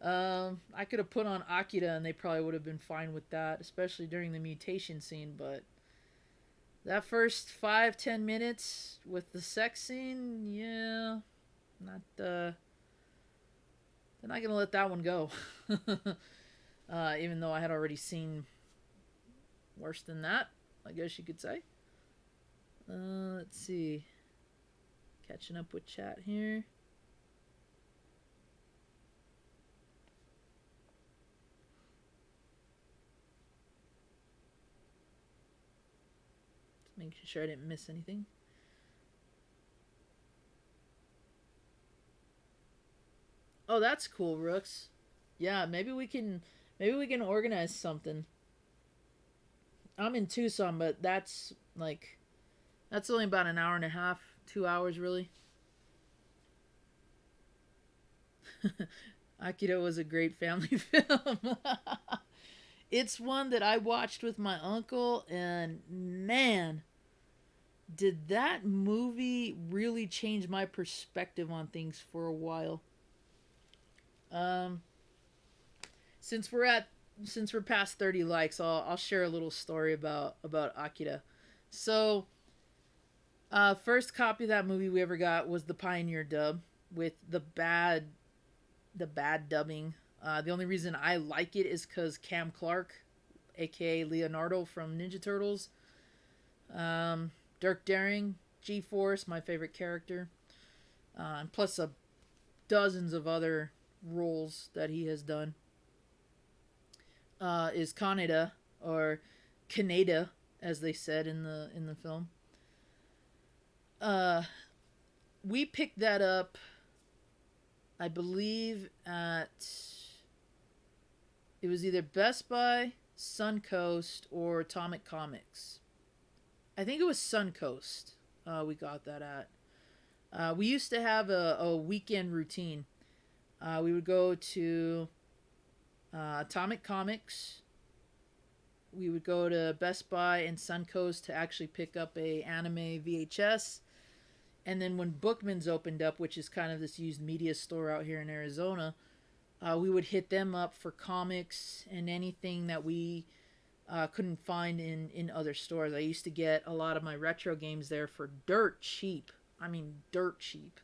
I could have put on Akira and they probably would have been fine with that, especially during the mutation scene. But that first 5-10 minutes with the sex scene, yeah, not they're not gonna let that one go. Even though I had already seen worse than that, I guess you could say. Let's see. Catching up with chat here. Just making sure I didn't miss anything. Oh, that's cool, Rooks. Yeah, maybe we can organize something. I'm in Tucson, but that's only about an hour and a half, 2 hours really. Akira was a great family film. It's one that I watched with my uncle, and man, did that movie really change my perspective on things for a while. Um, since we're at since we're past 30 likes, I'll share a little story about Akira. So, first copy of that movie we ever got was the Pioneer dub with the bad dubbing. The only reason I like it is because Cam Clark, aka Leonardo from Ninja Turtles, Dirk Daring, G Force, my favorite character, plus dozens of other roles that he has done, is Kaneda, or Kaneda as they said in the film. Uh, we picked that up, I believe, at it was either Best Buy, Suncoast, or Atomic Comics. I think it was Suncoast. We got that at. We used to have a weekend routine. We would go to Atomic Comics. We would go to Best Buy and Suncoast to actually pick up a anime VHS. And then when Bookman's opened up, which is kind of this used media store out here in Arizona, we would hit them up for comics and anything that we couldn't find in other stores. I used to get a lot of my retro games there for dirt cheap. I mean, dirt cheap.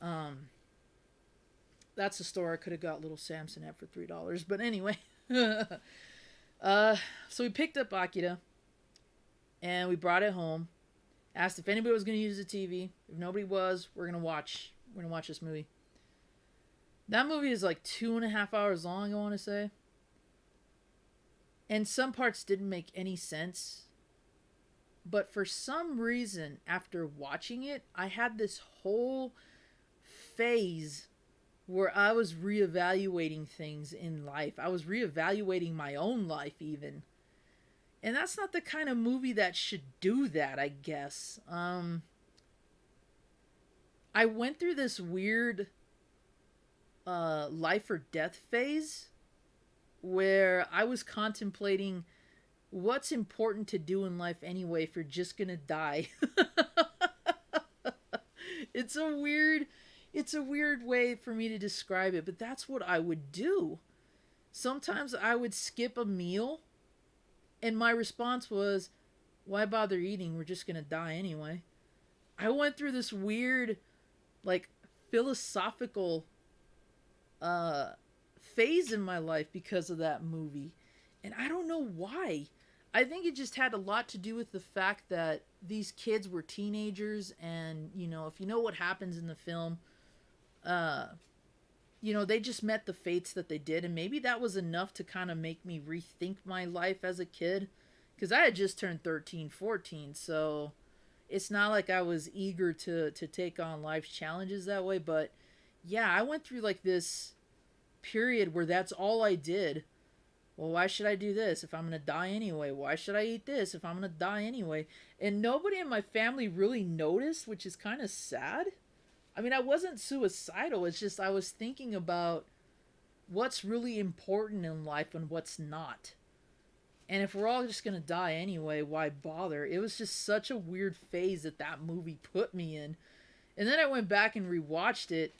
Um, that's a store I could have got Little Samson at for $3. But anyway, so we picked up Akira and we brought it home. Asked if anybody was going to use the TV. If nobody was, we're gonna watch this movie. That movie is like 2.5 hours long, I want to say. And some parts didn't make any sense. But for some reason, after watching it, I had this whole phase where I was reevaluating things in life. I was reevaluating my own life, even. And that's not the kind of movie that should do that, I guess. I went through this weird life or death phase where I was contemplating what's important to do in life anyway if you're just gonna die. it's a weird it's a weird way for me to describe it, but that's what I would do. Sometimes I would skip a meal, and my response was, why bother eating? We're just gonna die anyway. I went through this weird, like, philosophical uh phase in my life because of that movie. And I don't know why. I think it just had a lot to do with the fact that these kids were teenagers, and if you know what happens in the film, uh they just met the fates that they did, and maybe that was enough to kind of make me rethink my life as a kid, because I had just turned 13, 14, so it's not like I was eager to take on life's challenges that way. But yeah, I went through like this period where that's all I did. Well, why should I do this if I'm going to die anyway? Why should I eat this if I'm going to die anyway? And nobody in my family really noticed, which is kind of sad. I mean, I wasn't suicidal. It's just I was thinking about what's really important in life and what's not. And if we're all just going to die anyway, why bother? It was just such a weird phase that movie put me in. And then I went back and rewatched it,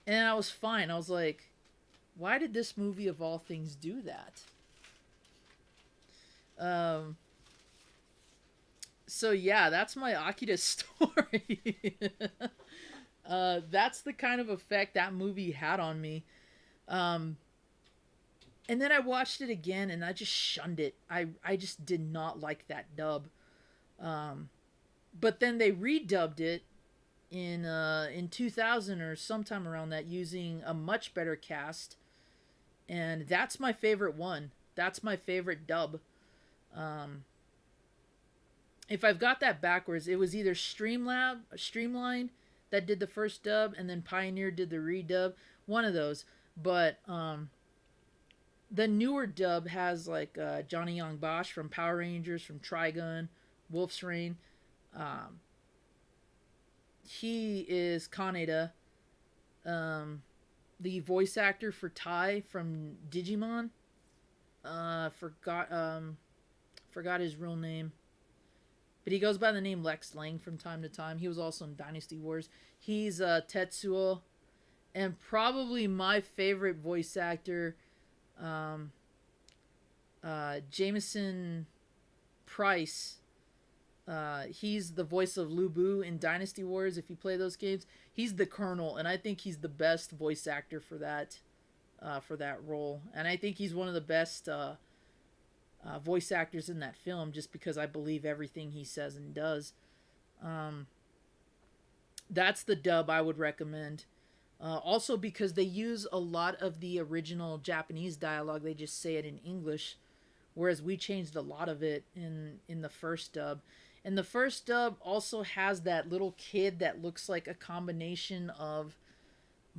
and I was fine. I was like, why did this movie of all things do that? So yeah, that's my Akira story. That's the kind of effect that movie had on me. Um, and then I watched it again, and I just shunned it. I just did not like that dub. Um, but then they redubbed it in 2000 or sometime around that, using a much better cast, and that's my favorite one. That's my favorite dub. Um, if I've got that backwards, it was either Streamline that did the first dub, and then Pioneer did the redub. One of those. But the newer dub has like Johnny Young Bosch from Power Rangers, from Trigun, Wolf's Rain. Um, he is Kaneda, the voice actor for Tai from Digimon. Forgot forgot his real name, but he goes by the name Lex Lang from time to time. He was also in Dynasty Wars. He's Tetsuo, and probably my favorite voice actor, um, Jameson Price. He's the voice of Lu Bu in Dynasty Wars. If you play those games, he's the Colonel, and I think he's the best voice actor for that role. And I think he's one of the best voice actors in that film, just because I believe everything he says and does. Um, that's the dub I would recommend. Also, because they use a lot of the original Japanese dialogue, they just say it in English, whereas we changed a lot of it in the first dub. And the first dub also has that little kid that looks like a combination of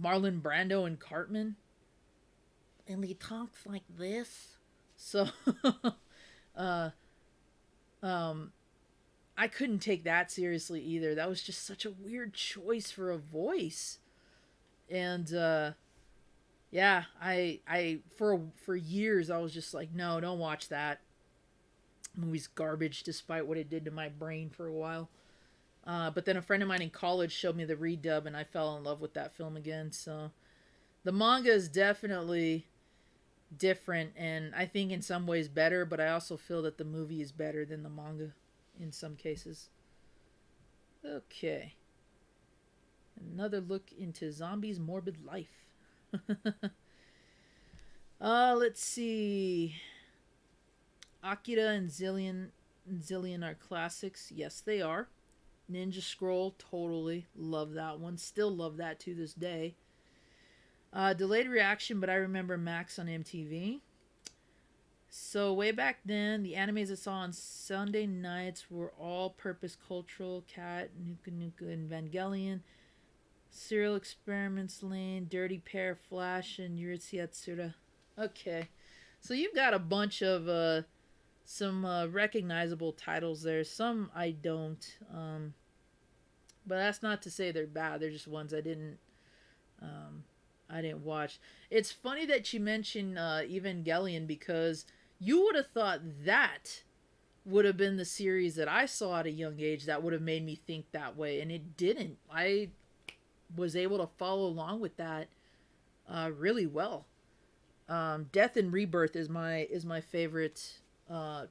Marlon Brando and Cartman, and he talks like this. So, uh, um, I couldn't take that seriously either. That was just such a weird choice for a voice. And yeah, I for years I was just like, no, don't watch that. Movie's garbage, despite what it did to my brain for a while. But then a friend of mine in college showed me the redub, and I fell in love with that film again. So the manga is definitely different, and I think in some ways better. But I also feel that the movie is better than the manga in some cases. Okay, another look into zombies' morbid life. Let's see. Akira and Zillion are classics. Yes, they are. Ninja Scroll, totally love that one. Still love that to this day. Delayed reaction, but I remember Max on MTV. So way back then, the animes I saw on Sunday nights were all purpose cultural: Cat, Nuka Nuka, and Evangelion, Serial Experiments Lane, Dirty Pair, Flash, and Yuritsu Yatsura. Okay, so you've got a bunch of some recognizable titles there. Some I don't, but that's not to say they're bad. They're just ones um, I didn't watch. It's funny that you mentioned Evangelion, because you would have thought that would have been the series that I saw at a young age that would have made me think that way, and it didn't. I was able to follow along with that really well. Death and Rebirth is my favorite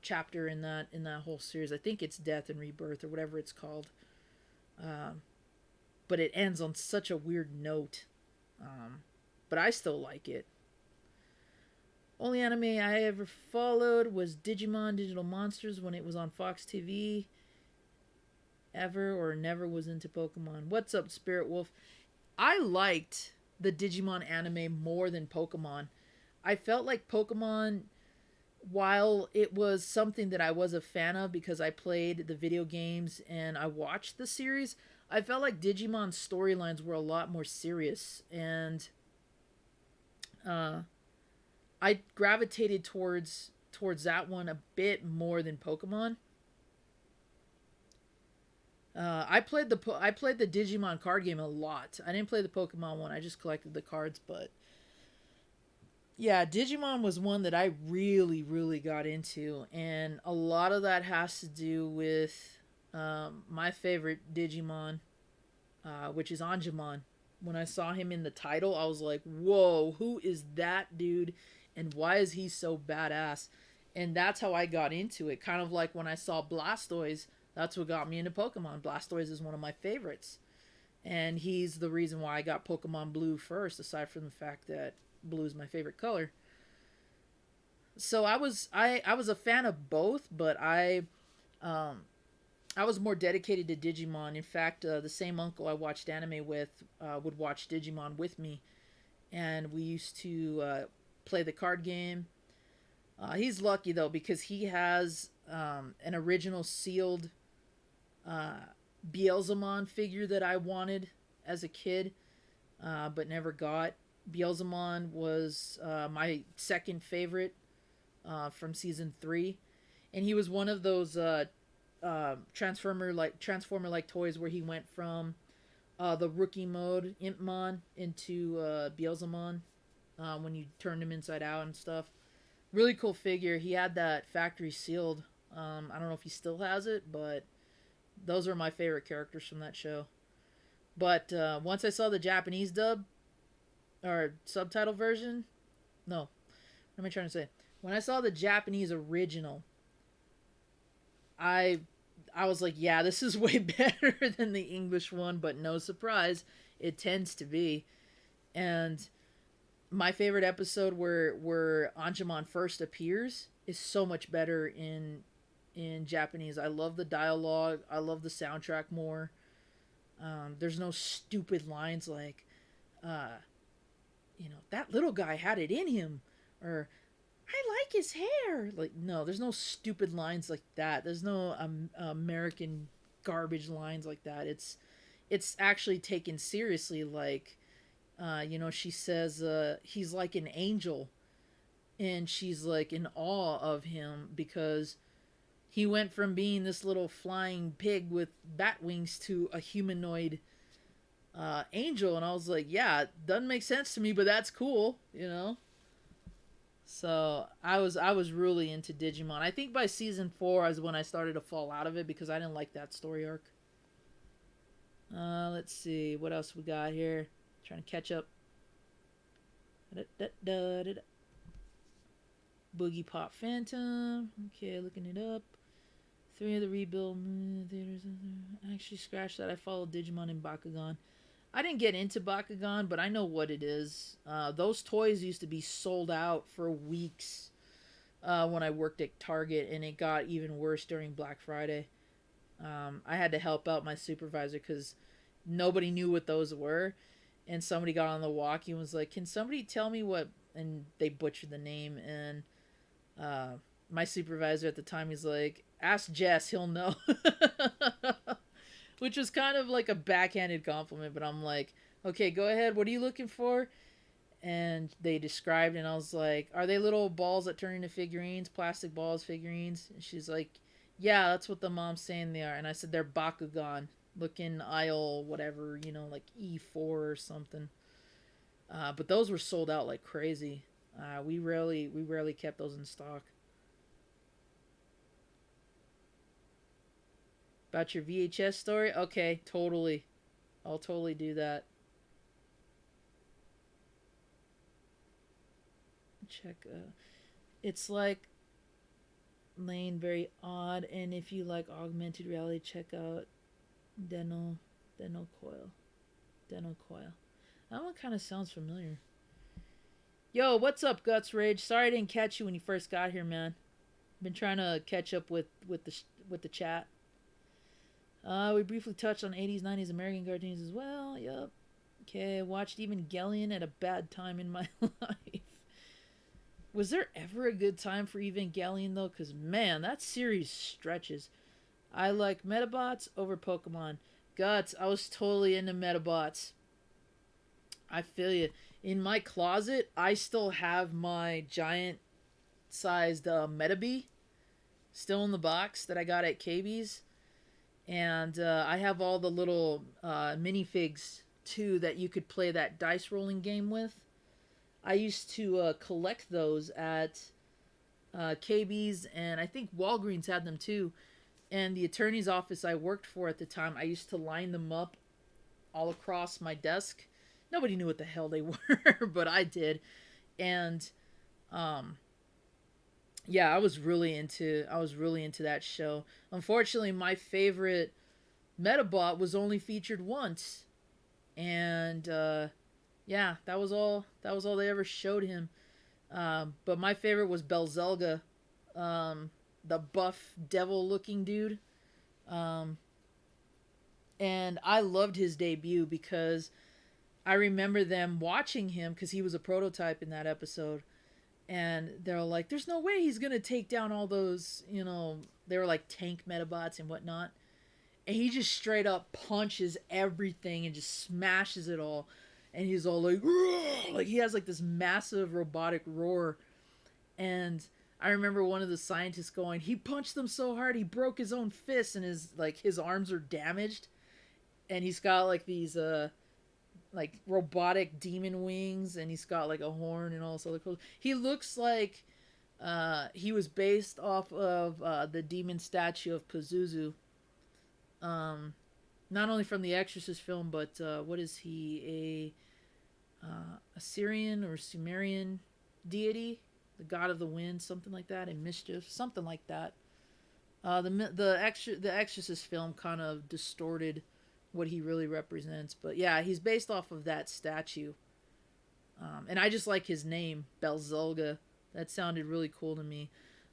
chapter in that whole series. I think it's Death and Rebirth or whatever it's called. Um, but it ends on such a weird note. But I still like it. Only anime I ever followed was Digimon Digital Monsters when it was on Fox TV. Ever or never was into Pokemon. What's up, Spirit Wolf? I liked the Digimon anime more than Pokemon. I felt like Pokemon, while it was something that I was a fan of because I played the video games and I watched the series, I felt like Digimon's storylines were a lot more serious, and uh, I gravitated towards that one a bit more than Pokemon. I played the Digimon card game a lot. I didn't play the Pokemon one. I just collected the cards, but yeah, Digimon was one that I really, really got into, and a lot of that has to do with my favorite Digimon, which is Anjumon. When I saw him in the title, I was like, "Whoa, who is that dude, and why is he so badass?" And that's how I got into it. Kind of like when I saw Blastoise, that's what got me into Pokemon. Blastoise is one of my favorites, and he's the reason why I got Pokemon Blue first, aside from the fact that blue is my favorite color. So I was a fan of both, but um, I was more dedicated to Digimon. In fact, the same uncle I watched anime with would watch Digimon with me, and we used to play the card game. He's lucky though, because he has an original sealed uh, Beelzemon figure that I wanted as a kid, but never got. Beelzemon was my second favorite from season 3, and he was one of those transformer like toys where he went from the rookie mode Impmon into Beelzemon when you turned him inside out and stuff. Really cool figure. He had that factory sealed. I don't know if he still has it, but those are my favorite characters from that show. But once I saw the Japanese dub or subtitle version, no, what am I trying to say? When I saw the Japanese original, I I was like, yeah, this is way better than the English one, but no surprise, it tends to be. And my favorite episode where Anjumon first appears is so much better in Japanese. I love the dialogue. I love the soundtrack more. There's no stupid lines like, uh, that little guy had it in him, or I like his hair. Like, no, there's no stupid lines like that. There's no American garbage lines like that. It's actually taken seriously. Like, she says he's like an angel, and she's like in awe of him because he went from being this little flying pig with bat wings to a humanoid angel. And I was like, yeah, it doesn't make sense to me, but that's cool. So I was really into Digimon. I think by season 4 is when I started to fall out of it because I didn't like that story arc. Let's see what else we got here. Trying to catch up. Da-da-da-da-da. Boogie Pop Phantom. Okay, looking it up. 3 of the rebuild theaters. I actually scratched that. I followed Digimon and Bakugan. I didn't get into Bakugan, but I know what it is. Those toys used to be sold out for weeks when I worked at Target, and it got even worse during Black Friday. I had to help out my supervisor because nobody knew what those were. And somebody got on the walkie and was like, can somebody tell me what... And they butchered the name. And my supervisor at the time, he's like, ask Jess, he'll know. Which was kind of like a backhanded compliment, but I'm like, okay, go ahead. What are you looking for? And they described, and I was like, are they little balls that turn into figurines, plastic balls, figurines? And she's like, yeah, that's what the mom's saying they are. And I said, they're Bakugan. Look in aisle, whatever, like E4 or something. But those were sold out like crazy. We rarely kept those in stock. About your VHS story? Okay, totally. I'll totally do that. Check. It's like Lane, very odd. And if you like augmented reality, check out Deno Coil. Deno Coil. That one kind of sounds familiar. Yo, what's up, Guts Rage? Sorry I didn't catch you when you first got here, man. Been trying to catch up with the chat. We briefly touched on 80s, 90s American cartoons as well. Yup. Okay, watched Evangelion at a bad time in my life. Was there ever a good time for Evangelion, though? Because, man, that series stretches. I like Metabots over Pokemon. Guts, I was totally into Metabots. I feel you. In my closet, I still have my giant-sized Metabee still in the box that I got at KB's. And I have all the little minifigs, too, that you could play that dice rolling game with. I used to collect those at KB's, and I think Walgreens had them, too. And the attorney's office I worked for at the time, I used to line them up all across my desk. Nobody knew what the hell they were, but I did. And yeah, I was really into that show. Unfortunately, my favorite Metabot was only featured once, and yeah, that was all they ever showed him. But my favorite was Belzelga, the buff devil-looking dude, and I loved his debut because I remember them watching him because he was a prototype in that episode. And they're like, there's no way he's going to take down all those, they were like tank Metabots and whatnot. And he just straight up punches everything and just smashes it all. And he's all like, "Roar!" Like he has like this massive robotic roar. And I remember one of the scientists going, he punched them so hard he broke his own fists and his arms are damaged. And he's got like these like robotic demon wings, and he's got like a horn and all this other cool. He looks like He was based off of the demon statue of Pazuzu. Um, Not only from the Exorcist film, but what is he, a Assyrian or Sumerian deity, the god of the wind, something like that, and mischief, something like that. The Exorcist film kind of distorted what he really represents, but yeah, he's based off of that statue. And I just like his name, Belzulga. That sounded really cool to me.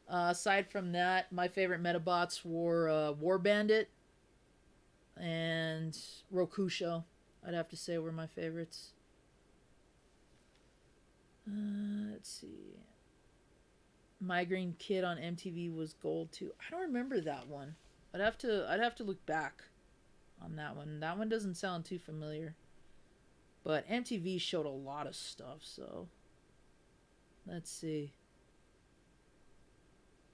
Aside from that, my favorite Metabots were War Bandit and Rokusho. I'd have to say were my favorites. Let's see. Migraine Kid on MTV was gold too. I don't remember that one. I'd have to look back on that one. That one doesn't sound too familiar. But MTV showed a lot of stuff, so let's see.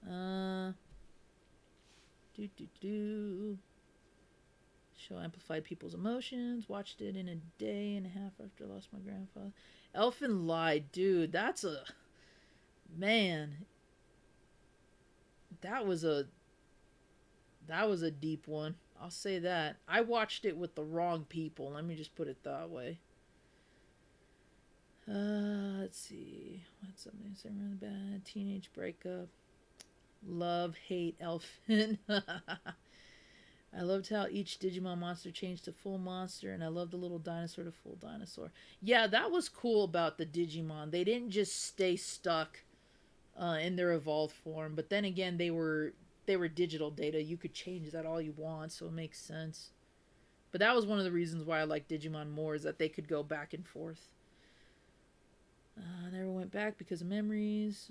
Uh do do do. Show amplified people's emotions. Watched it in a day and a half after I lost my grandfather. Elfin Lied, dude. That's a man. That was a that was a deep one. I'll say that. I watched it with the wrong people. Let me just put it that way. Let's see. What's something that's really bad? Teenage breakup. Love, hate, Elfin. I loved how each Digimon monster changed to full monster, and I loved the little dinosaur to full dinosaur. Yeah, that was cool about the Digimon. They didn't just stay stuck in their evolved form, but then again, they were digital data. You could change that all you want, so it makes sense. But that was one of the reasons why I like Digimon more, is that they could go back and forth. I never went back because of memories.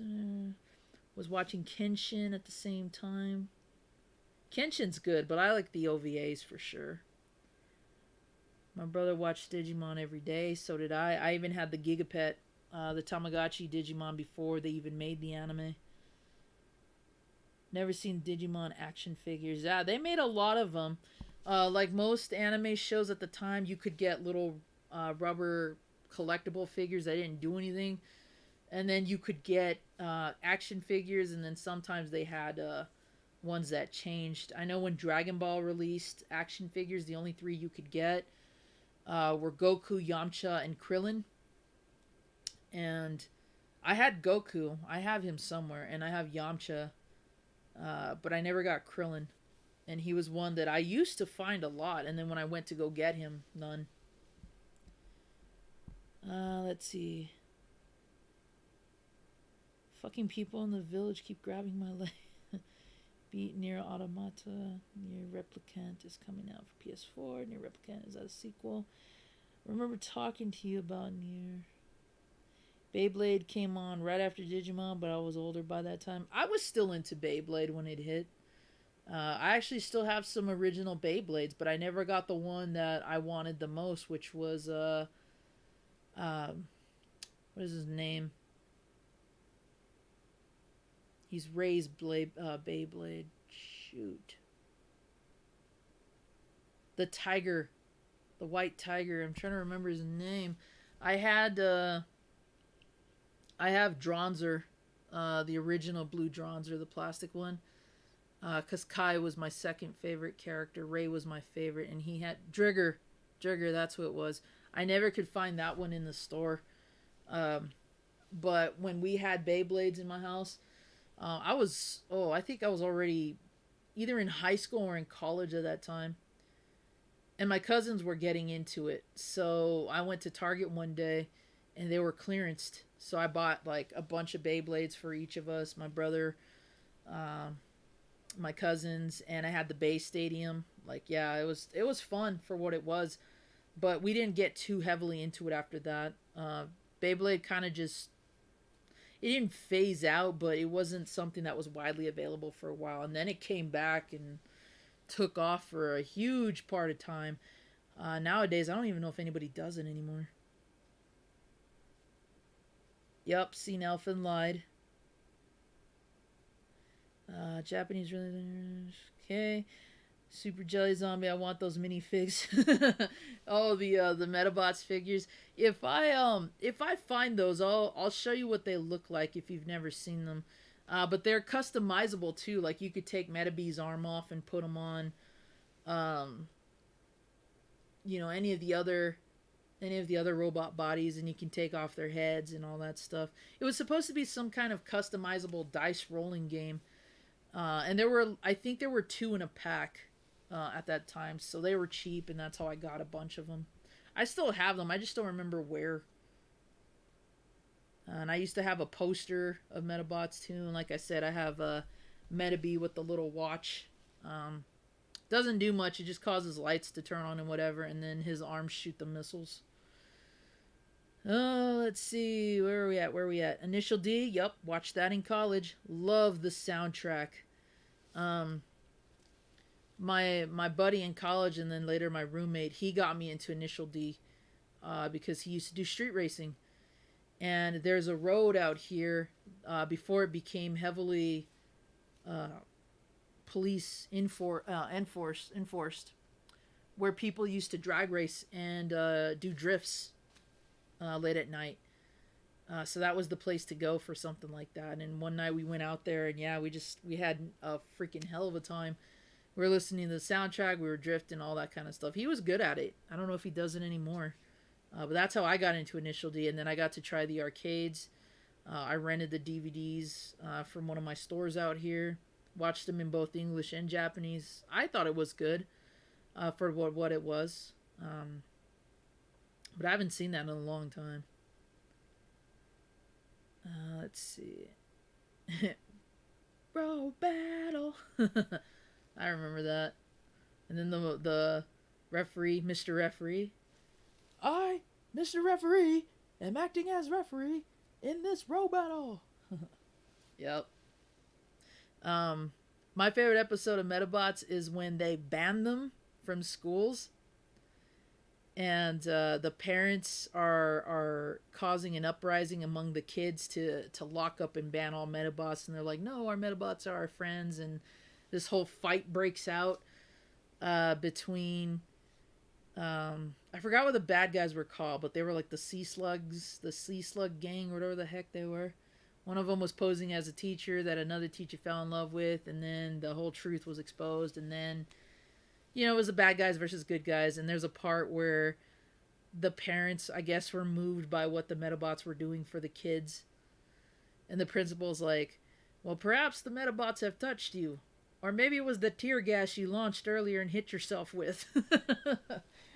Was watching Kenshin at the same time. Kenshin's good, but I like the OVAs for sure. My brother watched Digimon every day, so did I. I even had the Gigapet, the Tamagotchi Digimon before they even made the anime. Never seen Digimon action figures. Yeah, they made a lot of them. Like most anime shows at the time, you could get little rubber collectible figures that didn't do anything. And then you could get action figures, and then sometimes they had ones that changed. I know when Dragon Ball released action figures, the only three you could get were Goku, Yamcha, and Krillin. And I had Goku. I have him somewhere, and I have Yamcha, but I never got Krillin. And he was one that I used to find a lot, and then when I went to go get him, none. Let's see. Fucking people in the village keep grabbing my leg. Beat Nier Automata. Nier Replicant is coming out for PS4. Nier Replicant is that a sequel? I remember talking to you about Nier. Beyblade came on right after Digimon, but I was older by that time. I was still into Beyblade when it hit. I actually still have some original Beyblades, but I never got the one that I wanted the most, which was what is his name? He's Ray's Beyblade. Shoot. The tiger. The white tiger. I'm trying to remember his name. I have Dronzer. The original blue Dronzer, the plastic one. Because Kai was my second favorite character. Ray was my favorite. And he had Drigger. Drigger, that's who it was. I never could find that one in the store. But when we had Beyblades in my house, I think I was already either in high school or in college at that time. And my cousins were getting into it. So I went to Target one day and they were clearanced. So I bought like a bunch of Beyblades for each of us, my brother, my cousins, and I had the Bay Stadium. Like, yeah, it was fun for what it was. But we didn't get too heavily into it after that. Beyblade kind of just, it didn't phase out, but it wasn't something that was widely available for a while. And then it came back and took off for a huge part of time. Nowadays, I don't even know if anybody does it anymore. Yep, seen Elfin Lied. Japanese really okay. Super Jelly Zombie, I want those minifigs. Oh, the Metabots figures. If I find those, I'll show you what they look like if you've never seen them. But they're customizable too. Like you could take Metabee's arm off and put them on, um, any of the other robot bodies, and you can take off their heads and all that stuff. It was supposed to be some kind of customizable dice rolling game, and I think there were two in a pack at that time, so they were cheap, and that's how I got a bunch of them. I still have them. I just don't remember where. And I used to have a poster of Metabots too, and like I said, I have a Metabee with the little watch. Um, doesn't do much. It just causes lights to turn on and whatever, and then his arms shoot the missiles. Oh, let's see. Where are we at? Where are we at? Initial D. Yup, watched that in college. Love the soundtrack. Um, my buddy in college, and then later my roommate, he got me into Initial D, because he used to do street racing. And there's a road out here, before it became heavily uh, police enforced, where people used to drag race and do drifts late at night. So that was the place to go for something like that. And one night we went out there, and yeah, we had a freaking hell of a time. We were listening to the soundtrack, we were drifting, all that kind of stuff. He was good at it. I don't know if he does it anymore. But that's how I got into Initial D, and then I got to try the arcades. I rented the DVDs from one of my stores out here. Watched them in both English and Japanese. I thought it was good for what it was. But I haven't seen that in a long time. Let's see. Bro Battle. I remember that. And then the referee, Mr. Referee. I, Mr. Referee, am acting as referee in this row battle. Yep. My favorite episode of Metabots is when they ban them from schools, and the parents are causing an uprising among the kids to lock up and ban all Metabots, and they're like, no, our Metabots are our friends, and this whole fight breaks out between I forgot what the bad guys were called, but they were like the Sea Slugs, the Sea Slug gang, or whatever the heck they were. One of them was posing as a teacher that another teacher fell in love with, and then the whole truth was exposed, and then, it was the bad guys versus good guys, and there's a part where the parents, I guess, were moved by what the Metabots were doing for the kids, and the principal's like, well, perhaps the Metabots have touched you, or maybe it was the tear gas you launched earlier and hit yourself with.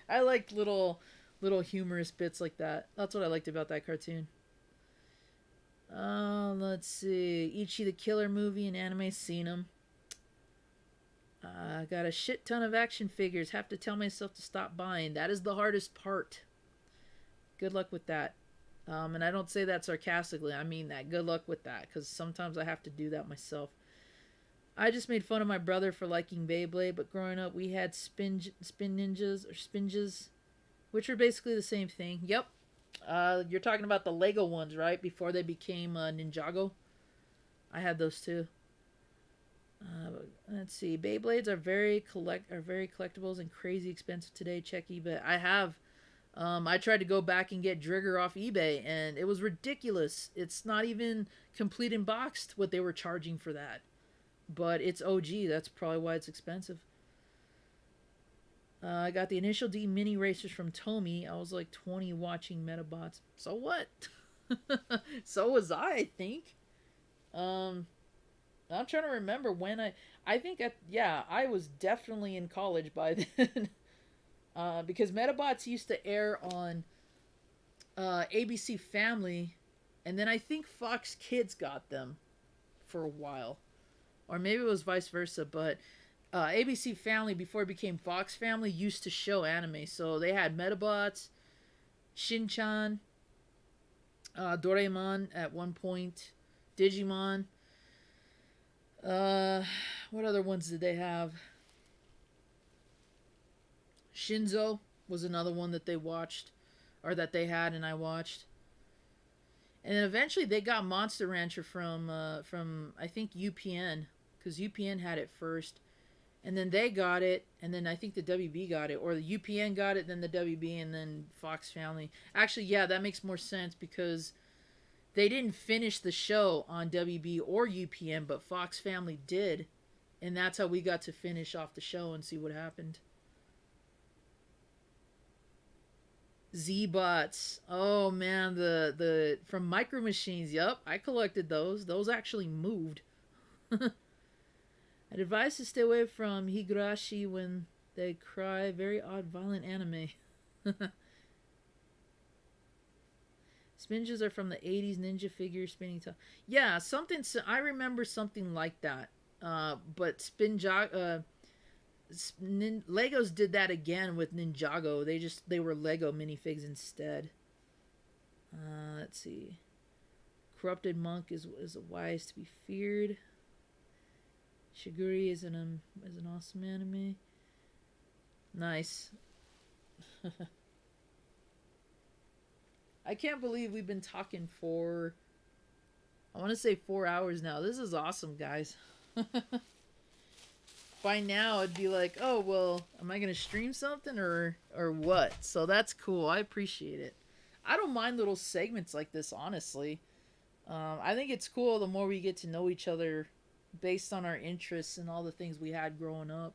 I liked little humorous bits like that. That's what I liked about that cartoon. Let's see. Ichi the Killer movie and anime, seen them. Got a shit ton of action figures. Have to tell myself to stop buying. That is the hardest part. Good luck with that. And I don't say that sarcastically. I mean that. Good luck with that. Because sometimes I have to do that myself. I just made fun of my brother for liking Beyblade, but growing up we had spin ninjas, or spinjas, which are basically the same thing. Yep. You're talking about the Lego ones, right? Before they became Ninjago. I had those too. Let's see. Beyblades are very collectibles and crazy expensive today. Check eBay. I have. I tried to go back and get Drigger off eBay, and it was ridiculous. It's not even complete and boxed what they were charging for that. But it's OG. That's probably why it's expensive. I got the Initial D mini racers from Tomy. I was like 20 watching Metabots. So what? So was I think. I'm trying to remember when I think I was definitely in college by then. Because Metabots used to air on ABC Family, and then I think Fox Kids got them for a while. Or maybe it was vice versa, but ABC Family, before it became Fox Family, used to show anime. So they had Metabots, Shin-chan, Doraemon at one point, Digimon. What other ones did they have? Shinzo was another one that they watched, or that they had and I watched. And then eventually they got Monster Rancher from I think UPN, because UPN had it first, and then they got it, and then I think the WB got it, or the UPN got it, then the WB, and then Fox Family. Actually, yeah, that makes more sense, because They didn't finish the show on WB or UPN, but Fox Family did, and that's how we got to finish off the show and see what happened. Z-Bots. Oh man, the from Micro Machines. Yup, I collected those. Those actually moved. I'd advise to stay away from Higurashi when they cry. Very odd, violent anime. Spinches are from the 80s, ninja figure spinning top. Yeah, something. I remember something like that. But Legos did that again with Ninjago. They were Lego minifigs instead. Let's see. Corrupted Monk is wise to be feared. Shiguri is an awesome anime. Nice. I can't believe we've been talking for, I want to say 4 hours now. This is awesome, guys. By now it'd be like, oh well, am I gonna stream something or what? So that's cool. I appreciate it. I don't mind little segments like this, honestly. I think it's cool the more we get to know each other based on our interests and all the things we had growing up.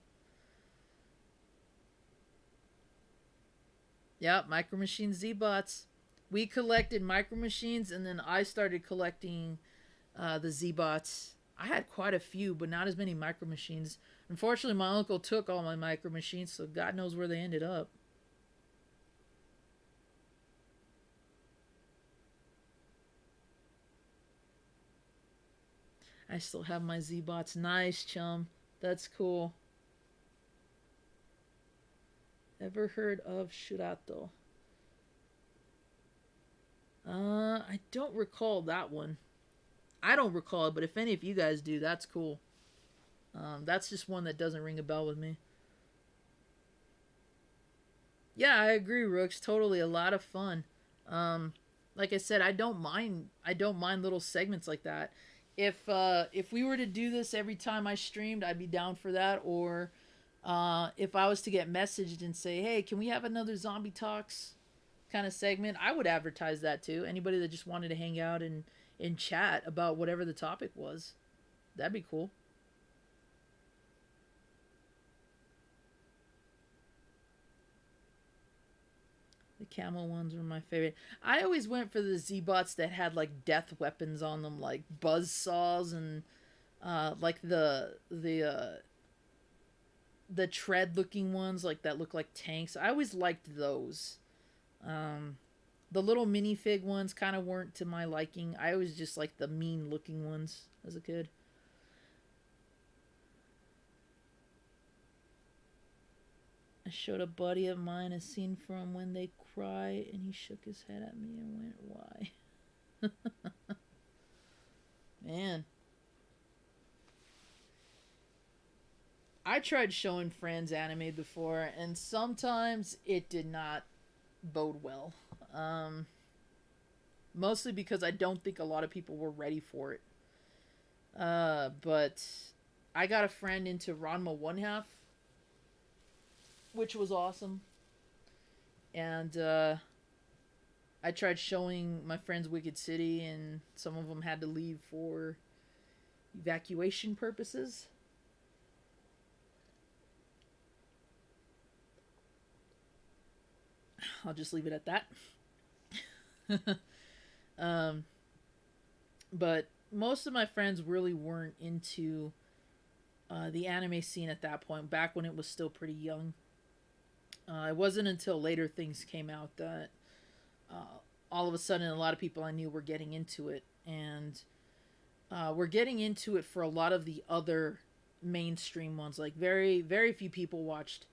Yep, Micro Machines Z-Bots. We collected Micro Machines, and then I started collecting the Z-Bots. I had quite a few, but not as many Micro Machines. Unfortunately, my uncle took all my Micro Machines, so God knows where they ended up. I still have my Z-Bots. Nice, chum. That's cool. Ever heard of Shurato? I don't recall that one. I don't recall it, but if any of you guys do, that's cool. That's just one that doesn't ring a bell with me. Yeah, I agree, Rooks. Totally a lot of fun. Like I said, I don't mind. I don't mind little segments like that. If we were to do this every time I streamed, I'd be down for that. Or if I was to get messaged and say, "Hey, can we have another Zombie Talks kind of segment?" I would advertise that too. Anybody that just wanted to hang out and chat about whatever the topic was, that'd be cool. The camel ones were my favorite. I always went for the Z-Bots that had like death weapons on them, like buzz saws and like the tread looking ones, like that look like tanks. I always liked those. The little minifig ones kind of weren't to my liking. I always just liked the mean looking ones as a kid. I showed a buddy of mine a scene from When They Cry, and he shook his head at me and went, "Why?" Man. I tried showing friends anime before, and sometimes it did not bode well. Um, Mostly because I don't think a lot of people were ready for it. But I got a friend into Ranma One Half, which was awesome. And I tried showing my friends Wicked City, and some of them had to leave for evacuation purposes. I'll just leave it at that. um, but most of my friends really weren't into the anime scene at that point, back when it was still pretty young. It wasn't until later things came out that all of a sudden a lot of people I knew were getting into it, and were getting into it for a lot of the other mainstream ones. Like very few people watched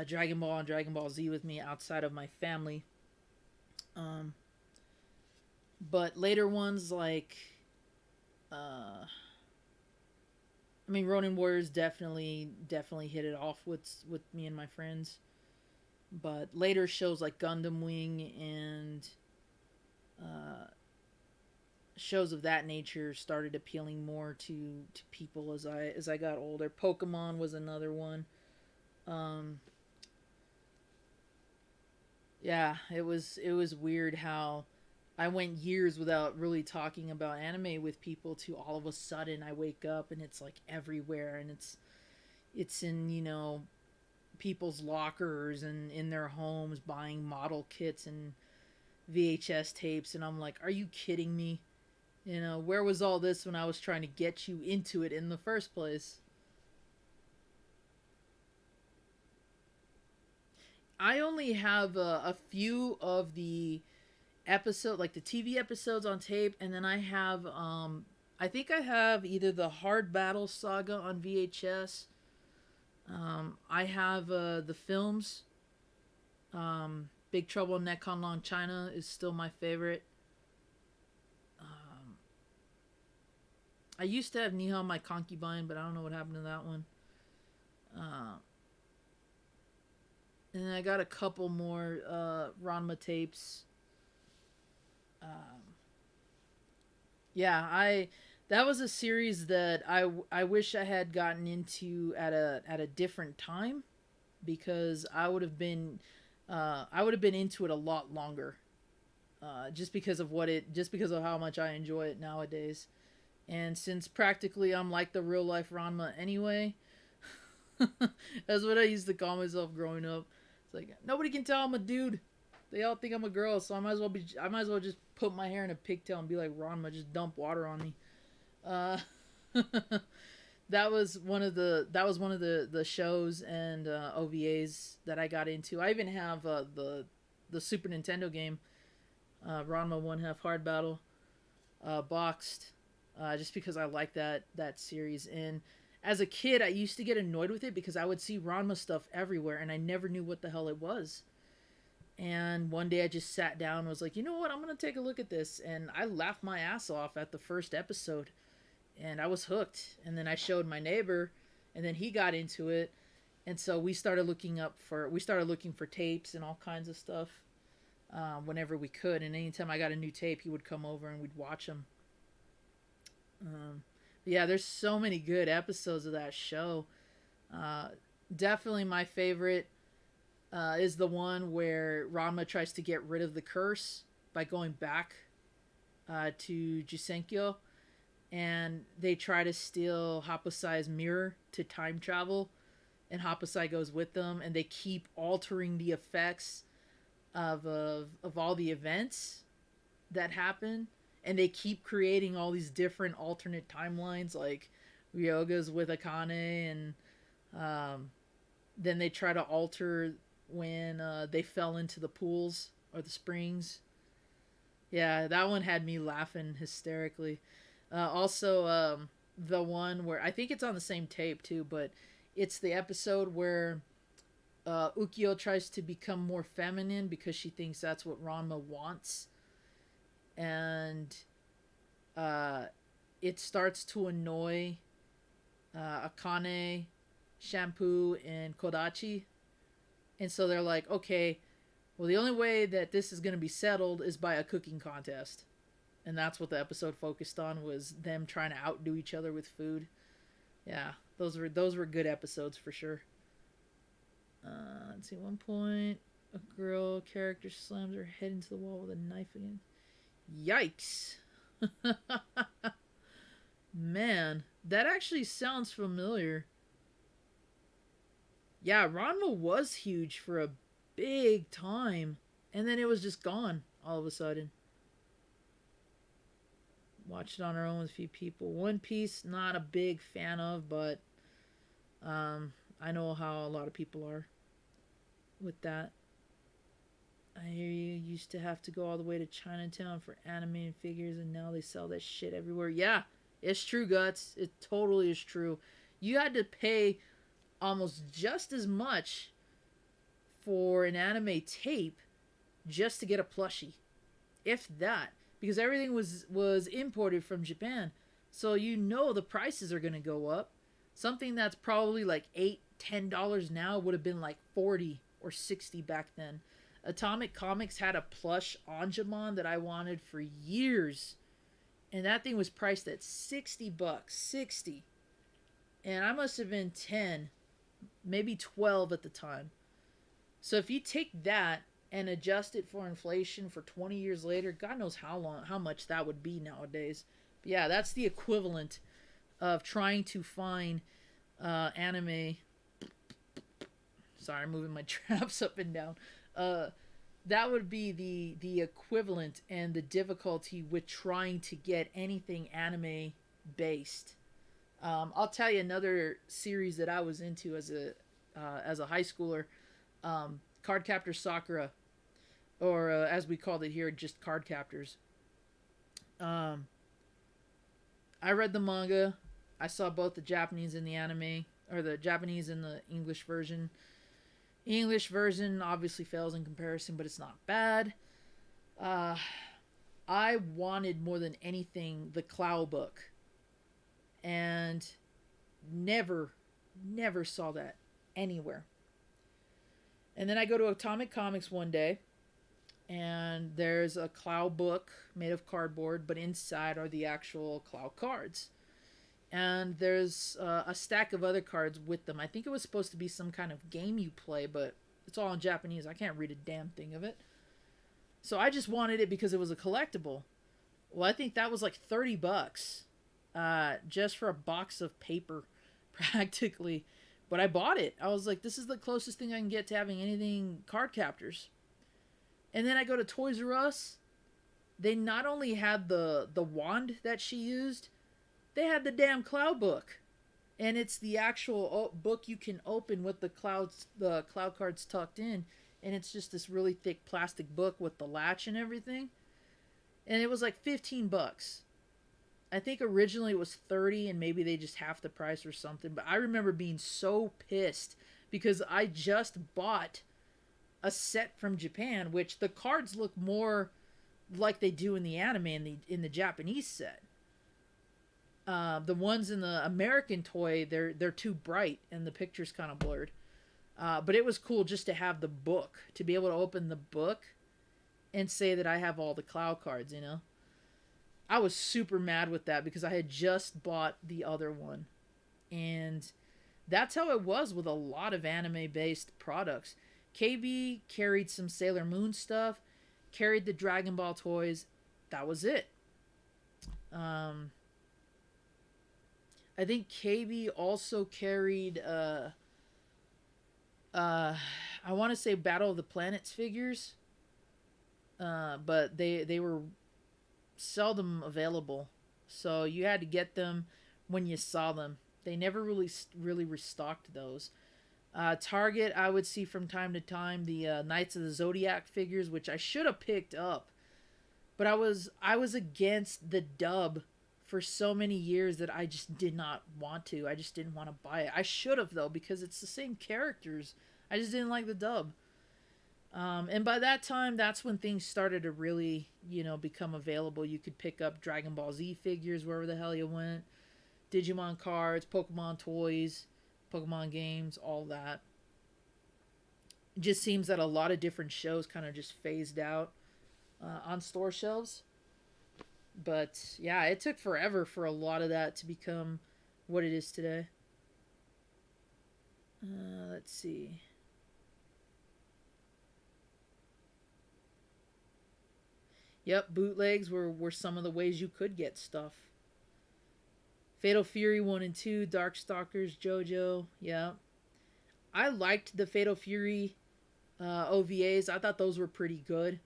Dragon Ball and Dragon Ball Z with me outside of my family. Um, but later ones like, I mean, Ronin Warriors definitely hit it off with me and my friends. But later shows like Gundam Wing and uh, shows of that nature started appealing more to people as I got older. Pokemon was another one. Um, yeah, it was weird how I went years without really talking about anime with people to all of a sudden I wake up and it's like everywhere, and it's in, people's lockers and in their homes buying model kits and VHS tapes, and I'm like, are you kidding me? Where was all this when I was trying to get you into it in the first place? I only have a few of the episode, like the TV episodes on tape, and then I have I think I have either the Hard Battle Saga on VHS. I have the films. Big Trouble in Neckon Long China is still my favorite. Um, I used to have Nihon My Concubine, but I don't know what happened to that one. Uh, and then I got a couple more Ranma tapes. Um, yeah, I that was a series that I wish I had gotten into at a different time, because I would have been into it a lot longer. Just because of how much I enjoy it nowadays. And since practically I'm like the real life Ranma anyway, that's what I used to call myself growing up. It's like nobody can tell I'm a dude. They all think I'm a girl, so I might as well just put my hair in a pigtail and be like Ranma, just dump water on me. Uh, that was one of the shows and OVAs that I got into. I even have the Super Nintendo game, Ranma One Half Hard Battle, boxed, just because I like that series. And as a kid, I used to get annoyed with it because I would see Ranma stuff everywhere, and I never knew what the hell it was. And one day I just sat down and was like, you know what, I'm gonna take a look at this, and I laughed my ass off at the first episode, and I was hooked. And then I showed my neighbor, and then he got into it, and so we started looking for tapes and all kinds of stuff, whenever we could. And anytime I got a new tape, he would come over and we'd watch them. Yeah, there's so many good episodes of that show. Uh, Definitely my favorite is the one where Ranma tries to get rid of the curse by going back to Jusenkyo, and they try to steal Hapasai's mirror to time travel, and Hapasai goes with them, and they keep altering the effects of all the events that happen, and they keep creating all these different alternate timelines, like Ryoga's with Akane, and um, then they try to alter when they fell into the pools or the springs. Yeah, that one had me laughing hysterically. Also, the one where I think it's on the same tape too, but it's the episode where Ukyo tries to become more feminine because she thinks that's what Ranma wants, and uh, it starts to annoy Akane, Shampoo, and Kodachi, and so they're like, okay, well, the only way that this is going to be settled is by a cooking contest. And that's what the episode focused on, was them trying to outdo each other with food. Yeah, those were good episodes for sure. Let's see, one point a girl character slams her head into the wall with a knife again. Yikes. Man, that actually sounds familiar. Yeah, Ranma was huge for a big time, and then it was just gone all of a sudden. Watched it on our own with a few people. One Piece, not a big fan of, but I know how a lot of people are with that. I hear you used to have to go all the way to Chinatown for animated figures, and now they sell that shit everywhere. Yeah, it's true, Guts. It totally is true. You had to pay almost just as much for an anime tape just to get a plushie, if that, because everything was imported from Japan. So the prices are going to go up. Something that's probably like $8-10 now would have been like 40 or 60 back then. Atomic Comics had a plush Anjumon that I wanted for years, and that thing was priced at $60, 60. And I must have been 10, maybe 12 at the time. So if you take that and adjust it for inflation for 20 years later, God knows how much that would be nowadays. But yeah, that's the equivalent of trying to find anime. Sorry, I'm moving my traps up and down. Uh, that would be the equivalent and the difficulty with trying to get anything anime based. I'll tell you another series that I was into as a high schooler, Card Captor Sakura, or as we called it here, just Card Captors. Um, I read the manga. I saw both the Japanese and the anime, or the Japanese and the English version. English version obviously fails in comparison, but it's not bad. Uh, I wanted more than anything the Clow book, and never, never saw that anywhere. And then I go to Atomic Comics one day, and there's a Clow book made of cardboard, but inside are the actual Clow cards. And there's a stack of other cards with them. I think it was supposed to be some kind of game you play, but it's all in Japanese. I can't read a damn thing of it. So I just wanted it because it was a collectible. Well, I think that was like $30 just for a box of paper, practically. But I bought it. I was like, this is the closest thing I can get to having anything card captors. And then I go to Toys R Us. They not only had the wand that she used, they had the damn Cloud book. And it's the actual book you can open with the cloud cards tucked in. And it's just this really thick plastic book with the latch and everything. And it was like $15. I think originally it was 30 and maybe they just half the price or something. But I remember being so pissed because I just bought a set from Japan, which the cards look more like they do in the anime in the Japanese set. The ones in the American toy, they're too bright and the picture's kind of blurred. But it was cool just to have the book, to be able to open the book and say that I have all the Cloud cards, you know? I was super mad with that because I had just bought the other one. And that's how it was with a lot of anime-based products. KB carried some Sailor Moon stuff, carried the Dragon Ball toys. That was it. I think KB also carried I want to say Battle of the Planets figures, but they were seldom available, so you had to get them when you saw them. They never really restocked those. Target, I would see from time to time the Knights of the Zodiac figures, which I should have picked up, but I was against the dub for so many years that I just did not want to. I just didn't want to buy it. I should have though, because it's the same characters. I just didn't like the dub. And by that time, that's when things started to really, become available. You could pick up Dragon Ball Z figures wherever the hell you went, Digimon cards, Pokemon toys, Pokemon games, all that. It just seems that a lot of different shows kind of just phased out on store shelves. But yeah, it took forever for a lot of that to become what it is today. Let's see. Yep, bootlegs were some of the ways you could get stuff. Fatal Fury 1 and 2, Darkstalkers, JoJo, yeah. I liked the Fatal Fury OVAs. I thought those were pretty good.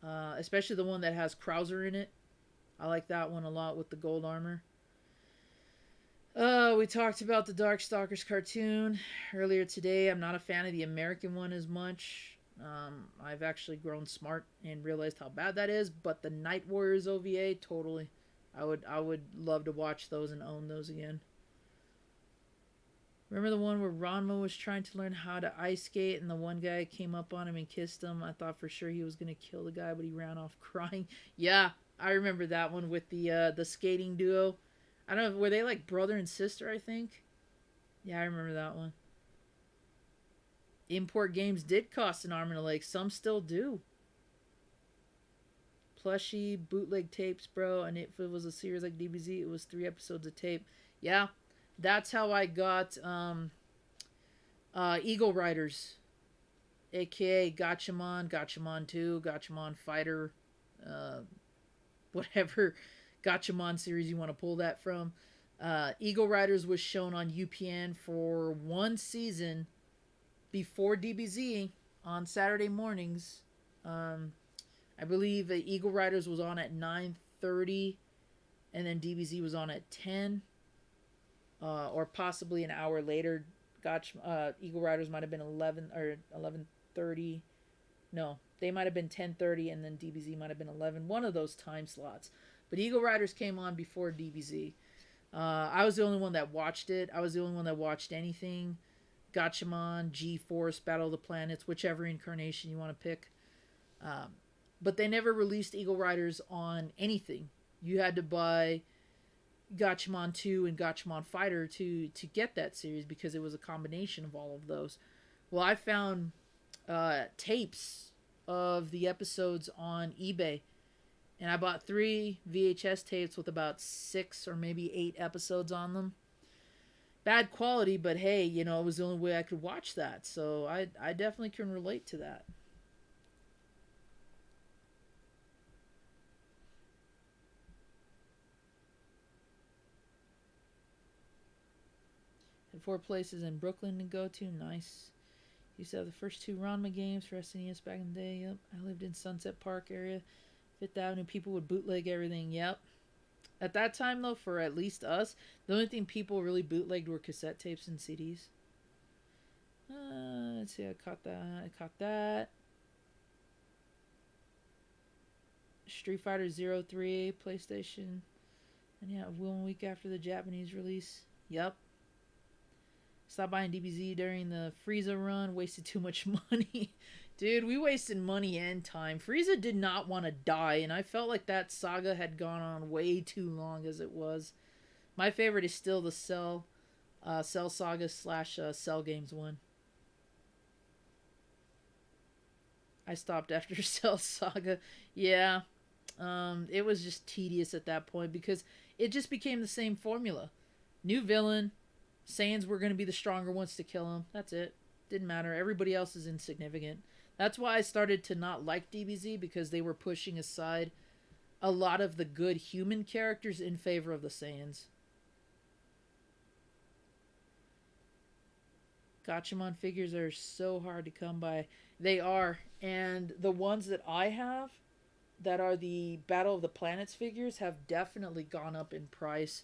Especially the one that has Krauser in it. I like that one a lot with the gold armor. We talked about the Darkstalkers cartoon earlier today. I'm not a fan of the American one as much. I've actually grown smart and realized how bad that is. But the Night Warriors OVA, totally. I would love to watch those and own those again. Remember the one where Ranma was trying to learn how to ice skate and the one guy came up on him and kissed him? I thought for sure he was going to kill the guy, but he ran off crying. Yeah, I remember that one with the skating duo. I don't know, were they like brother and sister, I think? Yeah, I remember that one. Import games did cost an arm and a leg. Some still do. Plushy, bootleg tapes, bro. And if it was a series like DBZ, it was 3 episodes of tape. Yeah, that's how I got Eagle Riders. aka Gatchaman, Gatchaman 2, Gatchaman Fighter, uh, whatever Gatchaman series you want to pull that from. Eagle Riders was shown on UPN for one season before DBZ on Saturday mornings. Um, I believe Eagle Riders was on at 9:30, and then DBZ was on at 10, or possibly an hour later. Eagle Riders might have been 11 or 11:30. No, they might have been 10:30, and then DBZ might have been 11. One of those time slots. But Eagle Riders came on before DBZ. I was the only one that watched it. I was the only one that watched anything. Gatchaman, G-Force, Battle of the Planets, whichever incarnation you want to pick. Um, but they never released Eagle Riders on anything. You had to buy Gatchaman 2 and Gatchaman Fighter to get that series because it was a combination of all of those. Well, I found tapes of the episodes on eBay, and I bought 3 VHS tapes with about 6 or maybe 8 episodes on them. Bad quality, but hey, you know, it was the only way I could watch that, so I definitely can relate to that. Had 4 places in Brooklyn to go to. Nice. Used to have the first 2 Ranma games for SNES back in the day. Yep. I lived in Sunset Park area, Fifth Avenue. People would bootleg everything. Yep. At that time, though, for at least us, the only thing people really bootlegged were cassette tapes and CDs. Let's see. I caught that. I caught that. Street Fighter 03 PlayStation. And yeah, 1 week after the Japanese release. Yep. Stopped buying DBZ during the Frieza run. Wasted too much money. Dude, we wasted money and time. Frieza did not want to die, and I felt like that saga had gone on way too long as it was. My favorite is still the Cell Saga slash Cell Games one. I stopped after Cell Saga. Yeah, it was just tedious at that point because it just became the same formula. New villain, Saiyans were going to be the stronger ones to kill him. That's it. Didn't matter. Everybody else is insignificant. That's why I started to not like DBZ, because they were pushing aside a lot of the good human characters in favor of the Saiyans. Gatchaman figures are so hard to come by. They are. And the ones that I have that are the Battle of the Planets figures have definitely gone up in price.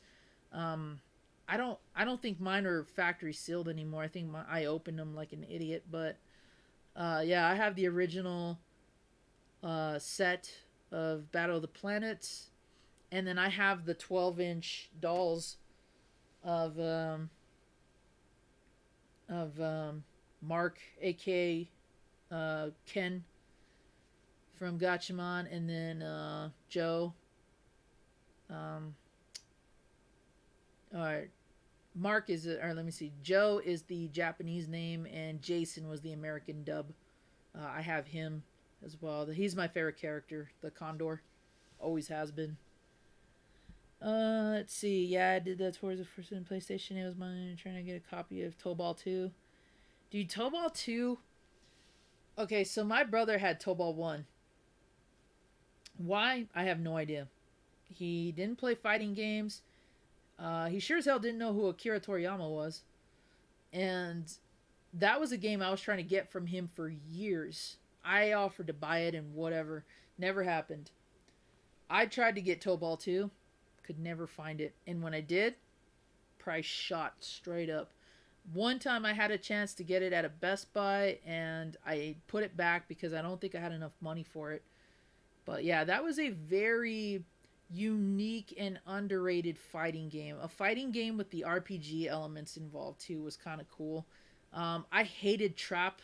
I don't think mine are factory sealed anymore. I think I opened them like an idiot, but yeah, I have the original set of Battle of the Planets, and then I have the 12-inch dolls of Mark, aka Ken from Gatchaman, and then Joe. Alright, Mark is, or let me see, Joe is the Japanese name, and Jason was the American dub. I have him as well. He's my favorite character, the Condor. Always has been. Let's see. Yeah, I did that towards the first one PlayStation. It was mine, trying to get a copy of Tobal 2. Dude, Tobal 2... Okay, so my brother had Tobal 1. Why? I have no idea. He didn't play fighting games. He sure as hell didn't know who Akira Toriyama was. And that was a game I was trying to get from him for years. I offered to buy it and whatever. Never happened. I tried to get Tobal 2. Could never find it. And when I did, price shot straight up. One time I had a chance to get it at a Best Buy, and I put it back because I don't think I had enough money for it. But yeah, that was a very unique and underrated fighting game. A fighting game with the RPG elements involved too was kind of cool. I hated trap.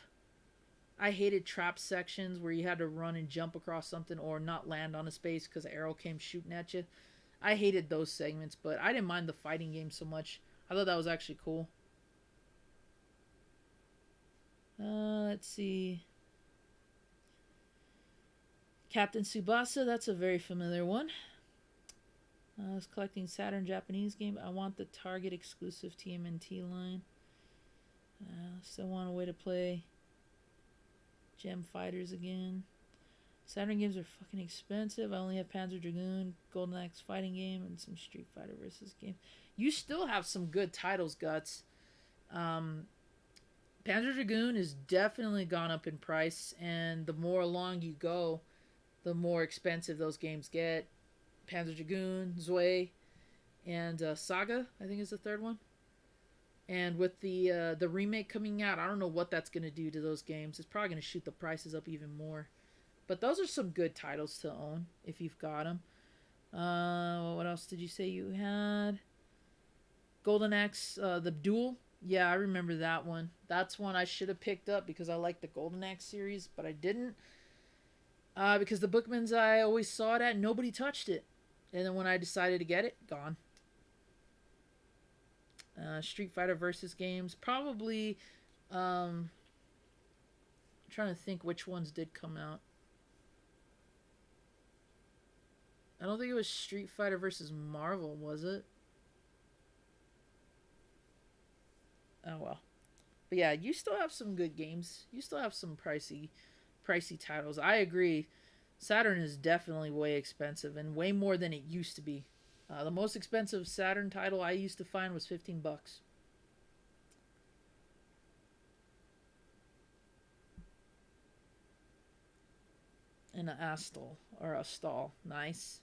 I hated trap sections where you had to run and jump across something or not land on a space because an arrow came shooting at you. I hated those segments, but I didn't mind the fighting game so much. I thought that was actually cool. Let's see. Captain Tsubasa, that's a very familiar one. I was collecting Saturn Japanese game. I want the Target exclusive TMNT line. Still want a way to play Gem Fighters again. Saturn games are fucking expensive. I only have Panzer Dragoon, Golden Axe fighting game, and some Street Fighter versus game. You still have some good titles, Guts. Um, Panzer Dragoon has definitely gone up in price, and the more along you go, the more expensive those games get. Panzer Dragoon, Zwei, and Saga, I think is the third one. And with the remake coming out, I don't know what that's going to do to those games. It's probably going to shoot the prices up even more. But those are some good titles to own if you've got them. What else did you say you had? Golden Axe, the Duel. Yeah, I remember that one. That's one I should have picked up because I like the Golden Axe series, but I didn't. Because the Bookmans I always saw it at, nobody touched it. And then when I decided to get it, gone. Street Fighter versus games. Probably, trying to think which ones did come out. I don't think it was Street Fighter versus Marvel, was it? Oh well. But yeah, you still have some good games. You still have some pricey titles. I agree. Saturn is definitely way expensive and way more than it used to be. The most expensive Saturn title I used to find was $15. And an Astal or a stall. Nice.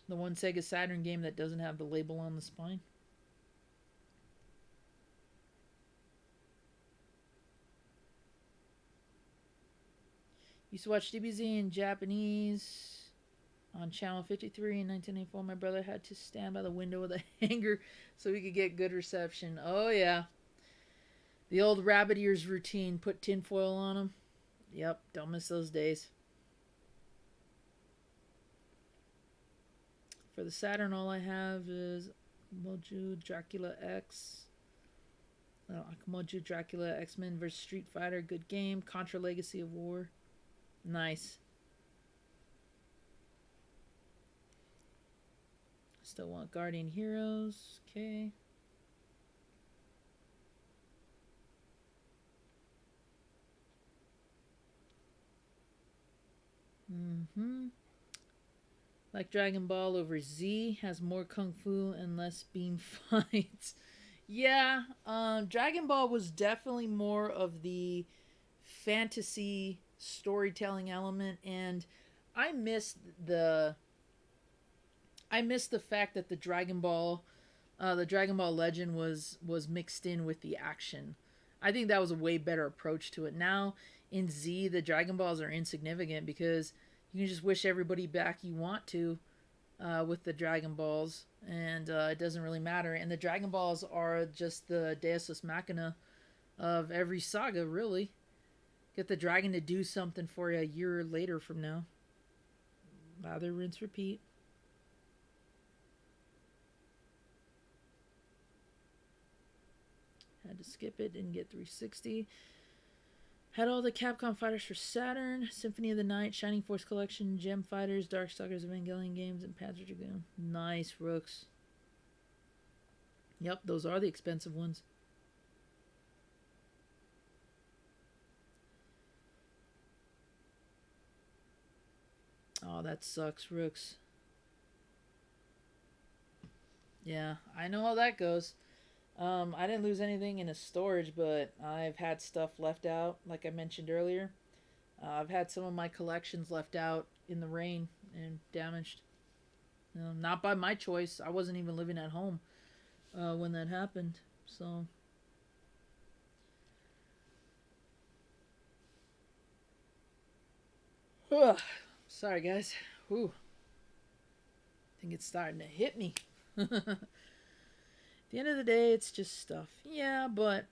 The one Sega Saturn game that doesn't have the label on the spine. Used to watch DBZ in Japanese on channel 53 in 1984. My brother had to stand by the window with a hanger so we could get good reception. Oh yeah. The old rabbit ears routine. Put tinfoil on them. Yep, don't miss those days. For the Saturn, all I have is Moju Dracula X. Moju Dracula X-Men vs. Street Fighter. Good game. Contra Legacy of War. Nice. Still want Guardian Heroes. Okay. Like Dragon Ball over Z, has more kung fu and less beam fights. Yeah, Dragon Ball was definitely more of the fantasy storytelling element, and I missed the fact that the Dragon Ball Legend was mixed in with the action. I think that was a way better approach to it. Now in Z, the Dragon Balls are insignificant because you can just wish everybody back you want to with the Dragon Balls, and it doesn't really matter. And the Dragon Balls are just the Deus Ex Machina of every saga, really. Get the dragon to do something for you a year later from now. Lather, rinse, repeat. Had to skip it, didn't get 360. Had all the Capcom fighters for Saturn, Symphony of the Night, Shining Force Collection, Gem Fighters, Darkstalkers, Evangelion games, and Panzer Dragoon. Nice, Rooks. Yep, those are the expensive ones. Oh, that sucks, Rooks. Yeah, I know how that goes. I didn't lose anything in a storage, but I've had stuff left out, like I mentioned earlier. I've had some of my collections left out in the rain and damaged. Not by my choice. I wasn't even living at home when that happened. So. Ugh. Sorry, guys. Whew. I think it's starting to hit me. At the end of the day, it's just stuff. Yeah, but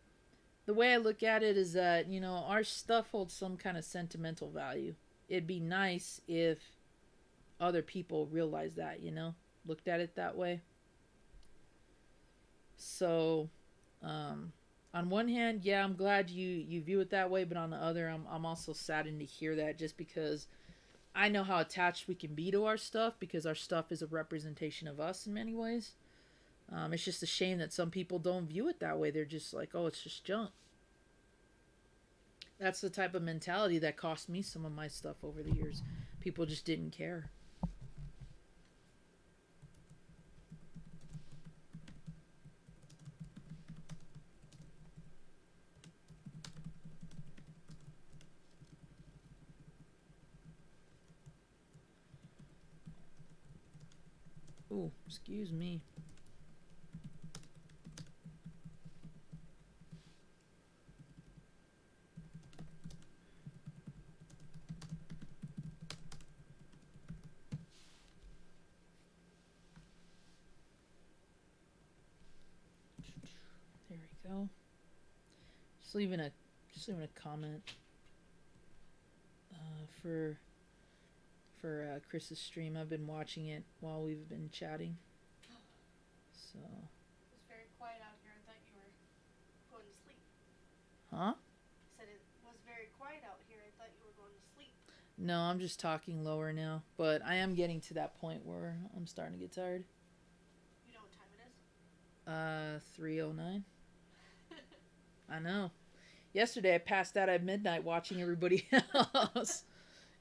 the way I look at it is that, our stuff holds some kind of sentimental value. It'd be nice if other people realized that, looked at it that way. So, on one hand, yeah, I'm glad you view it that way, but on the other, I'm also saddened to hear that just because I know how attached we can be to our stuff because our stuff is a representation of us in many ways. It's just a shame that some people don't view it that way. They're just like, oh, it's just junk. That's the type of mentality that cost me some of my stuff over the years. People just didn't care. Ooh, excuse me. There we go. Just leaving a comment for Chris's stream. I've been watching it while we've been chatting. So. It was very quiet out here. I thought you were going to sleep. Huh? I said it was very quiet out here. I thought you were going to sleep. No, I'm just talking lower now. But I am getting to that point where I'm starting to get tired. You know what time it is? 3:09. I know. Yesterday I passed out at midnight watching everybody else.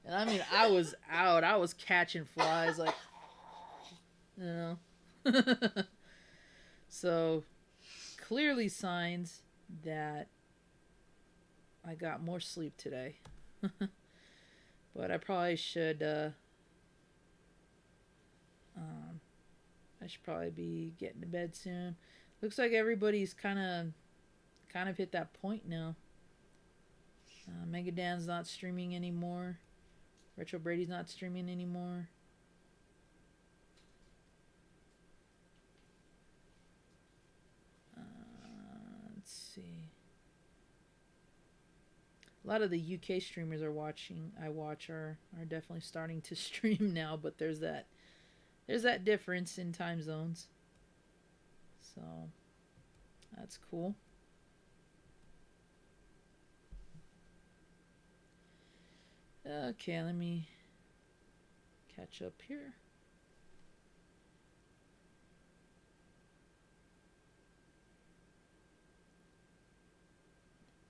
And I mean, I was out. I was catching flies like, you know. So, clearly signs that I got more sleep today. But I probably should, I should probably be getting to bed soon. Looks like everybody's kind of hit that point now. Megadan's not streaming anymore. Retro Brady's not streaming anymore. Let's see. A lot of the UK streamers are definitely starting to stream now, but there's that difference in time zones. So that's cool. Okay, let me catch up here.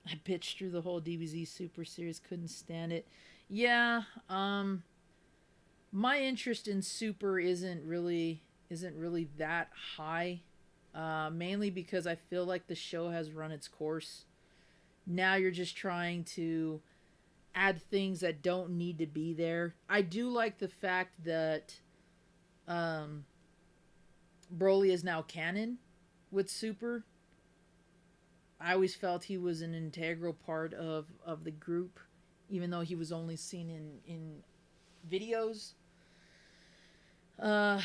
I bitched through the whole DBZ Super Series, couldn't stand it. Yeah, my interest in Super isn't really that high. Mainly because I feel like the show has run its course. Now you're just trying to add things that don't need to be there. I do like the fact that Broly is now canon with Super. I always felt he was an integral part of the group, even though he was only seen in videos. But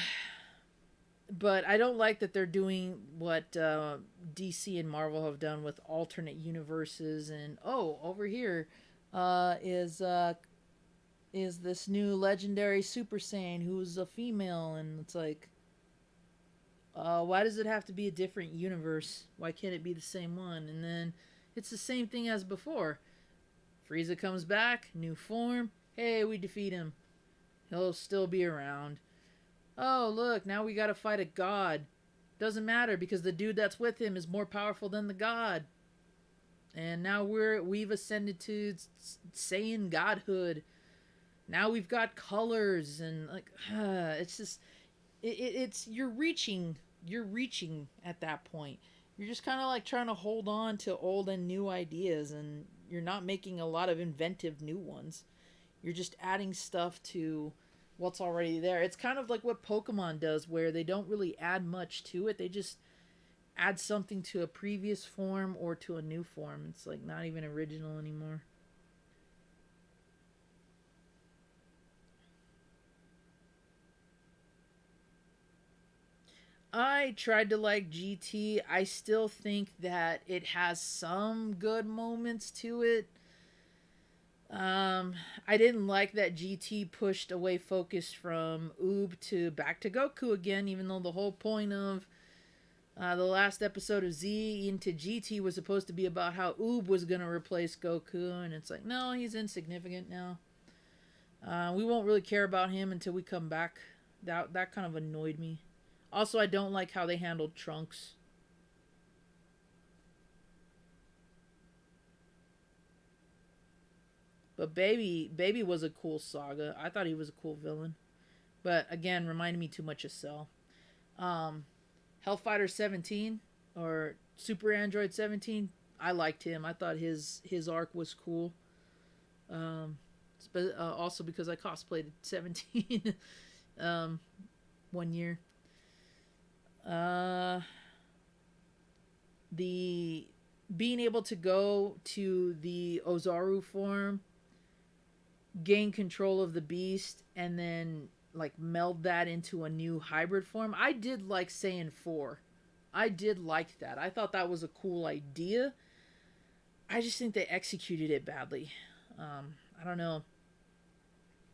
I don't like that they're doing what DC and Marvel have done with alternate universes. And over here is this new legendary Super Saiyan who's a female, and it's like, why does it have to be a different universe? Why can't it be the same one? And then it's the same thing as before. Frieza comes back, new form. Hey, we defeat him. He'll still be around. Oh, look, now we gotta fight a god. Doesn't matter because the dude that's with him is more powerful than the god. And now we've ascended to Saiyan godhood. Now we've got colors and like it's just it's you're reaching at that point. You're just kind of like trying to hold on to old and new ideas, and you're not making a lot of inventive new ones. You're just adding stuff to what's already there. It's kind of like what Pokemon does, where they don't really add much to it. They just add something to a previous form or to a new form. It's like not even original anymore. I tried to like GT. I still think that it has some good moments to it. I didn't like that GT pushed away focus from Oob to back to Goku again, even though the whole point of the last episode of Z into GT was supposed to be about how Oob was going to replace Goku, and it's like, no, he's insignificant now. We won't really care about him until we come back. That kind of annoyed me. Also, I don't like how they handled Trunks. But Baby was a cool saga. I thought he was a cool villain. But again, reminded me too much of Cell. Um, Hellfighter 17 or Super Android 17. I liked him. I thought his arc was cool. Um, also because I cosplayed 17 um, 1 year. Uh, the being able to go to the Ozaru form, gain control of the beast, and then like meld that into a new hybrid form. I did like Saiyan 4. I did like that. I thought that was a cool idea. I just think they executed it badly. I don't know.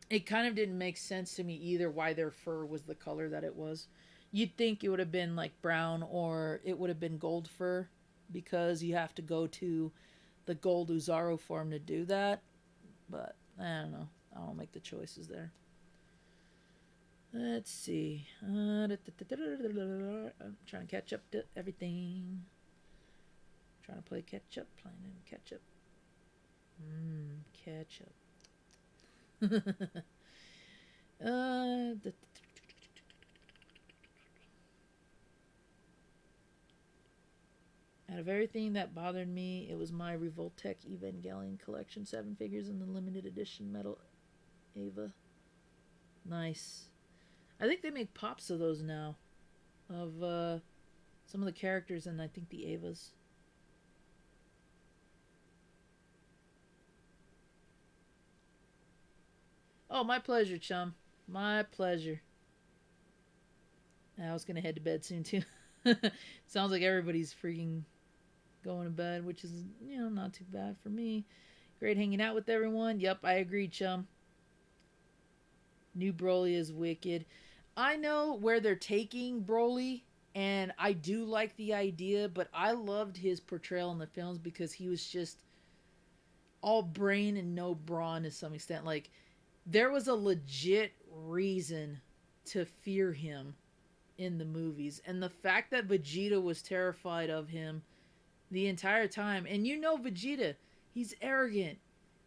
It kind of didn't make sense to me either why their fur was the color that it was. You'd think it would have been like brown or it would have been gold fur because you have to go to the gold Uzaro form to do that. But I don't know. I don't make the choices there. Let's see. I'm trying to catch up to everything. Trying to play catch up, playing catch up. Catch up. Out of everything that bothered me, it was my Revoltech Evangelion collection, 7 figures in the limited edition metal Ava. Nice. I think they make pops of those now, of some of the characters, and I think the Avas. Oh, my pleasure, chum. My pleasure. I was gonna head to bed soon too. Sounds like everybody's freaking going to bed, which is, not too bad for me. Great hanging out with everyone. Yep, I agree, chum. New Broly is wicked. I know where they're taking Broly, and I do like the idea, but I loved his portrayal in the films because he was just all brain and no brawn to some extent. Like, there was a legit reason to fear him in the movies. And the fact that Vegeta was terrified of him the entire time. And Vegeta, he's arrogant.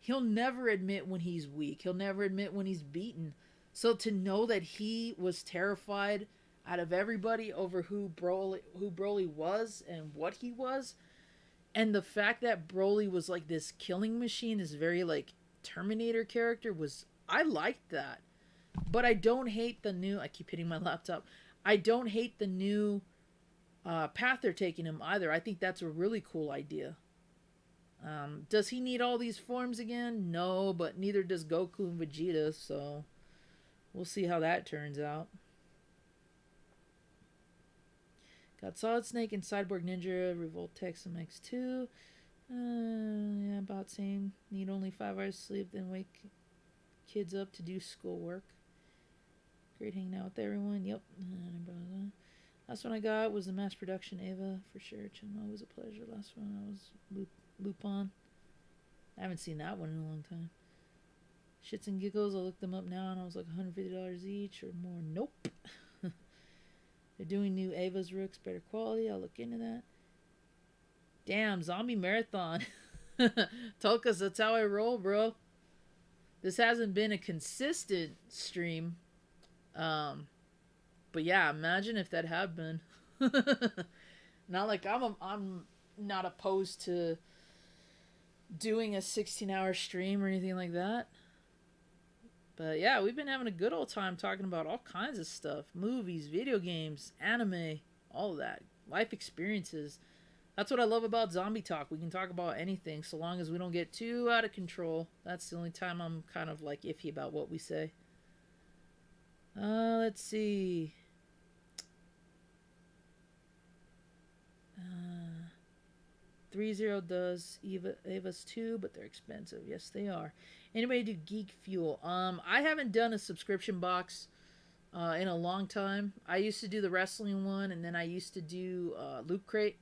He'll never admit when he's weak. He'll never admit when he's beaten. So to know that he was terrified out of everybody over who Broly was and what he was, and the fact that Broly was like this killing machine, this very like Terminator character, was, I liked that. But I don't hate the new, I keep hitting my laptop. I don't hate the new path they're taking him either. I think that's a really cool idea. Does he need all these forms again? No, but neither does Goku and Vegeta, so we'll see how that turns out. Got Solid Snake and Cyborg Ninja, Revoltech MX2. Yeah, about same. Need only 5 hours sleep, then wake kids up to do schoolwork. Great hanging out with everyone. Yep. Last one I got was the mass production Ava for sure. Always a pleasure. Last one I was Lupin. I haven't seen that one in a long time. Shits and giggles. I looked them up now and I was like $150 each or more. Nope. They're doing new Ava's Rooks, better quality. I'll look into that. Damn, zombie marathon. Tulkas, that's how I roll, bro. This hasn't been a consistent stream. But yeah, imagine if that had been. Not like I'm not opposed to doing a 16-hour stream or anything like that. But yeah, we've been having a good old time talking about all kinds of stuff. Movies, video games, anime, all of that. Life experiences. That's what I love about Zombie Talk. We can talk about anything so long as we don't get too out of control. That's the only time I'm kind of like iffy about what we say. Let's see. 30 does Ava's too, but they're expensive. Yes, they are. Anybody do Geek Fuel? I haven't done a subscription box in a long time. I used to do the wrestling one, and then I used to do Loot Crate.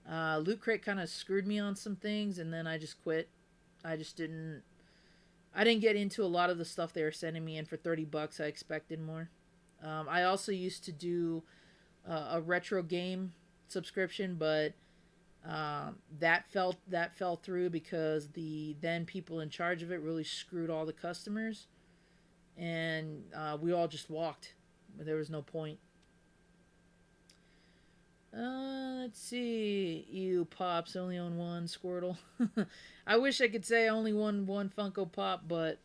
Loot Crate kind of screwed me on some things, and then I just quit. I didn't get into a lot of the stuff they were sending me, and for $30 I expected more. I also used to do a retro game subscription, but That fell through because the then people in charge of it really screwed all the customers, and we all just walked. There was no point. Let's see. You Pops only own one Squirtle. I wish I could say I only won one Funko Pop, but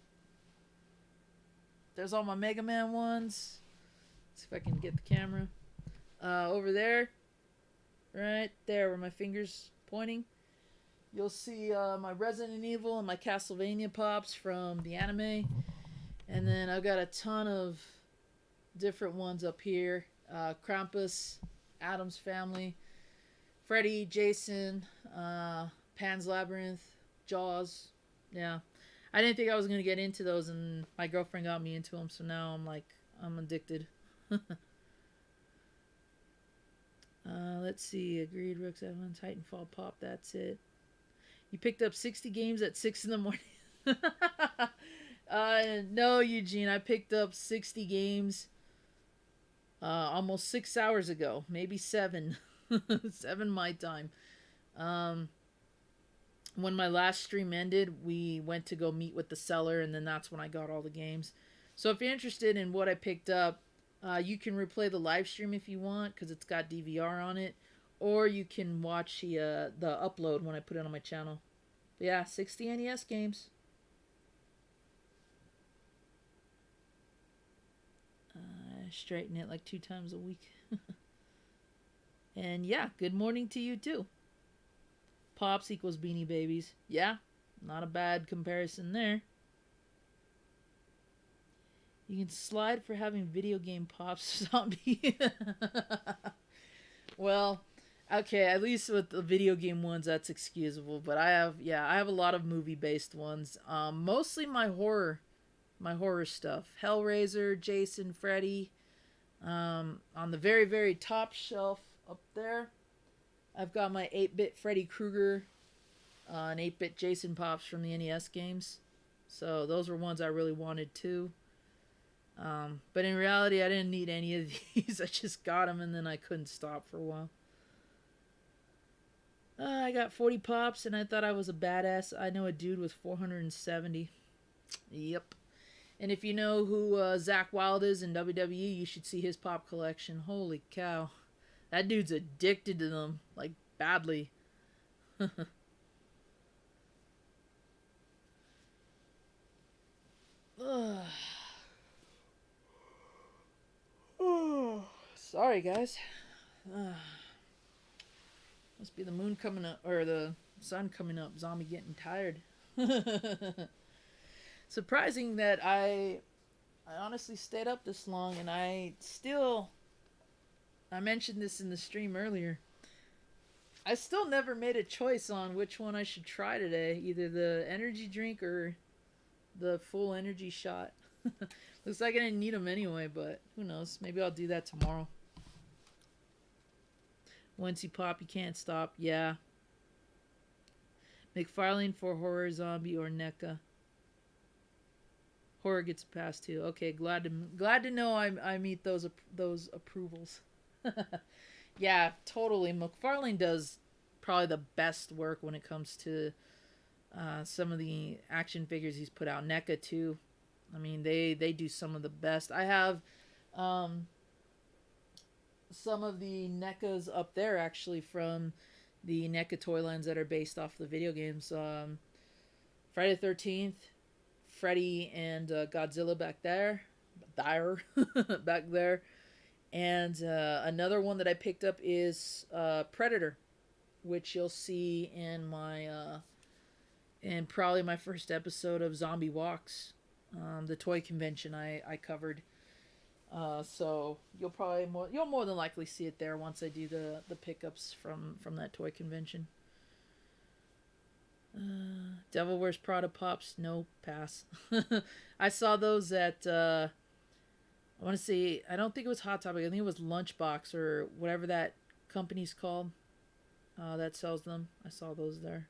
there's all my Mega Man ones. Let's see if I can get the camera. Over there, right there where my finger's pointing, you'll see my Resident Evil and my Castlevania Pops from the anime. And then I've got a ton of different ones up here. Krampus, Adam's Family, Freddy, Jason, Pan's Labyrinth, Jaws. Yeah. I didn't think I was going to get into those, and my girlfriend got me into them, so now I'm addicted. Let's see. Agreed, Rooks, Evans, Titanfall Pop, that's it. You picked up 60 games at 6 in the morning. No, Eugene, I picked up 60 games almost 6 hours ago, maybe 7. 7 my time. When my last stream ended, we went to go meet with the seller, and then that's when I got all the games. So if you're interested in what I picked up, you can replay the live stream if you want, because it's got DVR on it, or you can watch the upload when I put it on my channel. But yeah, 60 NES games. I straighten it like 2 times a week. And yeah, good morning to you too. Pops equals Beanie Babies. Yeah, not a bad comparison there. You can slide for having video game Pops zombie. Well, okay, at least with the video game ones, that's excusable. But I have a lot of movie based ones. Mostly my horror stuff. Hellraiser, Jason, Freddy. On the very, very top shelf up there, I've got my 8-bit Freddy Krueger and 8-bit Jason Pops from the NES games. So those were ones I really wanted too. But in reality, I didn't need any of these. I just got them, and then I couldn't stop for a while. I got 40 Pops, and I thought I was a badass. I know a dude with 470. Yep. And if you know who Zach Wilde is in WWE, you should see his Pop collection. Holy cow. That dude's addicted to them, like, badly. Sorry, guys. Must be the moon coming up, or the sun coming up. Zombie getting tired. Surprising that I honestly stayed up this long, and I mentioned this in the stream earlier. I still never made a choice on which one I should try today. Either the energy drink or the full energy shot. Looks like I didn't need them anyway, but who knows? Maybe I'll do that tomorrow. Once you pop, you can't stop. Yeah. McFarlane for horror, zombie, or NECA. Horror gets a pass too. Okay, glad to know I meet those approvals. Yeah, totally. McFarlane does probably the best work when it comes to some of the action figures he's put out. NECA too. I mean, they do some of the best. I have some of the NECAs up there actually from the NECA toy lines that are based off the video games. Friday the 13th, Freddy and Godzilla back there. Back there. And another one that I picked up is Predator, which you'll see in my in probably my first episode of Zombie Walks, the toy convention I covered. So you'll more than likely see it there once I do the pickups from that toy convention. Devil Wears Prada Pops, no, pass. I saw those at I want to say, I don't think it was Hot Topic. I think it was Lunchbox or whatever that company's called that sells them. I saw those there.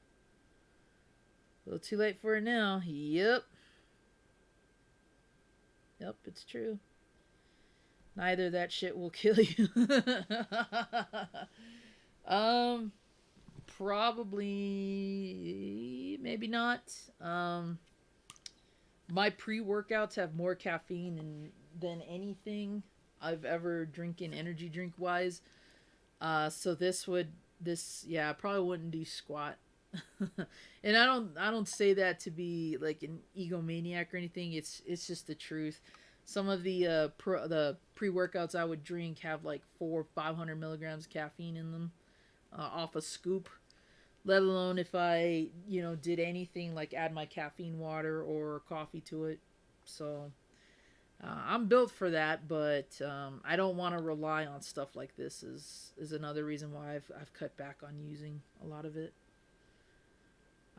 A little too late for it now. Yep, it's true. Neither that shit will kill you. Probably, maybe not. My pre-workouts have more caffeine than anything I've ever drinking energy drink wise. So this yeah, I probably wouldn't do squat. And I don't say that to be like an egomaniac or anything. It's just the truth. Some of the pre workouts I would drink have like 500 milligrams of caffeine in them, off a scoop. Let alone if I did anything like add my caffeine water or coffee to it. So I'm built for that, but I don't want to rely on stuff like this. Is another reason why I've cut back on using a lot of it.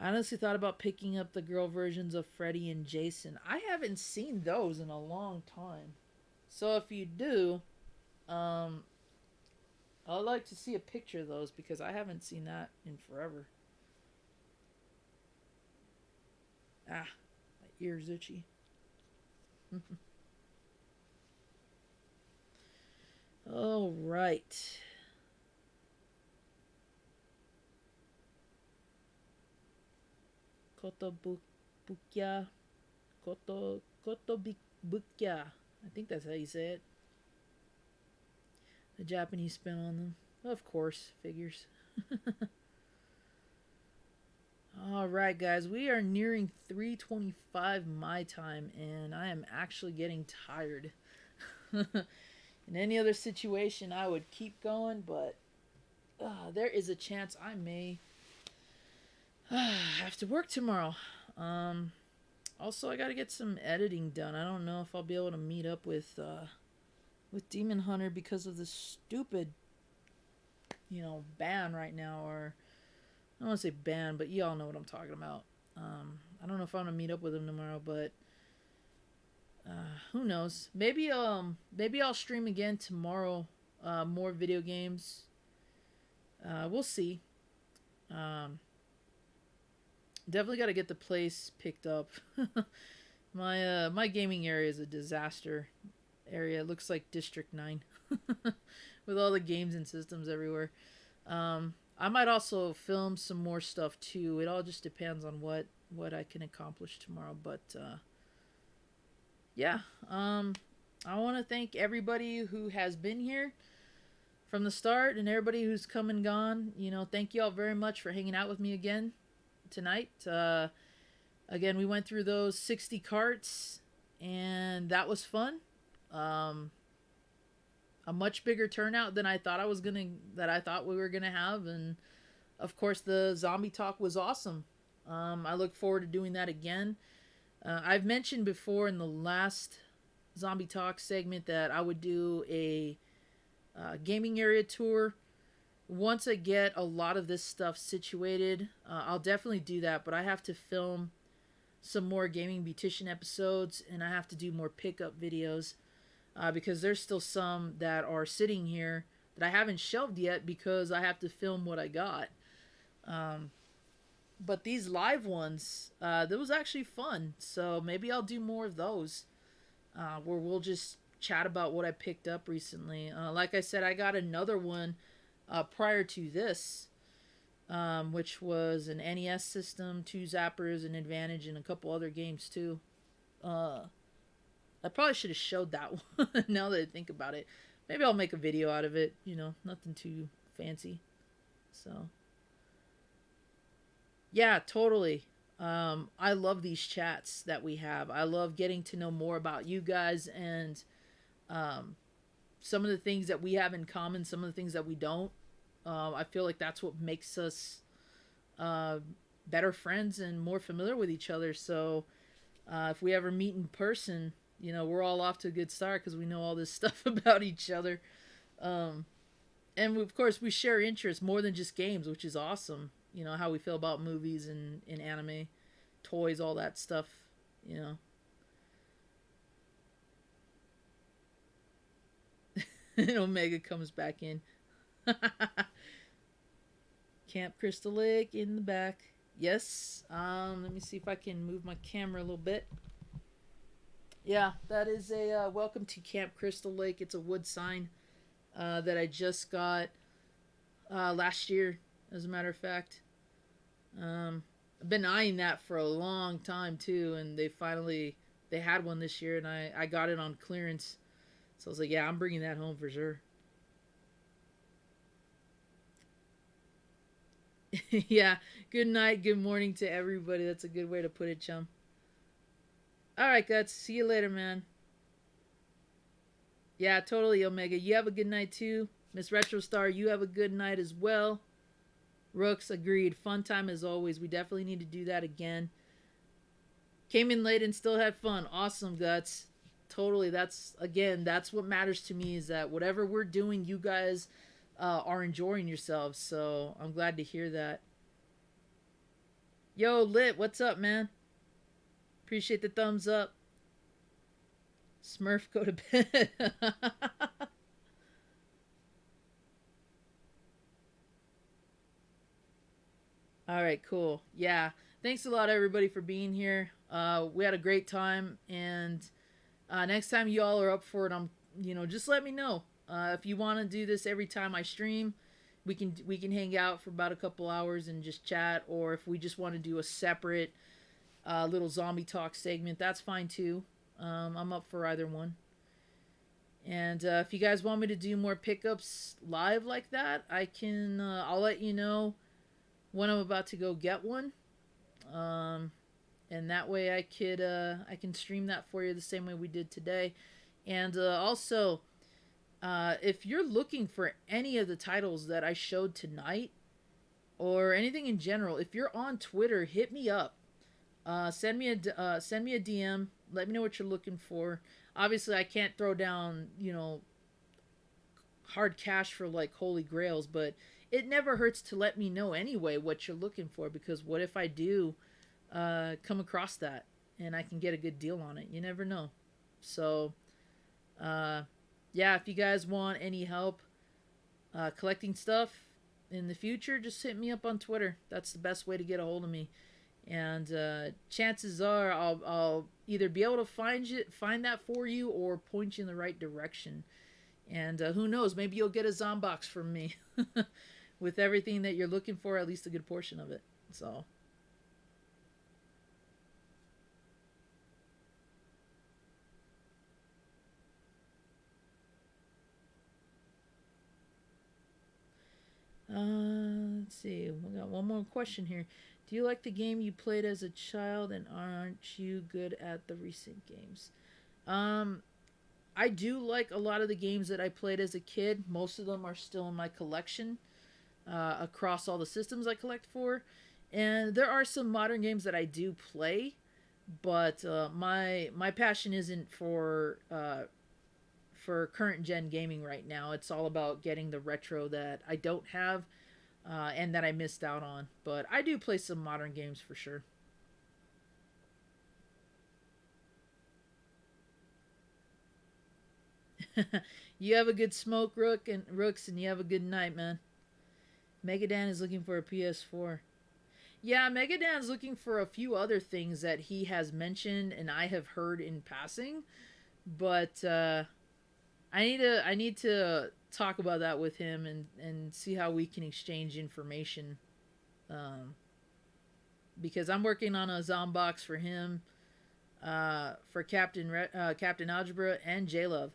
I honestly thought about picking up the girl versions of Freddy and Jason. I haven't seen those in a long time. So if you do, um, I'd like to see a picture of those because I haven't seen that in forever. Ah, my ear's itchy. All right. Kotobukya. Kotobukya. I think that's how you say it. The Japanese spin on them. Of course, figures. All right, guys, we are nearing 3:25 my time, and I am actually getting tired. In any other situation, I would keep going, but there is a chance I may have to work tomorrow. Also, I got to get some editing done. I don't know if I'll be able to meet up with Demon Hunter because of the stupid, ban right now, or I don't want to say ban, but y'all know what I'm talking about. I don't know if I'm gonna meet up with him tomorrow, but who knows? Maybe I'll stream again tomorrow. More video games. We'll see. Um, Definitely got to get the place picked up. My gaming area is a disaster area. It looks like District 9 with all the games and systems everywhere. I might also film some more stuff too. It all just depends on what I can accomplish tomorrow. But yeah, I want to thank everybody who has been here from the start and everybody who's come and gone. Thank you all very much for hanging out with me again tonight. Again, we went through those 60 carts, and that was fun. Um, a much bigger turnout than I thought I thought we were gonna have, and of course the zombie talk was awesome. I look forward to doing that again. I've mentioned before in the last zombie talk segment that I would do a gaming area tour. Once I get a lot of this stuff situated, I'll definitely do that, but I have to film some more gaming beautician episodes, and I have to do more pickup videos, because there's still some that are sitting here that I haven't shelved yet because I have to film what I got. But these live ones, that was actually fun, so maybe I'll do more of those, where we'll just chat about what I picked up recently. Like I said, I got another one prior to this, which was an NES system, 2 zappers, an advantage, and a couple other games too. I probably should have showed that one now that I think about it. Maybe I'll make a video out of it, nothing too fancy. So, yeah, totally. I love these chats that we have. I love getting to know more about you guys and um, some of the things that we have in common, some of the things that we don't. I feel like that's what makes us uh, better friends and more familiar with each other. So if we ever meet in person, we're all off to a good start because we know all this stuff about each other. Um, and of course, we share interests more than just games, which is awesome. How we feel about movies and anime, toys, all that stuff. You know. And Omega comes back in. Camp Crystal Lake in the back. Yes. Let me see if I can move my camera a little bit. Yeah, that is a welcome to Camp Crystal Lake. It's a wood sign that I just got last year. as a matter of fact. I've been eyeing that for a long time too, and they had one this year, and I got it on clearance. So I was like, yeah, I'm bringing that home for sure. Yeah. Good night, good morning to everybody. That's a good way to put it, chum. All right, guys. See you later, man. Yeah, totally, Omega. You have a good night too. Miss Retrostar, you have a good night as well. Rooks, agreed. Fun time as always. We definitely need to do that again. Came in late and still had fun. Awesome, Guts. Totally. That's what matters to me is that whatever we're doing, you guys are enjoying yourselves. So I'm glad to hear that. Yo, Lit, what's up, man? Appreciate the thumbs up. Smurf, go to bed. All right, cool. Yeah. Thanks a lot, everybody, for being here. We had a great time, and next time you all are up for it, just let me know. If you want to do this every time I stream, we can hang out for about a couple hours and just chat. Or if we just want to do a separate little zombie talk segment, that's fine too. I'm up for either one. And if you guys want me to do more pickups live like that, I can. I'll let you know when I'm about to go get one. Um, and that way I can stream that for you the same way we did today. And also, if you're looking for any of the titles that I showed tonight or anything in general, if you're on Twitter, hit me up. Send me a DM. Let me know what you're looking for. Obviously, I can't throw down hard cash for like holy grails, but it never hurts to let me know anyway what you're looking for, because what if I do come across that and I can get a good deal on it? You never know. So, uh, yeah, if you guys want any help collecting stuff in the future, just hit me up on Twitter. That's the best way to get a hold of me. And chances are I'll either be able to find that for you, or point you in the right direction. And who knows, maybe you'll get a Zombox from me with everything that you're looking for, at least a good portion of it. So, let's see. We got one more question here. Do you like the game you played as a child, and aren't you good at the recent games? Um, I do like a lot of the games that I played as a kid. Most of them are still in my collection across all the systems I collect for. And there are some modern games that I do play, but my passion isn't for current gen gaming right now. It's all about getting the retro that I don't have and that I missed out on. But I do play some modern games for sure. You have a good smoke, Rooks, and you have a good night, man. Megadan is looking for a PS4. Yeah, Megadan's looking for a few other things that he has mentioned and I have heard in passing, but I need to talk about that with him and see how we can exchange information. Um, because I'm working on a Zombox for him, for Captain Algebra and J Love.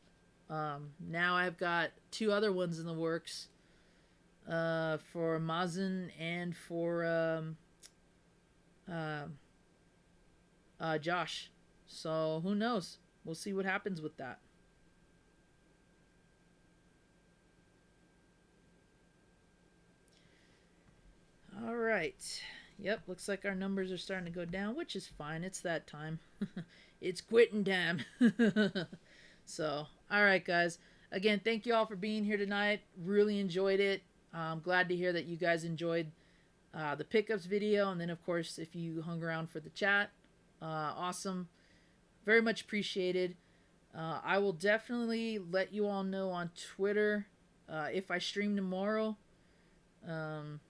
Now I've got two other ones in the works, for Mazen and for uh, Josh. So who knows? We'll see what happens with that. All right. Yep, looks like our numbers are starting to go down, which is fine. It's that time. It's quitting time. So, all right, guys. Again, thank you all for being here tonight. Really enjoyed it. I'm glad to hear that you guys enjoyed the pickups video. And then, of course, if you hung around for the chat, awesome. Very much appreciated. I will definitely let you all know on Twitter if I stream tomorrow. Um,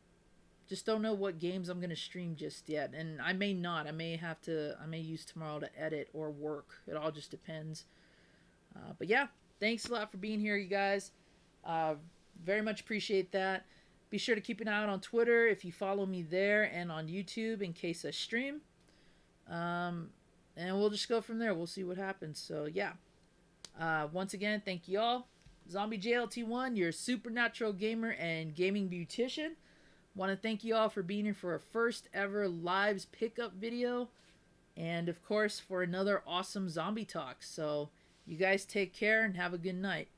just don't know what games I'm gonna stream just yet, and I may not. I may use tomorrow to edit or work. It all just depends. But yeah, thanks a lot for being here, you guys. Uh, Very much appreciate that. Be sure to keep an eye out on Twitter if you follow me there, and on YouTube in case I stream. And we'll just go from there. We'll see what happens. So yeah. Once again, thank you all. Zombie JLT1, your supernatural gamer and gaming beautician. Want to thank you all for being here for our first ever lives pickup video. And of course, for another awesome zombie talk. So you guys take care and have a good night.